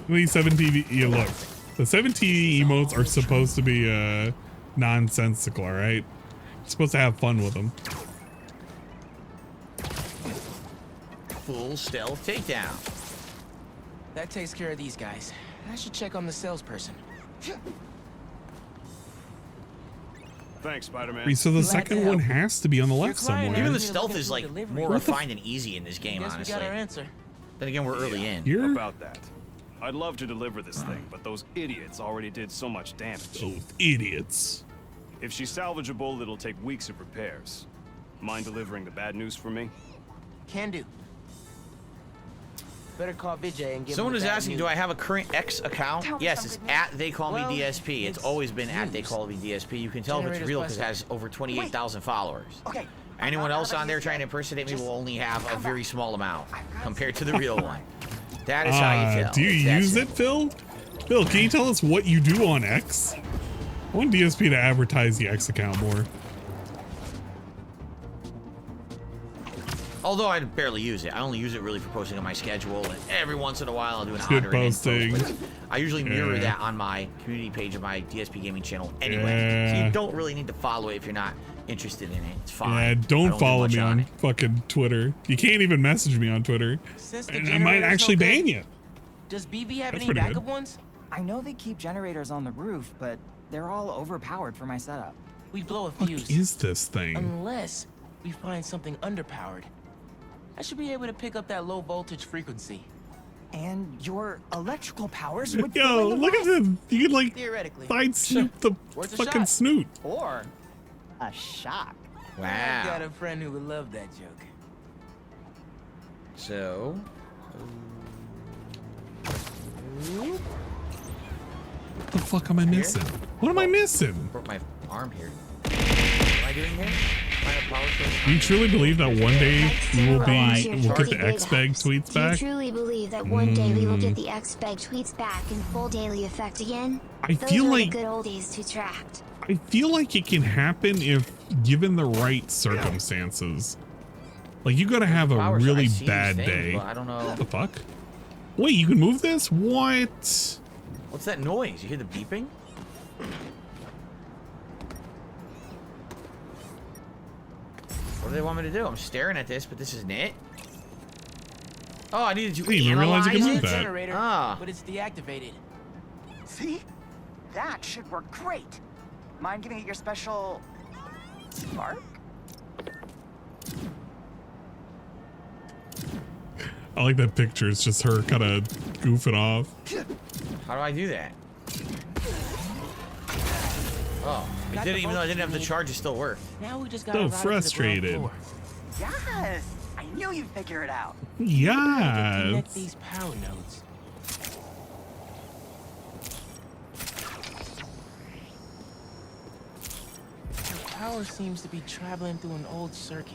These 7TV, yeah, look. The 7TV emotes are supposed to be nonsensical, all right? You're supposed to have fun with them. Full stealth takedown. That takes care of these guys. I should check on the salesperson. Thanks, Spider-Man. So the second one has to be on the left somewhere. Even the stealth is like more refined and easy in this game, honestly. We got our answer. Then again, we're early in. Here? About that. I'd love to deliver this thing, but those idiots already did so much damage. Those idiots. If she's salvageable, it'll take weeks of repairs. Mind delivering the bad news for me? Can do. Better call Vijay and give Someone him is the bad asking, news. do I have a current X account? Yes, it's at They Call Me DSP. It's always been at They Call Me DSP. You can tell if it's real because it has over 28,000 followers. Okay. Anyone else on there trying to impersonate me will only have a very small amount compared to the real one. That is how you tell. Do you use it, Phil? Phil, can you tell us what you do on X? I want DSP to advertise the X account more. Although I barely use it. I only use it really for posting on my schedule, and every once in a while I'll do an Shit honoring posting. post. But I usually mirror Yeah. that on my community page of my DSP gaming channel anyway. So Yeah. you don't really need to follow it if you're not interested in it. It's fine. Yeah, I don't do follow much me on fucking Twitter. You can't even message me on Twitter. Since the And I might generator's actually no good, ban you. Does BB have That's any pretty backup good. ones? I know they keep generators on the roof, but they're all overpowered for my setup. We blow a What fuse. is this thing? Unless we find something underpowered. I should be able to pick up that low voltage frequency. And your electrical powers would Yo, fill in the look at rest. this. You can like Theoretically. side snoop the Worth a fucking shot. snoot. Or a shock. I've got a friend who would love that joke. So. What the fuck am I missing? What am I missing? Broke my arm here. What am I doing here? Am I a power source? Do you truly believe that one day we will You're get the big X-Bag hacks. tweets Do you back? truly believe that one day we will get the X-Bag tweets back in full daily effect again? I Those feel are like- the good oldies to tracked. I feel like it can happen if given the right circumstances. Like you gotta have a Power source. really I see these bad things, day. but I don't know. What the fuck? Wait, you can move this? What? What's that noise? You hear the beeping? What do they want me to do? I'm staring at this, but this isn't it. Oh, I needed to Hey, you realize you can analyze move it? that. Generator, Ah. but it's deactivated. See? That should work great. Mind giving it your special spark? I like that picture. It's just her kind of goofing off. How do I do that? Oh, it didn't, even though I didn't have the charge, it still worked. Now we just So gotta route it to the ground frustrated. floor. Yes! I knew you'd figure it out. Connect Yes. these power nodes. The power seems to be traveling through an old circuit.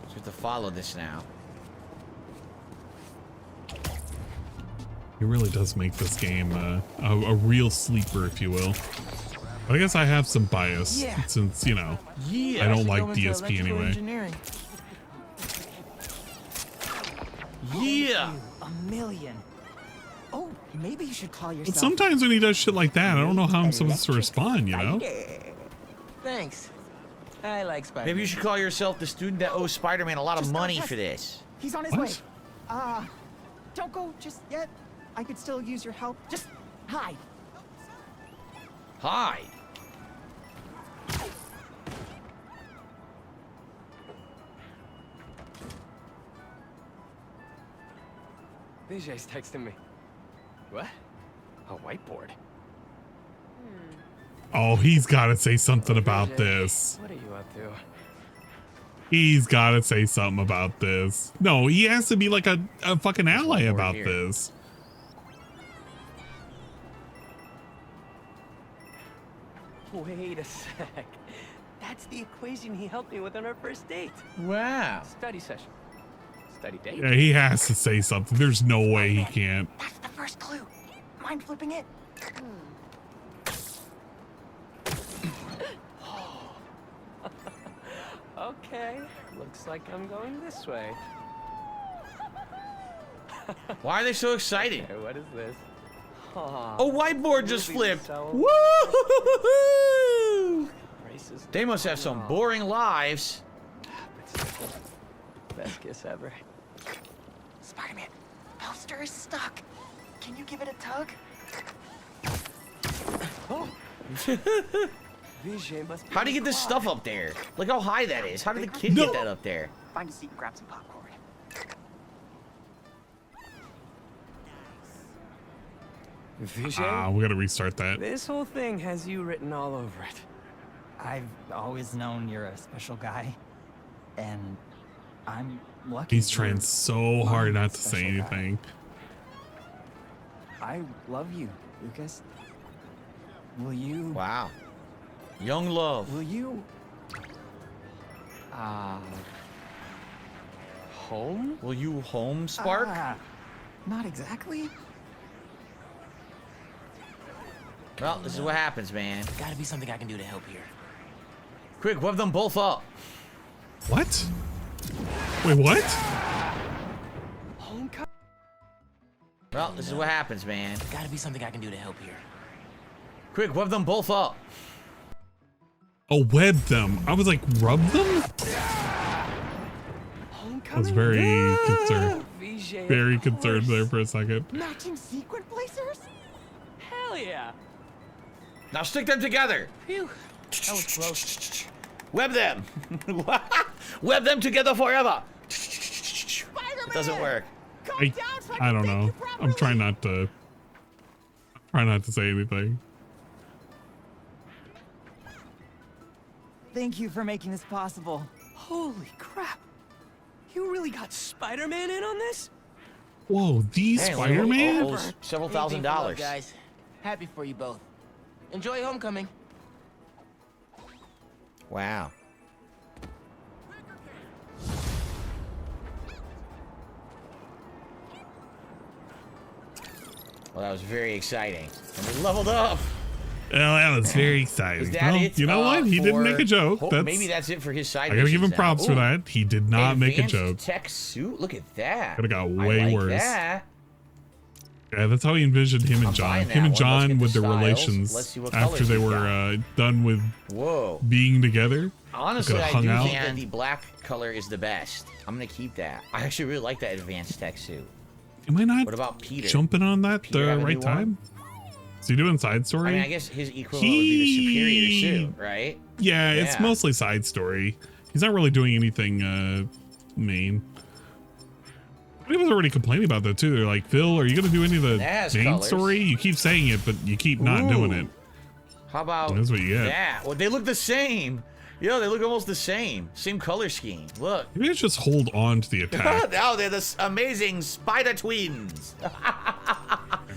So we have to follow this now. It really does make this game a real sleeper, if you will. But I guess I have some bias Yeah. since, you know, Yeah. I don't should like go into DSP electrical anyway. engineering. Yeah. A million. Oh, maybe you should call yourself. But sometimes when he does shit like that, I don't know how I'm supposed to respond, you know? Thanks. I like Spider-Man. Maybe you should call yourself the student that owes Spider-Man a lot of Just money don't touch- for this. He's on his What? way. Don't go just yet. I could still use your help. Just hide. Hi. Vijay's texting me. What? A whiteboard? Oh, he's got to say something about this. What are you up to? He's got to say something about this. No, he has to be like a fucking ally one more about here. this. Wait a sec. That's the equation he helped me with on our first date. Wow. Study session. Study date? Yeah, he has to say something. There's no way he can't. That's the first clue. Mind flipping it? Okay. Looks like I'm going this way. Why are they so excited? Okay, what is this? A whiteboard just flipped. Woo! Woo! They must have some boring lives. Best kiss ever. Spider-Man, poster is stuck. Can you give it a tug? Oh. Vijay must be How do you get this stuff up there? Look how high that is. How did the kid get that up there? Find a seat and grab some popcorn. Vijay? We got to restart that. This whole thing has you written all over it. I've always known you're a special guy, and I'm lucky. He's trying so hard not to say special guy. anything. I love you, Lucas. Will you? Wow. Young love. Will you? Home? Will you home, Spark? Not exactly. Well, this is what happens, man. Gotta be something I can do to help here. Quick, web them both up. What? Wait, what? Well, this is what happens, man. Gotta be something I can do to help here. Quick, web them both up. Oh, web them. I was like, rub them? I was very concerned. Very concerned there for a second. Matching sequin placers? Hell yeah. Now stick them together. Phew. That was close. Web them. Web them together forever. It doesn't work. I don't know. I'm trying not to say anything. Thank you for making this possible. Holy crap. You really got Spider-Man in on this? Whoa, these Spider-Man? Several $1,000. Guys, happy for you both. Enjoy homecoming. Wow. Well, that was very exciting. And we leveled up. Well, that was very exciting. Is that Well, it, you know what? He didn't make a joke. Maybe that's it for his side. I gotta give him missions props now. for Ooh. that. He did not make a Advanced joke. Tech suit. Look at that. Could have got I way like worse. That. Yeah, that's how he envisioned him and John. buying Him and that one. Let's John get with the their styles. relations Let's see what after colors they he's were done with being together. Honestly, They I could've do hung think out. that the black color is the best. I'm gonna keep that. I actually really like that advanced tech suit. Am I not What about Peter? jumping on that Peter have the a right new one? time? Is he doing side story? I mean, I guess his equivalent would be the superior suit, right? Yeah, it's mostly side story. He's not really doing anything main. He was already complaining about that too. They're like, Phil, are you gonna do any of the That has main colors. story? You keep saying it, but you keep not doing it. How about That's what you get. that? Well, they look the same. Yeah, they look almost the same. Same color scheme. Look. Maybe it's just hold on to the attack. Now they're the amazing spider twins.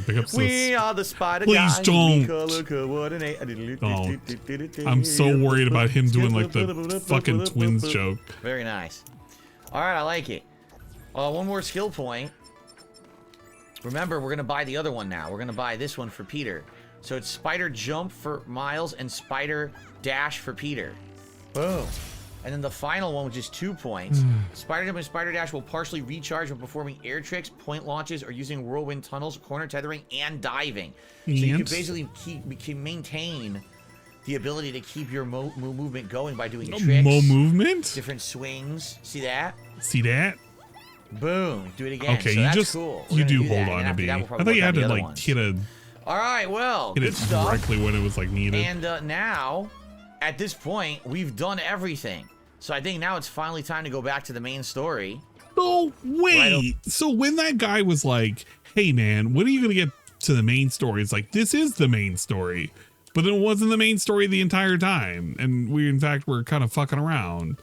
Pick up We are the spider Please guys. don't. We color coordinate. Don't. I'm so worried about him doing like the fucking twins joke. Very nice. All right, I like it. One more skill point. Remember, we're gonna buy the other one now. We're gonna buy this one for Peter. So it's Spider Jump for Miles and Spider Dash for Peter. Boom. And then the final one, which is 2 points. Spider Jump and Spider Dash will partially recharge when performing air tricks, point launches, or using whirlwind tunnels, corner tethering, and diving. So you can basically maintain the ability to keep your movement going by doing tricks. More movement? Different swings. See that? See that? Boom. Do it again. Okay, so you that's just cool. you do that. hold on And to after B. that, I we'll probably thought you work had on to the other like ones. hit All right, well, it good stuff. directly when it was like needed. And now, at this point, we've done everything. So I think now it's finally time to go back to the main story. Oh, wait. So when that guy was like, hey, man, when are you going to get to the main story? It's like, this is the main story. But it wasn't the main story the entire time. And we, in fact, were kind of fucking around.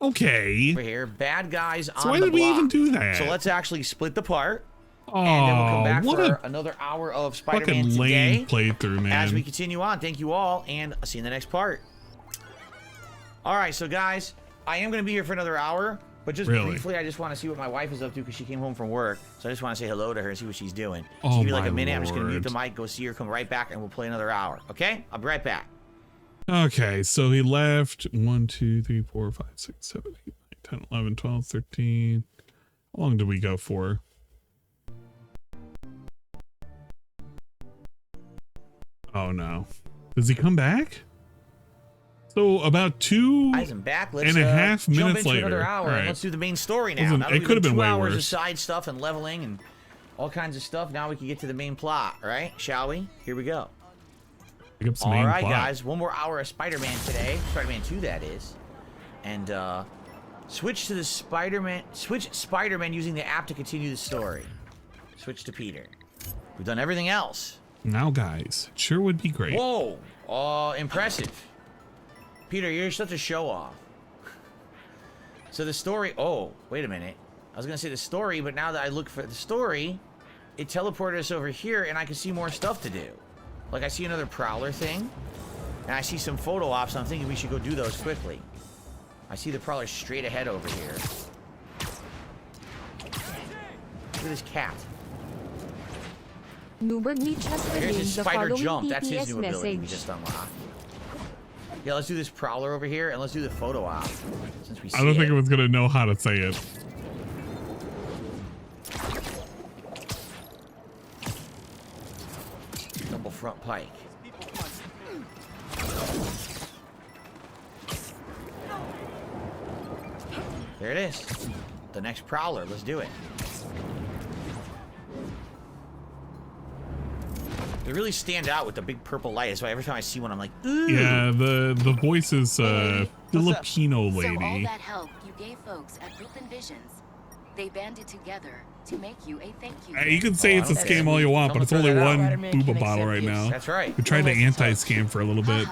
Okay. Over here, bad guys on why the did we block. even do that? So let's actually split the part. Oh, and then we'll come back what for a another hour of Spider-Man fucking today. lame playthrough, man. As we continue on, thank you all, and I'll see you in the next part. All right, so guys, I am going to be here for another hour, but just Really? briefly, I just want to see what my wife is up to because she came home from work. So I just want to say hello to her and see what she's doing. Oh, So give me like a my minute. I'm just going to mute the Lord. mic, go see her, come right back, and we'll play another hour. Okay? I'll be right back. Okay, so he left 1, 2, 3, 4, 5, 6, 7, 8, 9, 10, 11, 12, 13. How long did we go for? Oh no. Does he come back? So about 2 Guys, I'm back. Let's and a half jump minutes into later. another hour All and right. let's do the main story now. Listen, Now that it we've could have done been 2 way hours of worse. side stuff and leveling and all kinds of stuff. Now we can get to the main plot, right? Shall we? Here we go. Pick up some All main right, plot. guys. One more hour of Spider-Man today. Spider-Man 2, that is. And switch to the Spider-Man. Switch Spider-Man using the app to continue the story. Switch to Peter. We've done everything else. Now, guys, it sure would be great. Whoa! Impressive. Peter, you're such a show-off. So the story... Oh, wait a minute. I was going to say the story, but now that I look for the story, it teleported us over here, and I can see more stuff to do. Like, I see another Prowler thing, and I see some photo ops, and I'm thinking we should go do those quickly. I see the Prowler straight ahead over here. Look at this cat. Newberg Mitch has Here's redeemed his the spider following jump. That's his TPS new ability we message. just unlocked. Yeah, let's do this prowler over here, and let's do the photo op. Since we see I don't think it was gonna know how to say it. Double front pike. There it is. The next prowler. Let's do it. They really stand out with the big purple light. That's why every time I see one, I'm like, ooh. Yeah, the voice is Filipino lady. So all that help you gave folks at Brooklyn Visions, they banded together to make you a thank you. You can say it's a scam all you want, but it's only one booba bottle right now. That's right. We tried to anti-scam for a little bit.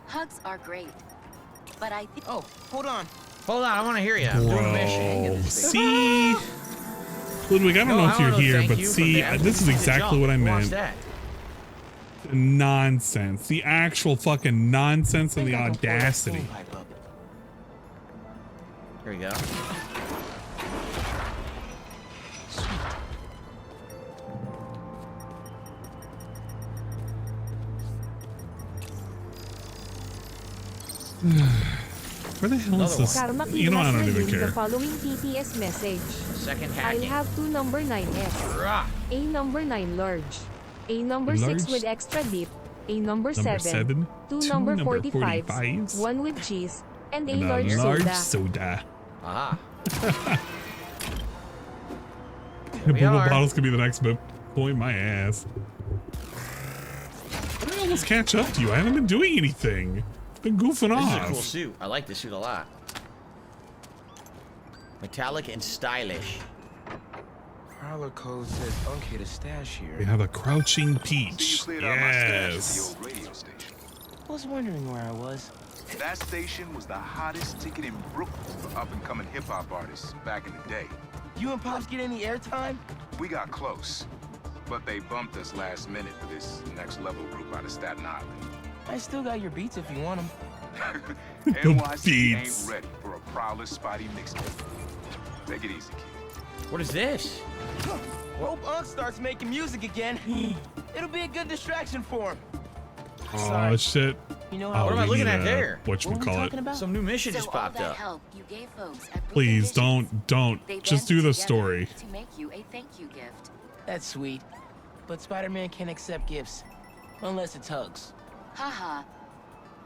Hugs are great, but I think. Oh, hold on. Hold on, I want to hear you. Bro, see? Ludwig, I don't know if you're here, but see, this is exactly what I meant. The nonsense. The actual fucking nonsense and the audacity. Here we go. Where the hell is this? You know, I don't even care. The following TTS message. Second I'll hacking. have 2 number 9S. A number 9 large. A number 6 with extra deep. A number 7. 2 number 45s. 1 with cheese. And a large soda. Aha. Booba bottles could be the next point my ass. I almost catch up to you. I haven't been doing anything. Been goofing off. This is a cool suit. I like this suit a lot. Metallic and stylish. Prowler code says okay to stash here. We have a crouching peach. Yes. I was wondering where I was. That station was the hottest ticket in Brooklyn for up-and-coming hip-hop artists back in the day. You and Pops get any airtime? We got close, but they bumped us last minute for this next-level group out of Staten Island. I still got your beats if you want them. NYC ain't ready for a Prowler Spotty mixtape. Take it easy, kid. What is this? Hope Unc starts making music again. It'll be a good distraction for him. Oh shit. You know what am I looking at there? Whatchamacallit? Some new mission just So popped all that up. help you gave folks at Brooklyn Please Visions, don't. they Just do banded the together story. to make you a thank you gift. That's sweet. But Spider-Man can't accept gifts. Unless it's hugs. Haha.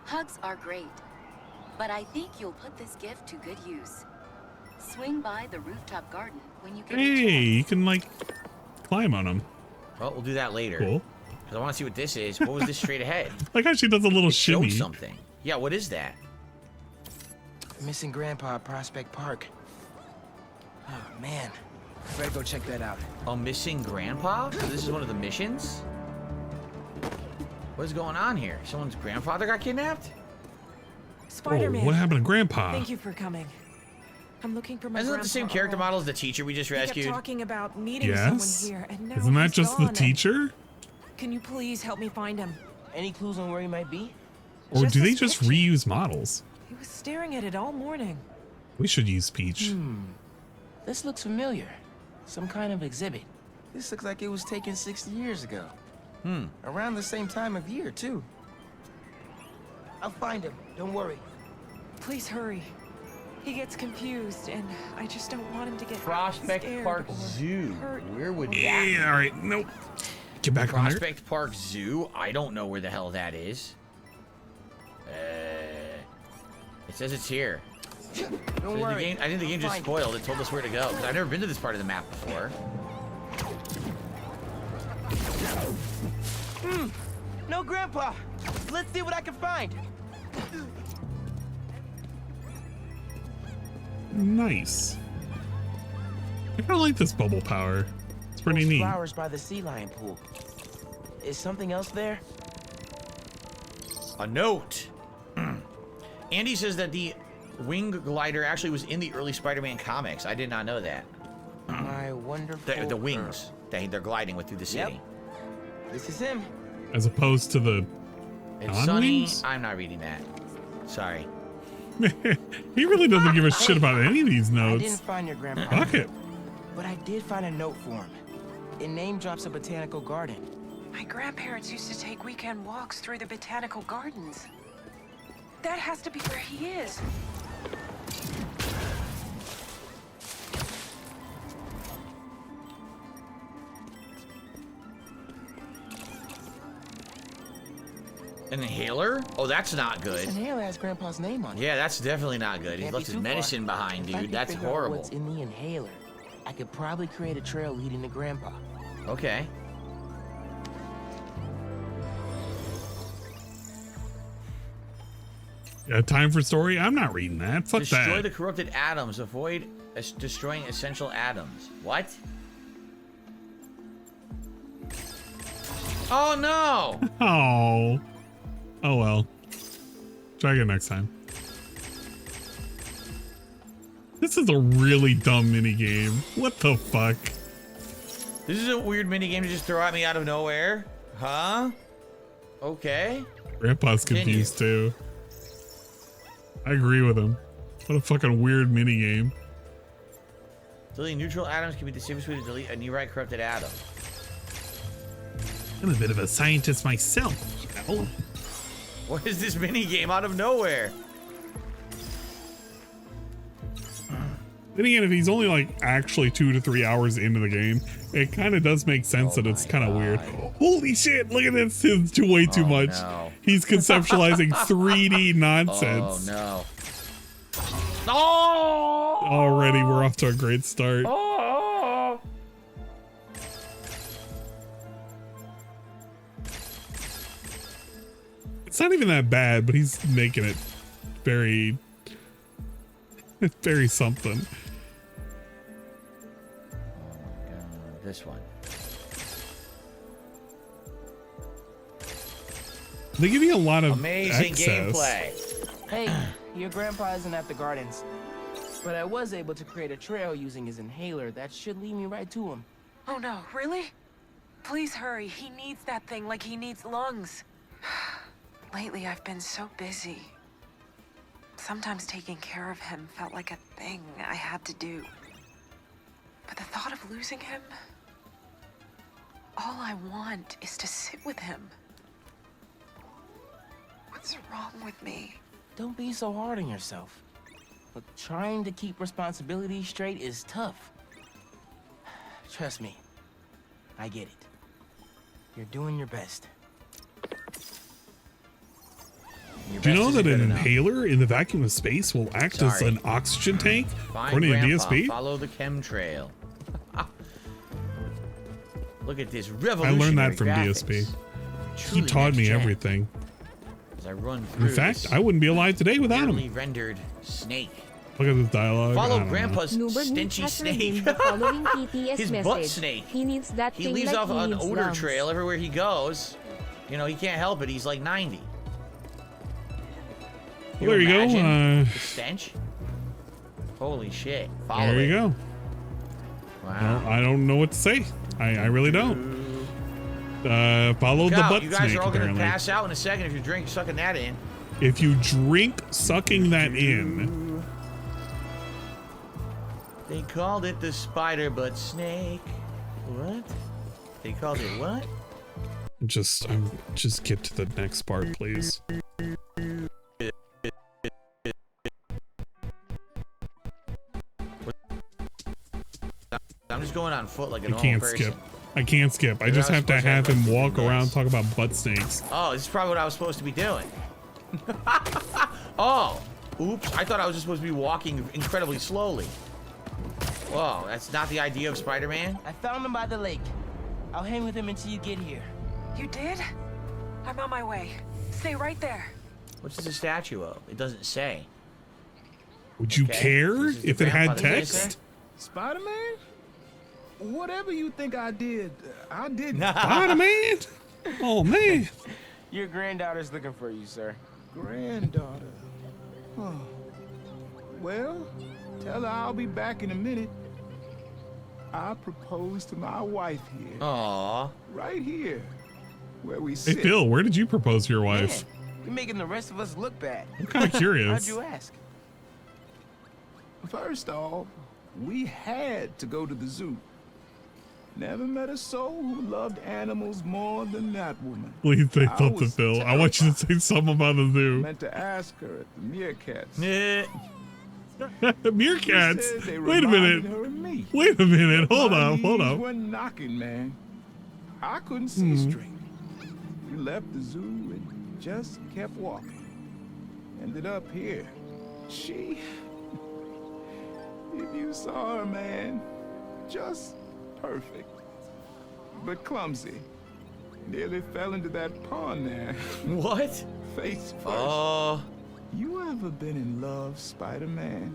Hugs are great, but I think you'll put this gift to good use. Swing by the rooftop garden when you get a Hey, chance. you can like climb on them. Well, we'll do that later. Cool. Because I want to see what this is. What was this straight ahead? Like how she does a little It showed shimmy. something. Yeah, what is that? Missing Grandpa at Prospect Park. Oh man. Better go check that out. A missing grandpa? So this is one of the missions? What is going on here? Someone's grandfather got kidnapped? Spider-Man. Oh, what happened to Grandpa? Thank you for coming. I'm looking for my Isn't that the same grandpa character Earl. model as the teacher we just He kept rescued? talking about meeting Yes. someone here, and now Isn't that he's just gone, the teacher? Can you please help me find him? Any clues on where he might be? Or Just do a they just reuse models? He was staring at it all morning. We should use Peach. This looks familiar. Some kind of exhibit. This looks like it was taken 60 years ago. Around the same time of year, too. I'll find him. Don't worry. Please hurry. He gets confused, and I just don't want him to get Prospect scared Park or Zoo. hurt. Where would that be? Yeah, all right. Nope. Get back on there. Prospect Park Zoo? I don't know where the hell that is. It says it's here. Don't So worry. I think the game just Fine. spoiled. It told us where to go. Because I've never been to this part of the map before. No Grandpa. Let's see what I can find. Nice. I kind of like this bubble power. It's pretty Those neat. flowers by the sea lion pool. Is something else there? A note. Andy says that the wing glider actually was in the early Spider-Man comics. I did not know that. My wonderful. The wings that they're gliding with through the city. This is him. As opposed to the And Sunny, non-wings? I'm not reading that. Sorry. He really doesn't give a shit about any of these I notes. didn't find your grandpa. Fuck it. But I did find a note for him. It name drops a botanical garden. My grandparents used to take weekend walks through the botanical gardens. That has to be where he is. An inhaler? Oh, that's not good. This inhaler has Grandpa's name on it. Yeah, that's definitely not good. He Can't left be his too medicine far. behind, If I dude. could That's figure out horrible. What's in the inhaler? I could probably create a trail leading to Grandpa. Okay. Time for story? I'm not reading that. Fuck Destroy that. the corrupted atoms. Avoid destroying essential atoms. What? Oh no! Oh. Oh well. Try again next time. This is a really dumb mini game. What the fuck? This is a weird mini game to just throw at me out of nowhere. Huh? Okay. Grandpa's confused too. I agree with him. What a fucking weird mini game. Deleting neutral atoms can be the safest way to delete a nearby corrupted atom. I'm a bit of a scientist myself, you know. What is this mini game out of nowhere? Then again, if he's only like actually 2 to 3 hours into the game, it kind of does make sense that it's kind of weird. Holy shit, look at this. It's way too much. No. He's conceptualizing 3D nonsense. Oh no. Oh! Already we're off to a great start. Oh! It's not even that bad, but he's making it very something. This one. They give you a lot of amazing access. gameplay. Hey, your grandpa isn't at the gardens. But I was able to create a trail using his inhaler that should lead me right to him. Oh no, really? Please hurry. He needs that thing like he needs lungs. Lately, I've been so busy. Sometimes taking care of him felt like a thing I had to do. But the thought of losing him, all I want is to sit with him. What's wrong with me? Don't be so hard on yourself. Look, trying to keep responsibilities straight is tough. Trust me, I get it. You're doing your best. Do you know that an inhaler in the vacuum of space will act as an oxygen tank, according to DSP? Follow the chemtrail. Look at this I revolutionary learned that from graphics. DSP. Truly He taught me next gen. everything. As I run through In fact, this I wouldn't be alive today without weirdly him. rendered snake. Look at this dialogue. I Follow don't know. Grandpa's Newbert stenchy has snake. redeemed the following PTS His message. butt snake. He needs that He thing leaves like off he an needs odor lungs. trail everywhere he goes. You know, he can't help it. He's like 90. Well, there you go. Imagine the stench. Holy shit. Follow There you it. go. Wow. I don't know what to say. I really don't. Follow Look the out, butt you guys snake, are all going to apparently. pass out in a second if you drink sucking that in. If you drink sucking that in, They called it the spider butt snake. What? They called it what? just get to the next part, please. I'm just going on foot like a I normal can't person. skip. I can't skip. I Maybe just I was have to supposed to have have, him like, walk 3 around minutes. talk about butt snakes. Oh, this is probably what I was supposed to be doing. Oh, oops. I thought I was just supposed to be walking incredibly slowly. Whoa, that's not the idea of Spider-Man? I found him by the lake. I'll hang with him until you get here. You did? I'm on my way. Stay right there. What's this a statue of? It doesn't say. Would you Okay. care This is the if it had grandfather text? Spider-Man? Whatever you think I did, I didn't. Spider-Man? Oh, man. Your granddaughter's looking for you, sir. Granddaughter. Oh. Well, tell her I'll be back in a minute. I proposed to my wife here. Aww. Right here, where we Hey, sit. Phil, where did you propose to your wife? You're making the rest of us look bad. I'm kind of curious. How'd you ask? First off, we had to go to the zoo. Never met a soul who loved animals more than that woman. Please say I something, was Phil. I want you to say something about the zoo. meant to ask her at the Meerkats. Meerkats? She said they Wait a reminded minute. her of me. Wait a minute. Hold My on. Hold knees on. were knocking, man. I couldn't see straight. We left the zoo and just kept walking. Ended up here. She... If you saw her, man, just perfect. But clumsy. Nearly fell into that pond there. What? Face first. Oh. You ever been in love, Spider-Man?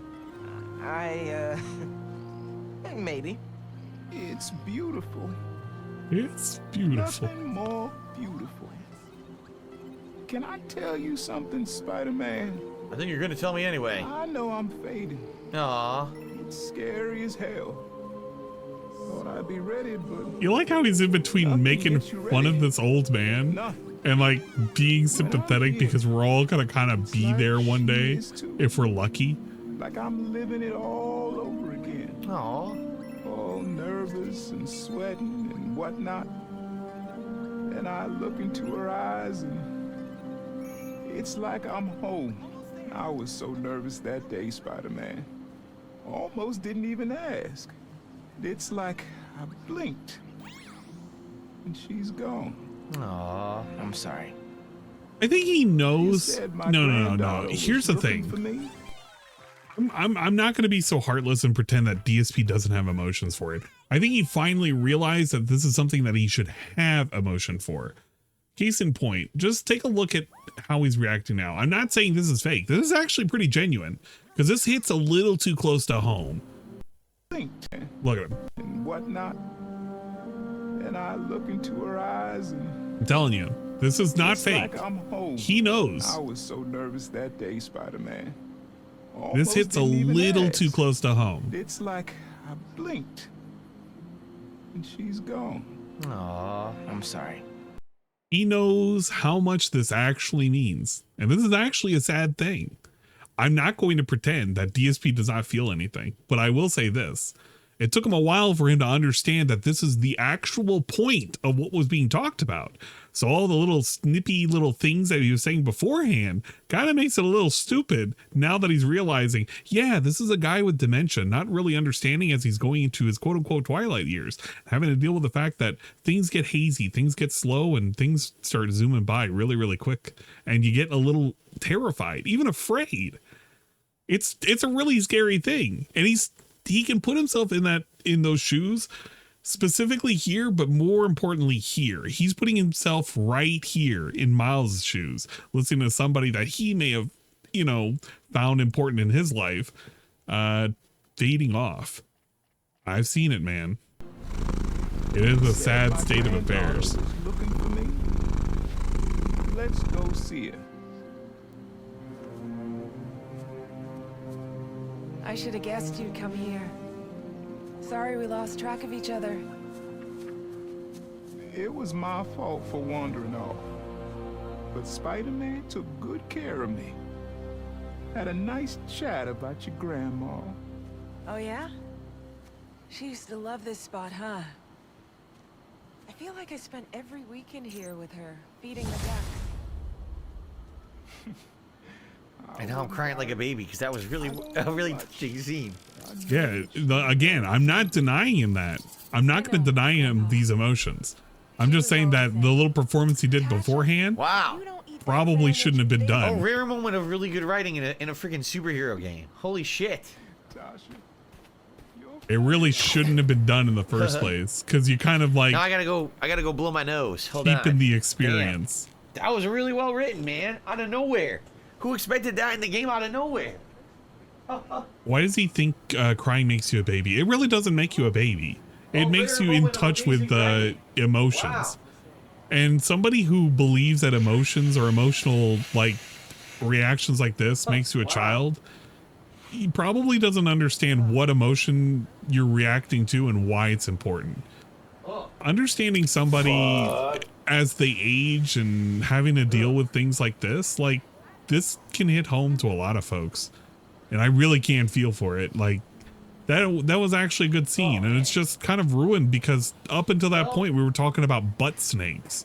Maybe. It's beautiful. It's beautiful. Nothing more beautiful. Can I tell you something, Spider-Man? I think you're gonna tell me anyway. I know I'm fading. Aw. It's scary as hell. Thought I'd be ready, but You like how he's in between making fun of this old man and like being sympathetic because we're all gonna kind of be there one day if we're lucky. like I'm living it all over again. Aw. All nervous and sweating and whatnot. And I look into her eyes and it's like I'm home. I was so nervous that day, Spider-Man. Almost didn't even ask. It's like I blinked and she's gone. Aw, I'm sorry. I think he knows. my No. Here's the thing. I'm not going to be so heartless and pretend that DSP doesn't have emotions for it. I think he finally realized that this is something that he should have emotion for. Case in point, just take a look at how he's reacting now. I'm not saying this is fake. This is actually pretty genuine because this hits a little too close to home. Look at him. And whatnot. And I look into her eyes and I'm telling you, this is not it's fake. like I'm home. He knows. I was so nervous that day, Spider-Man. This hits a little too close to home. It's like I blinked and she's gone. Aw, I'm sorry. He knows how much this actually means. And this is actually a sad thing. I'm not going to pretend that DSP does not feel anything, but I will say this. It took him a while for him to understand that this is the actual point of what was being talked about. So all the little snippy little things that he was saying beforehand kind of makes it a little stupid now that he's realizing, yeah, this is a guy with dementia, not really understanding as he's going into his quote unquote twilight years, having to deal with the fact that things get hazy, things get slow, and things start zooming by really, really quick. And you get a little terrified, even afraid. It's a really scary thing. And he can put himself in those shoes, specifically here, but more importantly here. He's putting himself right here in Miles' shoes, listening to somebody that he may have, found important in his life, fading off. I've seen it, man. It is a sad state of affairs. Looking for me. Let's go see her. I should have guessed you'd come here. Sorry we lost track of each other. It was my fault for wandering off. But Spider-Man took good care of me. Had a nice chat about your grandma. Oh yeah? She used to love this spot, huh? I feel like I spent every weekend here with her, feeding the duck. And now I'm crying like a baby because that was really a really touching scene. Yeah, again, I'm not denying him that. I'm not going to deny him these emotions. I'm just saying that the little performance he did beforehand, wow, probably shouldn't have been done. Oh, rare moment of really good writing in a freaking superhero game. Holy shit. It really shouldn't have been done in the first place because you kind of like Now I gotta go blow my nose. Hold keep on. in the experience. Damn. That was really well written, man. Out of nowhere. Who expected that in the game out of nowhere? Why does he think crying makes you a baby? It really doesn't make you a baby. It makes you in touch with the emotions. Wow. And somebody who believes that emotions or emotional like reactions like this makes you a child, he probably doesn't understand what emotion you're reacting to and why it's important. Understanding somebody as they age and having to deal with things like this can hit home to a lot of folks. And I really can't feel for it. Like, That was actually a good scene, and it's just kind of ruined because up until that point we were talking about butt snakes.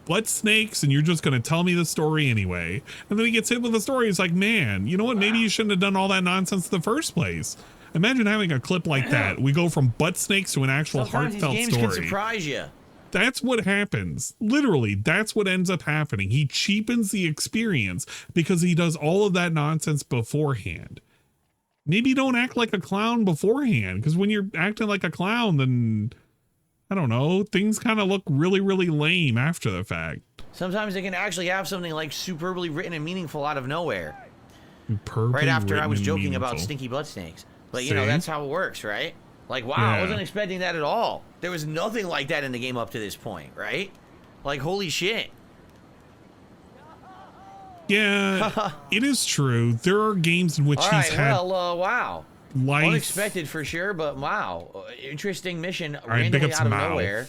Butt snakes, and you're just going to tell me the story anyway. And then he gets hit with the story. He's like, man, you know what? Maybe you shouldn't have done all that nonsense in the first place. Imagine having a clip like that. We go from butt snakes to an actual Sometimes heartfelt these games story. can surprise you. That's what happens. Literally, that's what ends up happening. He cheapens the experience because he does all of that nonsense beforehand. Maybe don't act like a clown beforehand, because when you're acting like a clown, then I don't know, things kind of look really, really lame after the fact. Sometimes they can actually have something like superbly written and meaningful out of nowhere. Superbly right after I was written and joking about meaningful. stinky butt snakes. But you See? know, that's how it works, right? Like, wow, Yeah. I wasn't expecting that at all. There was nothing like that in the game up to this point, right? Like, holy shit. Yeah, it is true. There are games in which All he's right, had well, wow. life. Unexpected for sure, but wow. Interesting mission right, big randomly up out of Mao. nowhere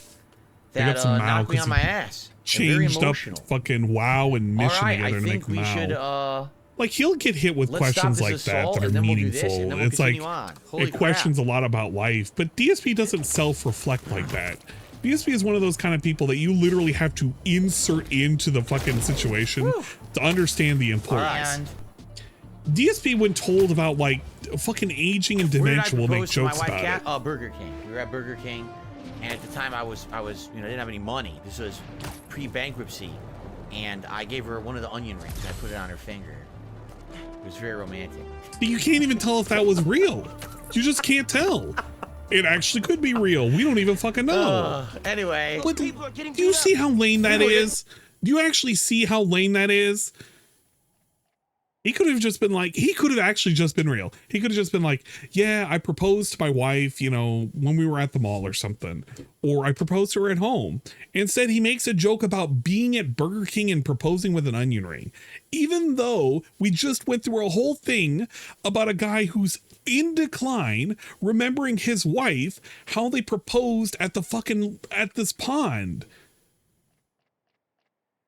Big that up some Mao, knocked me 'cause on my ass. And very changed up emotional. fucking WoW and mission All right, together I to think make we Mao. should, like he'll get hit with let's stop questions this like assault, that that are and then we'll do meaningful. this, and then we'll It's like continue on. Holy it crap. questions a lot about life, but DSP doesn't self-reflect like that. DSP is one of those kind of people that you literally have to insert into the fucking situation to understand the importance. And DSP, when told about like fucking aging and where did I dementia, will make propose to my jokes wife, about Kat? it. Burger King. We were at Burger King, and at the time I was, you know, didn't have any money. This was pre-bankruptcy, and I gave her one of the onion rings. I put it on her finger. It was very romantic. But you can't even tell if that was real. You just can't tell. It actually could be real. We don't even fucking know. Anyway. But do you see how lame that is? Do you actually see how lame that is? He could have just been like, he could have actually just been real. He could have just been like, yeah, I proposed to my wife, you know, when we were at the mall or something. Or I proposed to her at home. Instead, he makes a joke about being at Burger King and proposing with an onion ring. Even though we just went through a whole thing about a guy who's in decline, remembering his wife, how they proposed at this pond.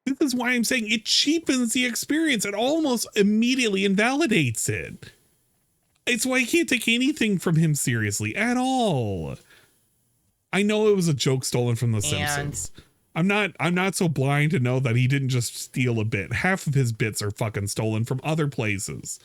This is why I'm saying it cheapens the experience. It almost immediately invalidates it. It's why I can't take anything from him seriously at all. I know it was a joke stolen from The Simpsons. I'm not so blind to know that he didn't just steal a bit. Half of his bits are fucking stolen from other places.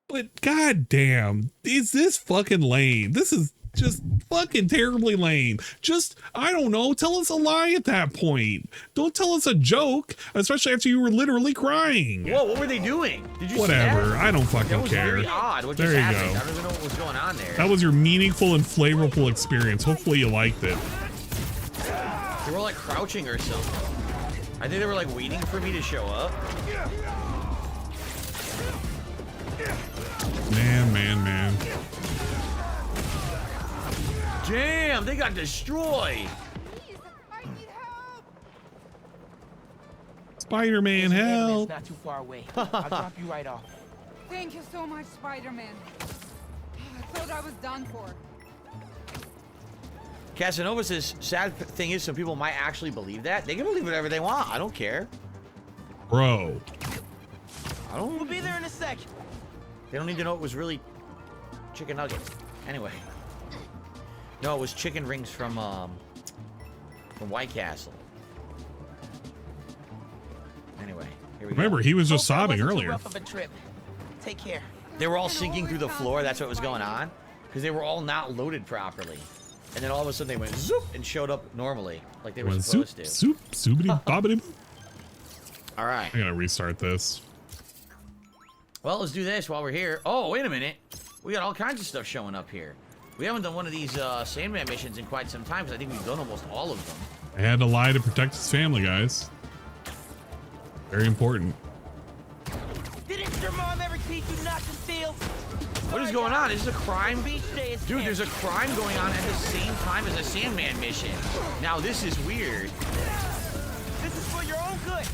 But goddamn, is this fucking lame? This is just fucking terribly lame. Just, I don't know, tell us a lie at that point. Don't tell us a joke, especially after you were literally crying. Whoa, what were they doing? Did you Whatever, see that? I don't fucking That was care. very odd. What There just you happened? go. I don't even know what was going on there. That was your meaningful and flavorful experience. Hopefully you liked it. They were like crouching or something. I think they were like waiting for me to show up. Man. Damn, they got destroyed. Spider-Man, help. Not too far away. I'll drop you right off. Thank you so much, Spider-Man. I thought I was done for. Casanova says, sad thing is some people might actually believe that. They can believe whatever they want. I don't care. Bro. We'll be there in a sec. They don't need to know it was really chicken nuggets. Anyway. No, it was chicken rings from White Castle. Anyway, here we Remember, go. he was just sobbing earlier. Rough of a trip. Take care. They were all sinking through the floor. That's what was going on. Because they were all not loaded properly. And then all of a sudden they went zoop and showed up normally. Like they were Went supposed to. zoopity bobbity. All right. I gotta restart this. Well, let's do this while we're here. Oh, wait a minute. We got all kinds of stuff showing up here. We haven't done one of these Sandman missions in quite some time because I think we've done almost all of them. I had to lie to protect his family, guys. Very important. Didn't your mom ever teach you not to steal? What is going on? Is this a crime? Dude, there's a crime going on at the same time as a Sandman mission. Now, this is weird. This is for your own good.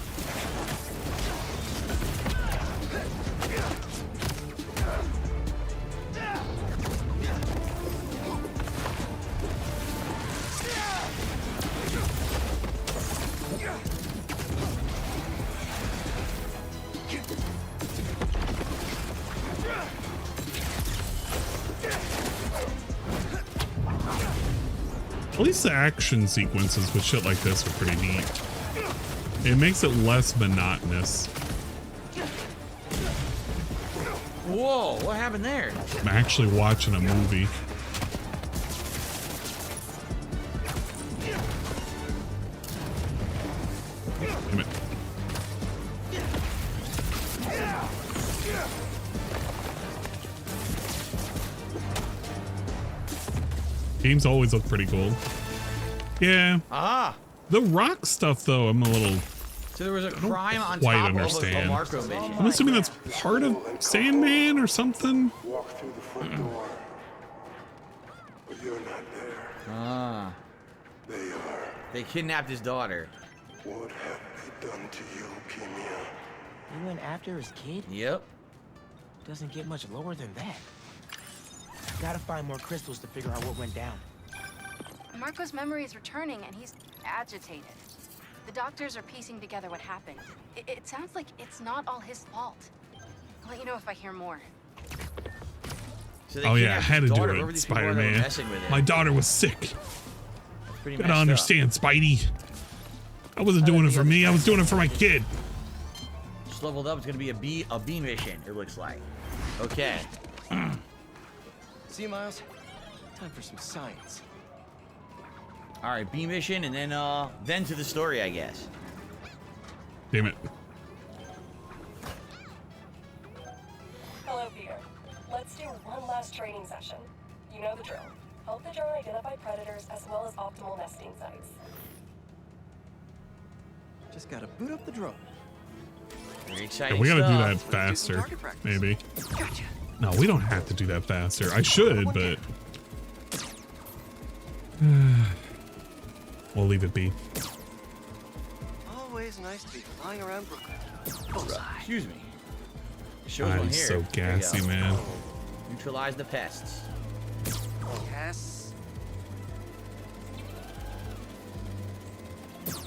At least the action sequences with shit like this are pretty neat. It makes it less monotonous. Whoa, what happened there? I'm actually watching a movie. Damn it. Games always look pretty cool. Yeah. Ah. The rock stuff, though, I'm a little. So there was a crime on quite top understand. of a Marco mission. I'm assuming that's part of Sandman or something. Walk through the front door, but you're not there. Ah. They are. They kidnapped his daughter. What have they done to you, Kimia? You went after his kid? Yep. Doesn't get much lower than that. Gotta find more crystals to figure out what went down. Marco's memory is returning and he's agitated. The doctors are piecing together what happened. It sounds like it's not all his fault. I'll let you know if I hear more. So Oh yeah, I had to do it, Spider-Man. My daughter was sick. Gotta understand, Spidey. I wasn't doing it for me, I was doing it for my kid. Just leveled up, it's gonna be a B mission, it looks like. Okay. See, Miles? Time for some science. Alright, B mission and then to the story, I guess. Damn it. Hello, Peter. Let's do one last training session. You know the drill. Help the drone identify predators as well as optimal nesting sites. Just gotta boot up the drone. Very Yeah, exciting we gotta do stuff. that faster, maybe. No, we don't have to do that faster. I should, but we'll leave it be. Always nice to be flying around Brooklyn. Excuse me. Shows I'm one here. so There you gassy, go. man. Neutralize the pests. Yes.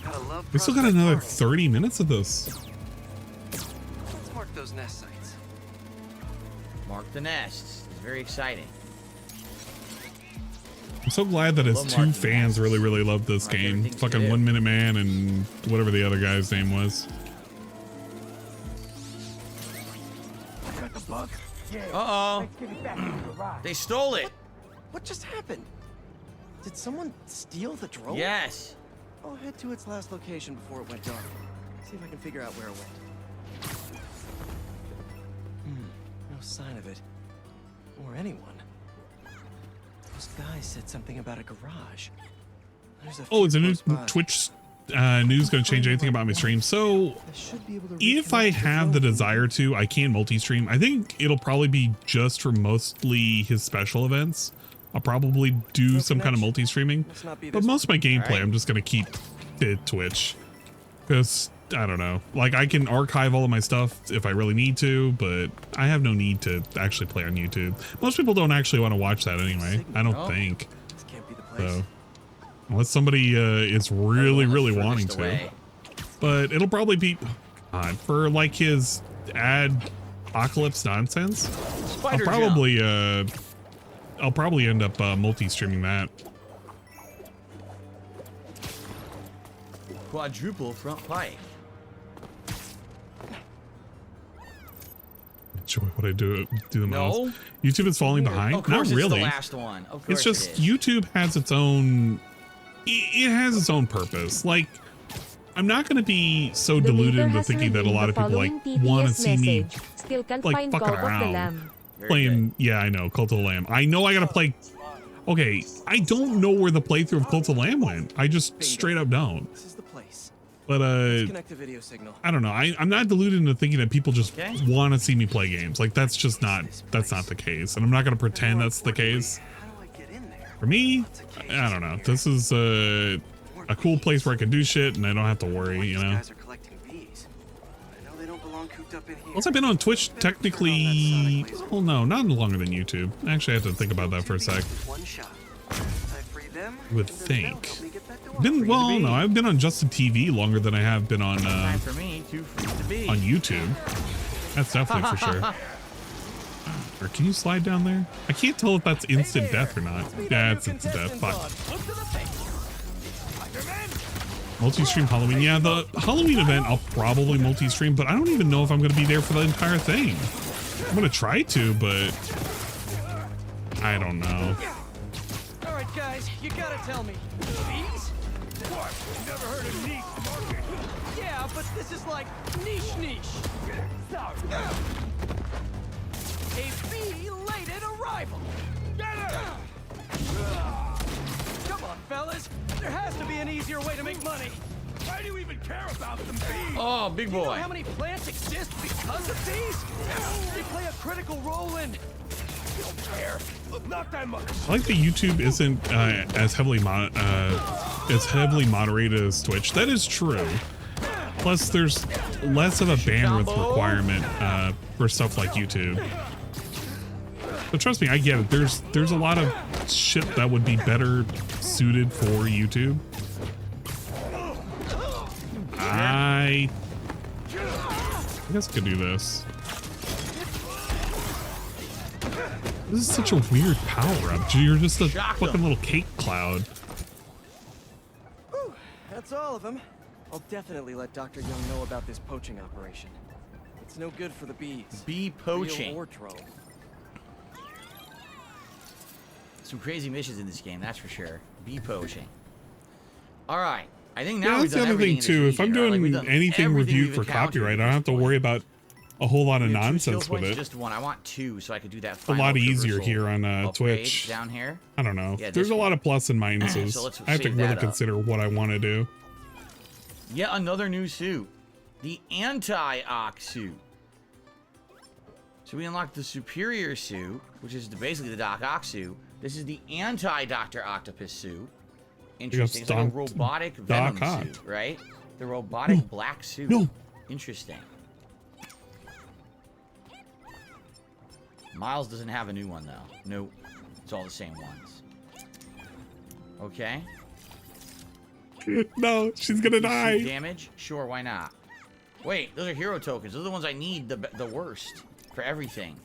Gotta love We still got prospect another farming. 30 minutes of this. Let's mark those nest sites. Mark the nests. It's very exciting. I'm so glad that his Love two marking fans really love this game. Fucking 1 Minute Man and whatever the other guy's name was. Got the bug? Yeah. Uh-oh. Let's get it back to the garage. They stole it. What just happened? Did someone steal the drone? Yes. I'll head to its last location before it went dark. See if I can figure out where it went. No sign of it. Or anyone. Those guys said something about a garage. There's a Oh, is the new few close by. Twitch news going to change anything about my stream? So, if I have the desire to, I can multi-stream. I think it'll probably be just for mostly his special events. I'll probably do some kind of multi-streaming. But most of my gameplay, I'm just going to keep it Twitch. Because, I don't know. Like, I can archive all of my stuff if I really need to, but I have no need to actually play on YouTube. Most people don't actually want to watch that anyway. I don't think. So, unless somebody is really wanting to. But it'll probably be for like his Apocalypse nonsense. Spider I'll probably end up multi-streaming that. Quadruple front pike. Enjoy what I do the No. most. YouTube is falling behind. Of course Not really. It's the last one. Of course It's just it is. YouTube has its own. It has its own purpose. Like, I'm not going to be so The deluded reader into has thinking that a redeemed lot of the people like following want to TTS see me message. Still can't like find fucking Cult of the around Lamb. playing. Yeah, I know Cult of the Lamb. I know I got to play. Okay, I don't know where the playthrough of Cult of the Lamb went. I just straight up don't. This is the place. But Disconnect the video signal. I don't know. I'm not deluded into thinking that people just want to see me play games. Like, that's just not the case. And I'm not going to pretend that's the case. For me, I don't know. This is a cool place where I can do shit and I don't have to worry, you know. Once I've been on Twitch, technically, well, no, not longer than YouTube. Actually, I have to think about that for a sec. Would think. Well, no, I've been on Justin TV longer than I have been on For me, too free to be. on YouTube. That's definitely for sure. Or can you slide down there? I can't tell if that's instant death or not. Yeah, it's instant death. Fuck. Multi-stream Halloween. Yeah, the Halloween event I'll probably multi-stream, but I don't even know if I'm going to be there for the entire thing. I'm going to try to, but I don't know. All right, guys, you gotta tell me. Bees? What? You never heard of niche market? Yeah, but this is like niche. A bee-lated arrival. Get her! Come on, fellas. There has to be an easier way to make money. Why do you even care about them bees? Oh, big boy. Do you know how many plants exist because of bees? They play a critical role in... You don't care. Not that much. I like that YouTube isn't as heavily moderated as Twitch. That is true. Plus, there's less of a bandwidth requirement for stuff like YouTube. But trust me, I get it. There's a lot of shit that would be better suited for YouTube. I guess I could do this. This is such a weird power-up. You're just a fucking little cake cloud. Whew, that's all of them. I'll definitely let Dr. Young know about this poaching operation. It's no good for the bees. Bee poaching. Real wardrobe. Some crazy missions in this game, that's for sure. Bee poaching. All right. I think now Yeah, we've that's the done other everything thing in too. this If I'm region, right? Like, doing we've done anything everything reviewed we've for encountered copyright, I don't have to worry about a whole lot of We have 2 nonsense skill with points, it. Just one. I want 2 so I could do that. It's a lot easier here on Twitch. Down here. I don't know. Yeah, There's this a lot of plus and minuses. So let's I have to save really that up. consider what I want to do. Yet another new suit. The anti-Ock suit. So we unlocked the superior suit, which is basically the Doc Ock suit. This is the anti-Dr. Octopus suit. Interesting. It's like a robotic Venom suit, right? The robotic black suit. No. Interesting. Miles doesn't have a new one, though. Nope. It's all the same ones. Okay. No, she's gonna die. Damage? Sure, why not? Wait, those are hero tokens. Those are the ones I need the worst for everything.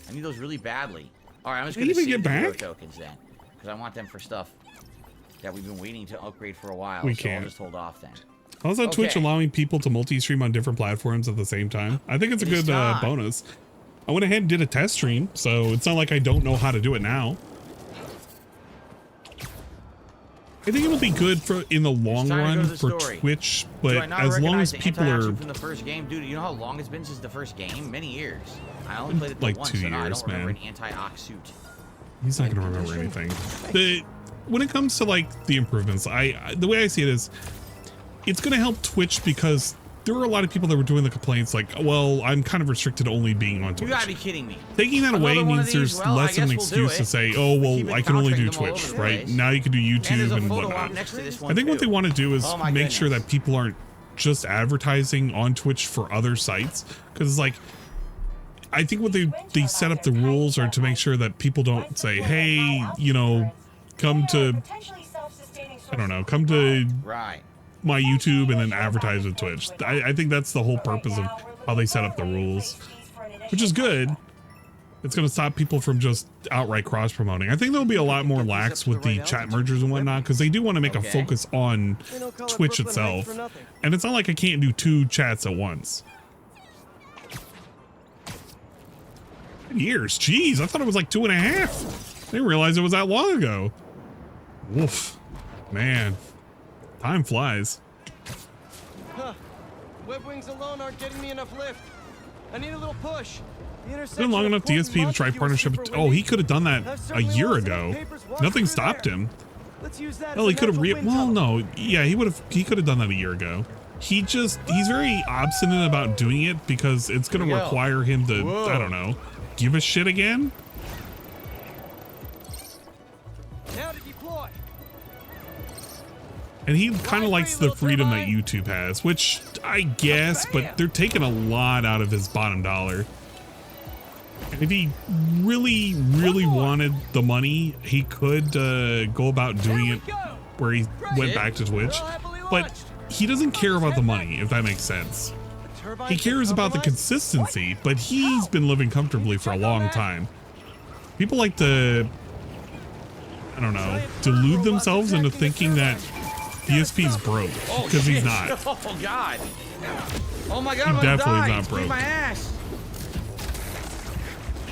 I need those really badly. All right, I'm just Can gonna you even save the get hero back? tokens then, because I want them for stuff that we've been waiting to upgrade for a while. We so can't. I'll just hold off then. How's that Twitch Okay. allowing people to multi-stream on different platforms at the same time? I think it's a It is good time. bonus. I went ahead and did a test stream, so it's not like I don't know how to do it now. I think it would be good for in the long time to go run to the for story. Twitch, Do I but not as long as recognize the people anti-Ock are suit from the first game, dude, you know how long it's been since the first game? Many years. I only played it Like once, 2 so now I years, don't remember man. an anti-Ock suit. He's not gonna remember anything. When it comes to like the improvements, the way I see it is, it's gonna help Twitch because there were a lot of people that were doing the complaints like, well, I'm kind of restricted to only being on You Twitch. gotta be kidding me. Taking that away Another one of means these? there's Well, I less of an guess we'll do excuse to it. say, oh, well, Keep I can only do encountering them all Twitch, over the right? place. Now you can do And YouTube there's a and photo whatnot. op next to this I one think what too. they want to do is Oh my make sure goodness. that people aren't just advertising on Twitch for other sites. Because like, I think what they set up the rules are to make sure that people don't say, hey, you know, come to, I don't know, come to Right. my YouTube and then advertise with Twitch. I think that's the whole purpose of how they set up the rules, which is good. It's going to stop people from just outright cross promoting. I think there'll be a lot more lax with the chat mergers and whatnot because they do want to make a focus on Twitch itself. And it's not like I can't do 2 chats at once. Years, jeez, I thought it was like 2.5. I didn't realize it was that long ago. Woof, man, time flies. Huh. Web wings alone aren't getting me enough lift. I need a little push. The It's been long enough DSP to try partnership. Oh, he could have done that a year ago. Nothing stopped him. Well, he could have well, no, yeah, he could have done that a year ago. He's very obstinate about doing it because it's going to require him to, I don't know, give a shit again. Now to deploy. And he kind of likes the freedom that YouTube has, which I guess, but they're taking a lot out of his bottom dollar. And if he really, really wanted the money, he could go about doing it where he went back to Twitch. But he doesn't care about the money, if that makes sense. He cares about the consistency, but he's been living comfortably for a long time. People like to, I don't know, delude themselves into thinking that DSP's broke, because he's not. Oh god. Oh my god, He I'm definitely die. is not It's beat broke. my ass.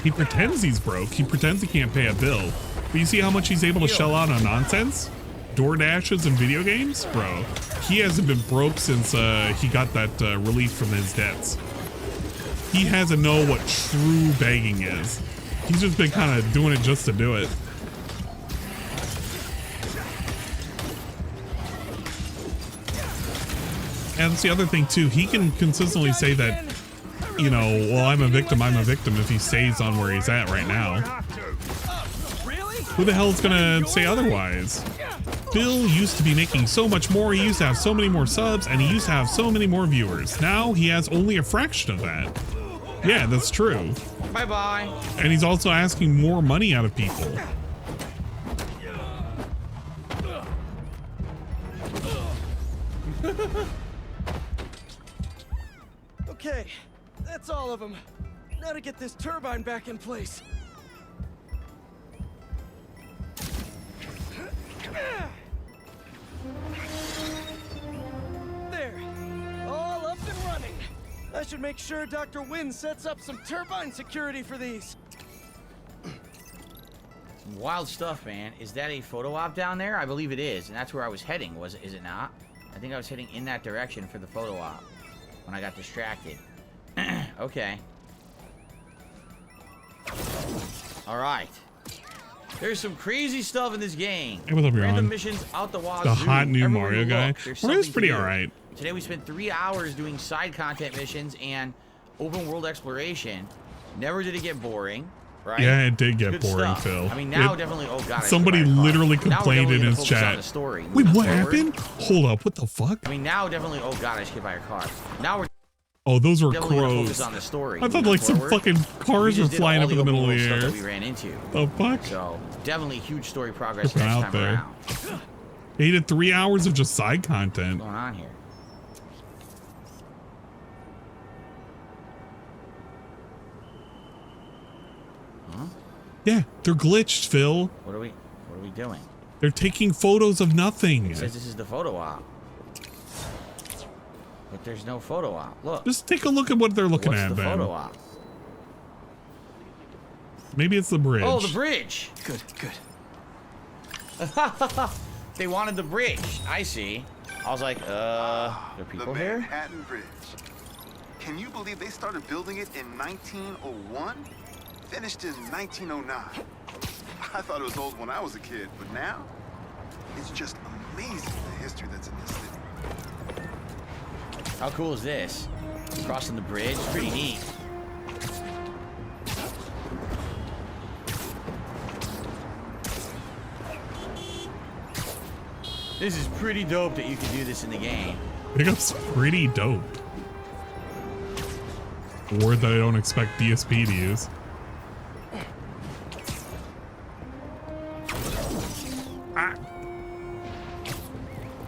He pretends he's broke. He pretends he can't pay a bill. But you see how much he's able to shell out on nonsense? Door dashes and video games? Bro, he hasn't been broke since he got that relief from his debts. He hasn't know what true begging is. He's just been kind of doing it just to do it. And that's the other thing too, he can consistently say that, you know, well, I'm a victim if he stays on where he's at right now. Who the hell is gonna say otherwise? Phil used to be making so much more, he used to have so many more subs, and he used to have so many more viewers. Now he has only a fraction of that. Yeah, that's true. Bye-bye. And he's also asking more money out of people. Okay, that's all of them. Now to get this turbine back in place. There, all up and running. I should make sure Dr. Wynn sets up some turbine security for these. Some wild stuff, man. Is that a photo op down there? I believe it is, and that's where I was heading. Is it not? I think I was heading in that direction for the photo op when I got distracted. Okay. All right. There's some crazy stuff in this game. Hey, what's up, Random Ron? missions out the wazoo. The hot new Everywhere Mario you guy. look, there's Mario's something pretty to do. alright. Today we spent 3 hours doing side content missions and open world exploration. Never did it get boring, right? Yeah, it did get Good boring, stuff. Phil. I mean, now It- definitely, oh god. I somebody skipped by a car. literally Now we're complained definitely in gonna his focus on chat. the story Wait, moving what forward. happened? Hold up, what the fuck? I mean, now definitely, oh god, I skipped by a car. Now we're Oh, those were definitely gonna focus crows. on the story. I thought moving like some forward. fucking We cars were just did flying all up in the open middle of world the stuff air. that we ran into. The fuck? So definitely huge story progress Different next out time there. around. He did 3 hours of just side content. What's going on here? Huh? Yeah, they're glitched, Phil. What are we doing? They're taking photos of nothing. It says this is the photo op. But there's no photo op. Look. Just take a look at what they're looking What's at, the man. photo op? Maybe it's the bridge. Oh, the bridge. Good, good. They wanted the bridge. I see. I was like, there are people the here? Manhattan Bridge. Can you believe they started building it in 1901? Finished in 1909. I thought it was old when I was a kid, but now it's just amazing the history that's in this city. How cool is this? Crossing the bridge. It's pretty neat. This is pretty dope that you can do this in the game. I think that's pretty dope. A word that I don't expect DSP to use. I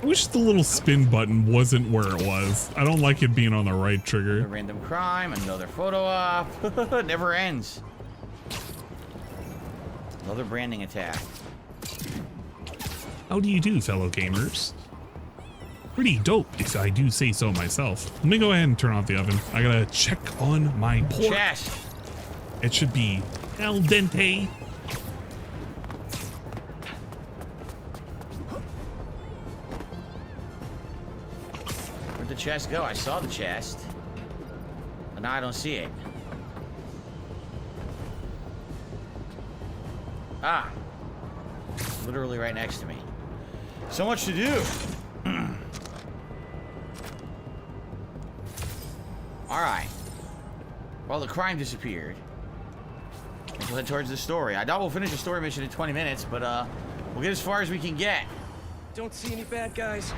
wish the little spin button wasn't where it was. I don't like it being on the right A trigger. random crime, another photo op. It never ends. Another branding attack. How do you do, fellow gamers? Pretty dope, if I do say so myself. Let me go ahead and turn off the oven. I gotta check on my pork. Chest. It should be al dente. Where'd the chest go? I saw the chest. But now I don't see it. Ah. Literally right next to me. So much to do. Alright. Well, the crime disappeared. We'll head towards the story. I doubt we'll finish the story mission in 20 minutes, but we'll get as far as we can get. Don't see any bad guys.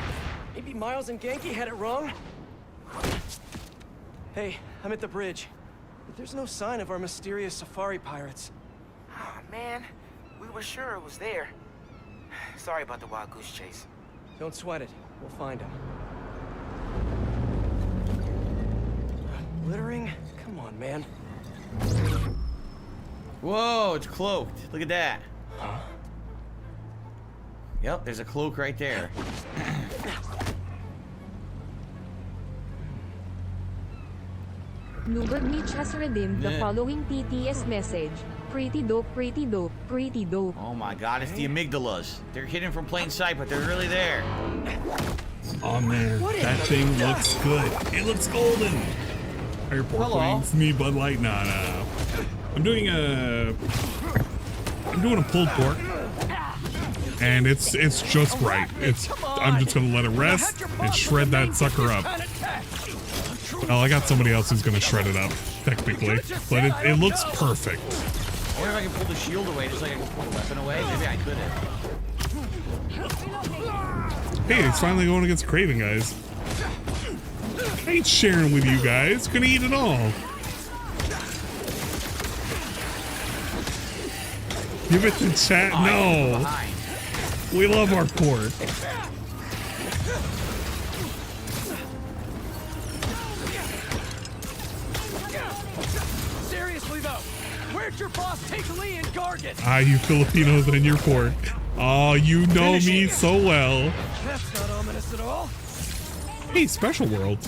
Maybe Miles and Genki had it wrong? Hey, I'm at the bridge. But there's no sign of our mysterious safari pirates. Oh, man. We were sure it was there. Sorry about the wild goose chase. Don't sweat it. We'll find him. Littering? Come on, man. Whoa, it's cloaked. Look at that. Huh? Yep, there's a cloak right there. Ludwig Mitch has redeemed the following TTS message. Pretty dope, pretty dope, pretty dope. Oh my god, it's the amygdalas. They're hidden from plain sight, but they're really there. Oh man, that thing looks good. It looks golden. Your pork wings need Bud Light? No. I'm doing a pulled pork, and it's just right. I'm just gonna let it rest and shred that sucker up. Well, I got somebody else who's gonna shred it up, technically, but it looks perfect. I wonder if I can pull the shield away just like I can pull the weapon away. Maybe I couldn't. Hey, it's finally going against Craven, guys. I ain't sharing with you guys. Gonna eat it all. Give it to chat. No. We love our pork. Seriously though, where'd your boss take Lee and Gargan? Ah, you Filipinos and your pork. Oh, you know me so well. That's not ominous at all. Hey, Special World.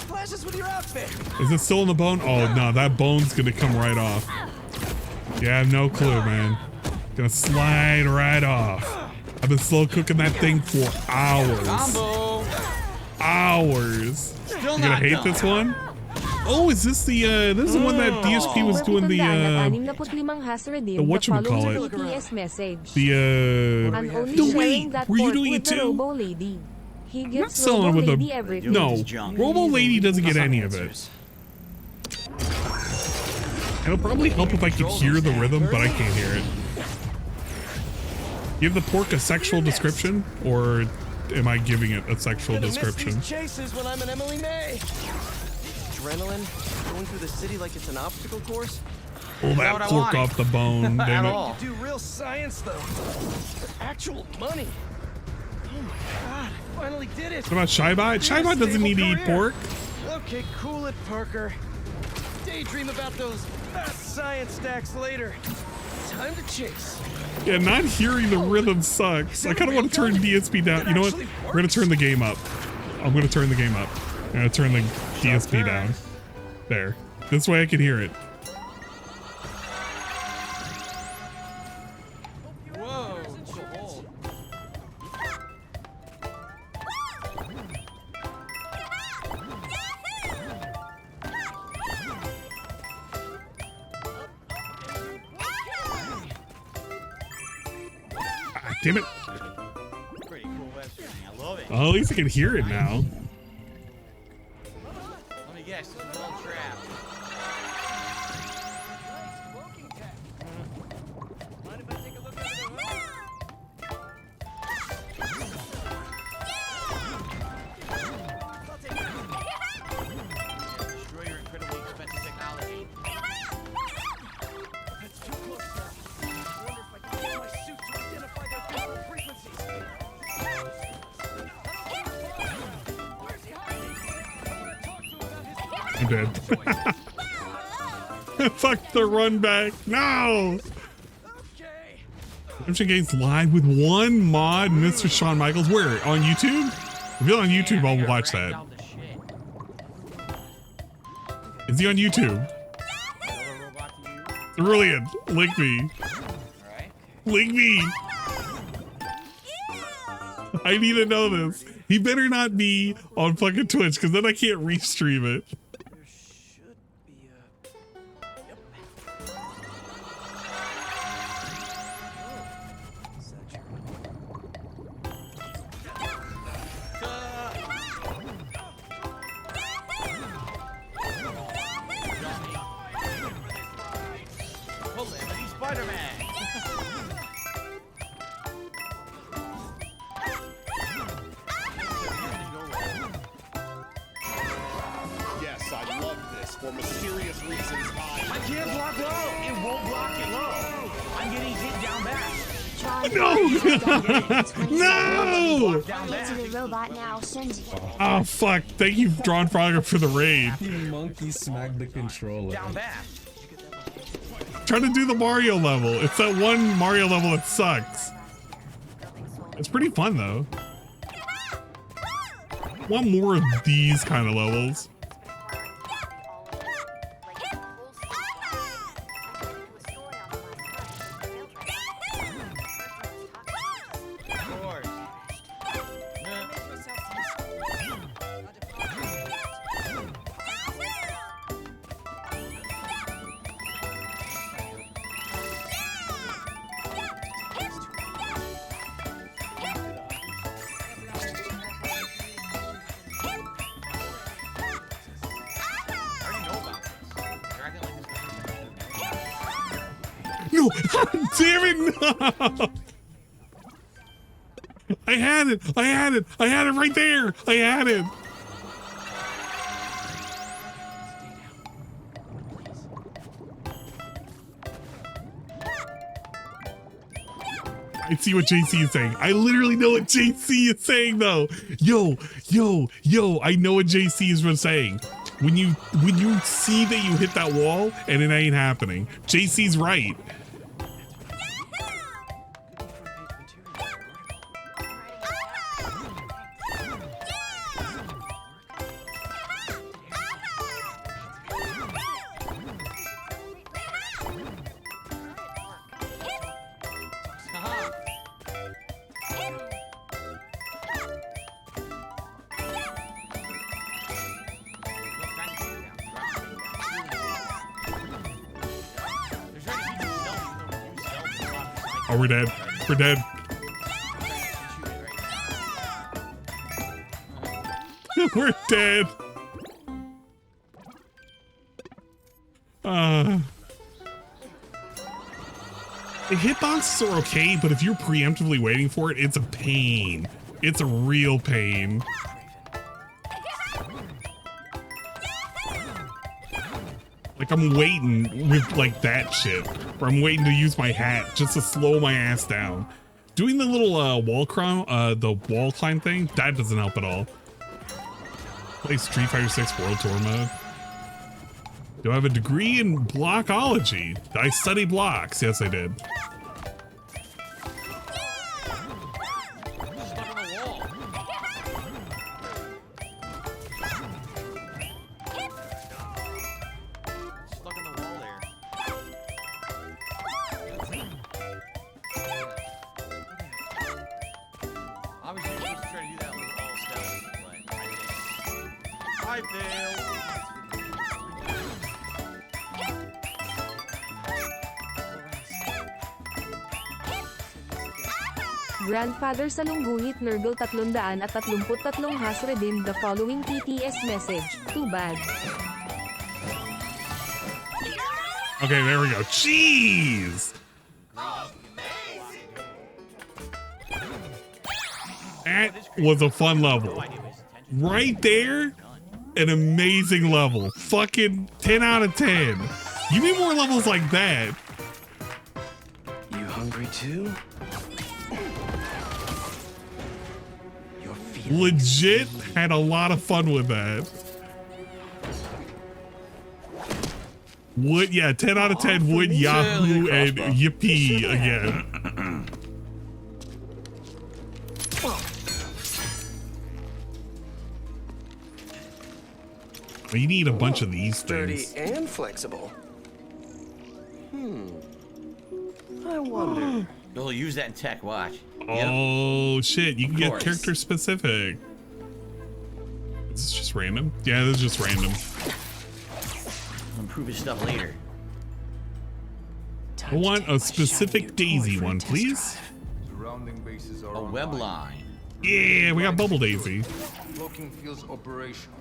Flashes with your outfit. Is it still in the bone? Oh no, that bone's gonna come right off. Yeah, I have no clue, man. Gonna slide right off. I've been slow cooking that thing for hours. Combo. Hours. Still You gonna not hate done. this one? Oh, is this the this is the one that DSP was doing the whatchamacallit? TTS message. The And only no sharing wait, that were you pork doing with it the too? Robo Lady. He I'm not gets selling Robo it with Lady the everything. no. Robo Lady doesn't get any of it. It'll probably help if I could hear the rhythm, but I can't hear it. Give the pork a sexual description, or am I giving it a sexual description? Chases when I'm an Emily May. Adrenaline, going through the city like it's an obstacle course. Pull that pork off the bone, damn it. You do real science though. For actual money. Oh my god, I finally did it. What about Shybot? Shybot doesn't need to eat pork. Okay, cool it, Parker. Daydream about those fast science stacks later. Time to chase. Yeah, not hearing the rhythm sucks. I kind of want to turn DSP down. You know what? We're going to turn the game up. I'm going to turn the game up. I'm going to turn the DSP down. There. This way I can hear it. Damn it. Pretty cool web streaming. I love it. Oh, at least I can hear it now. Let me guess. It's a little trap. Destroy your incredibly expensive technology. That's too close, sir. I wonder if I can use my suit to identify their different frequencies. Where's he hiding? I'm dead. Fuck the run back. No! Redemption Games live with one mod, Mr. Shawn Michaels. Where? On YouTube? If you're on YouTube, I'll watch that. Is he on YouTube? Brilliant. Link me. Link me. I need to know this. He better not be on fucking Twitch, because then I can't restream it. Yes. for mysterious reasons. I can't block low. It won't block it low. I'm getting hit down back. No! No! Into the robot now, Shinji. Oh fuck! Thank you, Drawn Frogger, for the raid. Monkey smacked the controller. Down back. Trying to do the Mario level. It's that one Mario level that sucks. It's pretty fun though. Want more of these kind of levels. No, damn it, no! I had it right there. I had it. I see what JC is saying. I literally know what JC is saying though. Yo, I know what JC is saying. When you see that you hit that wall and it ain't happening. JC's right. Oh, we're dead. We're dead. We're dead. The hitboxes are okay, but if you're preemptively waiting for it, it's a pain. It's a real pain. Like I'm waiting with like that shit, or I'm waiting to use my hat just to slow my ass down. Doing the little wall climb thing, that doesn't help at all. Play Street Fighter 6 World Tour mode. Do I have a degree in blockology? I study blocks. Yes, I did. Grandfather Salunggungit Nurgle 333 has redeemed the following TTS message. Too bad. Okay, there we go. Jeez! That was a fun level. Right there, an amazing level. Fucking 10 out of 10. You need more levels like that. You hungry too? Legit had a lot of fun with that. Would, yeah, 10 out of 10 would Yahoo and Yippee again. You need a bunch of these things. Sturdy and flexible. I wonder. You'll use that in tech, watch. Oh shit, you can get character specific. Is this just random? Yeah, this is just random. Improve his stuff later. I want a specific Daisy one, please. A web line. Yeah, we got Bubble Daisy. Blocking feels operational.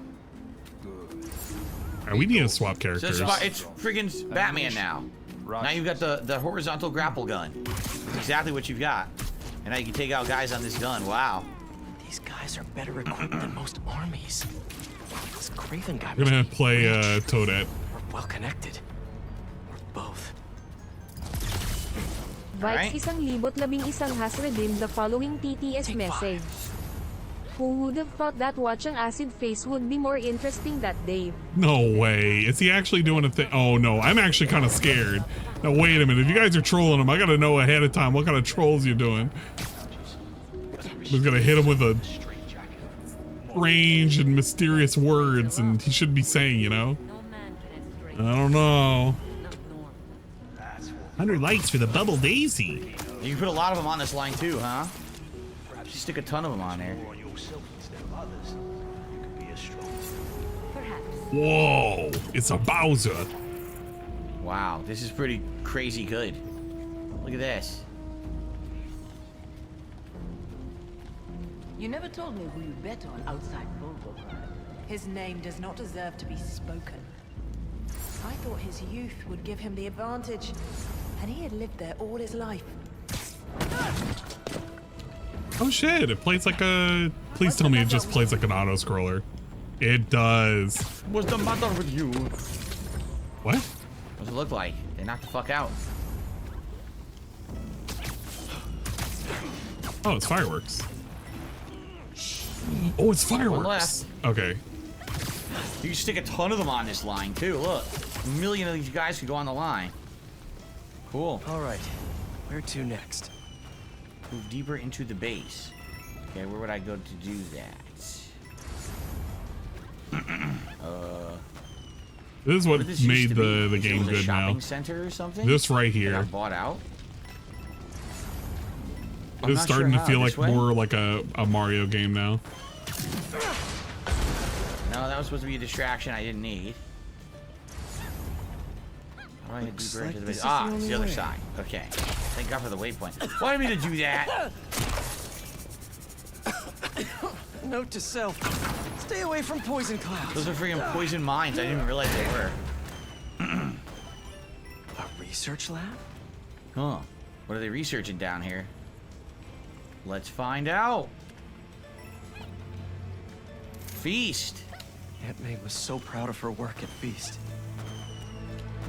Good. Alright, we need to swap So characters. it's friggin' Batman now. Now you've got the horizontal grapple gun. That's exactly what you've got. And now you can take out guys on this gun. Wow. These guys are better equipped than most armies. This Craven guy. We're gonna play Toadette. We're well connected. Or both. Vikes 1,011 has redeemed the following TTS message. Who would have thought that watching Acid Face would be more interesting that day? No way. Is he actually doing a thing? Oh no, I'm actually kind of scared. Now wait a minute. If you guys are trolling him, I gotta know ahead of time what kind of trolls you're doing. We're gonna hit him with a strange and mysterious words, and he should be saying, you know? I don't know. 100 likes for the Bubble Daisy. You can put a lot of them on this line too, huh? Just stick a ton of them on there. Whoa, it's a Bowser. Wow, this is pretty crazy good. Look at this. You never told me who you bet on outside Volvo. His name does not deserve to be spoken. I thought his youth would give him the advantage, and he had lived there all his life. Oh shit, it plays like a... Please tell me it just plays like an auto-scroller. It does. What's the matter with you? What? What's it look like? They knocked the fuck out. Oh, it's fireworks. Oh, it's fireworks. Okay. You can stick a ton of them on this line too. Look, a million of these guys could go on the line. Cool. All right, where to next? Move deeper into the base. Okay, where would I go to do that? This is what this made used to the be? game It was a good shopping now. center or something? This right That here. got bought out. I'm It's not starting sure to feel how. like This way? more like a Mario game now. No, that was supposed to be a distraction I didn't need. How do I get deeper into the base? Ah, it's the other side. Okay. Thank God for the waypoint. Why did I mean to do that? Note to self: stay away from poison clouds. Those are freaking poison mines. I didn't even realize they were. A research lab? Huh. What are they researching down here? Let's find out. Feast. Aunt May was so proud of her work at Feast.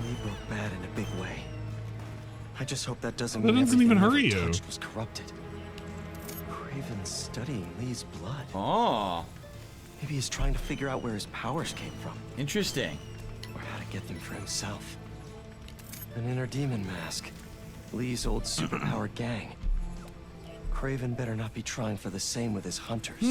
Lee broke bad in a big way. I just hope that doesn't That mean doesn't even everything hurt Lee you. touched was corrupted. Craven's studying Lee's blood. Oh. Maybe he's trying to figure out where his powers came from. Interesting. Or how to get them for himself. An inner demon mask. Lee's old superpowered gang. Craven better not be trying for the same with his hunters.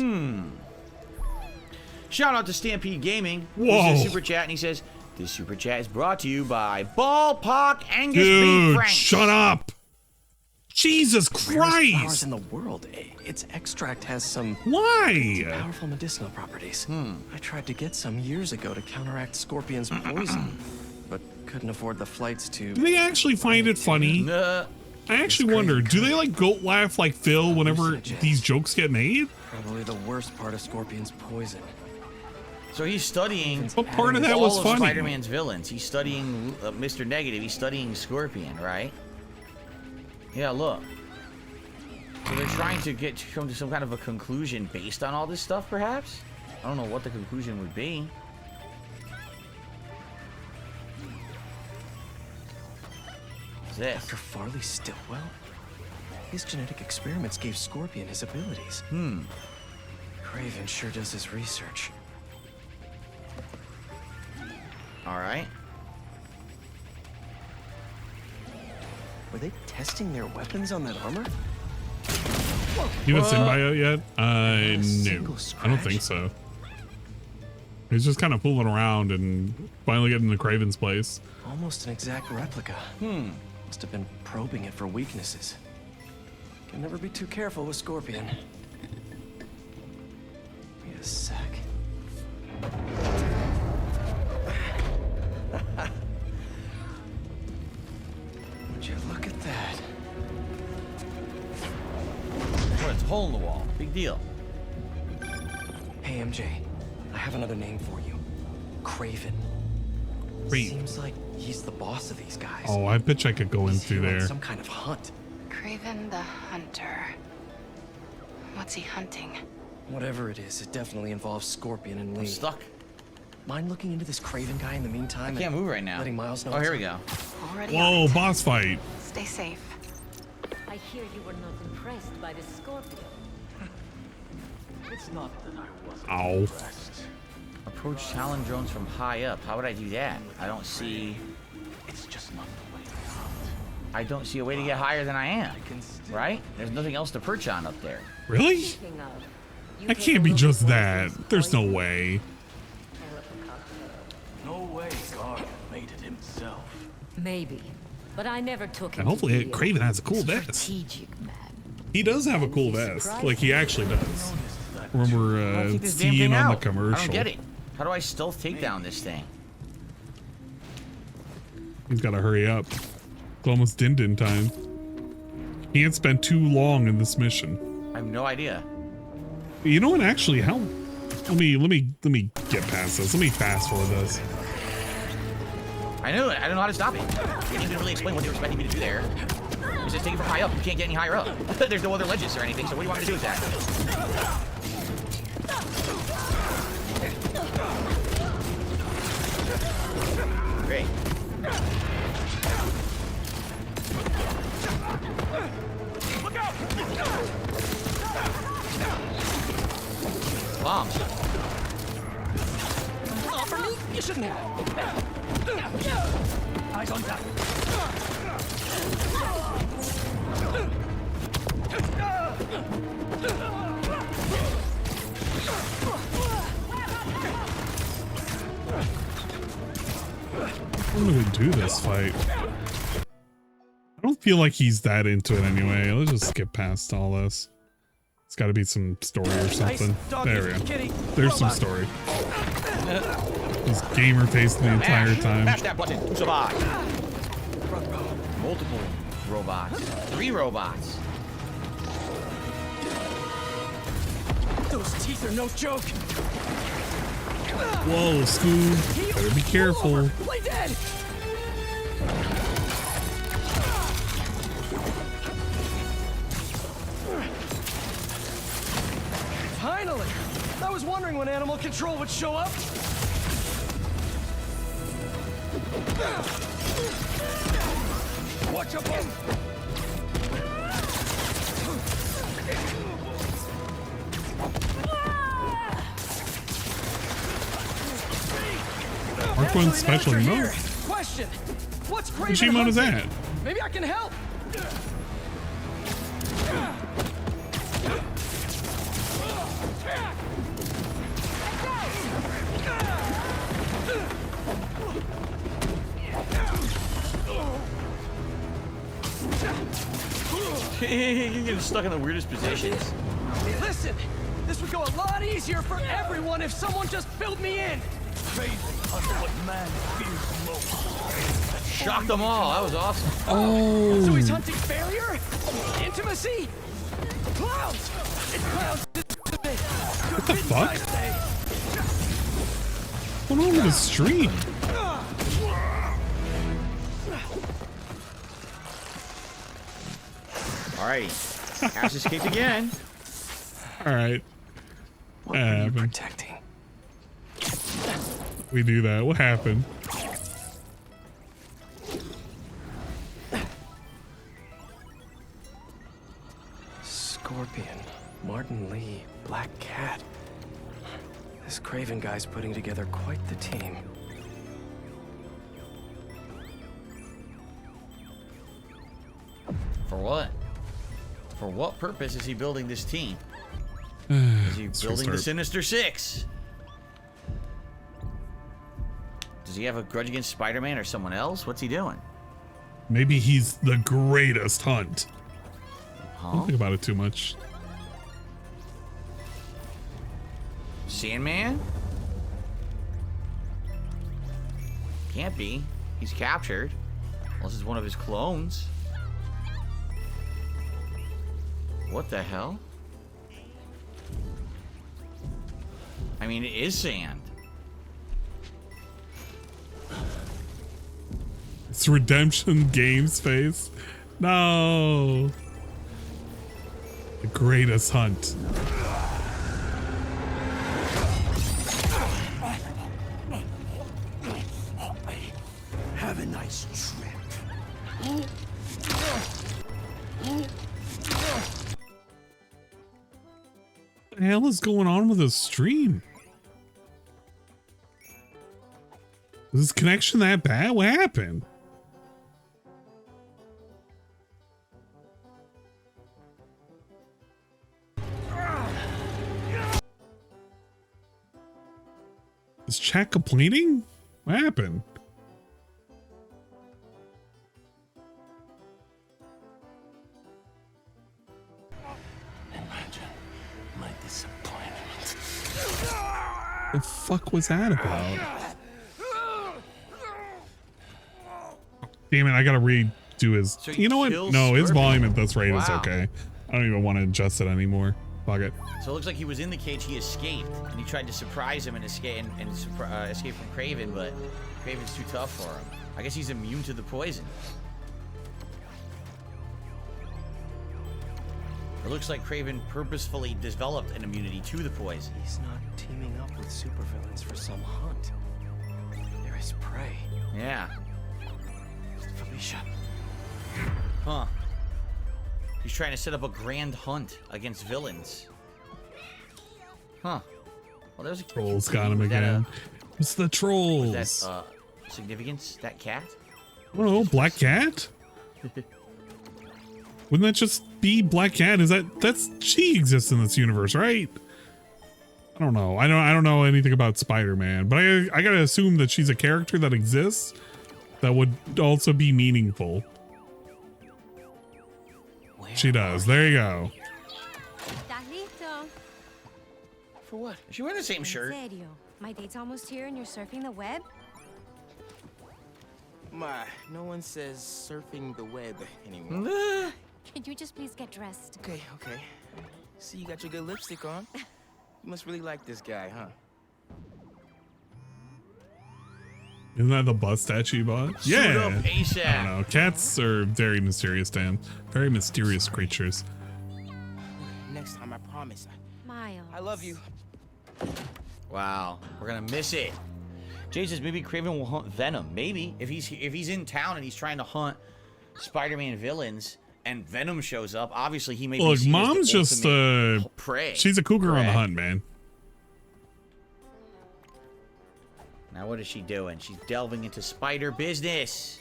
Shout out to Stampede Gaming. Whoa. He's a super chat and he says, this super chat is brought to you by Ballpark Angus Dude, Beef Franks. shut up. Jesus Rarest flowers Christ. in the world. Its extract has some Why? powerful medicinal properties. I tried to get some years ago to counteract Scorpion's poison, but couldn't afford the flights to. Do they actually find it funny? Nah. I actually wonder, do they like goat laugh like Phil whenever these jokes get made? Probably the worst part of Scorpion's poison. So he's studying What part of that all was of funny? Spider-Man's villains. He's studying Mr. Negative. He's studying Scorpion, right? Yeah, look. So they're trying to come to some kind of a conclusion based on all this stuff, perhaps? I don't know what the conclusion would be. What's this? Dr. Farley Stillwell? His genetic experiments gave Scorpion his abilities. Craven sure does his research. All right. Were they testing their weapons on that armor? You have symbiote yet? No. I don't think so. He's just kind of fooling around and finally getting to Craven's place. Almost an exact replica. Must have been probing it for weaknesses. Can never be too careful with Scorpion. Wait a sec. Would you look at that? Oh, it's a hole in the wall. Big deal. Hey, MJ. I have another name for you. Craven. Wait. Seems like he's the boss of these guys. Oh, I bet I could go in He's through here on there. some kind of hunt. Craven the Hunter. What's he hunting? Whatever it is, it definitely involves Scorpion and Lee. I'm stuck. Mind looking into this Craven guy in the meantime? I can't move right now. Letting Miles know. Oh, here we go. Already Whoa, boss fight. Stay safe. I hear you were not impressed by the Scorpio. It's not that I wasn't Ow. impressed. Approach Talon drones from high up. How would I do that? I don't see. It's just not the way I don't see a way to get higher than I am. Right? There's nothing else to perch on up there. Really? That can't be just that. There's no way. No way God made it himself. Maybe, but I never took him. And hopefully Craven has a cool vest. Strategic man. He does have a cool vest. Like, he actually does. Remember Take this damn seeing thing on the out. commercial. I don't get it. How do I stealth take down this thing? He's got to hurry up. It's almost din time. He can't spend too long in this mission. I have no idea. You know what? Actually, how? Let me get past this. Let me fast forward this. I knew it. I don't know how to stop it. You didn't even really explain what you were expecting me to do there. You just take it from high up. You can't get any higher up. There's no other ledges or anything. So what do you want me to do with that? Great. Look out! Bombs. Oh, for me, you shouldn't have. Eyes on top. How do we do this fight? I don't feel like he's that into it anyway. Let's just skip past all this. It's got to be some story or something. There we go. There's some story. He's gamer faced the entire time. Mash that button to survive. Multiple robots. 3 robots. Those teeth are no joke. Whoa, Scoob. Better be careful. Play dead. Finally! I was wondering when animal control would show up. Watch your bum! Mark 1 special emote. Question: what's Craven? Which emote is that? Maybe I can help. You're getting stuck in the weirdest positions. Listen, this would go a lot easier for everyone if someone just filled me in. Craven hunts what man fears most. Shocked them all. That was awesome. Oh. So he's hunting failure? Intimacy? Clowns! It's clowns. What the fuck? What's going on with the stream? Alrighty. Ash escaped again. Alright. What are you protecting? We do that. What happened? Scorpion, Martin Lee, Black Cat. This Craven guy's putting together quite the team. For what? For what purpose is he building this team? Is he building the Sinister Six? Does he have a grudge against Spider-Man or someone else? What's he doing? Maybe he's the greatest hunt. Huh? Don't think about it too much. Sandman? Can't be. He's captured. Unless it's one of his clones. What the hell? I mean, it is sand. It's Redemption Games face. No. The greatest hunt. What the hell is going on with this stream? Is this connection that bad? What happened? Is chat complaining? What happened? Imagine my disappointment. The fuck was that about? Damn it, I gotta redo his. So you know what? kill No, his Scorpion. volume at this rate is Wow. okay. I don't even want to adjust it anymore. Fuck it. So it looks like he was in the cage. He escaped, and he tried to surprise him and escape escape from Craven, but Craven's too tough for him. I guess he's immune to the poison. It looks like Craven purposefully developed an immunity to the poison. He's not teaming up with supervillains for some hunt. They're his prey. Yeah. Felicia. Huh. He's trying to set up a grand hunt against villains. Huh. Well, there's a Trolls got him was that again. It's the trolls. Was that significance? That cat? I don't know, Black Cat? Wouldn't that just be Black Cat? She exists in this universe, right? I don't know. I don't know anything about Spider-Man, but I gotta assume that she's a character that exists that would also be meaningful. She does. There you go. For what? Is she wearing the same shirt? Serio? My date's almost here and you're surfing the web? My, no one says surfing the web anymore. Can you just please get dressed? Okay. See, you got your good lipstick on. You must really like this guy, huh? Isn't that the bus statue you bought? Suit up Yeah. ASAP. I don't know. Cats are very mysterious, Dan. Very mysterious creatures. Next time, I promise. Miles. I love you. Wow, we're gonna miss it. Jay says maybe Craven will hunt Venom. Maybe if he's in town and he's trying to hunt Spider-Man villains and Venom shows up, obviously he may be Look, seen as the Mom's just ultimate prey. she's a cougar on the Correct. hunt, man. Now what is she doing? She's delving into spider business.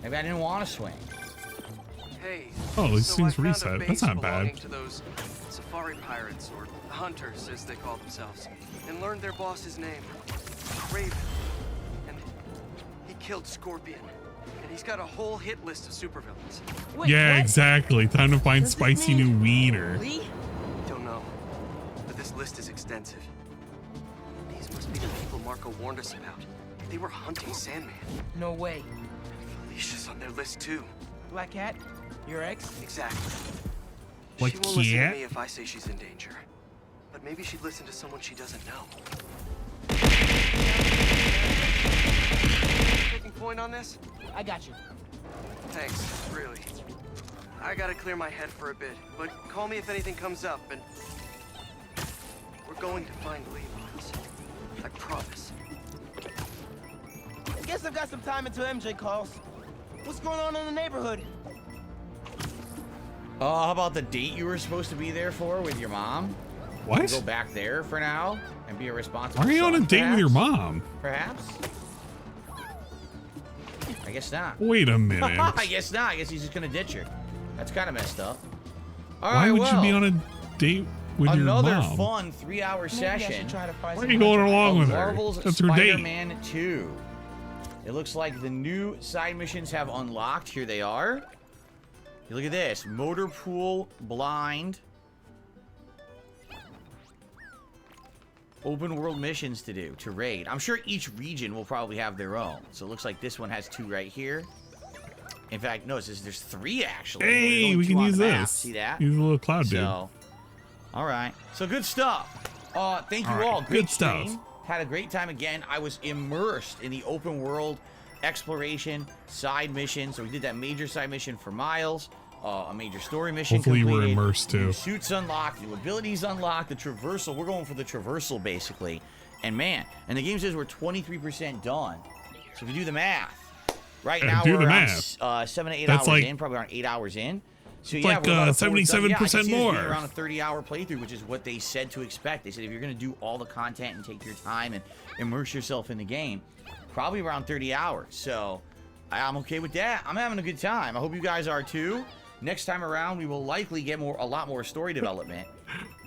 Maybe I didn't want to swing. Hey. Oh, these so things I found a reset. base That's not belonging bad. to those safari pirates, or hunters, as they call themselves, and learned their boss's name, Craven. And he killed Scorpion. And he's got a whole hit list of supervillains. Yeah, exactly. Time to find spicy new wiener. Don't know, but this list is extensive. These must be the people Marco warned us about. They were hunting Sandman. No way. Felicia's on their list too. Black Cat? Your ex? Exactly. Like she won't listen to cat? me if I say she's in danger. But maybe she'd listen to someone she doesn't know. Taking point on this? I got you. Thanks, really. I gotta clear my head for a bit, but call me if anything comes up, and we're going to find Lee, Miles. I promise. Guess I've got some time until MJ calls. What's going on in the neighborhood? Oh, how about the date you were supposed to be there for with your mom? What? You go back there for now and be a responsible Why are you on a son, date with your perhaps? mom? Perhaps? I guess not. Wait a minute. I guess not. I guess he's just gonna ditch her. That's kind of messed up. All Why right, would well, you be on a date with your another mom? fun 3-hour session. Why are you going along with her? Marvel's That's her date. Spider-Man 2. It looks like the new side missions have unlocked. Here they are. You look at this. Motor pool blind. Open world missions to do, to raid. I'm sure each region will probably have their own. So it looks like this one has 2 right here. In fact, no, it says there's 3 actually. There's Hey, only we 2 can on use the map. this. See that? Use a little cloud dude. So, all right. So good stuff. Thank you All right, all. good Great stuff. stream. Had a great time again. I was immersed in the open world exploration side mission. So we did that major side mission for Miles. a major story mission Hopefully completed. we're immersed too. New suits unlocked, new abilities unlocked, the traversal. We're going for the traversal basically. And man, and the game says we're 23% done. So if you do the math, right now we're around 7 to 8 hours in, probably around 8 hours in. So yeah, like 77% more. Around a 30-hour playthrough, which is what they said to expect. They said if you're going to do all the content and take your time and immerse yourself in the game, probably around 30 hours. So I'm okay with that. I'm having a good time. I hope you guys are too. Next time around, we will likely get a lot more story development.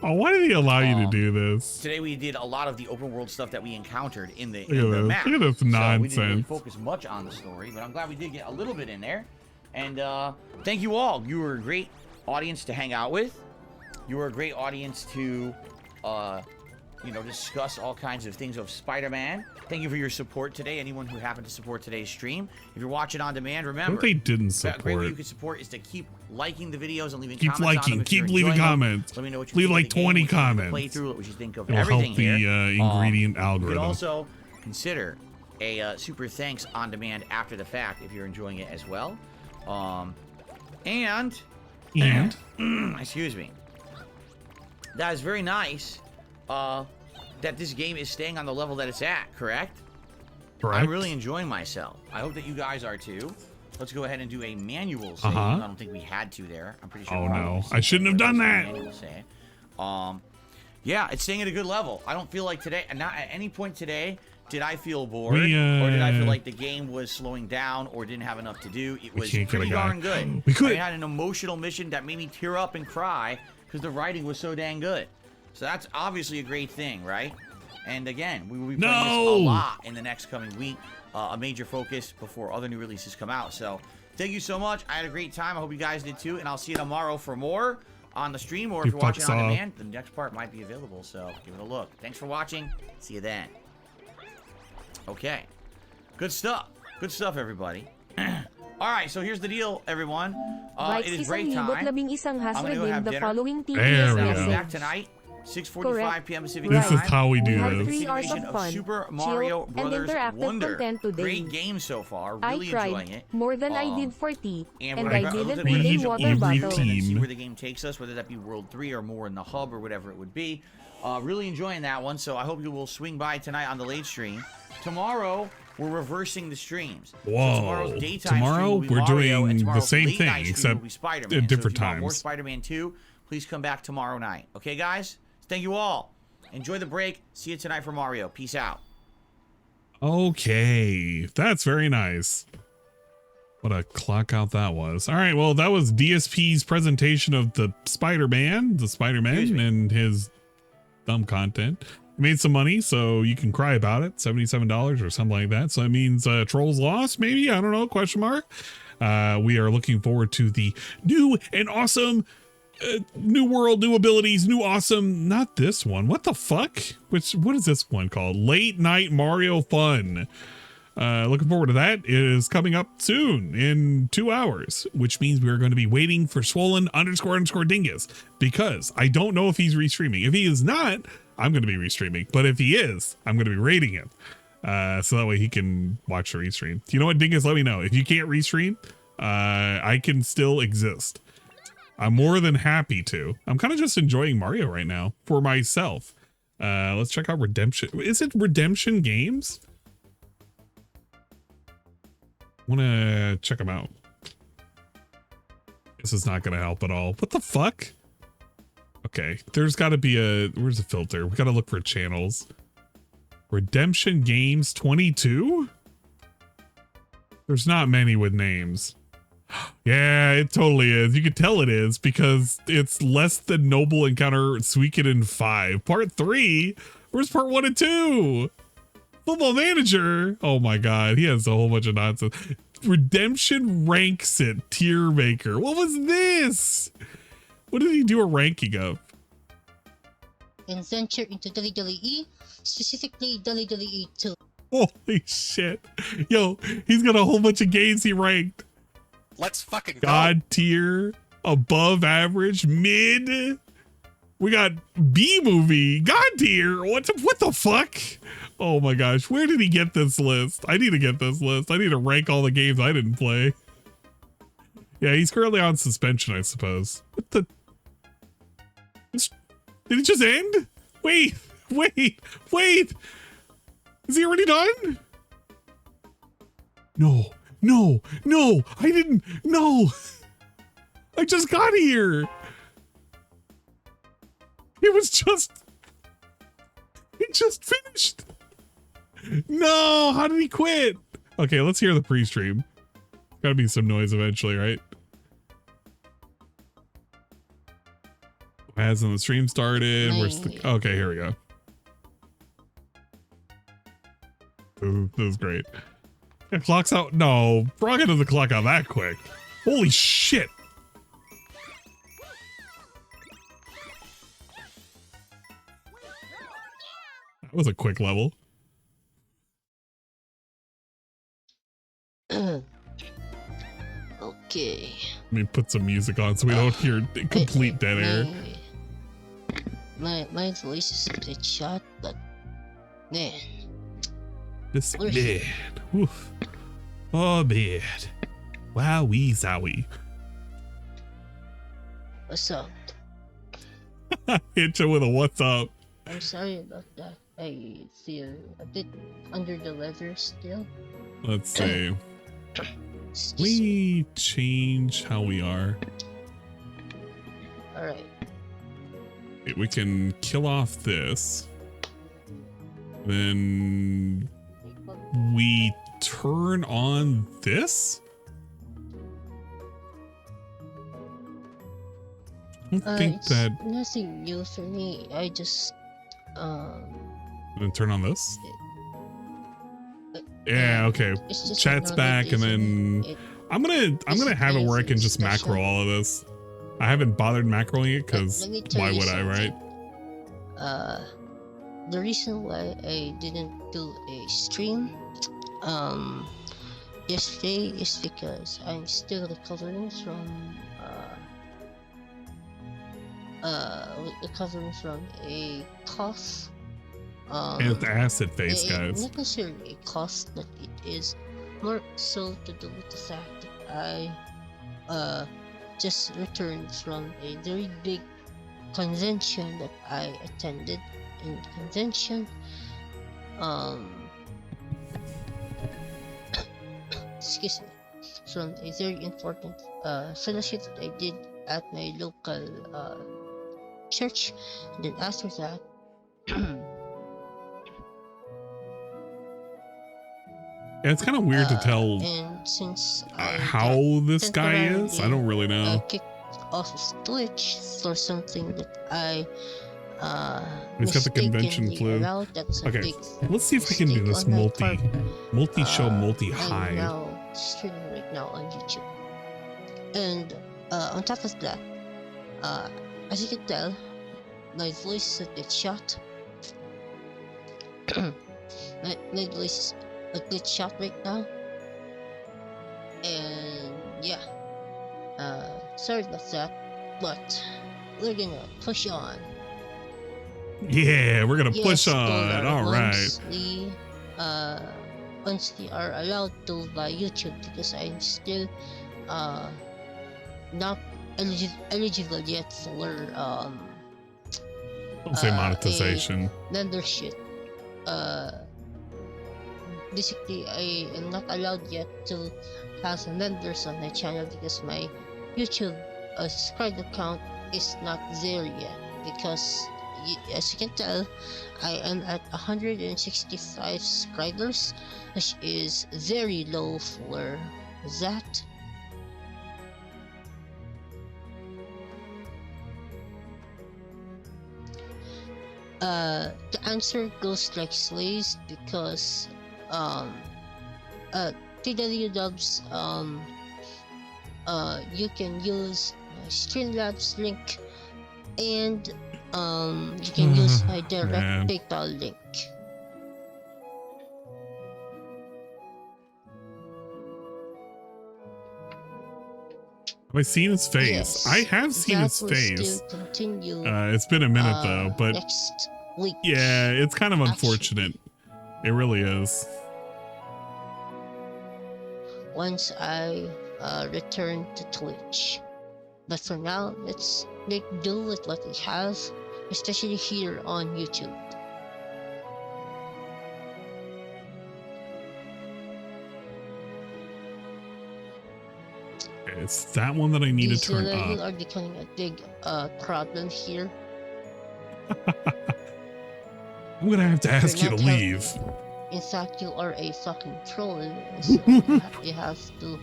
Oh, why did he allow you to do this? Today we did a lot of the open world stuff that we encountered in the map. Look at this so nonsense. we didn't really focus much on the story, but I'm glad we did get a little bit in there. And thank you all. You were a great audience to hang out with. You were a great audience to, discuss all kinds of things of Spider-Man. Thank you for your support today. Anyone who happened to support today's stream. If you're watching on demand, remember. What they didn't support. A great way you can support is to keep liking the videos and leaving keep comments liking, on them. keep leaving comments. Let me know what you leave think like of the 20 game, comments. Playthrough, what you think of It'll everything help the ingredient algorithm. You can also consider a super thanks on demand after the fact if you're enjoying it as well. And excuse me. That is very nice. That this game is staying on the level that it's at, correct? Correct. I'm really enjoying myself. I hope that you guys are too. Let's go ahead and do a manual save. I don't think we had to there. I'm pretty sure. Oh no, I shouldn't have done that. Manual save. Yeah, it's staying at a good level. I don't feel like today, and not at any point today, did I feel bored, or did I feel like the game was slowing down or didn't have enough to do. It was pretty darn good. I had an emotional mission that made me tear up and cry because the writing was so dang good. So that's obviously a great thing, right? And again, we will be playing this a lot in the next coming week. A major focus before other new releases come out. So thank you so much. I had a great time. I hope you guys did too. And I'll see you tomorrow for more on the stream. Or if you're watching on demand, the next part might be available. So give it a look. Thanks for watching. See you then. Okay. Good stuff. Good stuff, everybody. All right, so here's the deal, everyone. It is break time. I'm going to go have dinner. There we I'll go. be back tonight. 6:45 p.m. Pacific time. This is how we do this. 3 hours of fun, Super Mario chill, Brothers and interactive Wonder. content today. Great game so far. Really I cried enjoying it. more than I did for tea, and we're I gonna didn't look at need each a water bottle. and see where the game takes us, whether that be World 3 or more in the hub or whatever it would be. Really enjoying that one, so I hope you will swing by tonight on the late stream. Tomorrow, we're reversing the streams. Whoa. So tomorrow's daytime Tomorrow, stream will be we're Mario, and doing the tomorrow's same late thing, night stream except will be Spider-Man. at different so if you want more times. Spider-Man 2, please come back tomorrow night. Okay, guys? Thank you all. Enjoy the break. See you tonight for Mario. Peace out. Okay, that's very nice. What a clock out that was. All right, well, that was DSP's presentation of the Spider-Man and his dumb content. He made some money, so you can cry about it. $77 or something like that. So that means Trolls lost, maybe? I don't know, question mark. We are looking forward to the new and awesome new world, new abilities, new awesome, not this one. What the fuck? What is this one called? Late Night Mario Fun. Looking forward to that. It is coming up soon in 2 hours, which means we are going to be waiting for swollen__dingus because I don't know if he's restreaming. If he is not, I'm going to be restreaming. But if he is, I'm going to be rating him. So that way he can watch the restream. You know what, Dingus? Let me know. If you can't restream, I can still exist. I'm more than happy to. I'm kind of just enjoying Mario right now for myself. Let's check out Redemption. Is it Redemption Games? I want to check them out. This is not going to help at all. What the fuck? Okay, there's got to be where's the filter? We got to look for channels. Redemption Games 22? There's not many with names. Yeah, it totally is. You can tell it is because it's Less Than Noble Encounter Suikoden 5. Part 3? Where's part 1 and 2? Football Manager. Oh my god, he has a whole bunch of nonsense. Redemption ranks it. Tier maker. What was this? What did he do a ranking of? And venture into WWE, specifically WWE 2. Holy shit. Yo, he's got a whole bunch of games he ranked. Let's fucking go. God tier, above average, mid. We got B movie, God tier. What the fuck? Oh my gosh, where did he get this list? I need to get this list. I need to rank all the games I didn't play. Yeah, he's currently on suspension, I suppose. What the? Did it just end? Wait. Is he already done? No. I didn't. No. I just got here. It just finished. No, how did he quit? Okay, let's hear the pre-stream. Gotta be some noise eventually, right? Hasn't the stream started? Where's the... Okay, here we go. This is great. It clocks out. No, Braga doesn't clock out that quick. Holy shit. That was a quick level. Okay. Let me put some music on so we don't hear complete dead air. My voice is a bit shot, but man. This man. Oof. Oh man. Wowee zowie. What's up? Hit you with a what's up. I'm sorry about that. I feel a bit under the weather still. Let's see. We change how we are. Alright. We can kill off this. Then we turn on this? I don't think it's that... nothing new for me. I just Then turn on this? Yeah, okay. Chat's back, and then I'm gonna have it where I can just macro all of this. I haven't bothered macroing it because why would I, right? The reason why I didn't do a stream yesterday is because I'm still recovering from a cough. It's acid face, guys. Not necessarily a cough, but it is more so to do with the fact that I just returned from a very big convention that I attended. In the convention, excuse me, from a very important fellowship that I did at my local church. And then after that, Yeah, it's kind of weird to tell and since how this guy is. I don't really know. Kicked off of Twitch for something that I He's got the convention flu. Okay, let's see if I can do this multi-show, multi-hide. I'm now streaming right now on YouTube. And on top of that, as you can tell, my voice is a bit shot. my voice is a bit shot right now. And yeah, sorry about that, but we're gonna push on. Yeah, we're gonna push on. All right. Once we are allowed to by YouTube, because I'm still not eligible yet for don't say monetization. Membership. Basically, I am not allowed yet to have members on my channel because my YouTube subscribe account is not there yet. Because as you can tell, I am at 165 subscribers, which is very low for that. The answer goes like slaves because TWDubs, you can use my Streamlabs link, and you can use my direct PayPal link. Have I seen his face? Yes, I have seen his face. It's been a minute though, but next week, yeah, it's kind of unfortunate. It really is. Once I return to Twitch. But for now, let's make do with what we have, especially here on YouTube. It's that one that I need to turn up. You are becoming a big problem here. I'm gonna have to ask you to leave. In fact, you are a fucking troll. So you have to,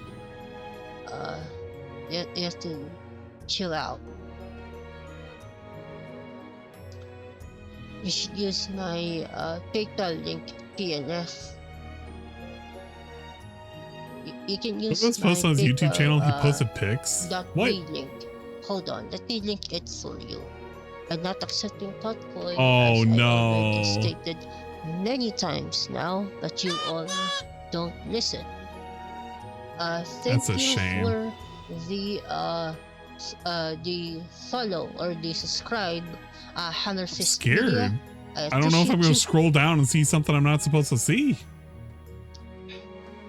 you have to chill out. You should use my PayPal link, PNF. You can use was post on his YouTube channel. He posted pics. What? Link. Hold on, let me link it for you. I'm not accepting Potcoin. Oh as no! I already stated many times now, but you all don't listen. Thank That's a you shame. for the follow or the subscribe. Hammerfist Scared. Media. I don't know if I'm gonna scroll down and see something I'm not supposed to see.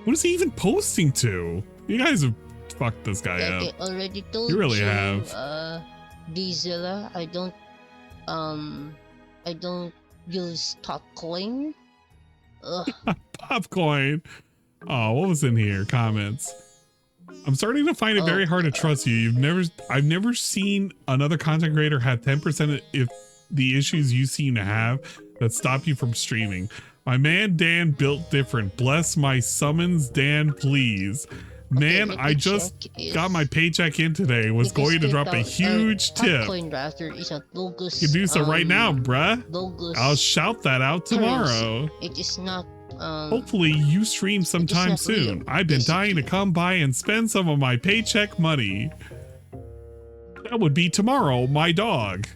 What is he even posting to? You guys have fucked this guy up. I already told You really have. Dizilla, I don't use Popcoin. Popcoin. Oh, what was in here? Comments. I'm starting to find it very hard to trust you. I've never seen another content creator have 10% if the issues you seem to have that stop you from streaming. My man Dan built different. Bless my summons, Dan, please. Man, I just got my paycheck in today. Was going to drop a huge tip. Is a bogus, You can do so right now, bruh. bogus I'll shout that out tomorrow. currency. It is not. Hopefully you stream sometime not soon. real, I've been dying to come by and spend some of my paycheck money. That would be tomorrow, my dog.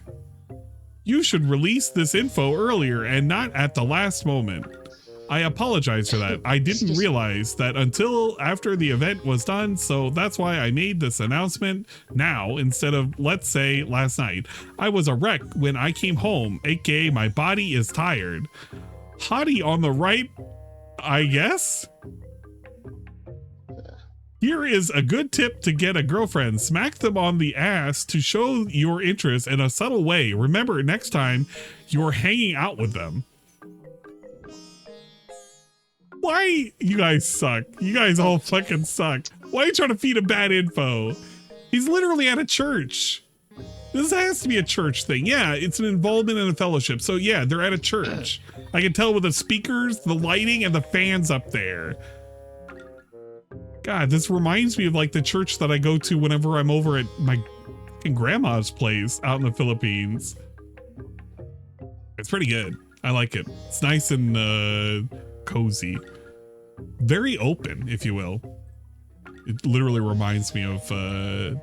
You should release this info earlier and not at the last moment. I apologize for that. I didn't realize that until after the event was done, so that's why I made this announcement now instead of, let's say, last night. I was a wreck when I came home, aka my body is tired. Hottie on the right, I guess? Here is a good tip to get a girlfriend. Smack them on the ass to show your interest in a subtle way. Remember, next time you're hanging out with them. Why? You guys suck. You guys all fucking suck. Why are you trying to feed him bad info? He's literally at a church. This has to be a church thing. Yeah, it's an involvement in a fellowship. So yeah, they're at a church. I can tell with the speakers, the lighting, and the fans up there. God, this reminds me of like the church that I go to whenever I'm over at my fucking grandma's place out in the Philippines. It's pretty good. I like it. It's nice and cozy. Very open, if you will. It literally reminds me of the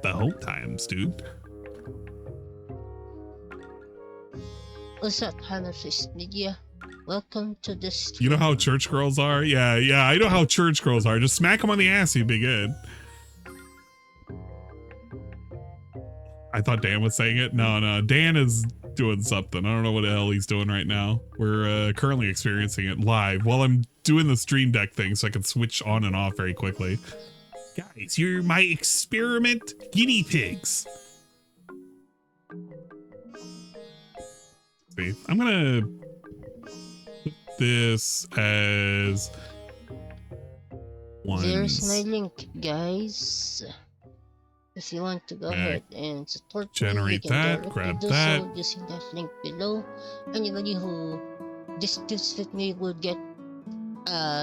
home times, dude. What's up, Hammerfist Media? Welcome to the stream. You know how church girls are? Yeah, I know how church girls are. Just smack them on the ass, you'd be good. I thought Dan was saying it. No, Dan is doing something. I don't know what the hell he's doing right now. We're currently experiencing it live while I'm doing the stream deck thing so I can switch on and off very quickly. Guys, you're my experiment guinea pigs. See, I'm gonna put this as one. There's my link, guys. If you want to go ahead and support generate me, you can that, grab do that. so using that link below. Anybody who disputes with me will get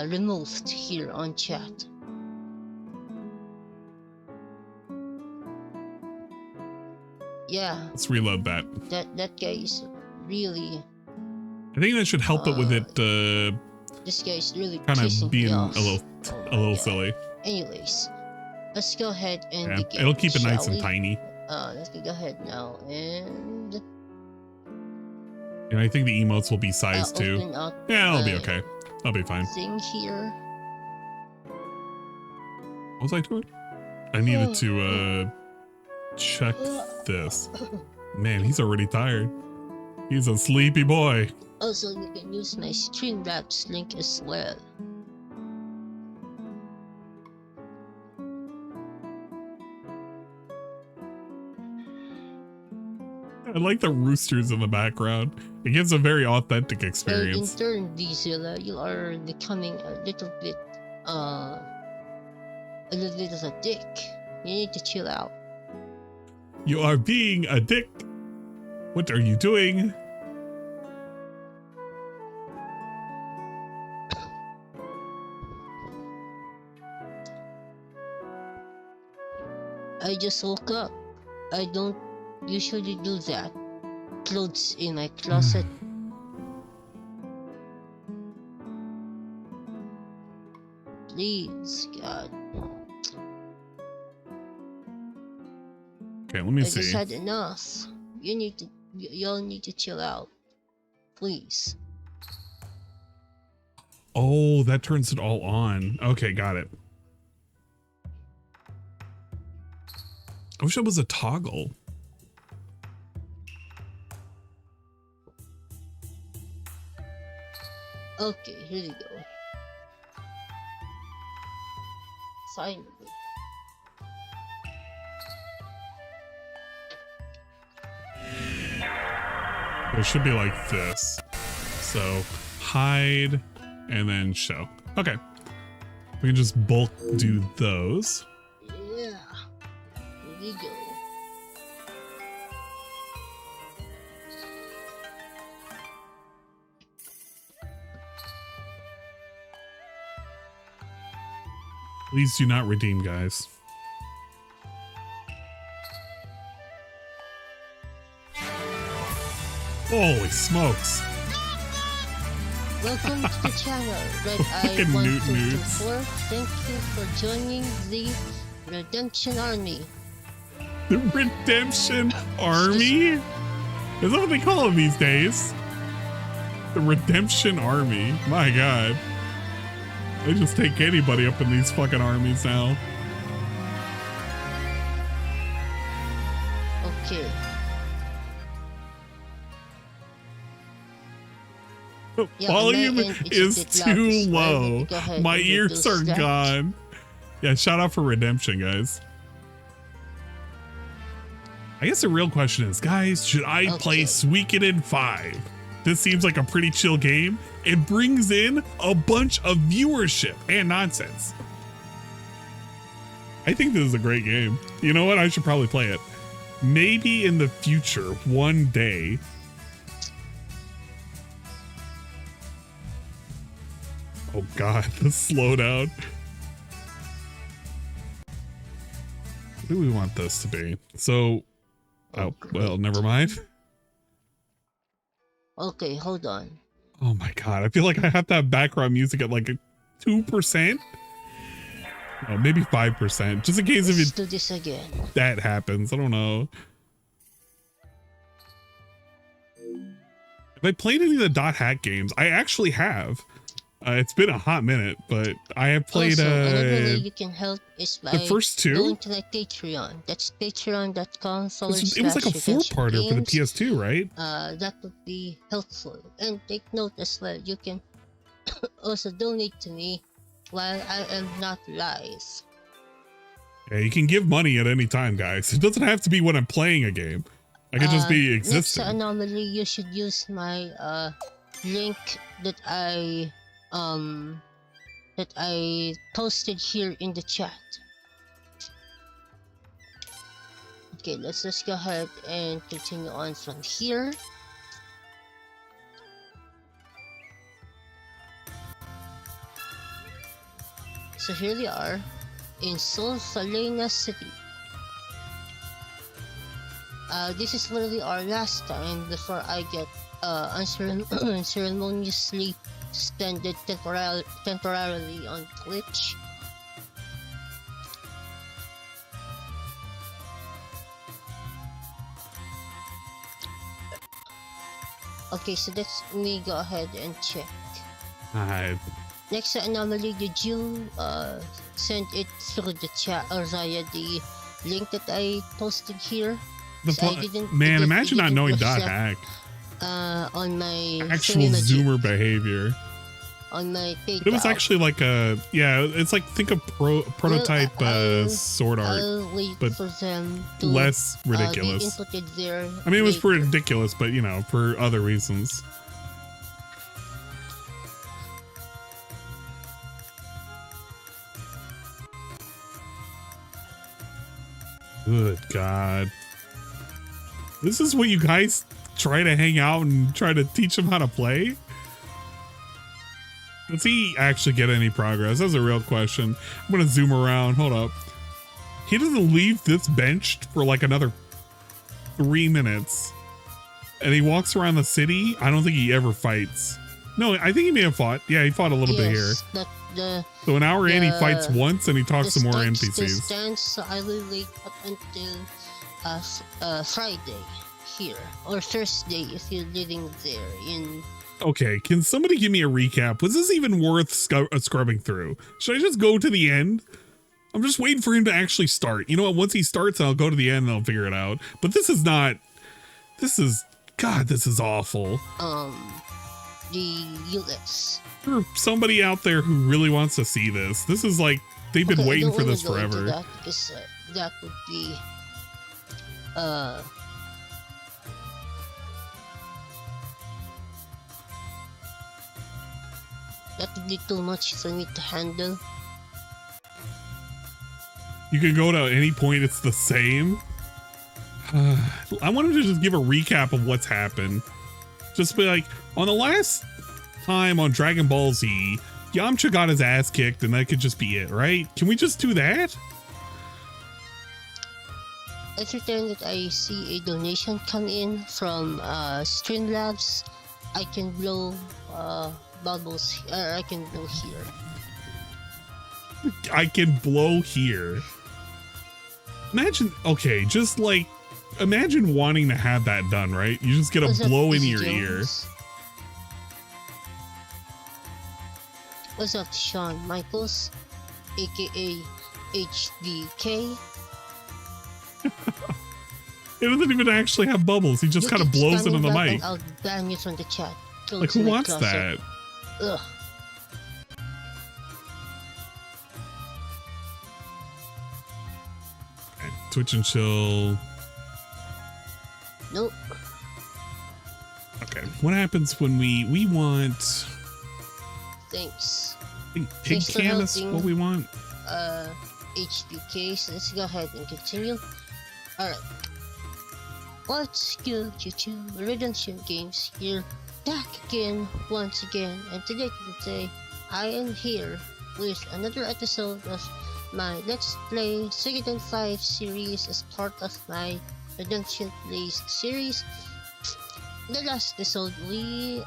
removed here on chat. Yeah. Let's reload that. That guy is really. I think that should help it with it. This guy is really kind of pissing being me off. a little silly. Anyways, let's go ahead and Yeah, begin, it'll keep it nice shall and we? tiny. Let's go ahead now and And I think the emotes will be sized too. open up Yeah, it'll be my okay. I'll be fine. thing here. What was I doing? I needed to check this. Man, he's already tired. He's a sleepy boy. Also, you can use my Streamlabs link as well. I like the roosters in the background. It gives a very authentic experience. In turn, Diesel, you are becoming a little bit of a dick. You need to chill out. You are being a dick. What are you doing? I just woke up. I don't usually do that. Clothes in my closet. Please, God. Okay, let me see. I just had enough. Y'all need to chill out. Please. Oh, that turns it all on. Okay, got it. I wish it was a toggle. Okay, here we go. Finally. It should be like this. So hide and then show. Okay. We can just bulk do those. Yeah. Here we go. Please do not redeem, guys. Holy smokes. Welcome to the channel, Red Eye 1224. Thank you for joining the Redemption Army. The Redemption Army? Is that what they call them these days? The Redemption Army. My God. They just take anybody up in these fucking armies now. Okay. Volume is too low. My ears are gone. Yeah, shout out for Redemption, guys. I guess the real question is, guys, should I play Suikoden 5? This seems like a pretty chill game. It brings in a bunch of viewership and nonsense. I think this is a great game. You know what? I should probably play it. Maybe in the future, one day. Oh God, the slowdown. What do we want this to be? So, oh, well, never mind. Okay, hold on. Oh my God, I feel like I have to have background music at like 2%. Oh, maybe 5%, just in case Let's if it do this again. That happens. I don't know. Have I played any of the Dot Hack games? I actually have. It's been a hot minute, but I have played also, another way you can help is by the first two. Going to like Patreon. That's patreon.com. It was like a 4-parter for the PS2, right? That would be helpful. And take note as well, you can also donate to me while I am not live. Yeah, you can give money at any time, guys. It doesn't have to be when I'm playing a game. I could just be existing. Next anomaly, you should use my link that I posted here in the chat. Okay, let's just go ahead and continue on from here. So here we are in Sol Salena City. This is where we are last time before I get unceremoniously suspended temporarily on Twitch. Okay, so let's me go ahead and check. Alright. Next anomaly, did you send it through the chat or via the link that I posted here? Man, imagine not knowing Dot Hack. On my actual Zoomer behavior. on my page. It was actually like a, yeah, it's like, think of prototype sword art, but for them to, less be ridiculous. inputted there I mean, it was later. ridiculous, but you know, for other reasons. Good God. This is what you guys try to hang out and try to teach him how to play? Does he actually get any progress? That's a real question. I'm gonna zoom around. Hold up. He doesn't leave this bench for like another 3 minutes. And he walks around the city. I don't think he ever fights. No, I think he may have fought. Yeah, he fought a little bit here. So an hour in, he fights once and he talks to more NPCs. Stands silently up until Friday here, or Thursday if you're living there in. Okay, can somebody give me a recap? Was this even worth scrubbing through? Should I just go to the end? I'm just waiting for him to actually start. You know what? Once he starts, I'll go to the end and I'll figure it out. But this is not. This is. God, this is awful. The US. For somebody out there who really wants to see this, this is like they've been waiting for this forever. That, because, that would be that would be too much for me to handle. You can go to any point, it's the same. I wanted to just give a recap of what's happened. Just be like, on the last time on Dragon Ball Z, Yamcha got his ass kicked and that could just be it, right? Can we just do that? Every time that I see a donation come in from Streamlabs, I can blow bubbles. I can blow here. I can blow here. Imagine, okay, just like, imagine wanting to have that done, right? You just get a blow in your ear. What's up, Shawn Michaels, aka HBK? It doesn't even actually have bubbles. He just kind of blows it in the mic. I'll ban you from the chat. Like, who wants that? Ugh. Okay, Twitch and chill. Nope. Okay, what happens when we want? Thanks. I think pig can is what we want. HBK, so let's go ahead and continue. Alright. What's good, YouTube? Redemption Games here, back again, once again, and today, I am here with another episode of my Let's Play Suikoden 5 series as part of my Redemption Plays series. In the last episode, we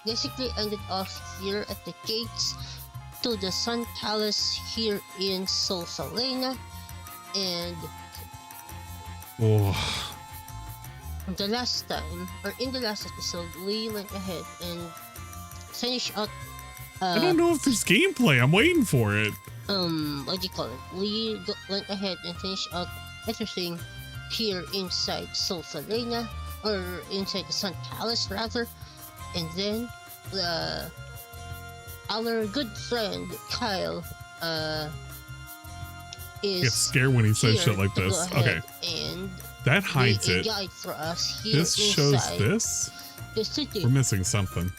basically ended off here at the gates to the Sun Palace here in Solsalena, and the last time, or in the last episode, we went ahead and finished up. I don't know if there's gameplay. I'm waiting for it. What do you call it? We went ahead and finished up everything here inside Solsalena, or inside the Sun Palace rather, and then our good friend Kyle is get scared when he says shit like this. Okay, and that hides it. Guide for us here this shows this. The city. We're missing something.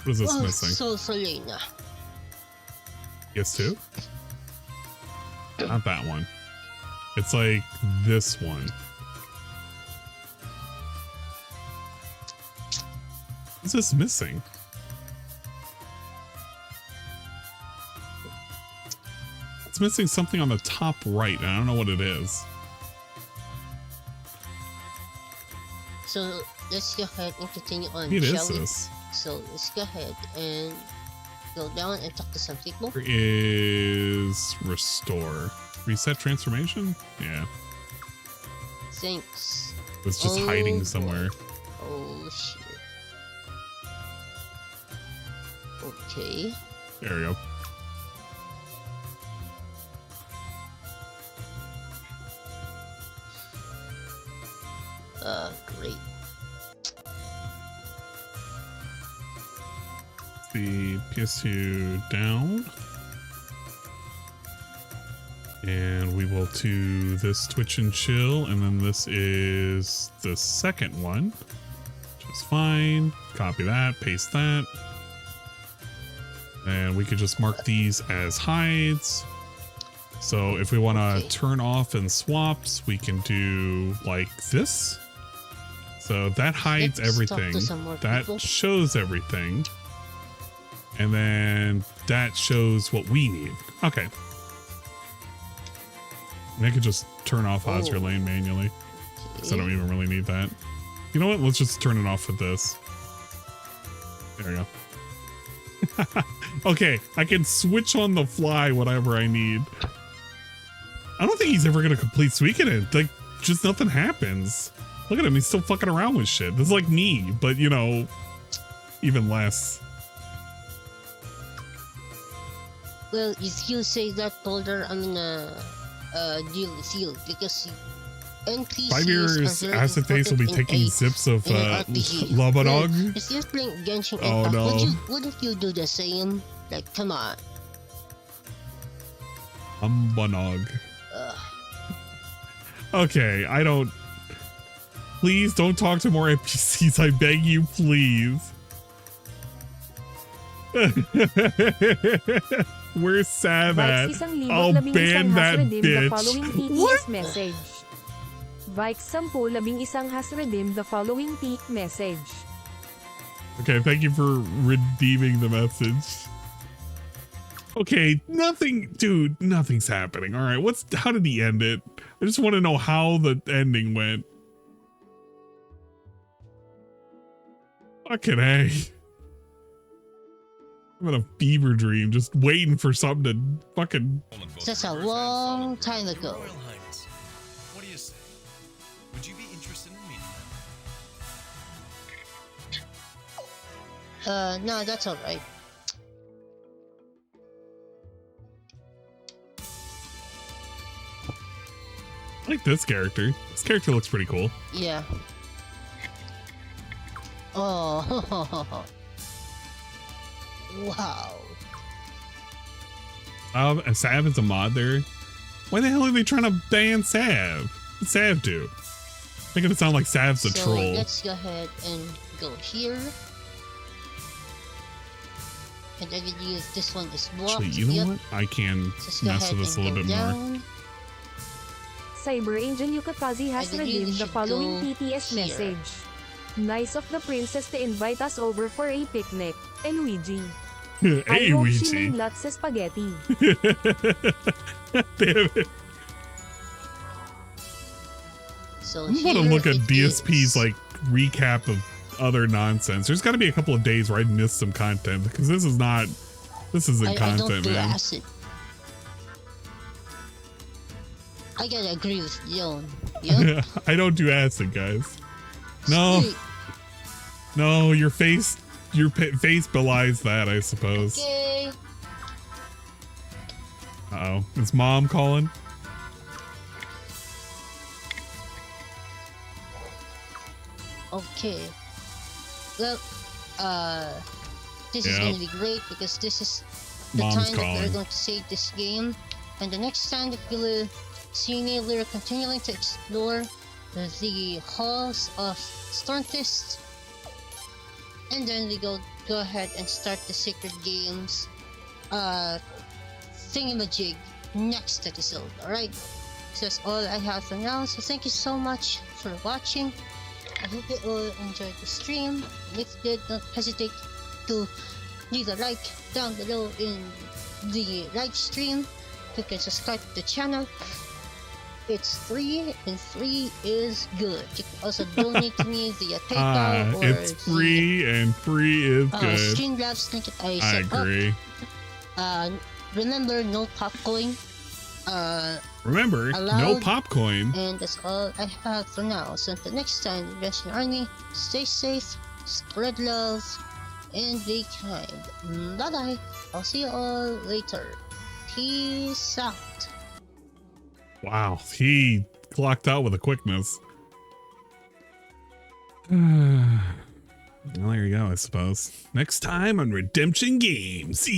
What is this missing? Solsalena. Yes, too. Not that one. It's like this one. What's this missing? It's missing something on the top right, and I don't know what it is. So let's go ahead and continue on. It shall is we? this. So let's go ahead and go down and talk to some people. Where is restore? Reset transformation? Yeah. Thanks. It's just hiding somewhere. Oh shit. Okay. There we go. Great. the PS2 down. And we will do this Twitch and Chill, and then this is the second one, which is fine. Copy that, paste that. And we could just mark these as hides. So if we want to turn off and swaps, we can do like this. So that hides everything. That shows everything. And then that shows what we need. Okay. And I could just turn off Oscar Lane manually, because I don't even really need that. You know what? Let's just turn it off with this. There we go. Okay, I can switch on the fly whatever I need. I don't think he's ever going to complete Suikoden. Like, just nothing happens. Look at him. He's still fucking around with shit. This is like me, but, you know, even less. Well, if you say that, Boulder, I'm gonna deal with you because NPCs 5 years Acetate will be taking zips of Labanog. If you're playing Genshin Oh Impact, no. wouldn't you do the same? Like, come on. Umbanog. Okay, I don't. Please don't talk to more NPCs. I beg you, please. Where's Sav at? I'll ban that bitch. What? Message. Vikes 10-11 has redeemed the following message. Okay, thank you for redeeming the message. Okay, nothing, dude, nothing's happening. All right, how did he end it? I just want to know how the ending went. Fucking A. I'm in a fever dream, just waiting for something to fucking. That's a long time ago. Royal Highness, what do you say? Would you be interested in meeting them? No, that's alright. I like this character. This character looks pretty cool. Yeah. Oh. Wow. Sav is a mod there. Why the hell are they trying to ban Sav? What's Sav do? Making it sound like Sav's a troll. Let's go ahead and go here. And I can use this one is blocked. Actually, you know what? I can mess with this a little bit more. Cyber Angel Yukakazi has redeemed the following TTS message. Nice of the princess to invite us over for a picnic. And Luigi. Hey, I hope Luigi. she made lots of spaghetti. Damn it. So I'm gonna look at DSP's like recap of other nonsense. There's got to be a couple of days where I missed some content because this isn't content, I don't do man. acid. I gotta agree with Yon. Yep. I don't do acid, guys. No. Sweet. No, your face belies that, I suppose. Okay. Uh-oh. Is mom calling? Okay. Well, this is going to be great because this is the Mom's time that calling. we're going to save this game. And the next time that you'll see me, we're continuing to explore the halls of Stormfist. And then we go ahead and start the Sacred Games thingamajig next episode, alright? So that's all I have for now, so thank you so much for watching. I hope you all enjoyed the stream. If you did, don't hesitate to leave a like down below in the live stream. You can subscribe to the channel. It's free and free is good. You can also donate to me via PayPal or it's free and free is good. Streamlabs link that I I set agree. up. Remember, no popcorn. Remember, no allowed. popcorn. And that's all I have for now. So until next time, Genshin Army, stay safe, spread love, and be kind. Bye bye. I'll see you all later. Peace out. Wow, he clocked out with a quickness. Well, there you we go, I suppose. Next time on Redemption Games.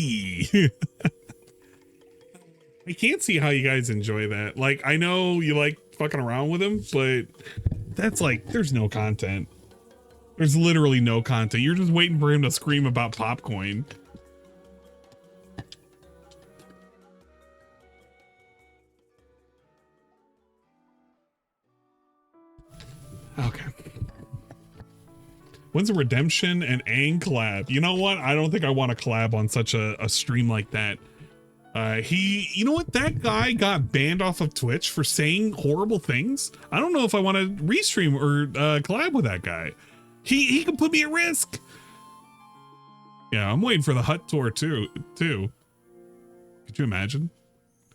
I can't see how you guys enjoy that. Like, I know you like fucking around with him, but that's like, there's no content. There's literally no content. You're just waiting for him to scream about popcorn. Okay. When's a Redemption and Aang collab? You know what? I don't think I want to collab on such a stream like that. You know what? That guy got banned off of Twitch for saying horrible things. I don't know if I want to restream or collab with that guy. He can put me at risk. Yeah, I'm waiting for the Hut tour too. Could you imagine?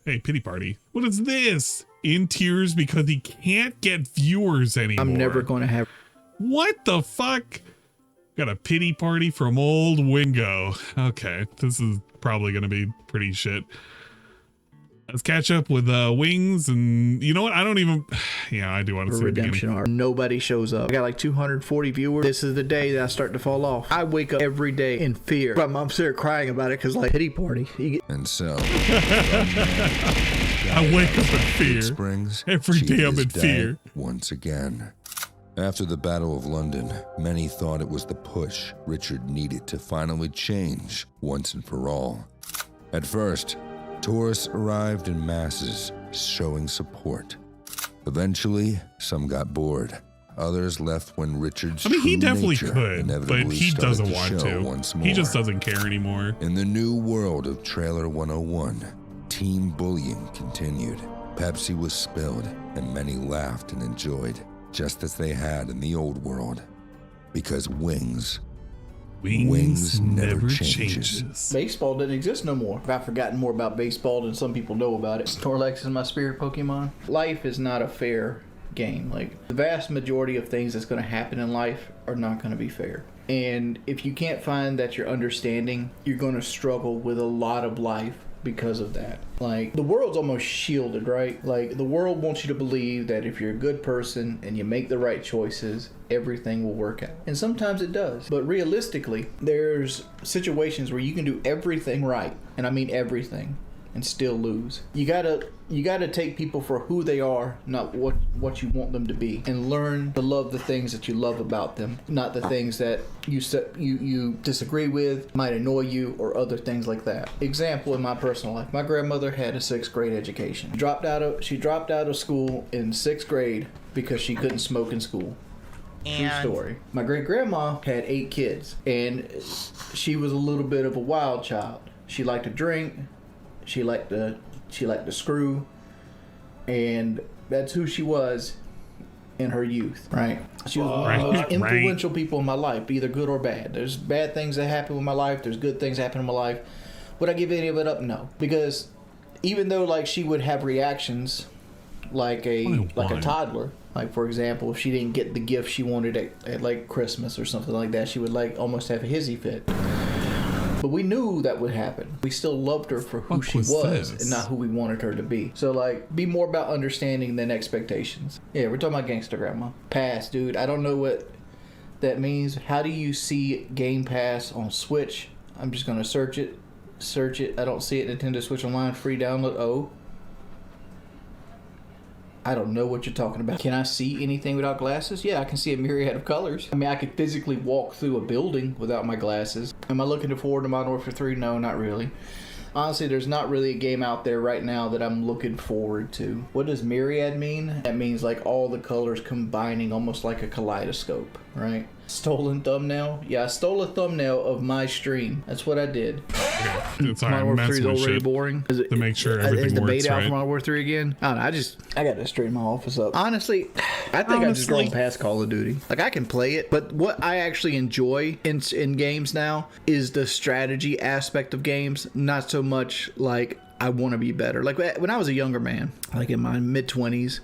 Hey, pity party. What is this? In tears because he can't get viewers anymore. I'm never going to have. What the fuck? Got a pity party from old Wingo. Okay, this is probably going to be pretty shit. Let's catch up with Wings, and you know what? I don't even. Yeah, I do want to see Redemption arc. Nobody shows up. I got like 240 viewers. This is the day that I start to fall off. I wake up every day in fear. My mom's there crying about it because like pity party. And so I wake up in fear. Springs, every day I'm in fear. Once again. After the Battle of London, many thought it was the push Richard needed to finally change once and for all. At first, tourists arrived in masses, showing support. Eventually, some got bored. Others left when Richard's he definitely nature could, but he doesn't want to. Once more. He just doesn't care anymore. In the new world of Trailer 101, team bullying continued. Pepsi was spilled, and many laughed and enjoyed, just as they had in the old world. Because Wings never changes. Baseball doesn't exist no more. I've forgotten more about baseball than some people know about it. Snorlax is my spirit Pokemon. Life is not a fair game. Like, the vast majority of things that's going to happen in life are not going to be fair. And if you can't find that you're understanding, you're going to struggle with a lot of life because of that. Like, the world's almost shielded, right? Like, the world wants you to believe that if you're a good person and you make the right choices, everything will work out. And sometimes it does. But realistically, there's situations where you can do everything right, and I mean everything, and still lose. You gotta take people for who they are, not what you want them to be, and learn to love the things that you love about them, not the things that you disagree with, might annoy you, or other things like that. Example in my personal life: my grandmother had a 6th grade education. She dropped out of school in 6th grade because she couldn't smoke in school. True story. My great grandma had 8 kids, and she was a little bit of a wild child. She liked to drink. She liked to screw, and that's who she was in her youth, right? She was one of the most influential people in my life, either good or bad. There's bad things that happen in my life. There's good things that happen in my life. Would I give any of it up? No, because even though like she would have reactions like a toddler. Like, for example, if she didn't get the gift she wanted at like Christmas or something like that, she would like almost have a hissy fit. But we knew that would happen. We still loved her for who she was and not who we wanted her to be. So, like, be more about understanding than expectations. Yeah, we're talking about Gangsta Grandma. Pass, dude. I don't know what that means. How do you see Game Pass on Switch? I'm just going to search it. I don't see it. Nintendo Switch Online, free download. Oh. I don't know what you're talking about. Can I see anything without glasses? Yeah, I can see a myriad of colors. I mean, I could physically walk through a building without my glasses. Am I looking forward to Modern Warfare 3? No, not really. Honestly, there's not really a game out there right now that I'm looking forward to. What does myriad mean? That means like all the colors combining, almost like a kaleidoscope, right? Stolen thumbnail? Yeah, I stole a thumbnail of my stream. That's what I did. Okay. Sorry, Modern Warfare 3 is already boring. To make sure everything is the works beta out right. for Modern Warfare 3 again? I don't know. I got to straighten my office up. Honestly, I think I've just grown past Call of Duty. Like, I can play it, but what I actually enjoy in games now is the strategy aspect of games, not so much like I want to be better. Like, when I was a younger man, like in my mid-20s,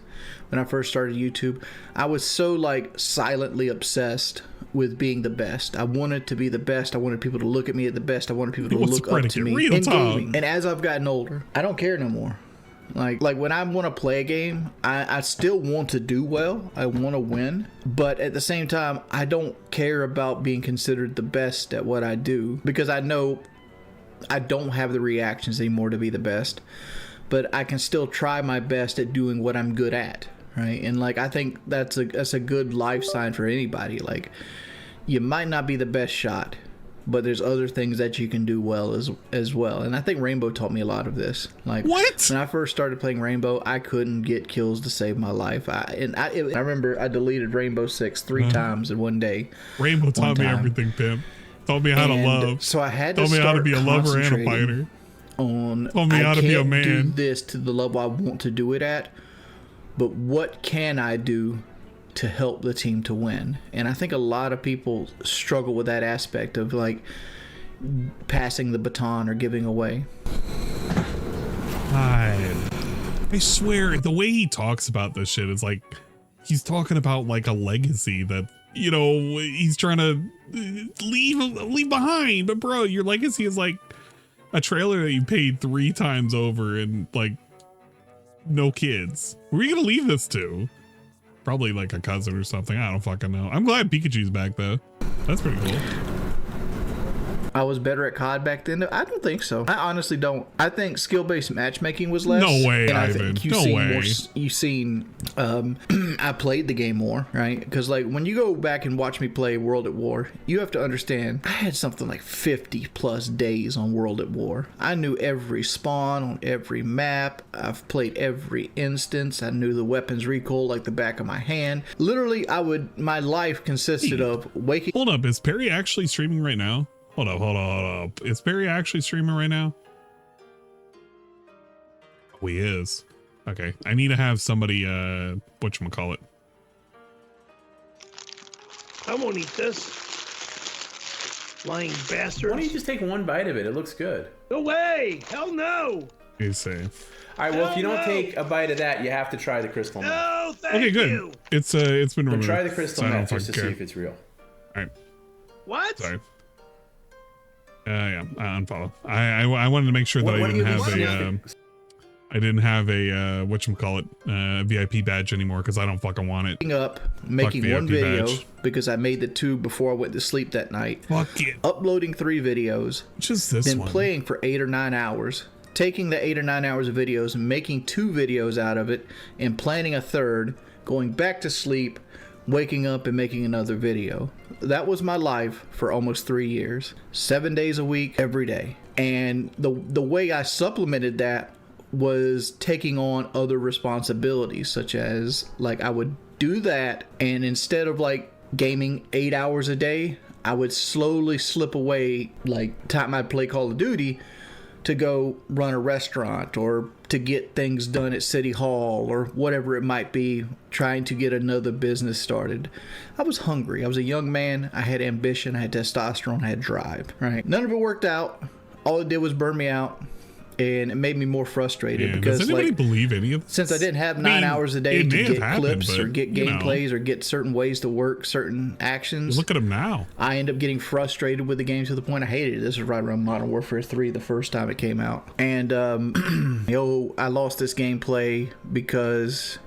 when I first started YouTube, I was so like silently obsessed with being the best. I wanted to be the best. I wanted people to look at me at the best. I wanted people to look up to me in gaming. And as I've gotten older, I don't care no more. Like when I want to play a game, I still want to do well. I want to win. But at the same time, I don't care about being considered the best at what I do, because I know I don't have the reactions anymore to be the best. But I can still try my best at doing what I'm good at, right? And like I think that's a good life sign for anybody. Like, you might not be the best shot, but there's other things that you can do well as well. And I think Rainbow taught me a lot of this. Like, what? When I first started playing Rainbow, I couldn't get kills to save my life. I remember I deleted Rainbow Six 3 times in one day. Rainbow taught me everything, Pimp. Taught me how to love. So I had to taught me how to start be a lover and a fighter. On taught me how to be a man. Do this to the level I want to do it at, but what can I do to help the team to win? And I think a lot of people struggle with that aspect of like passing the baton or giving away. I swear, the way he talks about this shit is like he's talking about like a legacy that, you know, he's trying to leave behind. But bro, your legacy is like a trailer that you paid 3 times over and like no kids. Where are you gonna leave this to? Probably like a cousin or something. I don't fucking know. I'm glad Pikachu's back though. That's pretty cool. I was better at COD back then. I don't think so. I honestly don't. I think skill-based matchmaking was less. No way, and I Ivan. think you've seen I played the game more, right? Because like when you go back and watch me play World at War, you have to understand I had something like 50 plus days on World at War. I knew every spawn on every map. I've played every instance. I knew the weapons recoil like the back of my hand. Literally, my life consisted of waking. Hold up, is Perry actually streaming right now? Hold up. Is Perry actually streaming right now? Oh, he is. Okay, I need to have somebody, whatchamacallit. I won't eat this. Lying bastard. Why don't you just take one bite of it? It looks good. No way! Hell no! He's safe. All right, well, if you don't take a bite of that, you have to try the crystal meth. No, thank Okay, good. you. It's been removed. Try the crystal so meth just to see if it's real. All right. What? Sorry. Yeah, unfollow. I wanted to make sure that I didn't have a whatchamacallit, VIP badge anymore because I don't fucking want it. Making one VIP video badge. because I made the 2 before I went to sleep that night. Fuck it. Uploading 3 videos. Just this then one. Playing for 8 or 9 hours. Taking the 8 or 9 hours of videos and making 2 videos out of it and planning a 3rd, going back to sleep, waking up and making another video. That was my life for almost 3 years. 7 days a week, every day. And the way I supplemented that was taking on other responsibilities, such as like I would do that, and instead of like gaming 8 hours a day, I would slowly slip away, like time I'd play Call of Duty, to go run a restaurant or to get things done at City Hall or whatever it might be, trying to get another business started. I was hungry. I was a young man. I had ambition. I had testosterone. I had drive, right? None of it worked out. All it did was burn me out. And it made me more frustrated because, does anybody like, believe any of this? Since I didn't have 9 hours a day to get clips or get gameplays or get certain ways to work certain actions. Look at them now. I end up getting frustrated with the game to the point I hated it. This was right around Modern Warfare 3 the first time it came out. And, I lost this gameplay because,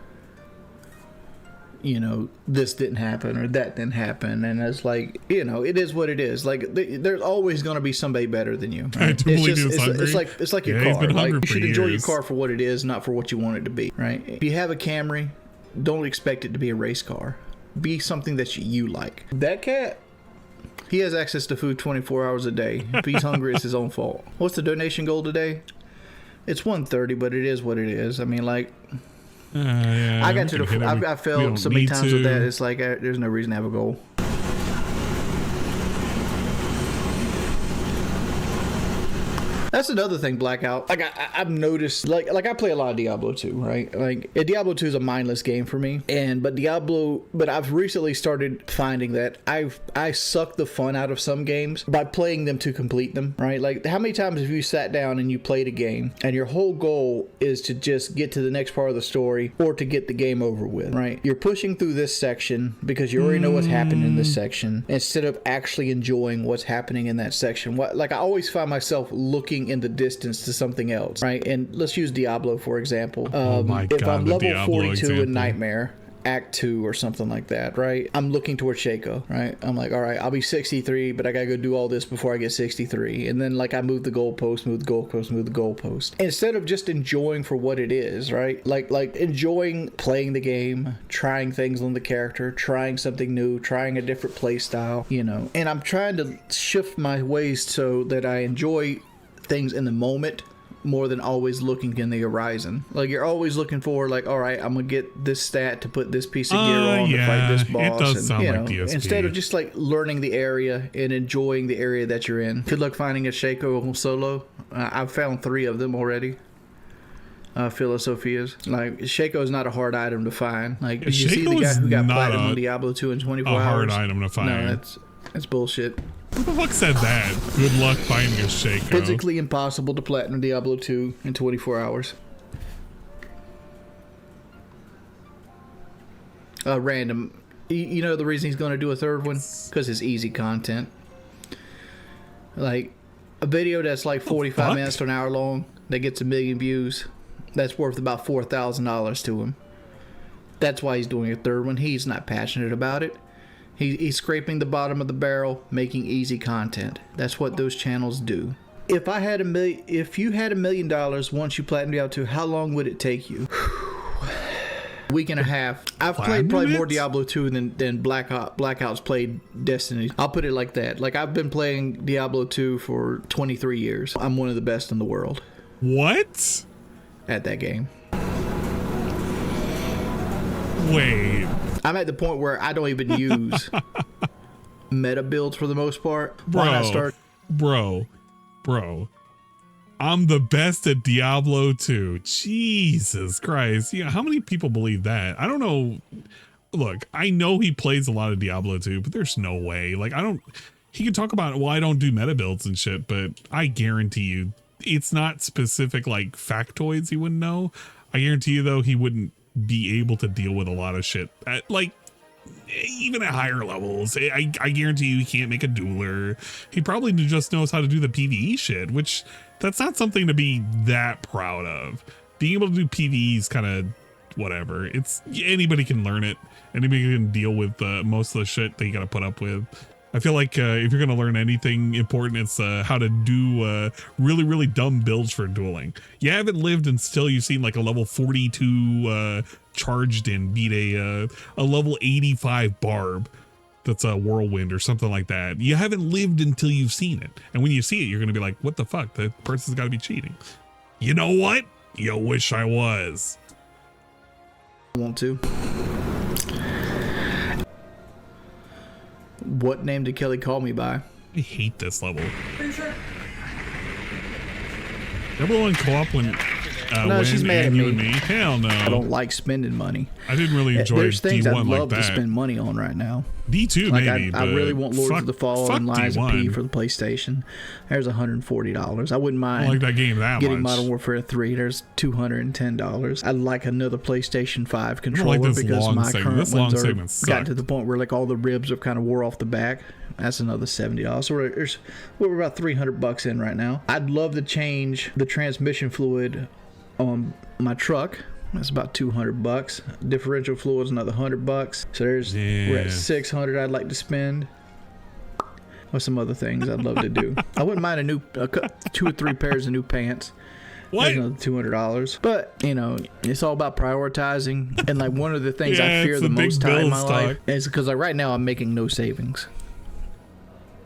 you know, this didn't happen or that didn't happen. And it's like, you know, it is what it is. Like, there's always going to be somebody better than you. Right? It's like your car. Like, you should enjoy your car for what it is, not for what you want it to be, right? If you have a Camry, don't expect it to be a race car. Be something that you like. That cat, he has access to food 24 hours a day. If he's hungry, it's his own fault. What's the donation goal today? It's 130, but it is what it is. I mean, like... yeah, I got to the. I failed so many times with that. It's like there's no reason to have a goal. That's another thing, Blackout. Like I've noticed, like I play a lot of Diablo 2, right? Like Diablo 2 is a mindless game for me, but I've recently started finding that I suck the fun out of some games by playing them to complete them, right? Like how many times have you sat down and you played a game and your whole goal is to just get to the next part of the story or to get the game over with, right? You're pushing through this section because you already know what's happening in this section instead of actually enjoying what's happening in that section. Like I always find myself looking looking in the distance to something else, right? And let's use Diablo for example. Oh my God, if I'm the level Diablo 42 example. in Nightmare, Act 2 or something like that, right? I'm looking towards Shinko, right? I'm like, all right, I'll be 63, but I gotta go do all this before I get 63. And then like I move the goalpost, move the goalpost, move the goalpost. Instead of just enjoying for what it is, right? Like enjoying playing the game, trying things on the character, trying something new, trying a different play style, you know. And I'm trying to shift my ways so that I enjoy things in the moment more than always looking in the horizon. Like you're always looking for like, all right, I'm gonna get this stat to put this piece of gear on to fight this boss. It does sound you like know, DSP. instead of just like learning the area and enjoying the area that you're in. Good luck finding a Shinko solo. I've found 3 of them already. Philosophias. Like Shinko is not a hard item to find. Like did you see the guy who got platinum on Diablo 2 in 24 hours? A hard item to find. No, that's bullshit. Who the fuck said that? Good luck finding a Shinko. Physically impossible to platinum Diablo 2 in 24 hours. Random. You know the reason he's going to do a third one? Because it's easy content. Like a video that's like 45 minutes to an hour long that gets 1 million views. That's worth about $4,000 to him. That's why he's doing a third one. He's not passionate about it. He's scraping the bottom of the barrel, making easy content. That's what those channels do. If you had $1 million once you platinum Diablo 2, how long would it take you? Week and a half. I've played probably more Diablo 2 than Blackout's played Destiny. I'll put it like that. Like I've been playing Diablo 2 for 23 years. I'm one of the best in the world. What? At that game. Wait. I'm at the point where I don't even use meta builds for the most part. Bro. I'm the best at Diablo 2. Jesus Christ. Yeah, how many people believe that? I don't know. Look, I know he plays a lot of Diablo 2, but there's no way. Like, he can talk about, well, I don't do meta builds and shit, but I guarantee you it's not specific like factoids he wouldn't know. I guarantee you though, he wouldn't be able to deal with a lot of shit at like even at higher levels. I guarantee you he can't make a dueler. He probably just knows how to do the PvE shit, which that's not something to be that proud of. Being able to do PvE is kind of whatever. It's anybody can learn it. Anybody can deal with most of the shit that you got to put up with. I feel like if you're going to learn anything important, it's how to do really, really dumb builds for dueling. You haven't lived until you've seen like a level 42 charged in beat a level 85 barb that's a whirlwind or something like that. You haven't lived until you've seen it. And when you see it, you're going to be like, what the fuck? That person's got to be cheating. You know what? You wish I was. Want to. What name did Kelly call me by? I hate this level. Everyone co-op when no, she's mad at me. You and me. Hell no. I don't like spending money. I didn't really enjoy There's things D1 I'd love like to that. spend money on right now. D2 like maybe, I really want Lords of the Fall and Lies of P D1. for the PlayStation. There's $140. I wouldn't mind I like that game that getting much. Modern Warfare 3. There's $210. I'd like another PlayStation 5 I controller like this because long my segment. current This long ones are segment gotten sucked. to the point where like all the ribs have kind of wore off the back. That's another $70. So we're about $300 in right now. I'd love to change the transmission fluid on my truck. That's about $200. Differential fluid is another $100. So we're at $600 I'd like to spend. Or some other things I'd love to do. I wouldn't mind a 2 or 3 pairs of new pants. What? That's another $200. But you know, it's all about prioritizing. And like one of the things I fear the most time in my life is because like right now I'm making no savings.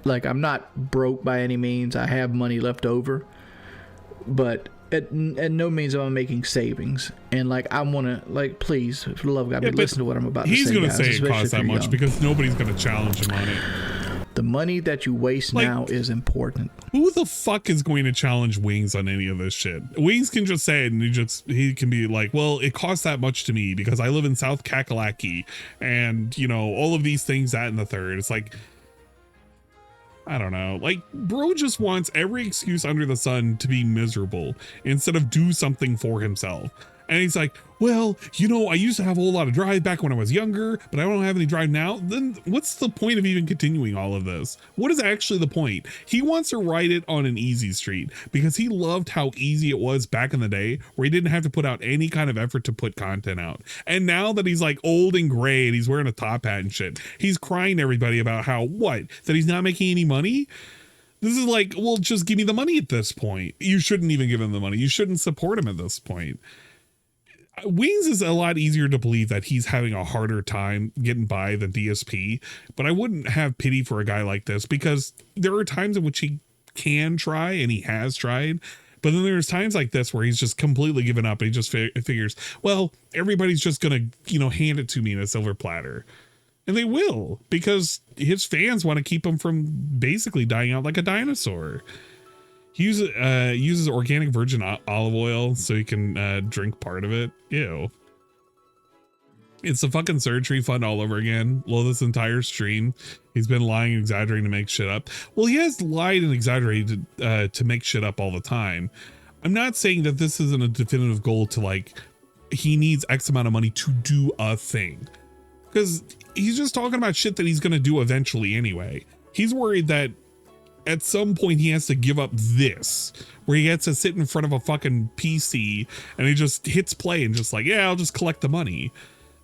Like I'm not broke by any means. I have money left over, but at no means am I making savings. And like I want to, like, please, for the love of God, listen to what I'm about to say. He's gonna guys, say it especially costs if that you're much young. because nobody's gonna challenge him on it. The money that you waste now is important. Who the fuck is going to challenge Wings on any of this shit? Wings can just say it and he can be like, well, it costs that much to me because I live in South Kakalaki and you know, all of these things, that and the third. It's like, I don't know, like bro just wants every excuse under the sun to be miserable instead of do something for himself. And he's like, well, you know, I used to have a whole lot of drive back when I was younger, but I don't have any drive now. Then what's the point of even continuing all of this? What is actually the point? He wants to write it on an easy street because he loved how easy it was back in the day where he didn't have to put out any kind of effort to put content out. And now that he's like old and gray and he's wearing a top hat and shit, he's crying to everybody about how, what, that he's not making any money? This is like, well, just give me the money at this point. You shouldn't even give him the money. You shouldn't support him at this point. Wings is a lot easier to believe that he's having a harder time getting by the DSP, but I wouldn't have pity for a guy like this because there are times in which he can try and he has tried, but then there's times like this where he's just completely given up and he just figures, well, everybody's just gonna, you know, hand it to me in a silver platter. And they will, because his fans want to keep him from basically dying out like a dinosaur. He uses organic virgin olive oil so he can drink part of it. Ew. It's a fucking surgery fund all over again. Well, this entire stream, he's been lying and exaggerating to make shit up. Well, he has lied and exaggerated to make shit up all the time. I'm not saying that this isn't a definitive goal to like, he needs X amount of money to do a thing. Because he's just talking about shit that he's going to do eventually anyway. He's worried that at some point he has to give up this, where he gets to sit in front of a fucking PC and he just hits play and just like, yeah, I'll just collect the money.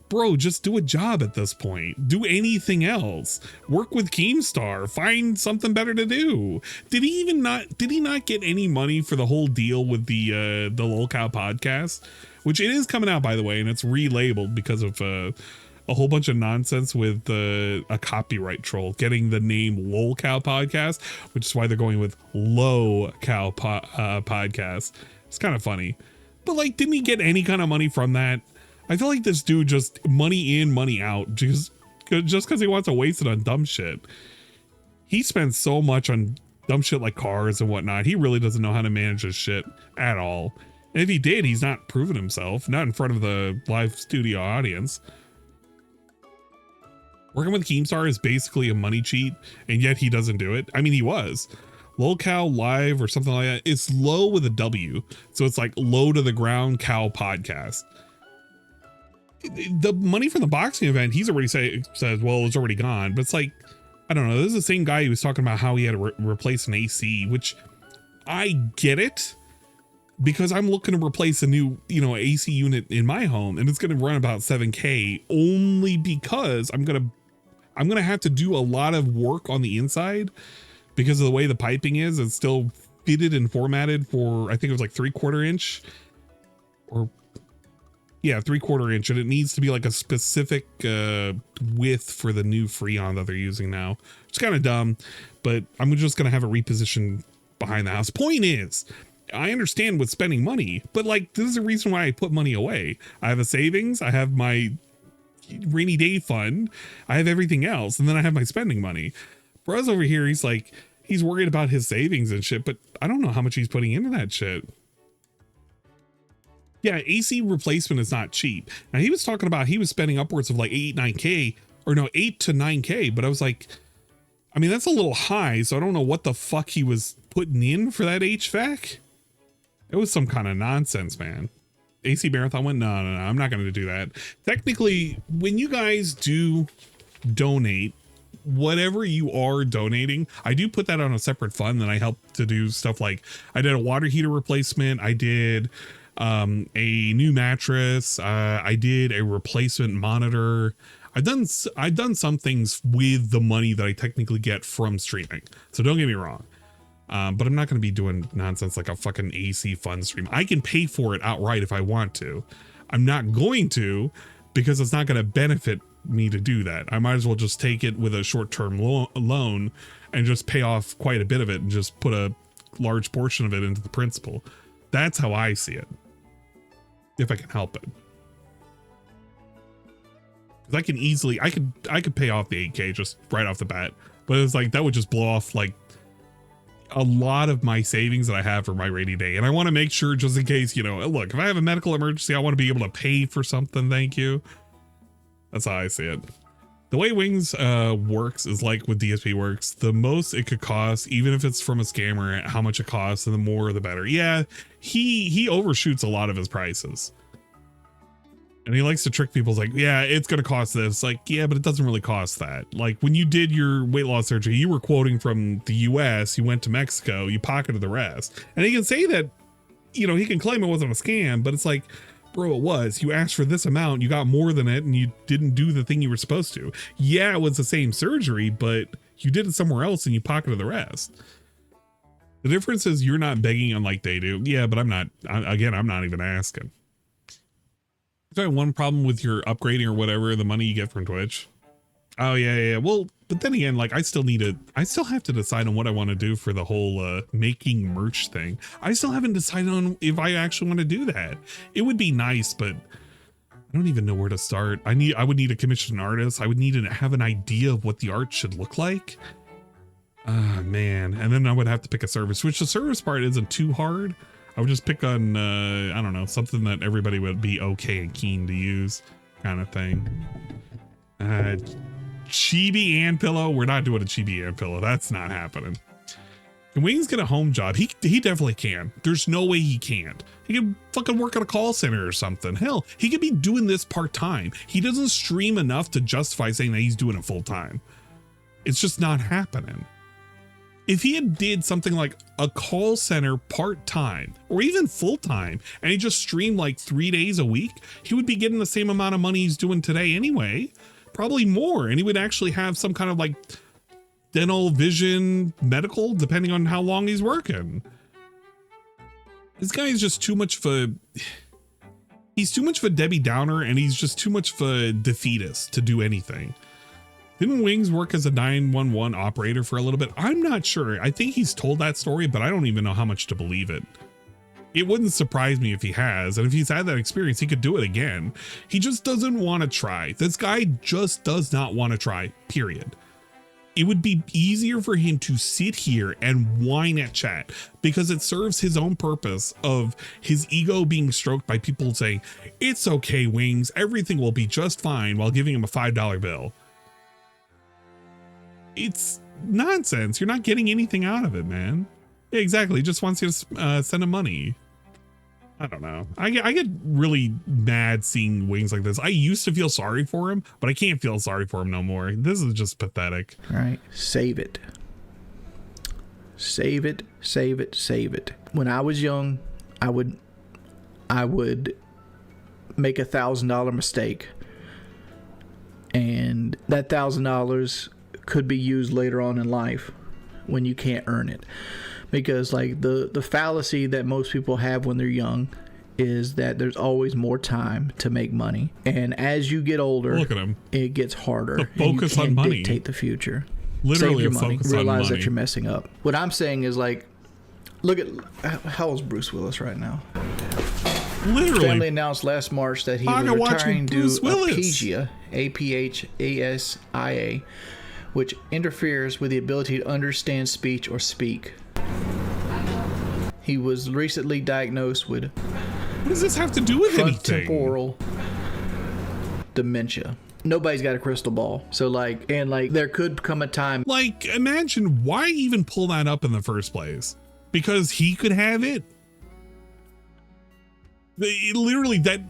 Bro, just do a job at this point. Do anything else. Work with Keemstar. Find something better to do. Did he not get any money for the whole deal with the Lolcow podcast? Which it is coming out, by the way, and it's relabeled because of a whole bunch of nonsense with a copyright troll getting the name Lolcow podcast, which is why they're going with Low Cow podcast. It's kind of funny. But like, didn't he get any kind of money from that? I feel like this dude just money in, money out, just because he wants to waste it on dumb shit. He spends so much on dumb shit like cars and whatnot. He really doesn't know how to manage his shit at all. And if he did, he's not proven himself, not in front of the live studio audience. Working with Keemstar is basically a money cheat, and yet he doesn't do it. I mean, he was. Lolcow Live or something like that. It's low with a W. So it's like low to the ground cow podcast. The money from the boxing event, he's already says, well, it's already gone. But it's like, I don't know. This is the same guy who was talking about how he had to replace an AC, which I get it. Because I'm looking to replace a new, you know, AC unit in my home, and it's going to run about 7K only because I'm going to have to do a lot of work on the inside because of the way the piping is. It's still fitted and formatted for, I think it was like 3/4 inch or yeah, 3/4 inch. And it needs to be like a specific width for the new Freon that they're using now. It's kind of dumb, but I'm just going to have it repositioned behind the house. Point is, I understand with spending money, but like, this is a reason why I put money away. I have a savings. I have my rainy day fund. I have everything else. And then I have my spending money. Bro's over here. He's like, he's worried about his savings and shit, but I don't know how much he's putting into that shit. Yeah. AC replacement is not cheap. Now he was talking about, he was spending upwards of like 8 to 9K, but I was like, I mean, that's a little high. So I don't know what the fuck he was putting in for that HVAC. It was some kind of nonsense, man. AC Marathon went, no, I'm not going to do that. Technically, when you guys do donate, whatever you are donating, I do put that on a separate fund. Then I help to do stuff like I did a water heater replacement. I did a new mattress. I did a replacement monitor. I've done some things with the money that I technically get from streaming. So don't get me wrong. But I'm not going to be doing nonsense like a fucking AC fund stream. I can pay for it outright if I want to. I'm not going to because it's not going to benefit me to do that. I might as well just take it with a short-term loan and just pay off quite a bit of it and just put a large portion of it into the principal. That's how I see it. If I can help it. Because I can easily, I could pay off the 8K just right off the bat. But it's like, that would just blow off like a lot of my savings that I have for my rainy day. And I want to make sure, just in case, you know, look, if I have a medical emergency, I want to be able to pay for something. Thank you. That's how I see it. The way Wings works is like with DSP works. The most it could cost, even if it's from a scammer, how much it costs, and the more the better. Yeah, he overshoots a lot of his prices. And he likes to trick people. It's like, yeah, it's going to cost this. Like, yeah, but it doesn't really cost that. Like when you did your weight loss surgery, you were quoting from the US, you went to Mexico, you pocketed the rest. And he can say that, you know, he can claim it wasn't a scam, but it's like, bro, it was. You asked for this amount, you got more than it, and you didn't do the thing you were supposed to. Yeah, it was the same surgery, but you did it somewhere else and you pocketed the rest. The difference is you're not begging on like they do. Yeah, but I'm not even asking. Is one problem with your upgrading or whatever, the money you get from Twitch? Oh yeah. Well, but then again, like I still have to decide on what I want to do for the whole making merch thing. I still haven't decided on if I actually want to do that. It would be nice, but I don't even know where to start. I would need a commissioned artist. I would need to have an idea of what the art should look like. Man. And then I would have to pick a service, which the service part isn't too hard. I would just pick on, I don't know, something that everybody would be okay and keen to use kind of thing. Chibi and pillow. We're not doing a chibi and pillow. That's not happening. Can Wings get a home job? He definitely can. There's no way he can't. He can fucking work at a call center or something. Hell, he could be doing this part-time. He doesn't stream enough to justify saying that he's doing it full-time. It's just not happening. If he had did something like a call center part-time or even full-time and he just streamed like 3 days a week, he would be getting the same amount of money he's doing today anyway, probably more. And he would actually have some kind of like dental, vision, medical, depending on how long he's working. This guy is just too much of a Debbie Downer, and he's just too much of a defeatist to do anything. Didn't Wings work as a 911 operator for a little bit? I'm not sure. I think he's told that story, but I don't even know how much to believe it. It wouldn't surprise me if he has, and if he's had that experience, he could do it again. He just doesn't want to try. This guy just does not want to try, period. It would be easier for him to sit here and whine at chat because it serves his own purpose of his ego being stroked by people saying, it's okay, Wings, everything will be just fine, while giving him a $5 bill. It's nonsense. You're not getting anything out of it, man. Yeah, exactly. He just wants you to send him money. I don't know. I get really mad seeing Wings like this. I used to feel sorry for him, but I can't feel sorry for him no more. This is just pathetic. All right. Save it. Save it, save it, save it. When I was young, I would make $1,000 mistake. And that $1,000 could be used later on in life when you can't earn it, because like the fallacy that most people have when they're young is that there's always more time to make money, and as you get older, look at him, it gets harder. The focus and you can't on money. Dictate the future. Literally, save your money. Focus Realize on money. that you're messing up. What I'm saying is like, look at how is Bruce Willis right now. Literally. Family announced last March that he was retiring due to aphasia, APHASIA, which interferes with the ability to understand speech or speak. He was recently diagnosed with what does this have to do with anything? Frontotemporal dementia. Nobody's got a crystal ball. So like, and like there could come a time. Like, imagine, why even pull that up in the first place? Because he could have it? Literally, that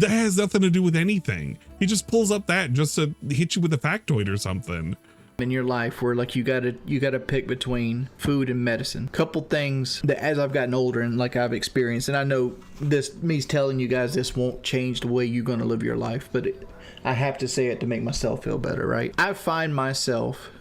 has nothing to do with anything. He just pulls up that just to hit you with a factoid or something. In your life where like you gotta pick between food and medicine. Couple things that as I've gotten older and like I've experienced, and I know this, me telling you guys this won't change the way you're gonna live your life, but I have to say it to make myself feel better, right? I find myself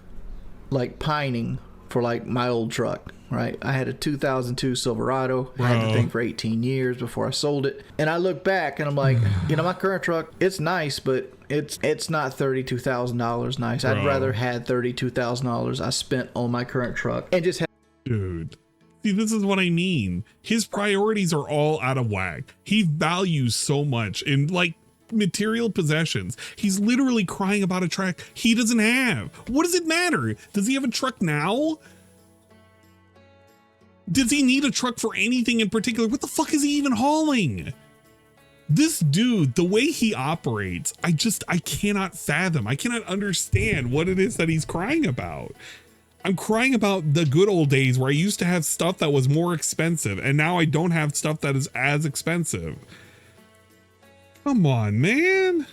like pining for like my old truck, right? I had a 2002 Silverado. I had the thing for 18 years before I sold it. And I look back and I'm like, you know, my current truck, it's nice, but it's not $32,000 nice. I'd rather had $32,000 I spent on my current truck and just had. Dude, see, this is what I mean. His priorities are all out of whack. He values so much in like material possessions. He's literally crying about a truck he doesn't have. What does it matter? Does he have a truck now? Does he need a truck for anything in particular? What the fuck is he even hauling? This dude, the way he operates, I cannot fathom. I cannot understand what it is that he's crying about. I'm crying about the good old days where I used to have stuff that was more expensive, and now I don't have stuff that is as expensive. Come on, man.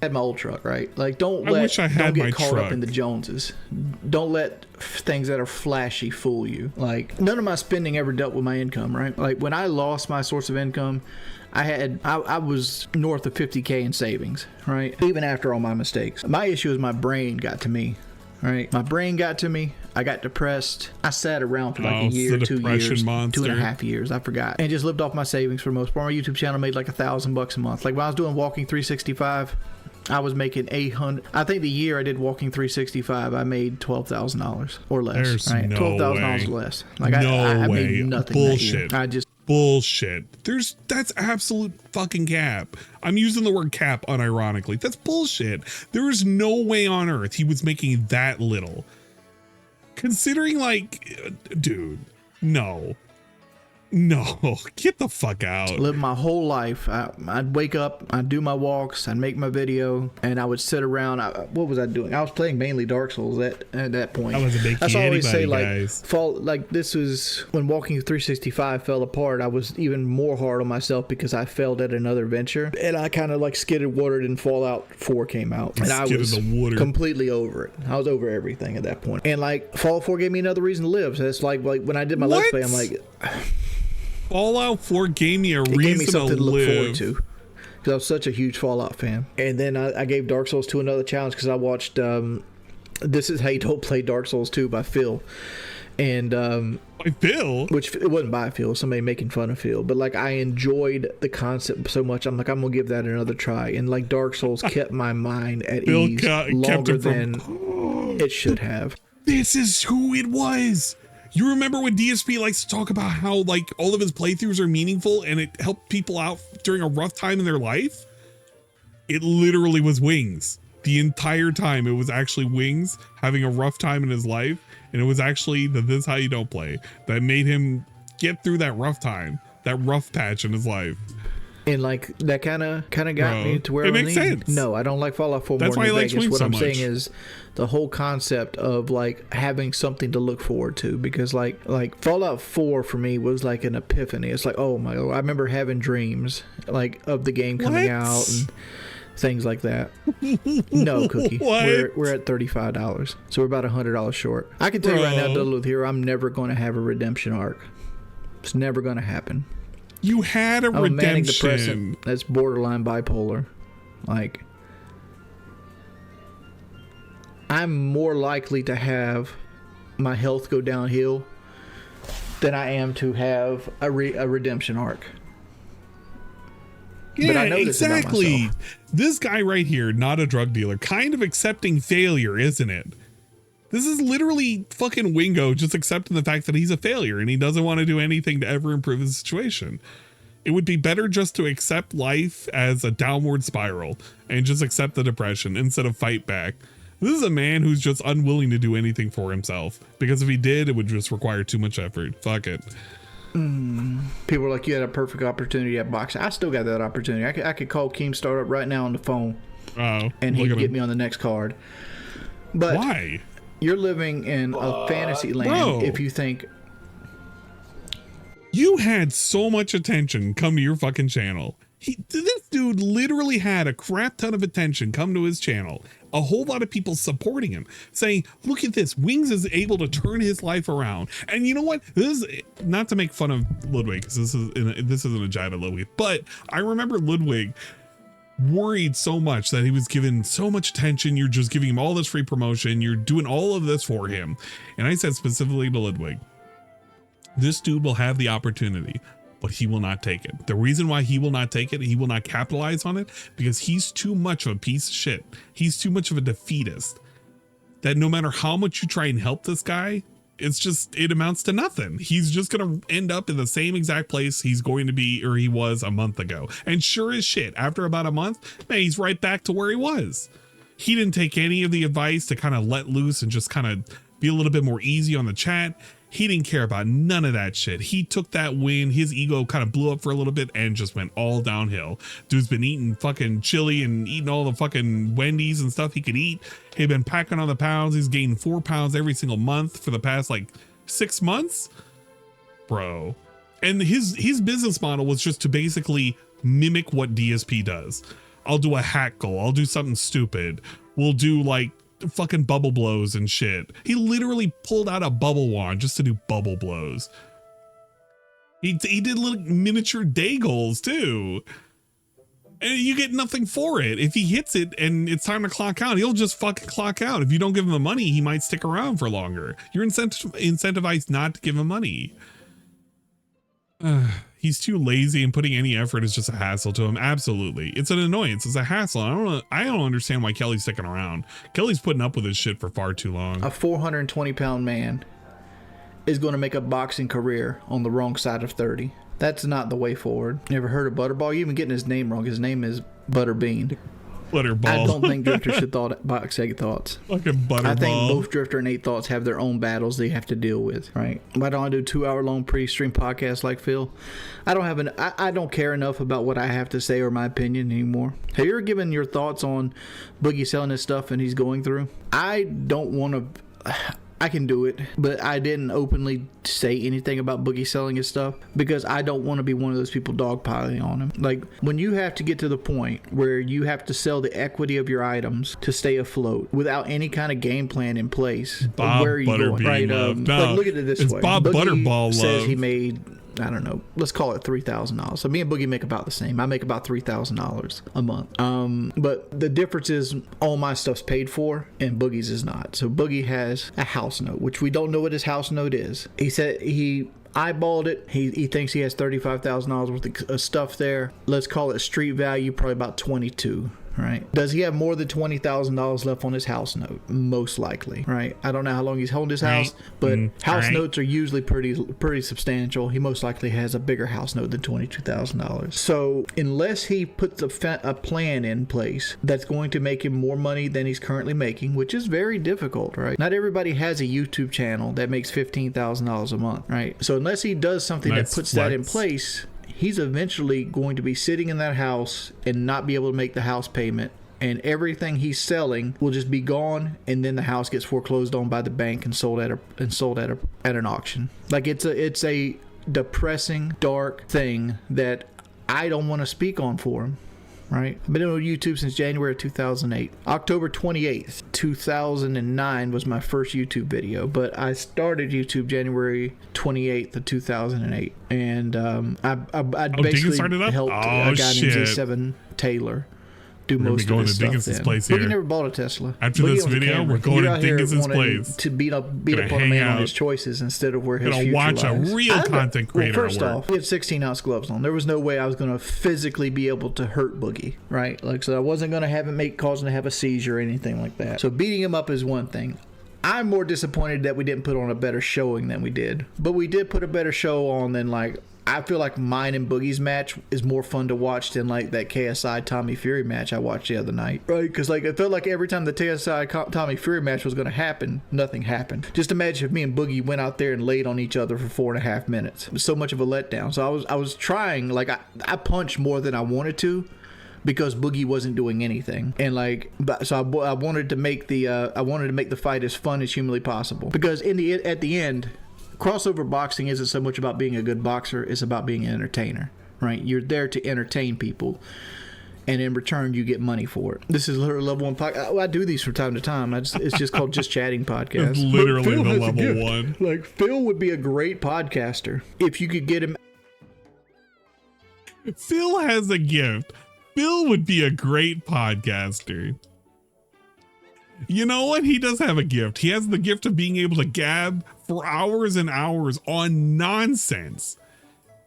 I had my old truck, right? Like, don't wish I had get my caught truck. up in the Joneses. Don't let things that are flashy fool you. Like, none of my spending ever dealt with my income, right? Like, when I lost my source of income, I was north of 50K in savings, right? Even after all my mistakes. My issue is my brain got to me, right? My brain got to me. I got depressed. I sat around for like a year, 2 years, monster. 2.5 years. I forgot. And just lived off my savings for the most part. My YouTube channel made like $1,000 a month. Like when I was doing Walking 365, I was making 800. I think the year I did Walking 365, I made $12,000 or less. There's right? no $12,000 way. or less. Like No I way. made nothing. Bullshit. That year. I just bullshit. That's absolute fucking cap. I'm using the word cap unironically. That's bullshit. There is no way on earth he was making that little. Considering, like, dude, no, get the fuck out. Lived my whole life. I'd wake up, I'd do my walks, I'd make my video, and I would sit around. What was I doing? I was playing mainly Dark Souls at that point. I wasn't making That's all I always say, anybody, like this was when Walking 365 fell apart. I was even more hard on myself because I failed at another venture, and I kind of like skidded water. And Fallout 4 came out, and I was completely over it. I was over everything at that point, and like Fallout 4 gave me another reason to live. So it's like when I did my Let's Play, I'm like. Fallout 4 gave me a reason gave me something to look live. forward to because I was such a huge Fallout fan. And then I gave Dark Souls 2 another challenge because I watched This Is How You Don't Play Dark Souls 2 by Phil. And by Phil? Which it wasn't by Phil, somebody making fun of Phil. But like I enjoyed the concept so much, I'm like, I'm gonna give that another try. And like Dark Souls kept my mind at ease longer than it should have. This is who it was. You remember when DSP likes to talk about how like all of his playthroughs are meaningful and it helped people out during a rough time in their life? It literally was Wings. The entire time it was actually Wings having a rough time in his life, and it was actually the This Is How You Don't Play that made him get through that rough time, that rough patch in his life. And like that kind of got me to where it I makes need. sense. No, I don't like Fallout 4 That's more why than he likes Vegas. Wings What so I'm much. saying is the whole concept of like having something to look forward to, because like Fallout 4 for me was like an epiphany. It's like, oh my God, I remember having dreams like of the game coming out and things like that. No, Cookie. We're at $35, so we're about $100 short. I can tell you right now, Duluth here, I'm never going to have a redemption arc. It's never going to happen. You had a I'm a manic redemption. depressant that's borderline bipolar. Like, I'm more likely to have my health go downhill than I am to have a redemption arc. Yeah, But I know this about exactly. myself. This guy right here, not a drug dealer, kind of accepting failure, isn't it? This is literally fucking Wingo just accepting the fact that he's a failure and he doesn't want to do anything to ever improve his situation. It would be better just to accept life as a downward spiral and just accept the depression instead of fight back. This is a man who's just unwilling to do anything for himself, because if he did, it would just require too much effort. Fuck it. People are like, you had a perfect opportunity at boxing. I still got that opportunity. I could call Keemstar up right now on the phone, and he'd get me on the next card. But why? You're living in a fantasy land if you think you had so much attention come to your fucking channel. This dude literally had a crap ton of attention come to his channel. A whole lot of people supporting him, saying, look at this, Wings is able to turn his life around. And you know what? This is not to make fun of Ludwig, because this isn't a jive at Ludwig, but I remember Ludwig worried so much that he was given so much attention. You're just giving him all this free promotion. You're doing all of this for him. And I said specifically to Ludwig, this dude will have the opportunity, but he will not take it. The reason why he will not take it, he will not capitalize on it, because he's too much of a piece of shit. He's too much of a defeatist that no matter how much you try and help this guy, it amounts to nothing. He's just going to end up in the same exact place he's going to be, or he was a month ago. And sure as shit, after about a month, man, he's right back to where he was. He didn't take any of the advice to kind of let loose and just kind of be a little bit more easy on the chat. He didn't care about none of that shit. He took that win, his ego kind of blew up for a little bit and just went all downhill. Dude's been eating fucking chili and eating all the fucking Wendy's and stuff he could eat. He'd been packing on the pounds. He's gained 4 pounds every single month for the past like 6 months. Bro. And his business model was just to basically mimic what DSP does. I'll do a hack goal. I'll do something stupid. We'll do like fucking bubble blows and shit. He literally pulled out a bubble wand just to do bubble blows. He did little miniature day goals too. And you get nothing for it. If he hits it and it's time to clock out, he'll just fucking clock out. If you don't give him the money, he might stick around for longer. You're incentivized not to give him money. He's too lazy, and putting any effort is just a hassle to him. Absolutely. It's an annoyance. It's a hassle. I don't understand why Kelly's sticking around. Kelly's putting up with this shit for far too long. A 420-pound man is going to make a boxing career on the wrong side of 30. That's not the way forward. You ever heard of Butterball? You even getting his name wrong. His name is Butterbean. Butterball. I don't think Drifter should box 8 Thoughts. Fucking Butterball. I think both Drifter and 8 Thoughts have their own battles they have to deal with, right? Why don't I do 2-hour-long pre-stream podcasts like Phil? I don't care enough about what I have to say or my opinion anymore. Have you ever given your thoughts on Boogie selling his stuff and he's going through? I don't want to... I can do it, but I didn't openly say anything about Boogie selling his stuff because I don't want to be one of those people dogpiling on him. Like, when you have to get to the point where you have to sell the equity of your items to stay afloat without any kind of game plan in place, Bob where are you going? Right? No, like, look at it this it's way. Bob Boogie Butterball says love. he made, I don't know, let's call it $3,000. So me and Boogie make about the same. I make about $3,000 a month. But the difference is all my stuff's paid for and Boogie's is not. So Boogie has a house note, which we don't know what his house note is. He said he eyeballed it. He thinks he has $35,000 worth of stuff there. Let's call it street value, probably about 22. Right? Does he have more than $20,000 left on his house note? Most likely, right? I don't know how long he's held his house, but house notes are usually pretty substantial. He most likely has a bigger house note than $22,000. So unless he puts a plan in place that's going to make him more money than he's currently making, which is very difficult, right? Not everybody has a YouTube channel that makes $15,000 a month, right? So unless he does something that puts that in place, he's eventually going to be sitting in that house and not be able to make the house payment, and everything he's selling will just be gone, and then the house gets foreclosed on by the bank and sold at an auction. Like, it's a depressing, dark thing that I don't want to speak on for him. Right? I've been on YouTube since January of 2008. October 28th, 2009 was my first YouTube video, but I started YouTube January 28th of 2008. And I basically helped a guy named Z7 Taylor do most of his stuff then. Boogie never bought a Tesla. After this video, we're going to Dingus' place. To beat up on a man on his choices instead of where his future lies. Gonna watch a real content creator. Well, first off, we had 16-ounce gloves on. There was no way I was going to physically be able to hurt Boogie, right? Like, so I wasn't going to have him cause him to have a seizure or anything like that. So beating him up is one thing. I'm more disappointed that we didn't put on a better showing than we did. But we did put a better show on than, like, I feel like mine and Boogie's match is more fun to watch than like that KSI Tommy Fury match I watched the other night. Right? Because like it felt like every time the KSI Tommy Fury match was going to happen, nothing happened. Just imagine if me and Boogie went out there and laid on each other for 4.5 minutes. It was so much of a letdown. So I was trying, like I punched more than I wanted to, because Boogie wasn't doing anything, and like, so I wanted to make the fight as fun as humanly possible. Because at the end, crossover boxing isn't so much about being a good boxer; it's about being an entertainer, right? You're there to entertain people, and in return, you get money for it. This is literally level 1 podcast. I do these from time to time. It's just called Just Chatting Podcast. It's literally the level 1. Like, Phil would be a great podcaster if you could get him. Phil has a gift. Phil would be a great podcaster. You know what? He does have a gift. He has the gift of being able to gab for hours and hours on nonsense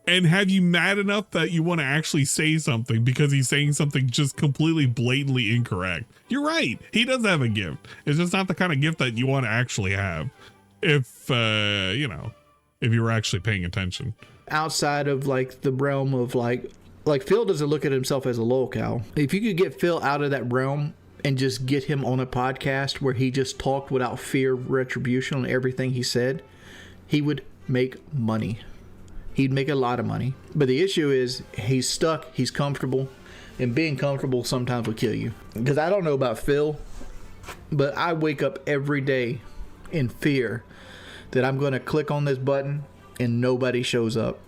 and have you mad enough that you want to actually say something because he's saying something just completely blatantly incorrect. You're right. He does have a gift. It's just not the kind of gift that you want to actually have if you were actually paying attention. Outside of like the realm of like Phil doesn't look at himself as a lolcow. If you could get Phil out of that realm and just get him on a podcast where he just talked without fear of retribution on everything he said, he would make money. He'd make a lot of money. But the issue is he's stuck, he's comfortable, and being comfortable sometimes will kill you. Because I don't know about Phil, but I wake up every day in fear that I'm going to click on this button and nobody shows up.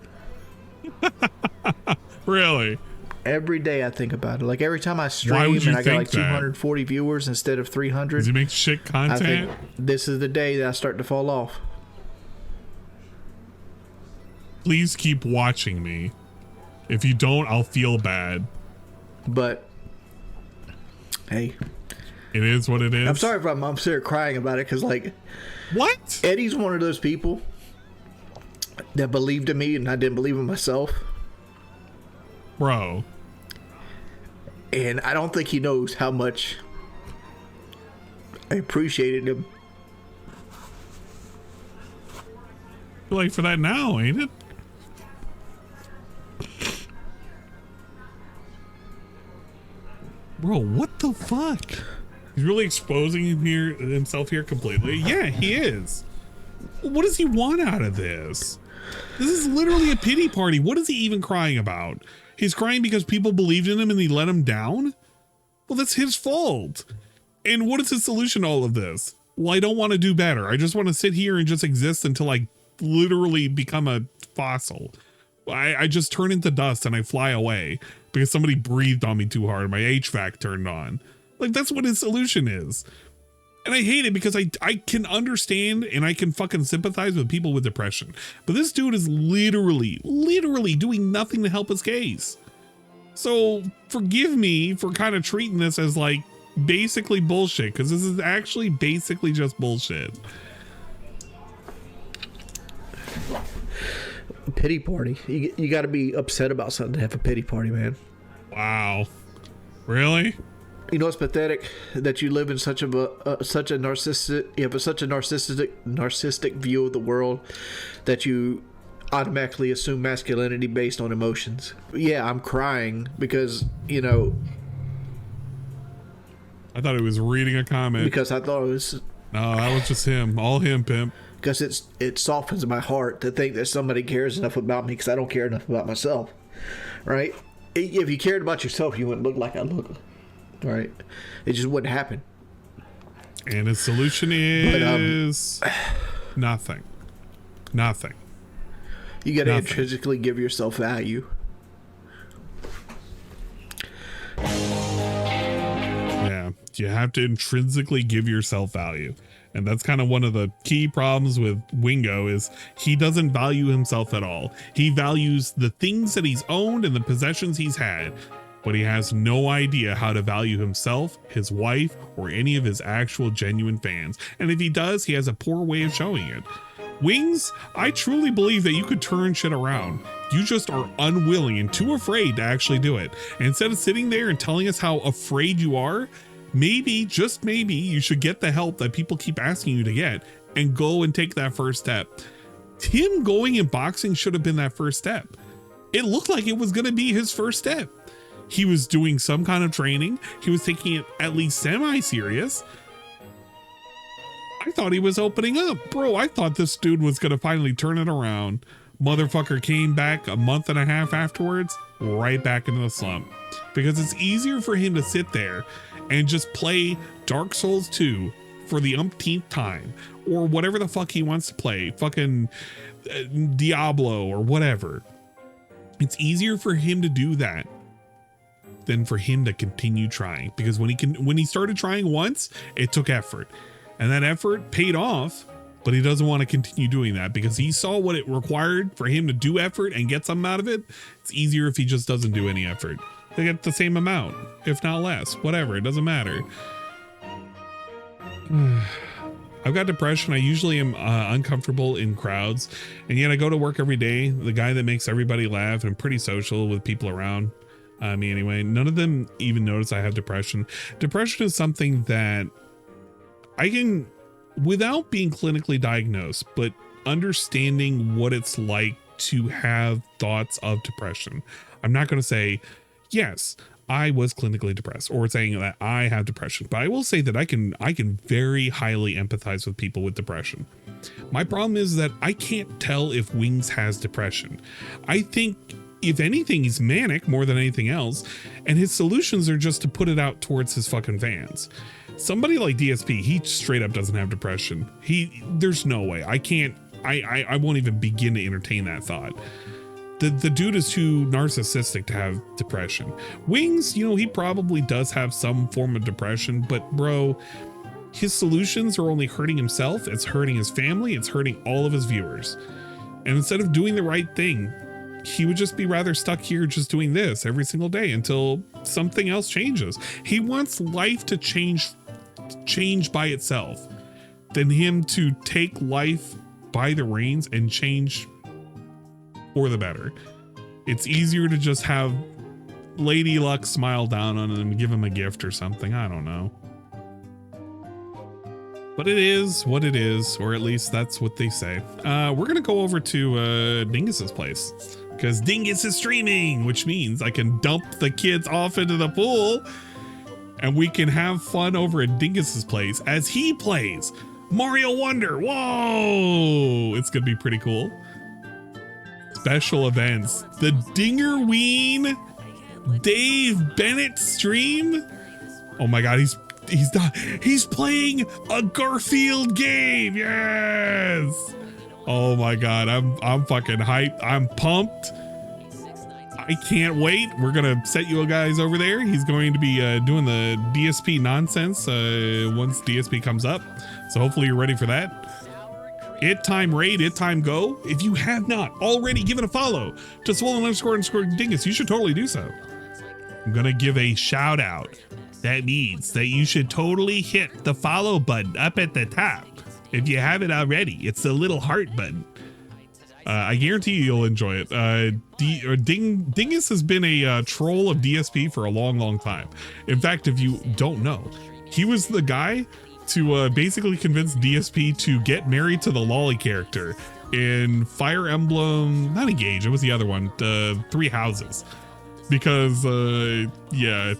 Really? Every day I think about it. Like every time I Why stream would you and I got think like that? 240 viewers instead of 300. Does he make shit I content? think this is the day that I start to fall off. Please keep watching me. If you don't, I'll feel bad. But hey, it is what it is. I'm sorry if I'm sitting here crying about it because like, what? Eddie's one of those people that believed in me and I didn't believe in myself, bro. And I don't think he knows how much I appreciated him. Too late for that now, ain't it? Bro, what the fuck? He's really exposing himself here completely. Yeah, he is. What does he want out of this? This is literally a pity party. What is he even crying about? He's crying because people believed in him and he let him down? Well, that's his fault. And what is his solution to all of this? Well, I don't want to do better. I just want to sit here and just exist until I literally become a fossil. I just turn into dust and I fly away because somebody breathed on me too hard. My HVAC turned on. Like, that's what his solution is. And I hate it because I can understand and I can fucking sympathize with people with depression. But this dude is literally doing nothing to help his case. So forgive me for kind of treating this as like basically bullshit, because this is actually basically just bullshit. Pity party. You got to be upset about something to have a pity party, man. Wow. Really? You know, it's pathetic that you live in such a narcissistic. You have such a narcissistic view of the world that you automatically assume masculinity based on emotions. Yeah, I'm crying because, you know, I thought he was reading a comment. Because I thought it was. No, that was just him. All him, pimp. Because it softens my heart to think that somebody cares enough about me because I don't care enough about myself, right? If you cared about yourself, you wouldn't look like I look, right? It just wouldn't happen. And his solution is nothing. Nothing. You got to intrinsically give yourself value. Yeah, you have to intrinsically give yourself value. And that's kind of one of the key problems with Wingo is he doesn't value himself at all. He values the things that he's owned and the possessions he's had, but he has no idea how to value himself, his wife, or any of his actual genuine fans. And if he does, he has a poor way of showing it. Wings, I truly believe that you could turn shit around. You just are unwilling and too afraid to actually do it. And instead of sitting there and telling us how afraid you are, maybe, just maybe, you should get the help that people keep asking you to get and go and take that first step. Him going in boxing should have been that first step. It looked like it was going to be his first step. He was doing some kind of training. He was taking it at least semi-serious. I thought he was opening up. Bro, I thought this dude was going to finally turn it around. Motherfucker came back a month and a half afterwards, right back into the slump. Because it's easier for him to sit there and just play Dark Souls 2 for the umpteenth time, or whatever the fuck he wants to play, fucking Diablo or whatever. It's easier for him to do that than for him to continue trying, because when he started trying once, it took effort, and that effort paid off, but he doesn't want to continue doing that because he saw what it required for him to do effort and get something out of it. It's easier if he just doesn't do any effort. They get the same amount, if not less, whatever, it doesn't matter. I've got depression. I usually am uncomfortable in crowds, and yet I go to work every day, the guy that makes everybody laugh, and I'm pretty social with people around me anyway. None of them even notice I have depression. Depression is something that I can, without being clinically diagnosed, but understanding what it's like to have thoughts of depression. I'm not going to say, yes, I was clinically depressed, or saying that I have depression, but I will say that I can very highly empathize with people with depression. My problem is that I can't tell if Wings has depression. I think if anything, he's manic more than anything else, and his solutions are just to put it out towards his fucking fans. Somebody like DSP, he straight up doesn't have depression. There's no way. I won't even begin to entertain that thought. the dude is too narcissistic to have depression. Wings, you know, he probably does have some form of depression, but bro, his solutions are only hurting himself. It's hurting his family. It's hurting all of his viewers. And instead of doing the right thing, he would just be rather stuck here just doing this every single day until something else changes. He wants life to change by itself than him to take life by the reins and change for the better. It's easier to just have Lady Luck smile down on him and give him a gift or something. I don't know. But it is what it is, or at least that's what they say. We're gonna go over to Dingus's place because Dingus is streaming, which means I can dump the kids off into the pool and we can have fun over at Dingus's place as he plays Mario Wonder. Whoa, it's gonna be pretty cool. Special events, the Dingerween Dave Bennett stream. Oh my god, he's playing a Garfield game. Yes. Oh my god, I'm fucking hyped. I'm pumped. I can't wait. We're gonna set you guys over there. He's going to be doing the DSP nonsense once DSP comes up. So hopefully you're ready for that. It time raid, it time go. If you have not already given a follow to Swollen_Dingus, you should totally do so. I'm gonna give a shout out. That means that you should totally hit the follow button up at the top. If you haven't already, it's the little heart button. I guarantee you'll enjoy it. Dingus has been a troll of DSP for a long time. In fact, if you don't know, he was the guy to basically convince DSP to get married to the Lolly character in Fire Emblem, not Engage, it was the other one, Three Houses. Because, yeah,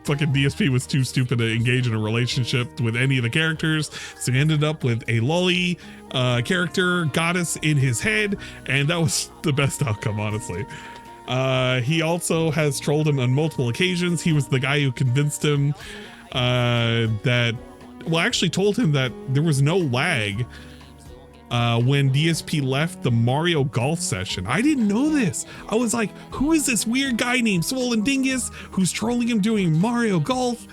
fucking DSP was too stupid to engage in a relationship with any of the characters, so he ended up with a lolly character goddess in his head, and that was the best outcome, honestly. He also has trolled him on multiple occasions. He was the guy who convinced him actually told him that there was no lag when DSP left the Mario Golf session. I didn't know this. I was like, who is this weird guy named Swollen Dingus who's trolling him doing Mario Golf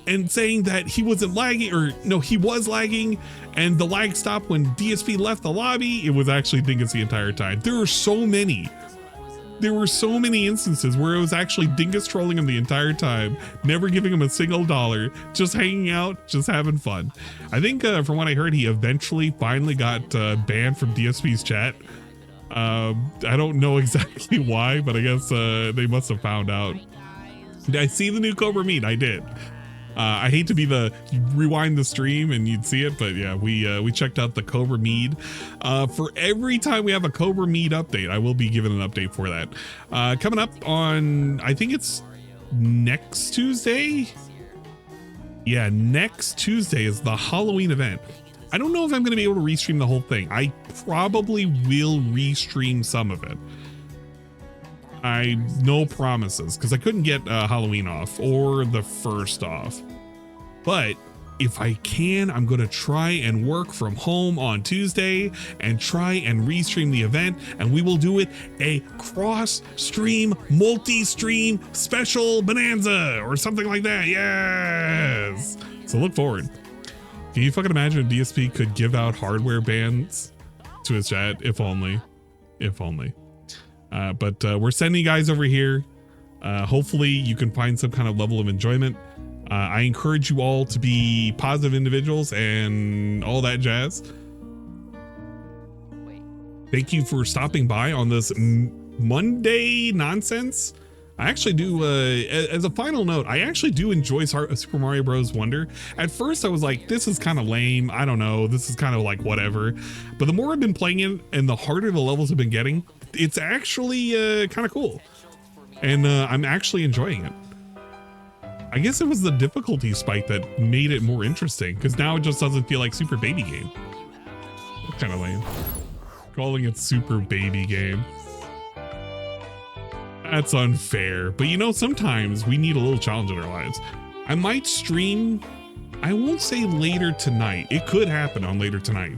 and saying that he wasn't lagging, or no, he was lagging and the lag stopped when DSP left the lobby. It was actually Dingus the entire time. There were so many instances where it was actually Dingus trolling him the entire time, never giving him a single dollar, just hanging out, just having fun. I think from what I heard, he eventually finally got banned from DSP's chat. I don't know exactly why, but I guess they must have found out. Did I see the new Cobra Meat? I did. I hate to be the rewind the stream and you'd see it, but yeah, we checked out the Cobra Mead. For every time we have a Cobra Mead update, I will be giving an update for that. Coming up on, I think it's next Tuesday. Yeah, next Tuesday is the Halloween event. I don't know if I'm going to be able to restream the whole thing. I probably will restream some of it. No promises, because I couldn't get Halloween off or the first off. But if I can, I'm going to try and work from home on Tuesday and try and restream the event, and we will do it a cross-stream, multi-stream special bonanza or something like that. Yes! So look forward. Can you fucking imagine if DSP could give out hardware bans to his chat? If only. If only. But we're sending you guys over here. Hopefully you can find some kind of level of enjoyment. I encourage you all to be positive individuals and all that jazz. Thank you for stopping by on this Monday nonsense. I actually do, as a final note, I actually do enjoy Super Mario Bros. Wonder. At first I was like, this is kind of lame. I don't know. This is kind of like whatever. But the more I've been playing it and the harder the levels have been getting, it's actually kind of cool. And I'm actually enjoying it. I guess it was the difficulty spike that made it more interesting, because now it just doesn't feel like Super Baby Game. Kind of lame. Calling it Super Baby Game. That's unfair. But you know, sometimes we need a little challenge in our lives. I might stream, I won't say later tonight. It could happen on later tonight.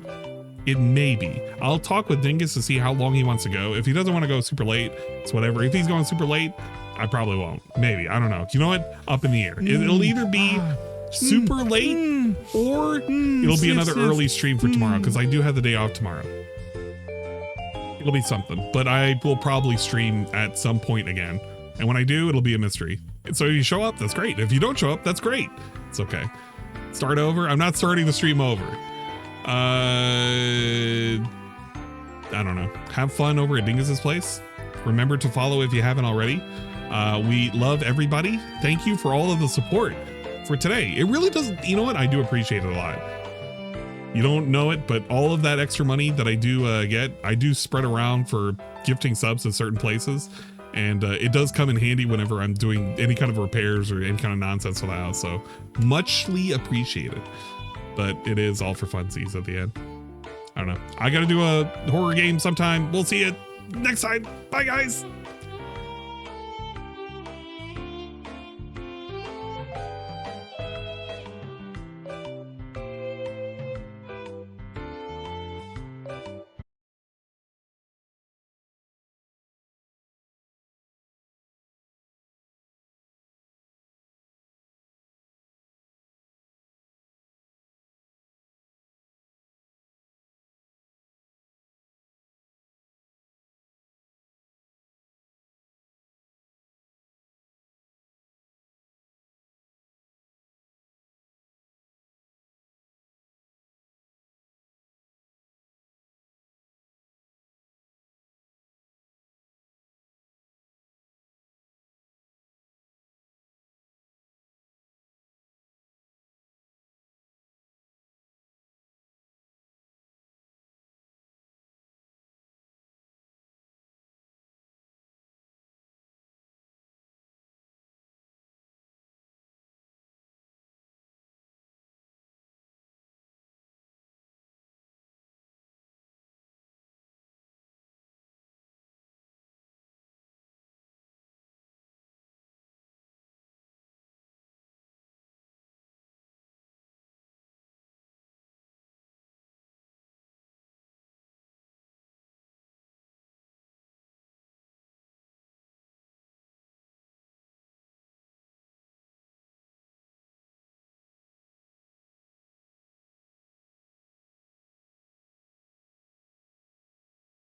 It may be. I'll talk with Dingus to see how long he wants to go. If he doesn't want to go super late, it's whatever. If he's going super late, I probably won't. Maybe. I don't know. You know what? Up in the air. It'll either be super late or it'll be another early stream for tomorrow because I do have the day off tomorrow. It'll be something, but I will probably stream at some point again. And when I do, it'll be a mystery. So if you show up, that's great. If you don't show up, that's great. It's okay. Start over. I'm not starting the stream over. I don't know. Have fun over at Dingus's place. Remember to follow if you haven't already. We love everybody. Thank you for all of the support for today. It really doesn't, you know what? I do appreciate it a lot. You don't know it, but all of that extra money that I do get, I do spread around for gifting subs at certain places. And it does come in handy whenever I'm doing any kind of repairs or any kind of nonsense for the house. So muchly appreciated. But it is all for funsies at the end. I don't know. I got to do a horror game sometime. We'll see you next time. Bye, guys.